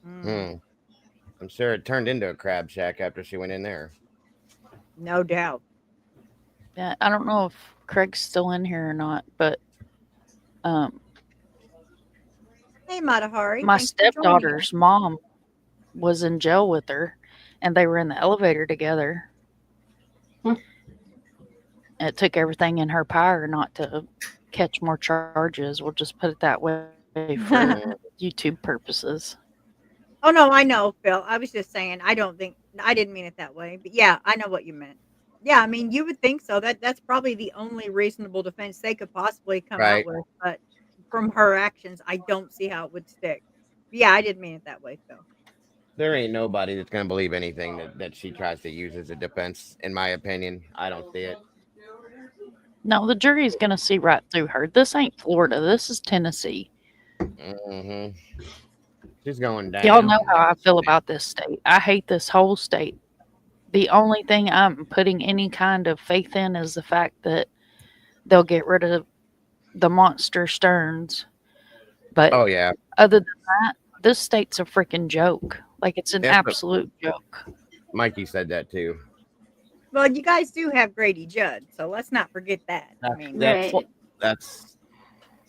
Mm, Hmm. I'm sure it turned into a crab shack after she went in there. no doubt. Yeah, I don't know if Craig's still in here or not, but Hey, Matahari. my Thanks for joining us. stepdaughter's mom was in jail with her, and they were in the elevator together. It took everything in her power not to catch more charges. We'll just put it that way for YouTube purposes. Oh no, I know, Phil. I was just saying I didn't mean it that way. But yeah, I know what you meant. Yeah, I mean you would think so. That's probably the only reasonable defense they could possibly come out Right. with. But from her actions, I don't see how it would stick. Yeah, I didn't mean it that way, Phil. There ain't nobody that's gonna believe anything that she tries to use as a defense, in my opinion. I don't see it. No, the jury's going to see right through her. This ain't Florida. This is Tennessee. Mm-hmm. She's going down. Y'all know how I feel about this state. I hate this whole state. The only thing I'm putting any kind of faith in is the fact that they'll get rid of the monster Stearns. But Oh yeah. other than that, this state's a freaking joke. Like, it's an That's what- absolute joke. Mikey said that too. Well, you guys do have Grady Judd, so let's not forget that. I mean, That's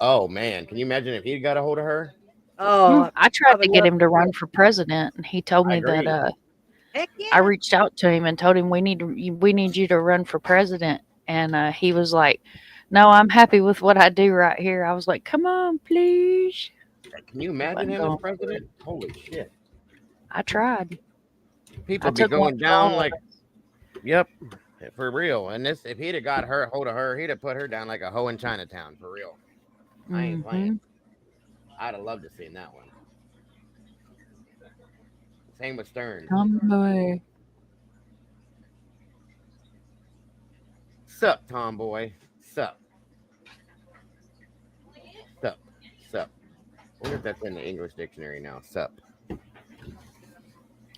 oh man, can you imagine if he'd got a hold of her? oh, I tried would to get love him to run for president, and he told I me agree. that heck yeah. I reached out to him and told him we need you to run for president, and he was like, "No, I'm happy with what I do right here." I was like, "Come on, please." Can you imagine him as president? Holy shit. I tried. People I be took one going for down all of like, yep, for real. And this, if he'd have got her hold of her, he'd have put her down like a hoe in Chinatown, for real. I ain't playing. I'd have loved to seen that one. Same with Stern. Tomboy. Sup, tomboy. Sup. Sup. Sup. I wonder if that's in the English dictionary now. Sup.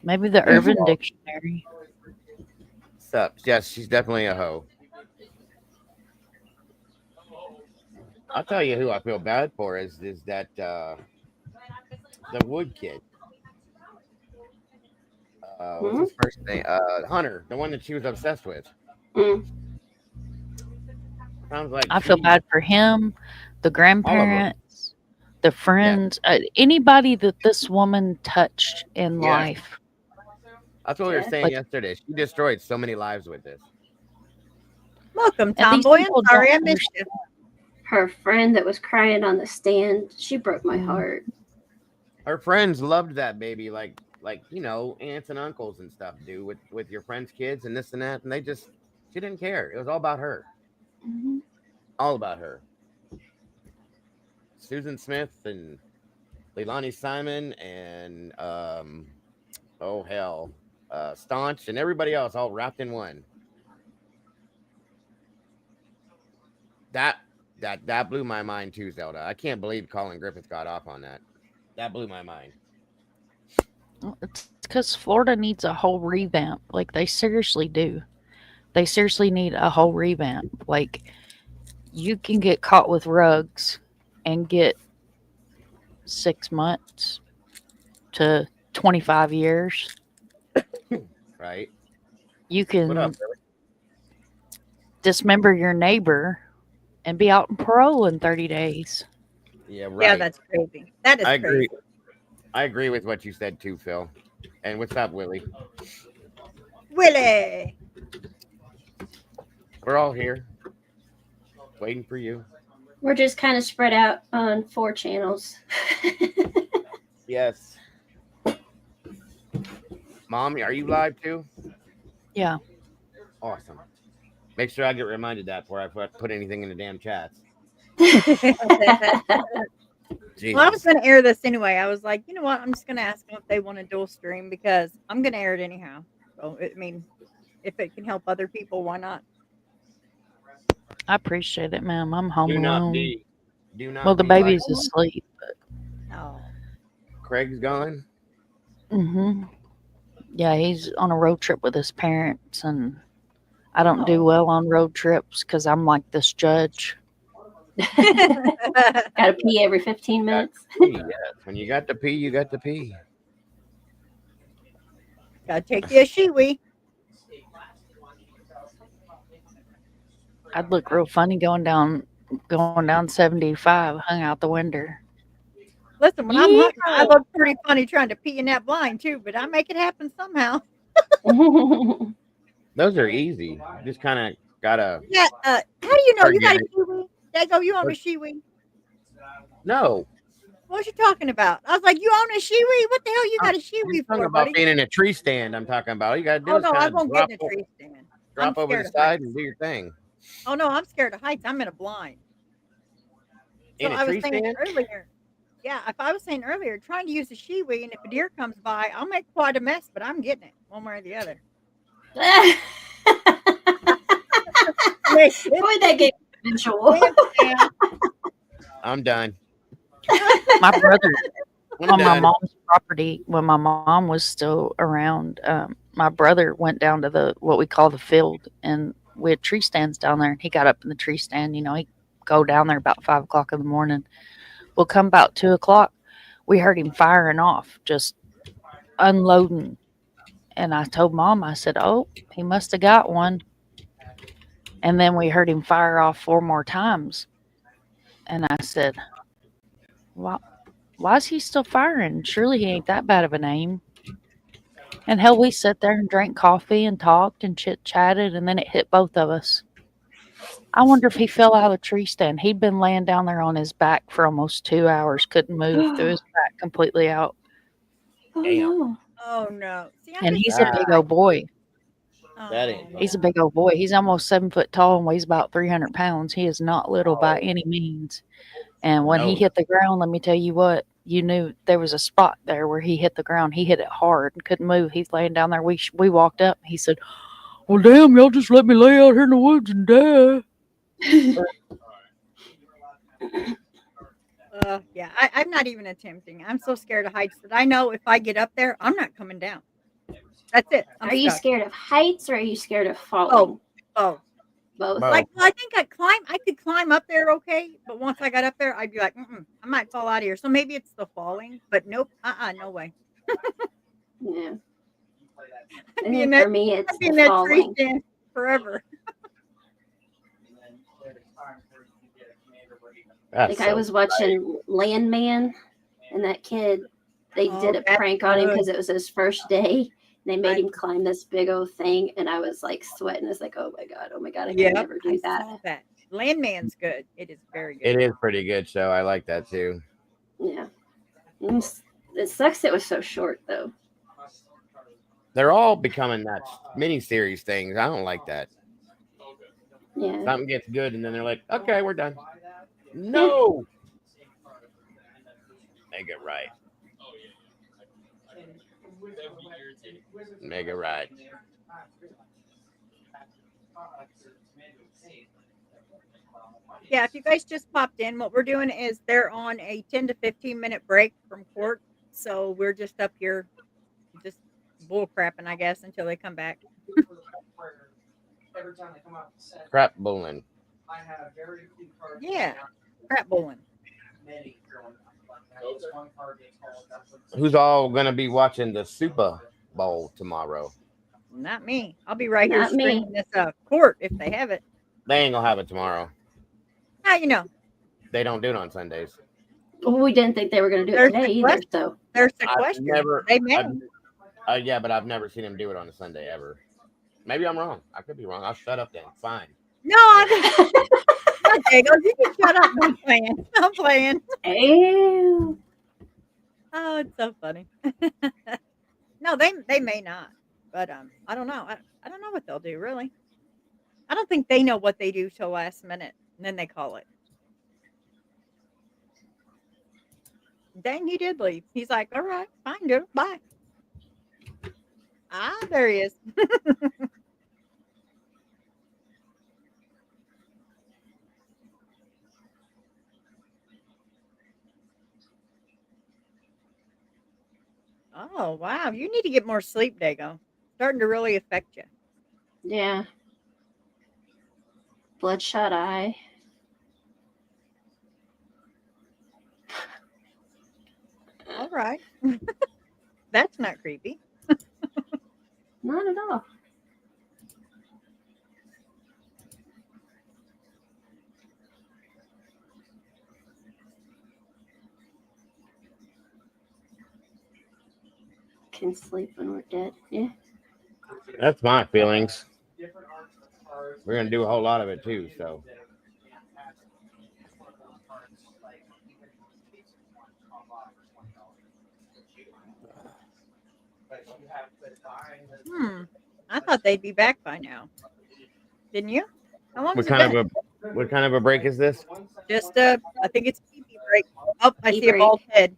Maybe the Urban Dictionary. Sup. Yes, she's definitely a hoe. I'll tell you who I feel bad for is that the Wood kid. What's his first name? Hunter, the one that she was obsessed with. Sounds like I feel bad for him, the grandparents, the friends, anybody that this woman touched in life. That's what we were saying yesterday. She destroyed so many lives with this. Welcome, And these Tomboy. I'm people sorry I don't missed you. Her friend that was crying on the stand, she broke my heart. Her friends loved that baby, like you know, aunts and uncles and stuff do with your friends' kids and this and that, and she didn't care. It was all about her. All about her. Susan Smith and Leilani Simon and oh hell, Staunch and everybody else all wrapped in one. That blew my mind too, Zelda. I can't believe Colin Griffith got off on that. That blew my mind. It's because Florida needs a whole revamp. Like, they seriously do. They seriously need a whole revamp. Like, you can get caught with rugs and get 6 months to 25 years. Right. You What up, can dismember your neighbor and be out on parole in 30 days. Yeah, right. Yeah, that's crazy. That is I crazy. agree. I agree with what you said too, Phil. And what's up, Willie? Willie. We're all here, waiting for you. We're just kind of spread out on 4 channels. Yes. Mom, are you live too? Yeah. Awesome. Make sure I get reminded that before I put anything in the damn chats. Well, I was Jesus. going to air this anyway. I was like, you know what? I'm just going to ask them if they want to dual stream because I'm going to air it anyhow. So, I mean, if it can help other people, why not? I appreciate it, ma'am. I'm home Do not alone. be. Do not Well, the be like baby's asleep. Oh. Craig's gone. Mm-hmm. Yeah, he's on a road trip with his parents, and I don't Oh. do well on road trips because I'm like this judge. Gotta pee every 15 minutes. Yes. When you got to pee, you got to pee. Gotta take you a shiwi. I'd look real funny going down 75, hung out the window. Listen, when I'm hunting, I look pretty funny trying to pee in that blind too, but I make it happen somehow. Those are easy. Just kind of gotta. Yeah. How do you know you got a Forget shiwi? Dago, you own a shiwi? No. What you talking about? I was like, you own a shiwi? What the hell you got a I'm shiwi talking for, about buddy? being in a tree stand. I'm talking about. All you gotta do Oh is no, I kind of won't get in a tree stand. drop I'm over the scared of side heights. and do your thing. Oh no, I'm scared of heights. I'm in a blind. So In a I was tree saying stand? earlier, yeah, if I was saying earlier, trying to use a shiwi, and if a deer comes by, I'll make quite a mess, but I'm getting it one way or the other. Boy, that gave me visual. I'm done. My brother I'm on my done. mom's property when my mom was still around. My brother went down to what we call the field, and we had tree stands down there. And he got up in the tree stand. You know, he'd go down there about 5 o'clock in the morning. We'll come about 2 o'clock. We heard him firing off, just unloading. And I told Mom, I said, "Oh, he must have got one." And then we heard him fire off 4 more times. And I said, why is he still firing? Surely he ain't that bad of an aim. And hell, we sat there and drank coffee and talked and chit-chatted, and then it hit both of us. I wonder if he fell out of the tree stand. He'd been laying down there on his back for almost 2 hours, couldn't move, threw his back completely out. Damn. Oh no! See, I'm And just he's a big old boy. That ain't. He's a big old boy. He's almost 7 foot tall and weighs about 300 pounds. He is not little by any means. And when he No. hit the ground, let me tell you what, you knew there was a spot there where he hit the ground. He hit it hard and couldn't move. He's laying down there. We walked up. He said, "Well, damn, y'all just let me lay out here in the woods and die." Yeah, I'm not even attempting. I'm so scared of heights that I know if I get up there, I'm not coming down. That's it. Are you stuck. scared of heights or are you scared of falling? Oh, Both. like I think I could climb up there okay, but once I got up there, I'd be like, I might fall out of here. So maybe it's the falling, but nope, no way. Yeah. I'd I be in think that, for me, it's I'd be in the that tree falling. stand forever. That's Like I was watching Landman, and that kid, they did a that's prank on him good. because it was his first day. And they made him climb this big old thing, and I was like sweating. I was like, oh my god, I can never do that. Saw that. Landman's good. It is very good. It is pretty good show. I like that too. Yeah. It sucks it was so short though. They're all becoming that mini-series things. I don't like that. Yeah. Something gets good and then they're like, okay, we're done. No. Make it right. Make it right. Yeah, if you guys just popped in, what we're doing is they're on a 10 to 15-minute break from court. So we're just up here just bull crapping, I guess, until they come back. Crap bowling. Yeah, crap bowling. Who's all gonna be watching the Super Bowl tomorrow? Not me. I'll be right here Not me. streaming this court if they have it. They ain't gonna have it tomorrow. How you know? They don't do it on Sundays. Well, we didn't think they were going to do it today either. So There's the I've question. never. They may. Yeah, but I've never seen them do it on a Sunday ever. Maybe I'm wrong. I could be wrong. I'll shut up then. Fine. No, I'm okay. You can shut up. I'm playing. I'm playing. Ew. Oh, it's so funny. No, they may not, but I don't know. I don't know what they'll do really. I don't think they know what they do till last minute, and then they call it. Dang, he did leave. He's like, "All right, fine, dude, bye." Ah, there he is. Oh, wow. You need to get more sleep, Dago. Starting to really affect you. Yeah. Bloodshot eye. All right. That's not creepy. Not at all. Can sleep when we're dead. Yeah. That's my feelings. We're gonna do a whole lot of it too. So I thought they'd be back by now. Didn't you? How long what has it kind been? of a break is this? Just I think it's pee pee break. Oh, I Pee see a break. bald head.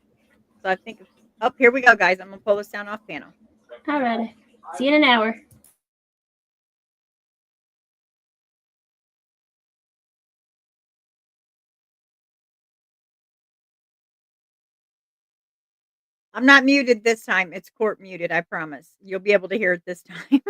So I think oh, here we go, guys. I'm gonna pull this down off panel. Alrighty. See you in an hour. I'm not muted this time. It's court muted, I promise. You'll be able to hear it this time.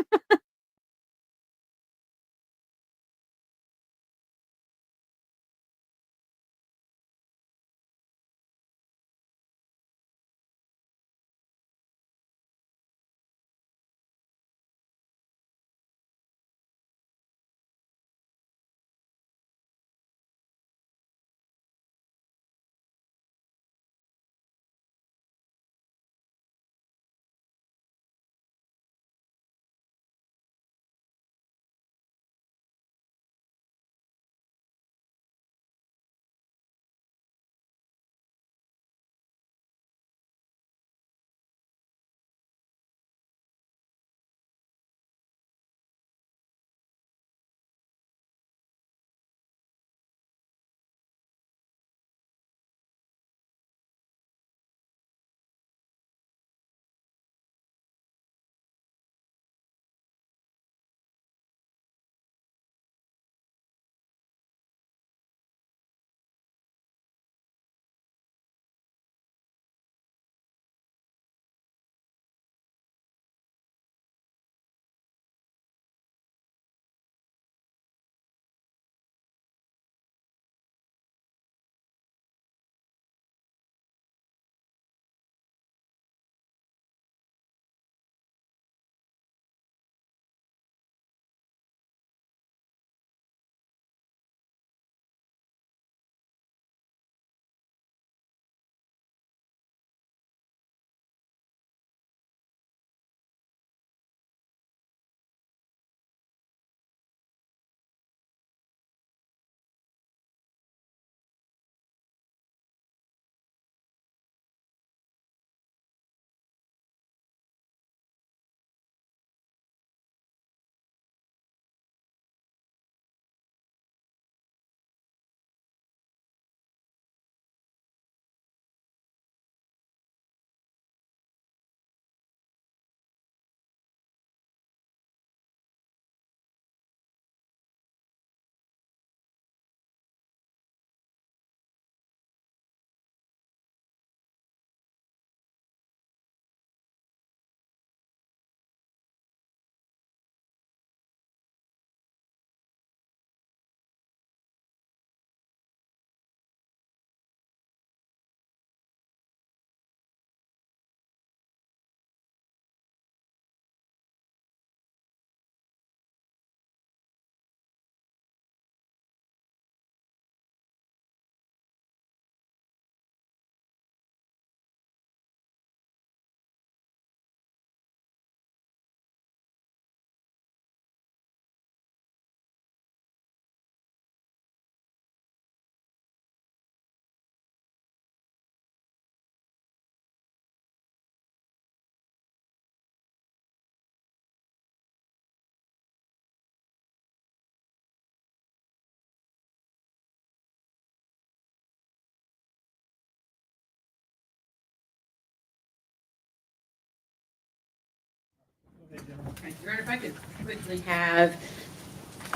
Okay, Your Honor, if I could quickly have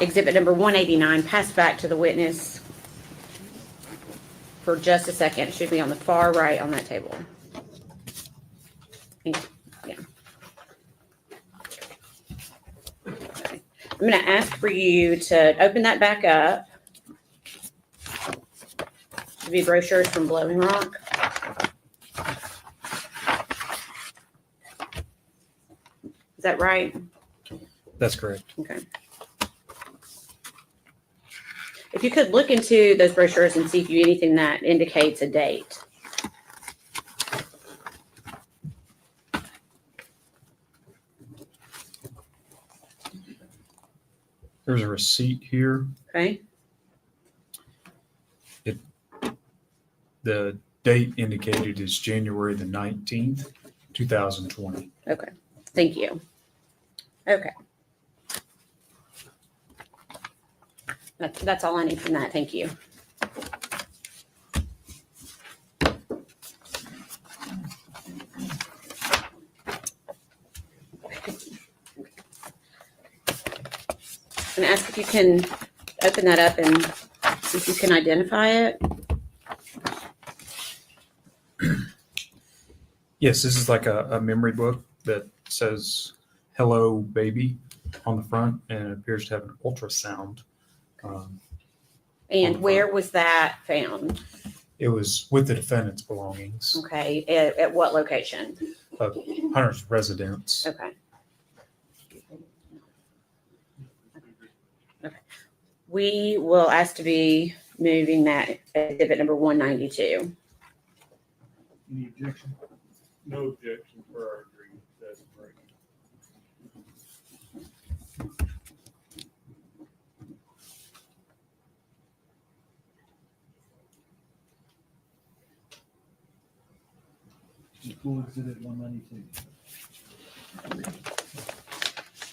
exhibit number 189 passed back to the witness for just a second. It should be on the far right on that table. Yeah. Okay. I'm going to ask for you to open that back up. To be brochures from Blowing Rock. Is that right? That's correct. Okay. If you could look into those brochures and see if you anything that indicates a date. There's a receipt here. Okay. The date indicated is January the 19th, 2020. Okay. Thank you. Okay. That's all I need from that. Thank you. I'm going to ask if you can open that up and see if you can identify it. Yes, this is like a memory book that says "Hello, Baby" on the front, and it appears to have an ultrasound. And where was that found? It was with the defendant's belongings. Okay. At what location? Hunter's residence. Okay. Okay. We will ask to be moving that exhibit number 192. Any objection? No objection for our agreement. That's great. Full exhibit 192.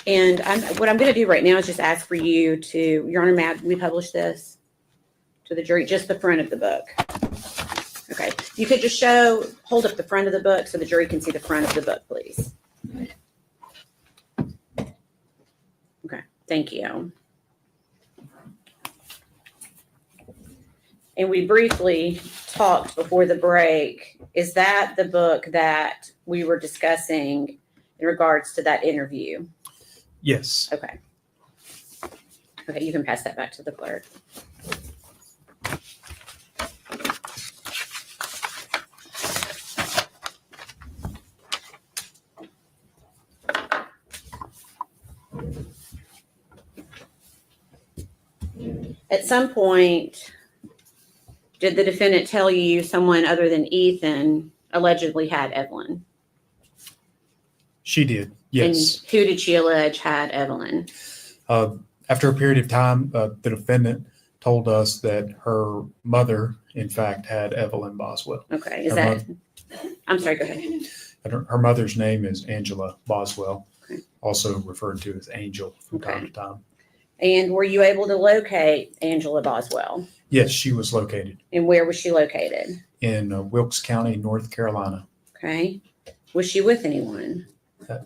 And what I'm going to do right now is just ask for you to, Your Honor, may we publish this to the jury, just the front of the book? Okay. You could just hold up the front of the book so the jury can see the front of the book, please. Okay. Thank you. And we briefly talked before the break. Is that the book that we were discussing in regards to that interview? Yes. Okay. Okay, you can pass that back to the clerk. At some point, did the defendant tell you someone other than Ethan allegedly had Evelyn? She did. Yes. And who did she allege had Evelyn? After a period of time, the defendant told us that her mother, in fact, had Evelyn Boswell. Okay. Is Her that? I'm sorry. Go ahead. And her mother's name is Angela Boswell, Okay. also referred to as Angel from Okay. time to time. And were you able to locate Angela Boswell? Yes, she was located And where was she located? in Wilkes County, North Carolina. Okay. Was she with anyone?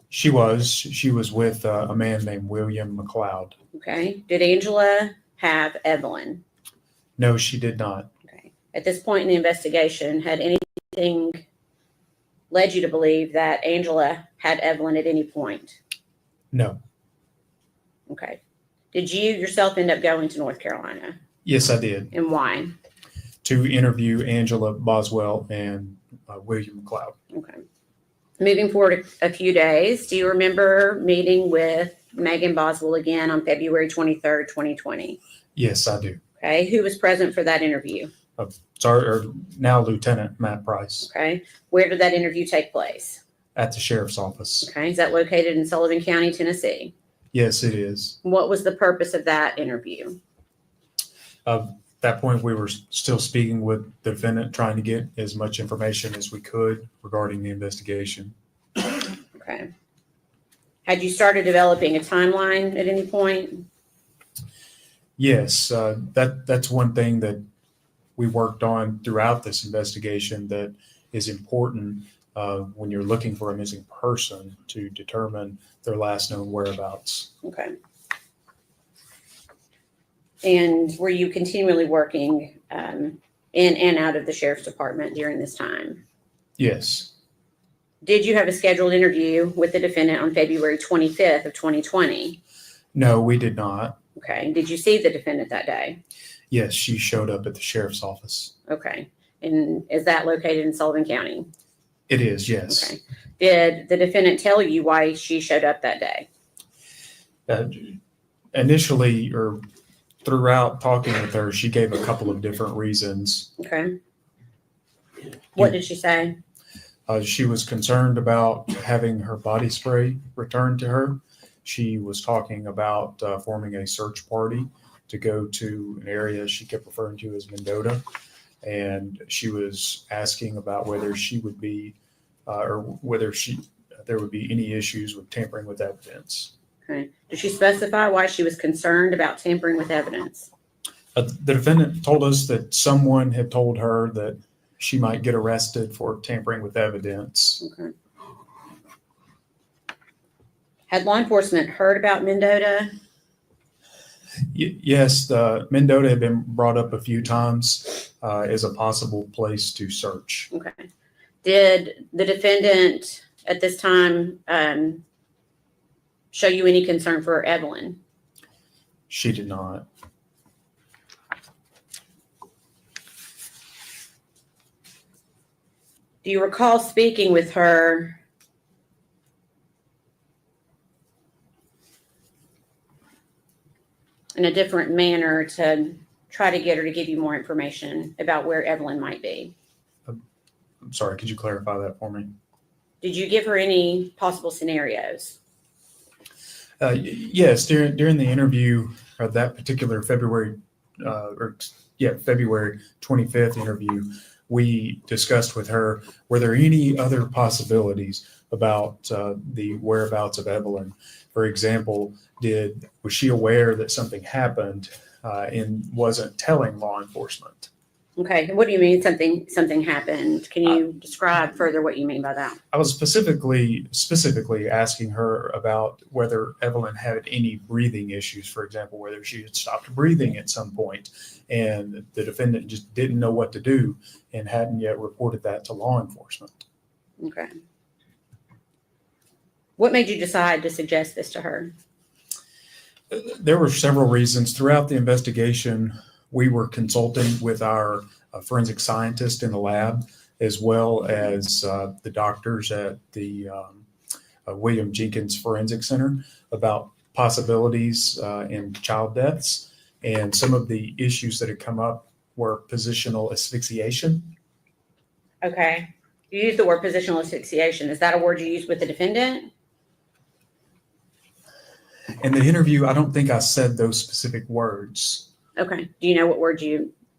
She was with a man named William McLeod. Okay. Did Angela have Evelyn? No, she did not. Okay. At this point in the investigation, had anything led you to believe that Angela had Evelyn at any point? No. Okay. Did you yourself end up going to North Carolina? Yes, I did. And why? To interview Angela Boswell and William McLeod. Okay. Moving forward a few days, do you remember meeting with Megan Boswell again on February 23rd, 2020? Yes, I do. Okay. Who was present for that interview? Now Lieutenant Matt Price Okay. Where did that interview take place? at the sheriff's office. Okay. Is that located in Sullivan County, Tennessee? Yes, it is. What was the purpose of that interview? At that point, we were still speaking with the defendant, trying to get as much information as we could regarding the investigation. Okay. Had you started developing a timeline at any point? Yes, that's one thing that we worked on throughout this investigation that is important. when you're looking for a missing person to determine their last known whereabouts. Okay. And were you continually working in and out of the sheriff's department during this time? Yes. Did you have a scheduled interview with the defendant on February 25th of 2020? No, we did not. Okay. Did you see the defendant that day? Yes, she showed up at the sheriff's office. Okay. And is that located in Sullivan County? It is, yes. Okay. Did the defendant tell you why she showed up that day? Initially, or throughout talking with her, she gave a couple of different reasons. Okay. What did she say? She was concerned about having her body spray returned to her. She was talking about forming a search party to go to an area she kept referring to as Mendota. And she was asking about whether she would be, or whether there would be any issues with tampering with evidence. Okay. Did she specify why she was concerned about tampering with evidence? The defendant told us that someone had told her that she might get arrested for tampering with evidence. Okay. Had law enforcement heard about Mendota? Yes, Mendota had been brought up a few times as a possible place to search. Okay. Did the defendant at this time show you any concern for Evelyn? She did not. Do you recall speaking with her in a different manner to try to get her to give you more information about where Evelyn might be? I'm sorry, could you clarify that for me? Did you give her any possible scenarios? Yes, during the interview, that particular February 25th interview, we discussed with her, were there any other possibilities about the whereabouts of Evelyn? For example, was she aware that something happened and wasn't telling law enforcement? Okay, what do you mean something happened? Can you describe further what you mean by that? I was specifically asking her about whether Evelyn had any breathing issues, for example, whether she had stopped breathing at some point, and the defendant just didn't know what to do and hadn't yet reported that to law enforcement. Okay. What made you decide to suggest this to her? There were several reasons. Throughout the investigation, we were consulting with our forensic scientist in the lab, as well as the doctors at the William Jenkins Forensic Center about possibilities in child deaths. And some of the issues that had come up were positional asphyxiation. Okay. You used the word positional asphyxiation. Is that a word you used with the defendant? In the interview, I don't think I said those specific words. Okay. Do you know what words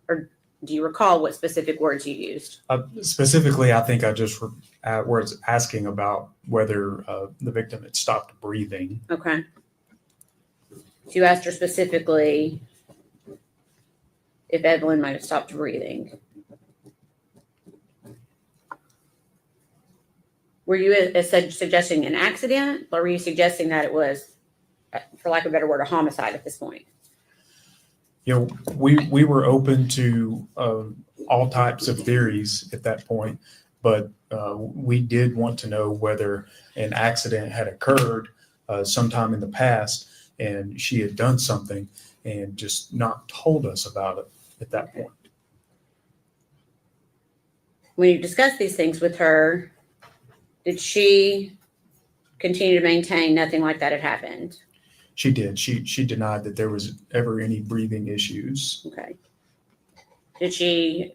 or do you recall what specific words you used? Specifically, I think I just was asking about whether the victim had stopped breathing. Okay. So you asked her specifically if Evelyn might have stopped breathing. Were you suggesting an accident, or were you suggesting that it was, for lack of a better word, a homicide at this point? You know, we were open to all types of theories at that point, but we did want to know whether an accident had occurred sometime in the past and she had done something and just not told us about it at that point. When you discussed these things with her, did she continue to maintain nothing like that had happened? She did. She denied that there was ever any breathing issues. Okay. Did she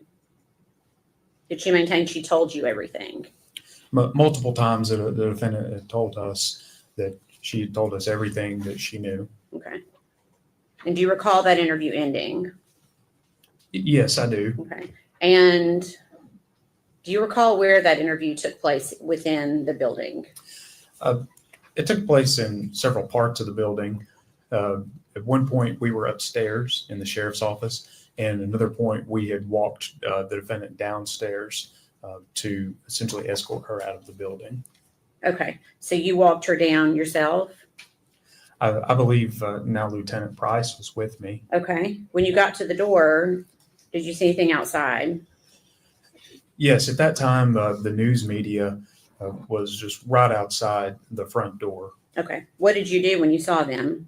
maintain she told you everything? Multiple times the defendant had told us that she had told us everything that she knew. Okay. And do you recall that interview ending? Yes, I do. Okay. And do you recall where that interview took place within the building? It took place in several parts of the building. At one point, we were upstairs in the sheriff's office, and another point, we had walked the defendant downstairs to essentially escort her out of the building. Okay. So you walked her down yourself? I believe now Lieutenant Price was with me. Okay. When you got to the door, did you see anything outside? Yes, at that time, the news media was just right outside the front door. Okay. What did you do when you saw them?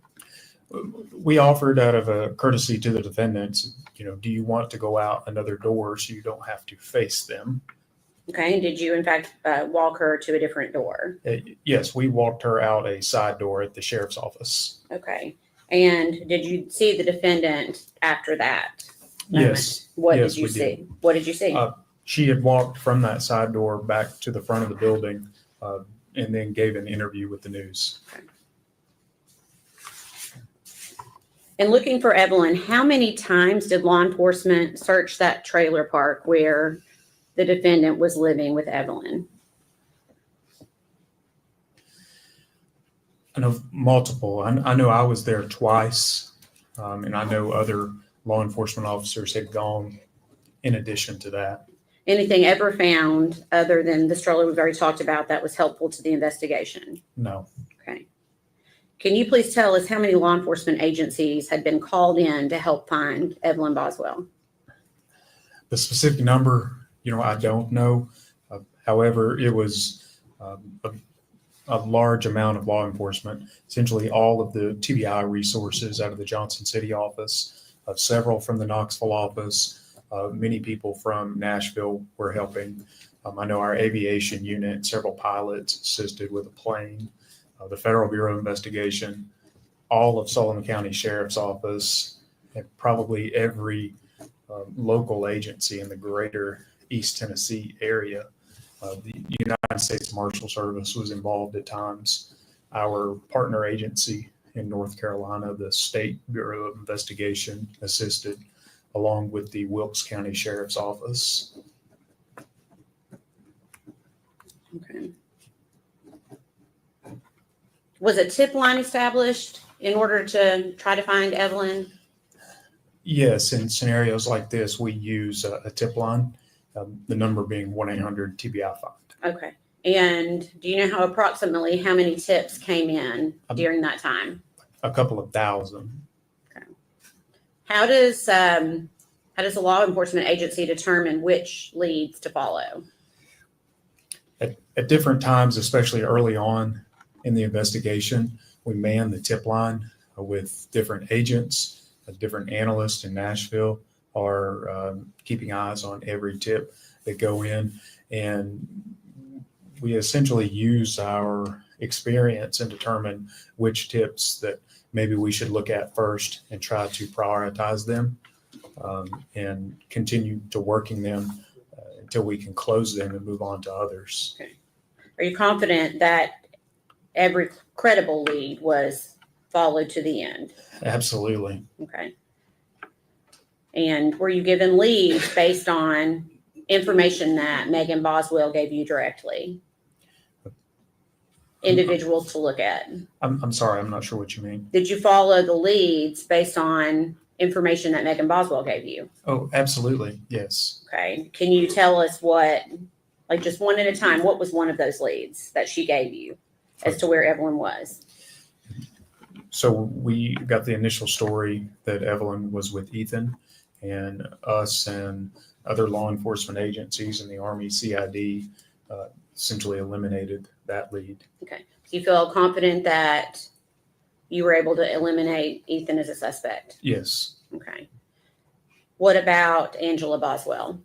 We offered out of a courtesy to the defendants, do you want to go out another door so you don't have to face them? Okay. And did you, in fact, walk her to a different door? Yes, we walked her out a side door at the sheriff's office. Okay. And did you see the defendant after that moment? Yes. What yes, did you we see? What did you see? She had walked from that side door back to the front of the building and then gave an interview with the news. And looking for Evelyn, how many times did law enforcement search that trailer park where the defendant was living with Evelyn? I know multiple. I know I was there twice, and I know other law enforcement officers had gone in addition to that. Anything ever found other than the stroller we've already talked about that was helpful to the investigation? No. Okay. Can you please tell us how many law enforcement agencies had been called in to help find Evelyn Boswell? The specific number, I don't know. However, it was a large amount of law enforcement, essentially all of the TBI resources out of the Johnson City office, several from the Knoxville office. Many people from Nashville were helping. I know our aviation unit, several pilots assisted with a plane, the Federal Bureau of Investigation, all of Sullivan County Sheriff's Office, and probably every local agency in the greater East Tennessee area. The United States Marshal Service was involved at times. Our partner agency in North Carolina, the State Bureau of Investigation, assisted, along with the Wilkes County Sheriff's Office. Okay. Was a tip line established in order to try to find Evelyn? Yes, in scenarios like this, we use a tip line, the number being 1-800-TBI-FIND. Okay. And do you know approximately how many tips came in during that time? A couple of thousand. Okay. How does a law enforcement agency determine which leads to follow? At different times, especially early on in the investigation, we man the tip line with different agents. Different analysts in Nashville are keeping eyes on every tip that go in, and we essentially use our experience and determine which tips that maybe we should look at first and try to prioritize them and continue to working them until we can close them and move on to others. Okay. Are you confident that every credible lead was followed to the end? Absolutely. Okay. And were you given leads based on information that Megan Boswell gave you directly? Individuals to look at? I'm sorry, I'm not sure what you mean. Did you follow the leads based on information that Megan Boswell gave you? Oh, absolutely. Yes. Okay. Can you tell us what, like just one at a time, what was one of those leads that she gave you as to where Evelyn was? So we got the initial story that Evelyn was with Ethan, and us and other law enforcement agencies and the Army CID essentially eliminated that lead. Okay. Do you feel confident that you were able to eliminate Ethan as a suspect? Yes. Okay. What about Angela Boswell?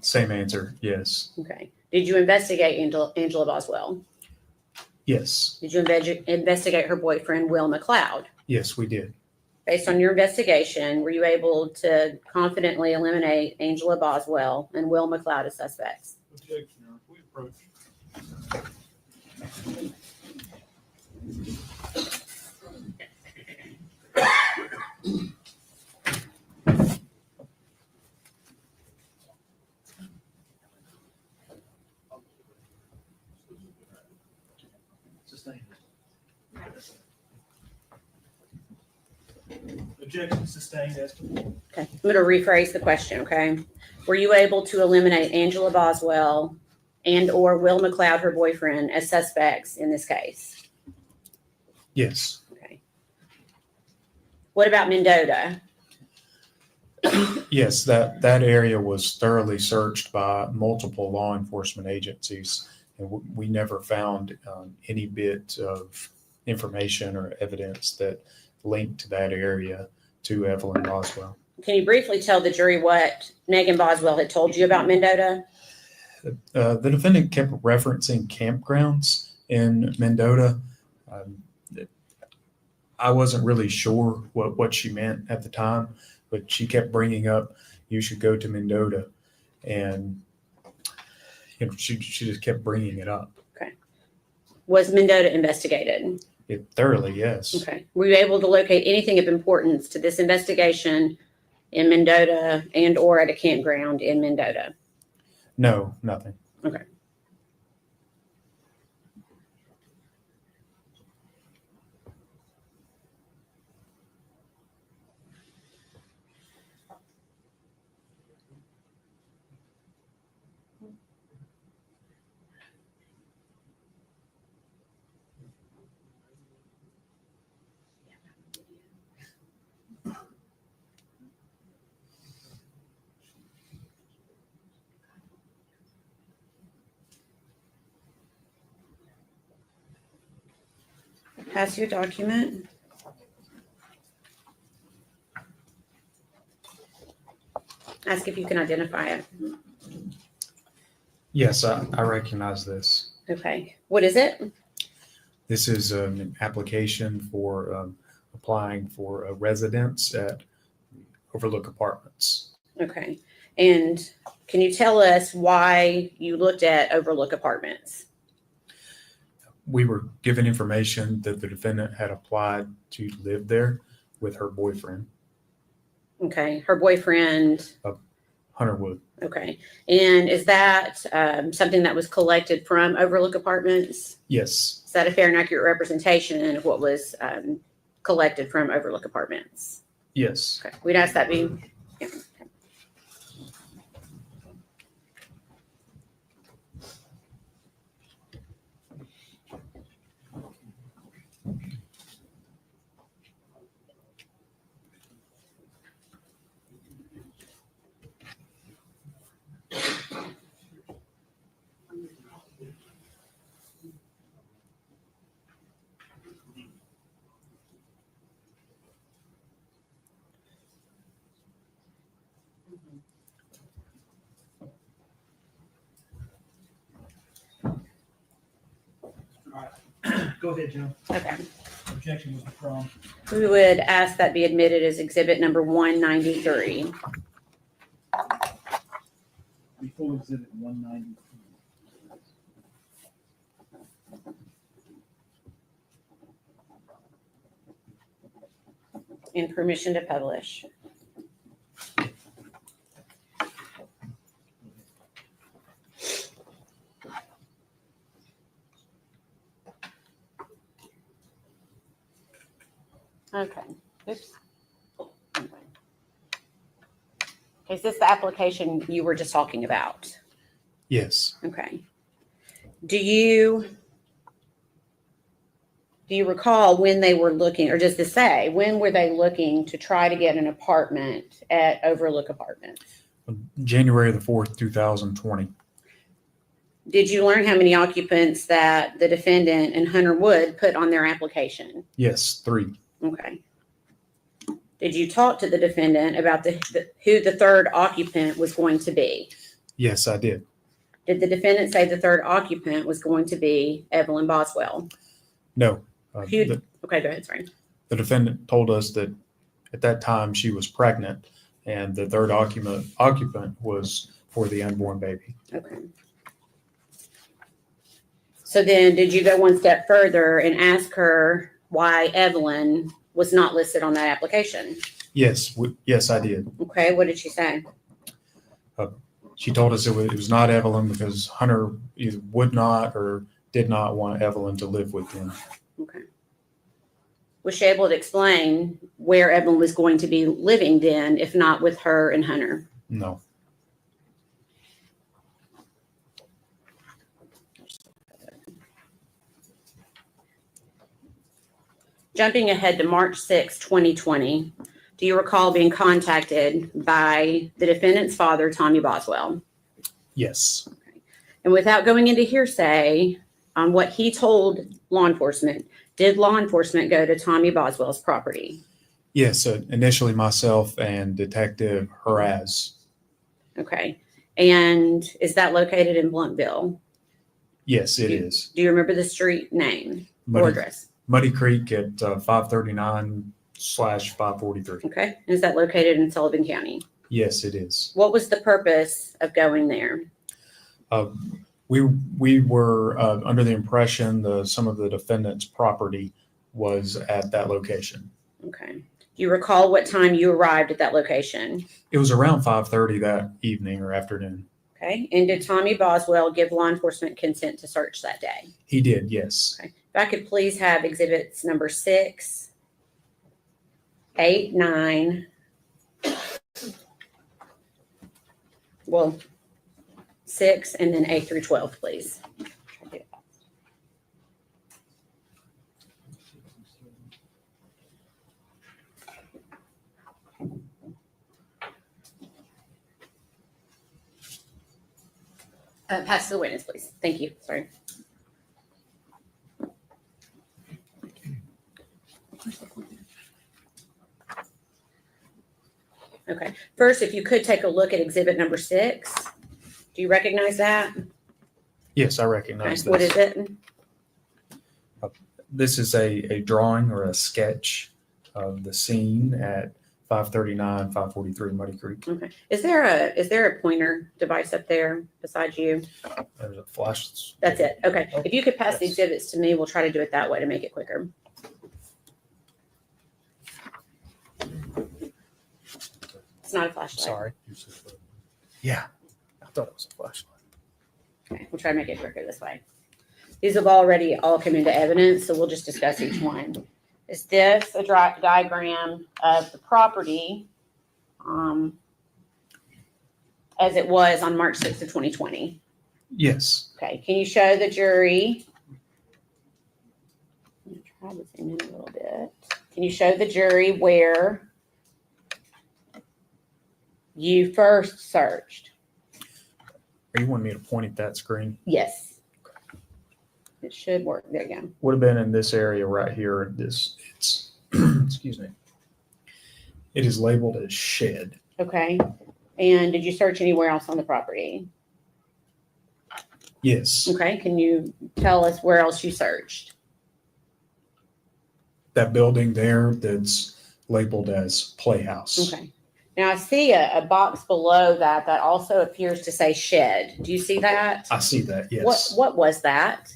Same answer. Yes. Okay. Did you investigate Angela Boswell? Yes. Did you investigate her boyfriend, Will McLeod? Yes, we did. Based on your investigation, were you able to confidently eliminate Angela Boswell and Will McLeod as suspects? Objection sustained as to Okay, I'm going to rephrase the question, okay? Were you able to eliminate Angela Boswell and or Will McLeod, her boyfriend, as suspects in this case? Yes. Okay. What about Mendota? Yes, that area was thoroughly searched by multiple law enforcement agencies, and we never found any bit of information or evidence that linked that area to Evelyn Boswell. Can you briefly tell the jury what Megan Boswell had told you about Mendota? The defendant kept referencing campgrounds in Mendota. I wasn't really sure what she meant at the time, but she kept bringing up, you should go to Mendota. And she just kept bringing it up. Okay. Was Mendota investigated? Thoroughly, yes. Okay. Were you able to locate anything of importance to this investigation in Mendota and or at a campground in Mendota? No, nothing. Okay. Pass your document. Ask if you can identify it. Yes, I recognize this. Okay. What is it? This is an application for applying for a residence at Overlook Apartments. Okay. And can you tell us why you looked at Overlook Apartments? We were given information that the defendant had applied to live there with her boyfriend. Okay. Her boyfriend. Hunter Wood. Okay. And is that something that was collected from Overlook Apartments? Yes. Is that a fair and accurate representation of what was collected from Overlook Apartments? Yes. Okay. We'd ask that be. Yeah. Go ahead, Joe. Okay. Objection was withdrawn. We would ask that be admitted as exhibit number 193. Before exhibit 190. And permission to publish. Okay. Oops. Okay. Is this the application you were just talking about? Yes. Okay. Do you recall when they were looking, or does this say, when were they looking to try to get an apartment at Overlook Apartments? January the 4th, 2020. Did you learn how many occupants that the defendant and Hunter Wood put on their application? Yes, 3. Okay. Did you talk to the defendant about who the third occupant was going to be? Yes, I did. Did the defendant say the third occupant was going to be Evelyn Boswell? No. Okay, go ahead, sorry. The defendant told us that at that time she was pregnant and the third occupant was for the unborn baby. Okay. So then did you go one step further and ask her why Evelyn was not listed on that application? Yes, yes, I did. Okay, what did she say? She told us it was not Evelyn because Hunter either would not or did not want Evelyn to live with him. Okay. Was she able to explain where Evelyn was going to be living then, if not with her and Hunter? No. Jumping ahead to March 6, 2020, do you recall being contacted by the defendant's father, Tommy Boswell? Yes. And without going into hearsay on what he told law enforcement, did law enforcement go to Tommy Boswell's property? Yes. Initially, myself and Detective Haraz. Okay. And is that located in Bluntville? Yes, it is. Do you remember the street name or address? Muddy Creek at 539/543. Okay. And is that located in Sullivan County? Yes, it is. What was the purpose of going there? We were under the impression some of the defendant's property was at that location. Okay. Do you recall what time you arrived at that location? It was around 5:30 that evening or afternoon. Okay. And did Tommy Boswell give law enforcement consent to search that day? He did, yes. Okay. If I could please have exhibits number 6, 8, 9. Well, 6 and then 8 through 12, please. Pass to the witness, please. Thank you. Sorry. Okay. First, if you could take a look at exhibit number 6. Do you recognize that? Yes, I recognize Okay. What is it? This is a drawing or a sketch of the scene at 539/543 Muddy Creek. Okay. Is there a pointer device up there besides you? There's a flash. That's it. Okay. If you could pass the exhibits to me, we'll try to do it that way to make it quicker. It's not a flashlight. Sorry. Yeah, I thought it was a flashlight. Okay. We'll try to make it quicker this way. These have already all come into evidence, so we'll just discuss each one. Is this a diagram of the property as it was on March 6th of 2020? Yes. Okay. Can you show the jury? I'm going to try to zoom in a little bit. Can you show the jury where you first searched? Are you wanting me to point at that screen? Yes. It should work. There you go. Would have been in this area right here. It's excuse me. It is labeled as shed. Okay. And did you search anywhere else on the property? Yes. Okay. Can you tell us where else you searched? That building there that's labeled as Playhouse. Okay. Now I see a box below that also appears to say shed. Do you see that? I see that, yes. What was that?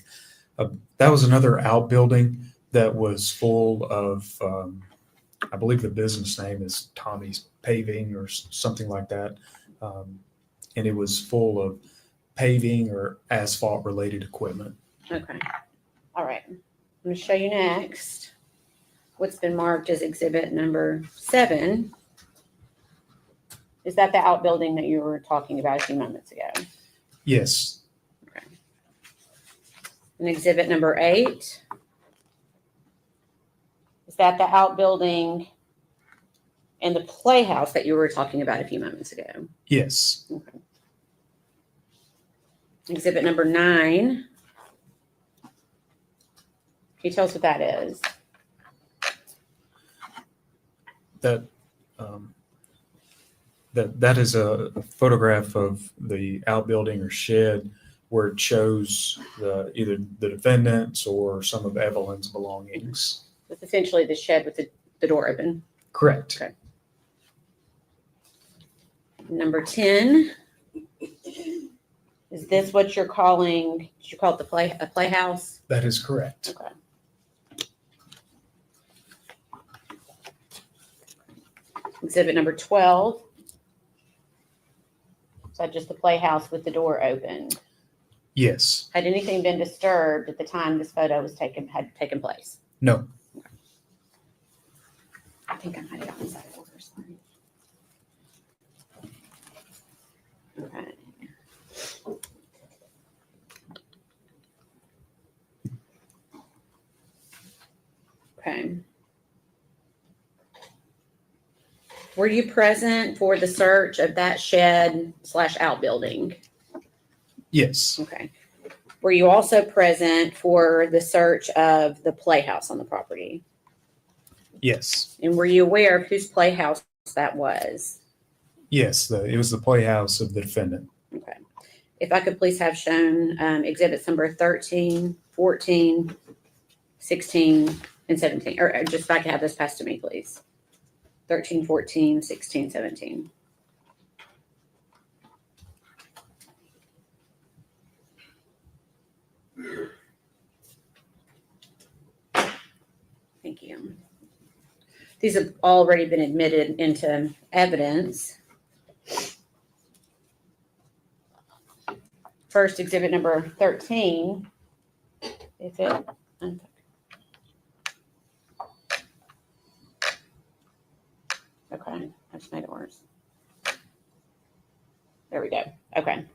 That was another outbuilding that was full of, I believe the business name is Tommy's Paving or something like that. And it was full of paving or asphalt related equipment. Okay. All right. I'm going to show you next what's been marked as exhibit number 7. Is that the outbuilding that you were talking about a few moments ago? Yes. Okay. And exhibit number 8. Is that the outbuilding and the playhouse that you were talking about a few moments ago? Yes. Okay. Exhibit number 9. Can you tell us what that is? That is a photograph of the outbuilding or shed where it shows either the defendant's or some of Evelyn's belongings. It's essentially the shed with the door open. Correct. Okay. Number 10. Is this what you're calling? Did you call it a playhouse? That is correct. Okay. Exhibit number 12. Is that just the playhouse with the door open? Yes. Had anything been disturbed at the time this photo had taken place? No. think I might have gotten that order. Sorry. Okay. Okay. Were you present for the search of that shed / outbuilding? Yes. Okay. Were you also present for the search of the playhouse on the property? Yes. And were you aware of whose playhouse that was? Yes. It was the playhouse of the defendant. Okay. If I could please have shown exhibits number 13, 14, 16, and 17, or just if I could have this passed to me, please. 13, 14, 16, 17. Thank you. These have already been admitted into evidence. First, exhibit number 13. If it, okay, I just made it worse. There we go. Okay.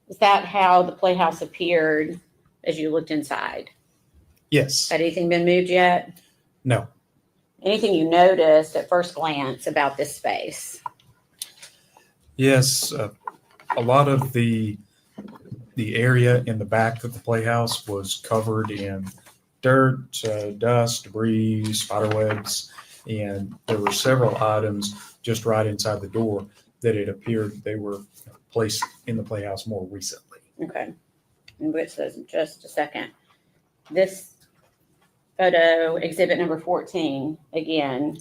Is that how the playhouse appeared as you looked inside? Yes. Had anything been moved yet? No. Anything you noticed at first glance about this space? Yes. A lot of the area in the back of the playhouse was covered in dirt, dust, debris, spiderwebs, and there were several items just right inside the door that it appeared they were placed in the playhouse more recently. Okay. In which says in just a second. This photo, exhibit number 14, again,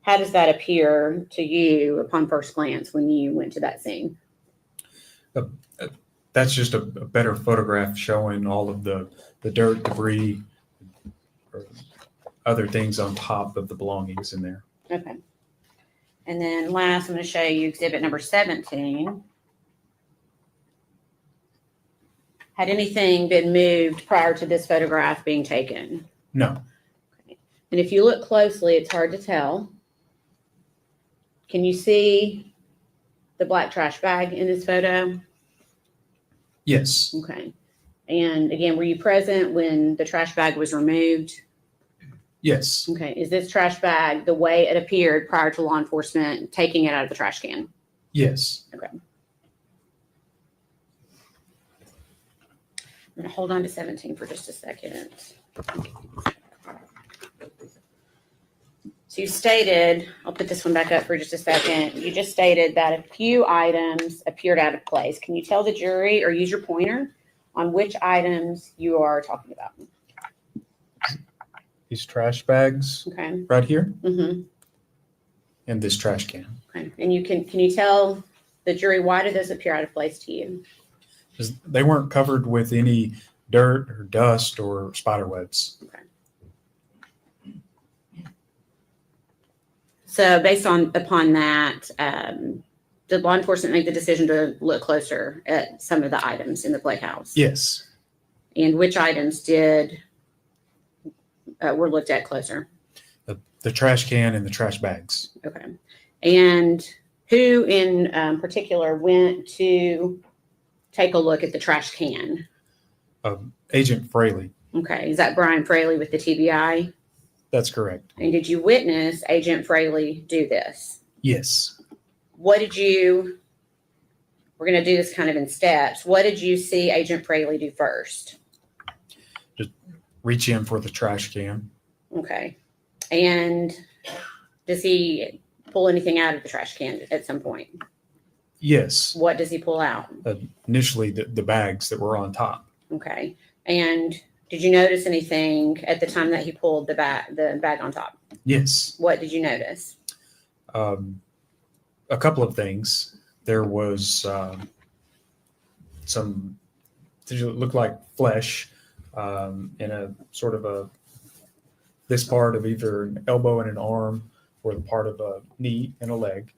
how does that appear to you upon first glance when you went to that scene? That's just a better photograph showing all of the dirt, debris, or other things on top of the belongings in there. Okay. And then last, I'm going to show you exhibit number 17. Had anything been moved prior to this photograph being taken? No. Okay. And if you look closely, it's hard to tell. Can you see the black trash bag in this photo? Yes. Okay. And again, were you present when the trash bag was removed? Yes. Okay. Is this trash bag the way it appeared prior to law enforcement taking it out of the trash can? Yes. Okay. I'm going to hold on to 17 for just a second. So you stated, I'll put this one back up for just a second. You just stated that a few items appeared out of place. Can you tell the jury or use your pointer on which items you are talking about? These trash bags Okay. right here Mm-hmm. and this trash can. Okay. And can you tell the jury why did those appear out of place to you? 'Cause they weren't covered with any dirt or dust or spider webs. Okay. So based upon that, did law enforcement make the decision to look closer at some of the items in the playhouse? Yes. And which items were looked at closer? The trash can and the trash bags. Okay. And who in particular went to take a look at the trash can? Agent Fraley. Okay. Is that Brian Fraley with the TBI? That's correct. And did you witness Agent Fraley do this? Yes. We're going to do this kind of in steps. What did you see Agent Fraley do first? Just reach in for the trash can. Okay. And does he pull anything out of the trash can at some point? Yes. What does he pull out? Initially, the bags that were on top. Okay. And did you notice anything at the time that he pulled the bag on top? Yes. What did you notice? A couple of things. There was some things that looked like flesh in a sort of this part of either an elbow and an arm or the part of a knee and a leg,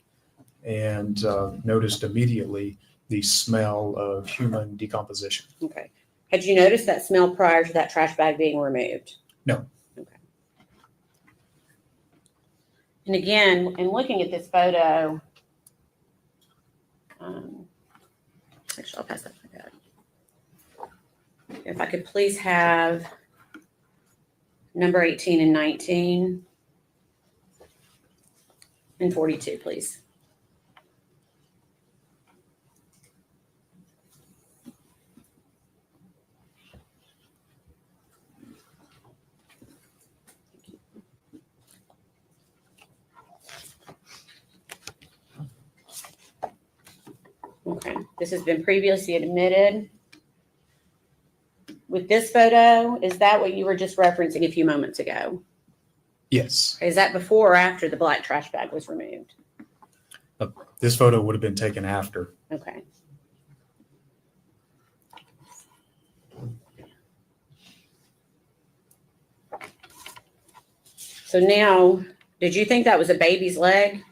and noticed immediately the smell of human decomposition. Okay. Had you noticed that smell prior to that trash bag being removed? No. Okay. And again, in looking at this photo, actually, I'll pass that back up. If I could please have number 18 and 19 and 42, please. Okay, this has been previously admitted. With this photo, is that what you were just referencing a few moments ago? Yes. Is that before or after the black trash bag was removed? This photo would have been taken after. Okay. So now, did you think that was a baby's leg?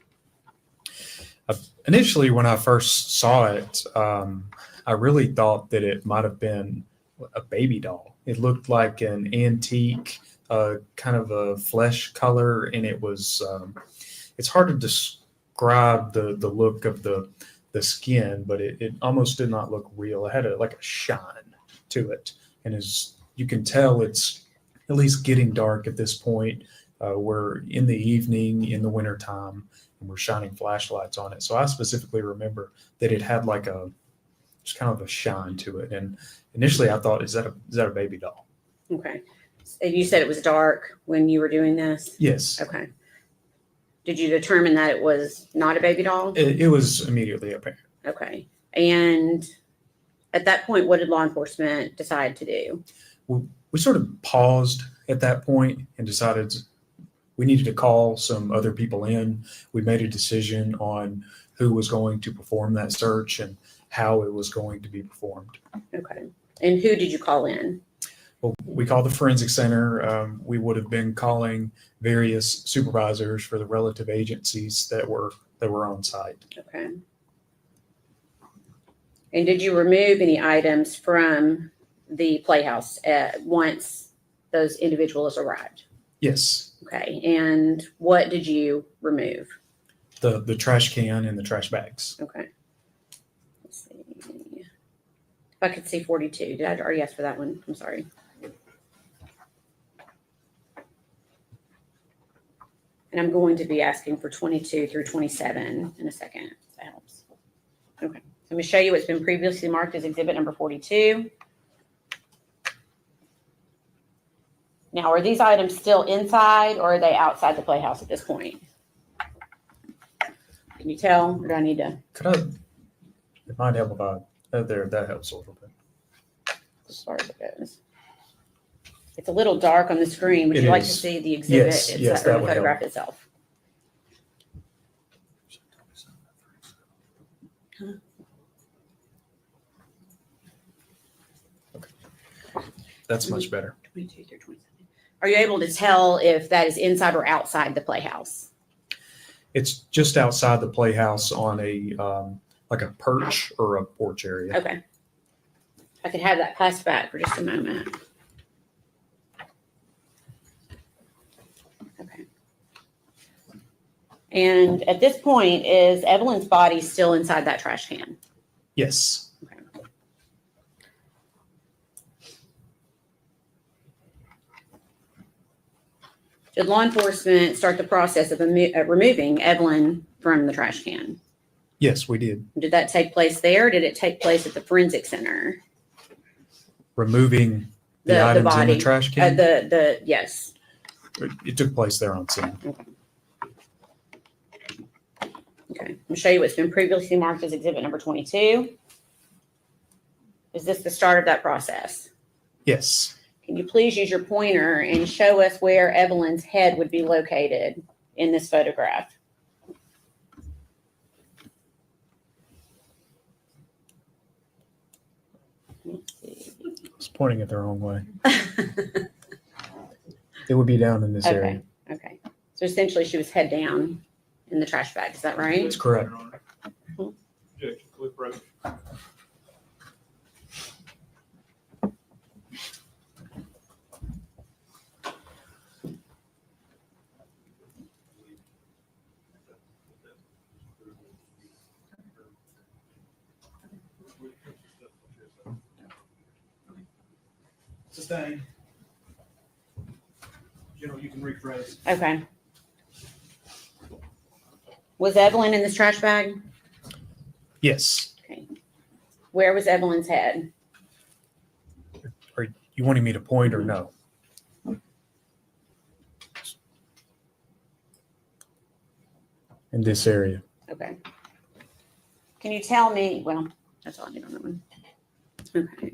Initially, when I first saw it, I really thought that it might have been a baby doll. It looked like an antique, kind of a flesh color, and it was, it's hard to describe the look of the skin, but it almost did not look real. It had like a shine to it. And as you can tell, it's at least getting dark at this point. We're in the evening, in the wintertime, and we're shining flashlights on it. So I specifically remember that it had like just kind of a shine to it. And initially I thought, is that a baby doll? Okay. And you said it was dark when you were doing this? Yes. Okay. Did you determine that it was not a baby doll? It was immediately apparent. Okay. And at that point, what did law enforcement decide to do? We sort of paused at that point and decided we needed to call some other people in. We made a decision on who was going to perform that search and how it was going to be performed. Okay. And who did you call in? Well, we called the forensic center. We would have been calling various supervisors for the relative agencies that were on site. Okay. And did you remove any items from the playhouse once those individuals arrived? Yes. Okay. And what did you remove? The trash can and the trash bags. Okay. Let's see. If I could see 42. Did I already ask for that one? I'm sorry. And I'm going to be asking for 22 through 27 in a second. If that helps. Okay. I'm going to show you what's been previously marked as exhibit number 42. Now, are these items still inside or are they outside the playhouse at this point? Can you tell, or do I need to? It might help if that helps a little bit. As far as it goes. It's a little dark on the screen. Would you like to see the exhibit Yes, or that the would photograph help. itself? That's much better. 22 through 27. Are you able to tell if that is inside or outside the playhouse? It's just outside the playhouse on a like a perch or a porch area. Okay. I could have that passed back for just a moment. Okay. And at this point, is Evelyn's body still inside that trash can? Yes. Okay. Did law enforcement start the process of removing Evelyn from the trash can? Yes, we did. Did that take place there? Or did it take place at the forensic center? Removing the items body in the trash can. Yes. It took place there on scene. Okay. I'm gonna show you what's been previously marked as exhibit number 22. Is this the start of that process? Yes. Can you please use your pointer and show us where Evelyn's head would be located in this photograph? I was pointing it the wrong way. It would be down in this area. Okay. So essentially she was head down in the trash bag. Is that right? That's correct. Objection, Cliff Roach. Sustained. General, you can rephrase. Okay. Was Evelyn in this trash bag? Yes. Okay. Where was Evelyn's head? Are you wanting me to point or no? In this area. Okay. Can you tell me, well, that's all I need on that one. Okay.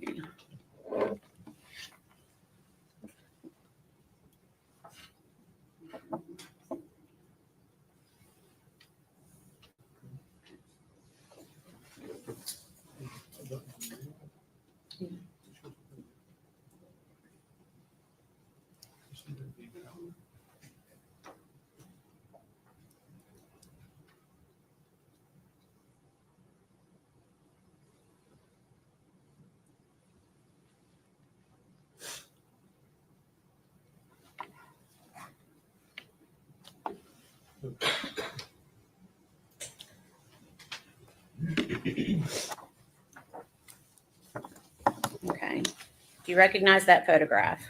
Okay. Do you recognize that photograph?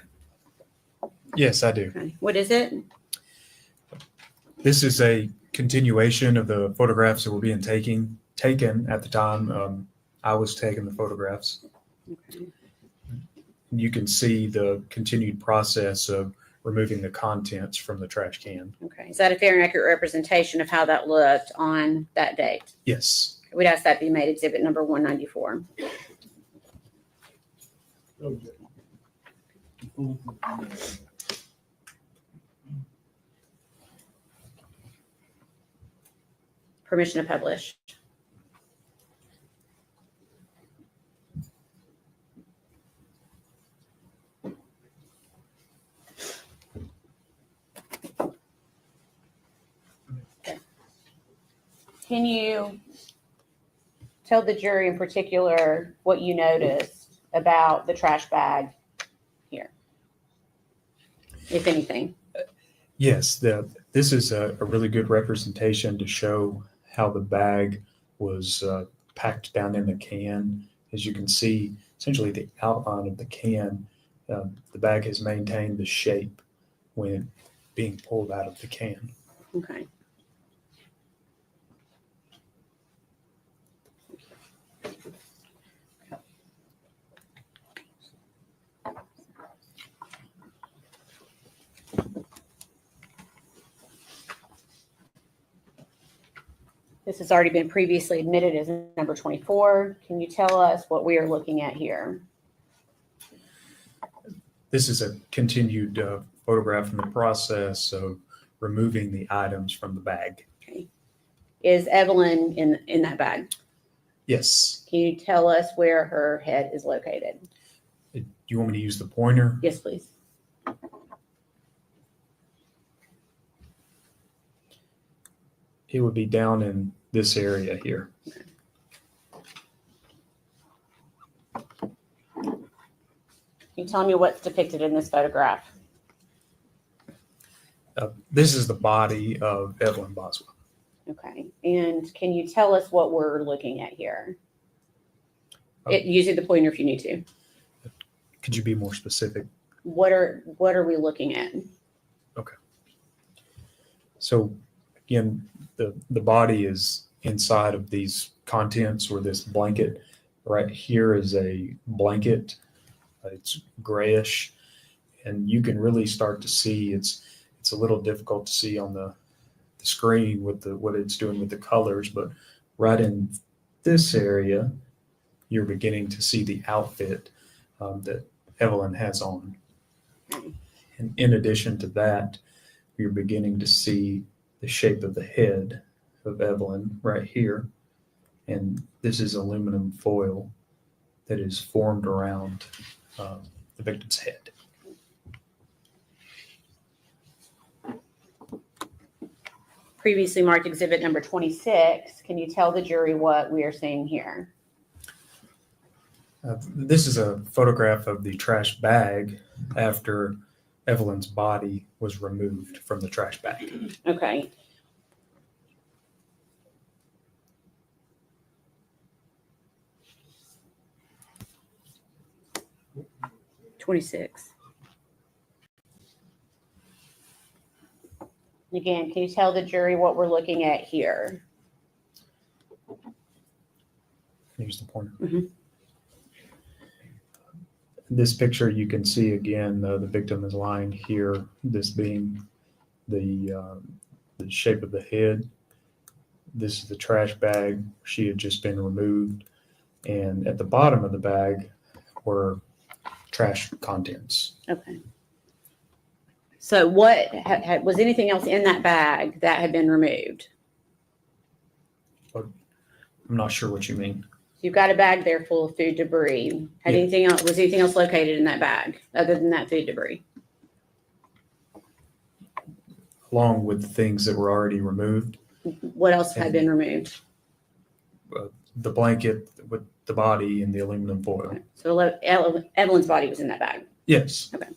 Yes, I do. Okay. What is it? This is a continuation of the photographs that were being taken at the time I was taking the photographs. Okay. You can see the continued process of removing the contents from the trash can. Okay. Is that a fair and accurate representation of how that looked on that date? Yes. We'd ask that be made exhibit number 194. Permission to publish. Okay. Can you tell the jury in particular what you noticed about the trash bag here, if anything? Yes, this is a really good representation to show how the bag was packed down in the can. As you can see, essentially the outline of the can, the bag has maintained the shape when being pulled out of the can. Okay. This has already been previously admitted as number 24. Can you tell us what we are looking at here? This is a continued photograph from the process of removing the items from the bag. Okay. Is Evelyn in that bag? Yes. Can you tell us where her head is located? Do you want me to use the pointer? Yes, please. It would be down in this area here. Can you tell me what's depicted in this photograph? This is the body of Evelyn Boswell. Okay. And can you tell us what we're looking at here? Using the pointer if you need to. Could you be more specific? What are we looking at? Okay. So again, the body is inside of these contents or this blanket. Right here is a blanket. It's grayish, and you can really start to see it's a little difficult to see on the screen with what it's doing with the colors, but right in this area, you're beginning to see the outfit that Evelyn has on. And in addition to that, you're beginning to see the shape of the head of Evelyn right here. And this is aluminum foil that is formed around the victim's head. Previously marked exhibit number 26. Can you tell the jury what we are seeing here? This is a photograph of the trash bag after Evelyn's body was removed from the trash bag. Okay. 26. Again, can you tell the jury what we're looking at here? Here's the pointer. Mhm. This picture, you can see again, the victim is lying here, this being the shape of the head. This is the trash bag. She had just been removed. And at the bottom of the bag were trash contents. Okay. So what, was anything else in that bag that had been removed? I'm not sure what you mean. You've got a bag there full of food debris. Had Yeah. anything else, was anything else located in that bag other than that food debris? Along with the things that were already removed, What else had been removed? the blanket with the body and the aluminum foil. So Evelyn's body was in that bag. Yes. Okay.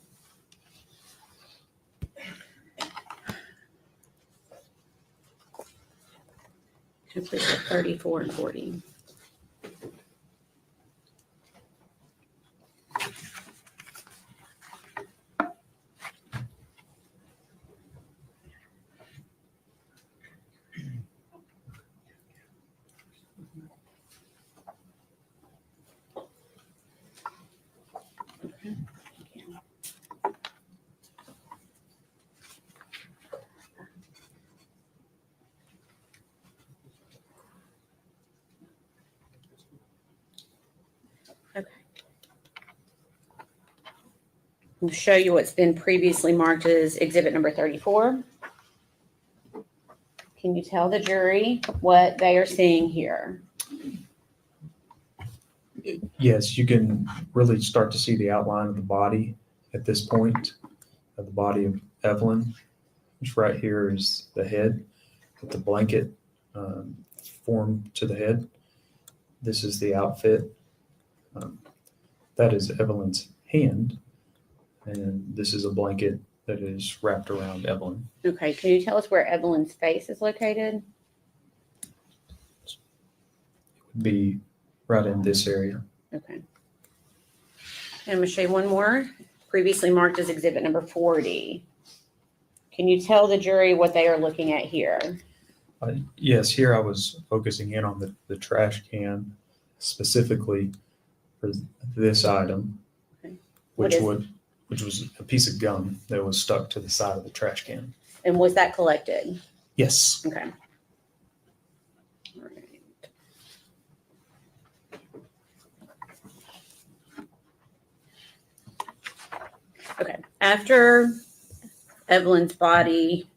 Please, 34 and 40. Okay. I'll show you what's been previously marked as exhibit number 34. Can you tell the jury what they are seeing here? Yes, you can really start to see the outline of the body at this point, of the body of Evelyn, which right here is the head with the blanket formed to the head. This is the outfit. That is Evelyn's hand, and this is a blanket that is wrapped around Evelyn. Okay, can you tell us where Evelyn's face is located? It would be right in this area. Okay. And I'm going to show you one more, previously marked as exhibit number 40. Can you tell the jury what they are looking at here? Yes, here I was focusing in on the trash can specifically for this item, Okay. which was a piece of gum that was stuck to the side of the trash can. And was that collected? Yes. Okay. All right. Okay. After Evelyn's body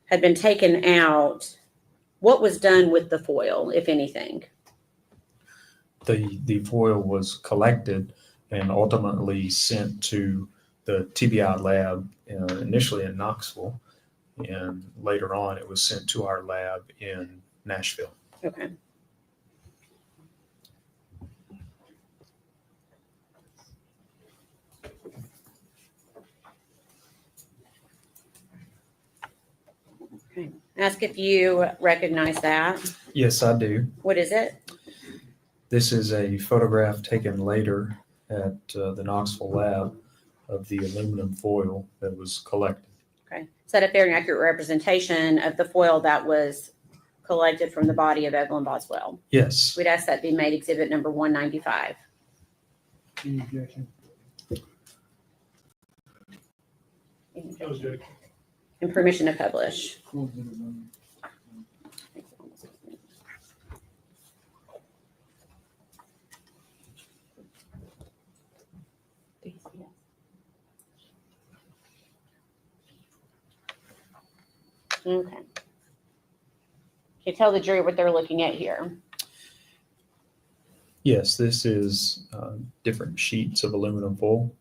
had been taken out, what was done with the foil, if anything? The foil was collected and ultimately sent to the TBI lab initially in Knoxville, and later on it was sent to our lab in Nashville. Okay. Okay. Ask if you recognize that. Yes, I do. What is it? This is a photograph taken later at the Knoxville lab of the aluminum foil that was collected. Okay. Is that a fair and accurate representation of the foil that was collected from the body of Evelyn Boswell? Yes. We'd ask that be made exhibit number 195. Any objection? And permission to publish. Okay. Can you tell the jury what they're looking at here? Yes, this is different sheets of aluminum foil.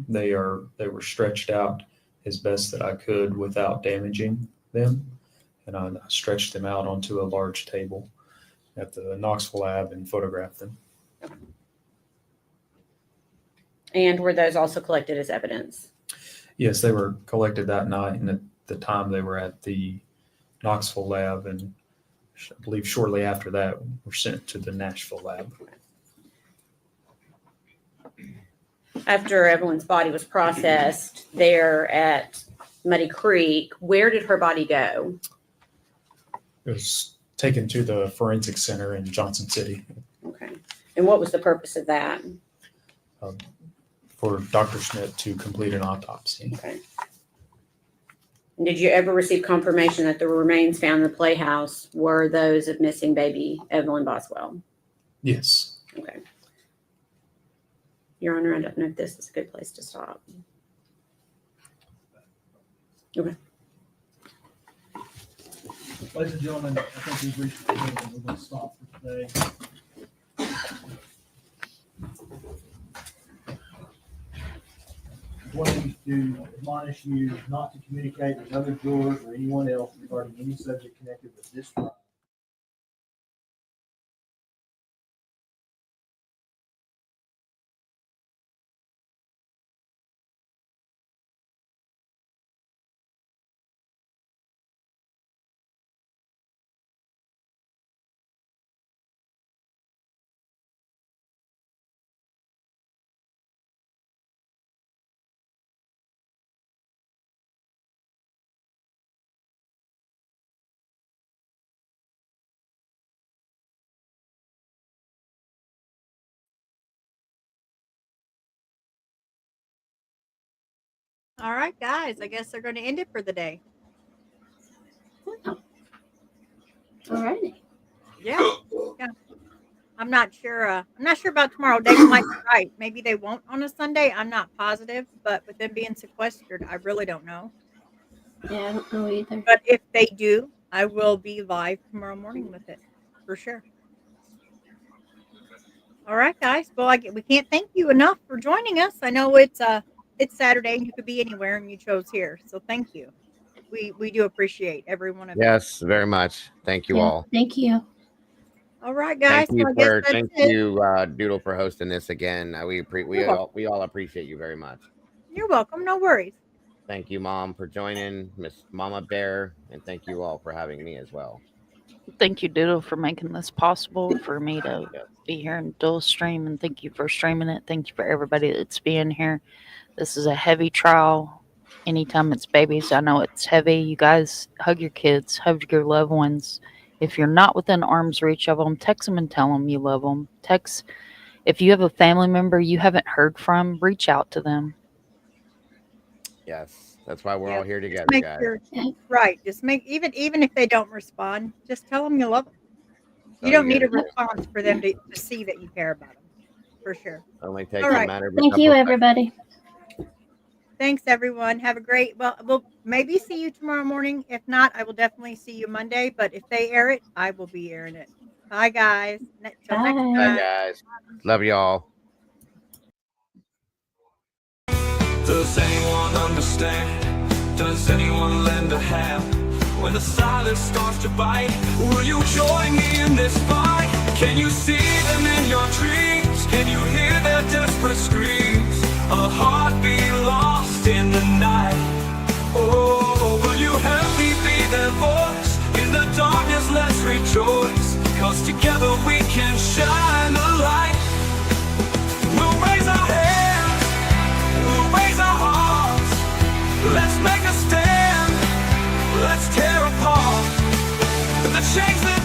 They were stretched out as best that I could without damaging them, and I stretched them out onto a large table at the Knoxville lab and photographed them. And were those also collected as evidence? Yes, they were collected that night, and at the time they were at the Knoxville lab, and I believe shortly after that were sent to the Nashville lab. After Evelyn's body was processed there at Muddy Creek, where did her body go? It was taken to the forensic center in Johnson City Okay. And what was the purpose of that? for Dr. Schmidt to complete an autopsy. Okay. And did you ever receive confirmation that the remains found in the playhouse were those of missing baby Evelyn Boswell? Yes. Okay. Your Honor, I don't know if this is a good place to stop. Okay. Ladies and gentlemen, I think we've reached the point where we're going to stop for today. Wanting to admonish you not to communicate with other jurors or anyone else regarding any subject connected with this trial. All right, guys. I guess they're going to end it for the day. All righty. Yeah. Yeah. I'm not sure. I'm not sure about tomorrow. David might be right. Maybe they won't on a Sunday. I'm not positive, but with them being sequestered, I really don't know. Yeah, I don't know either. But if they do, I will be live tomorrow morning with it for sure. All right, guys. Well, we can't thank you enough for joining us. I know it's Saturday and you could be anywhere and you chose here, so thank you. We do appreciate every one of you. Yes, very much. Thank you Yeah, all. thank you. All right, guys. Thank you Well, I guess for that's thank it. you, Doodle, for hosting this again. We all appreciate you very much. You're welcome. No worries. Thank you, Mom, for joining, Miss Mama Bear, and thank you all for having me as well. Thank you, Doodle, for making this possible for me to be here and dual stream, and thank you for streaming it. Thank you for everybody that's being here. This is a heavy trial. Anytime it's babies, I know it's heavy. You guys hug your kids, hug your loved ones. If you're not within arm's reach of them, text them and tell them you love them. Text. If you have a family member you haven't heard from, reach out to them. Yes, that's why we're all here Just together, make guys. sure, right. Just make even if they don't respond, just tell them you love them. You all don't you need a gotta do. response for them to see that you care about them, for sure. Only takes All a right. matter of a Thank you, couple everybody. Thanks, everyone. Have a great. Well, we'll maybe see you tomorrow morning. If not, I will definitely see you Monday. But if they air it, I will be airing it. Bye, guys. Till next Bye. Bye, time. guys. Love y'all. Does anyone understand? Does anyone lend a hand? When the silence starts to bite, will you join me in this fight? Can you see them in your dreams? Can you hear their desperate screams? A heartbeat lost in the night. Oh, will you help me be their voice? In the darkness, let's rejoice, 'cause together we can shine a light. We'll raise our hands, we'll raise our hearts. Let's make a stand, let's tear apart the chains that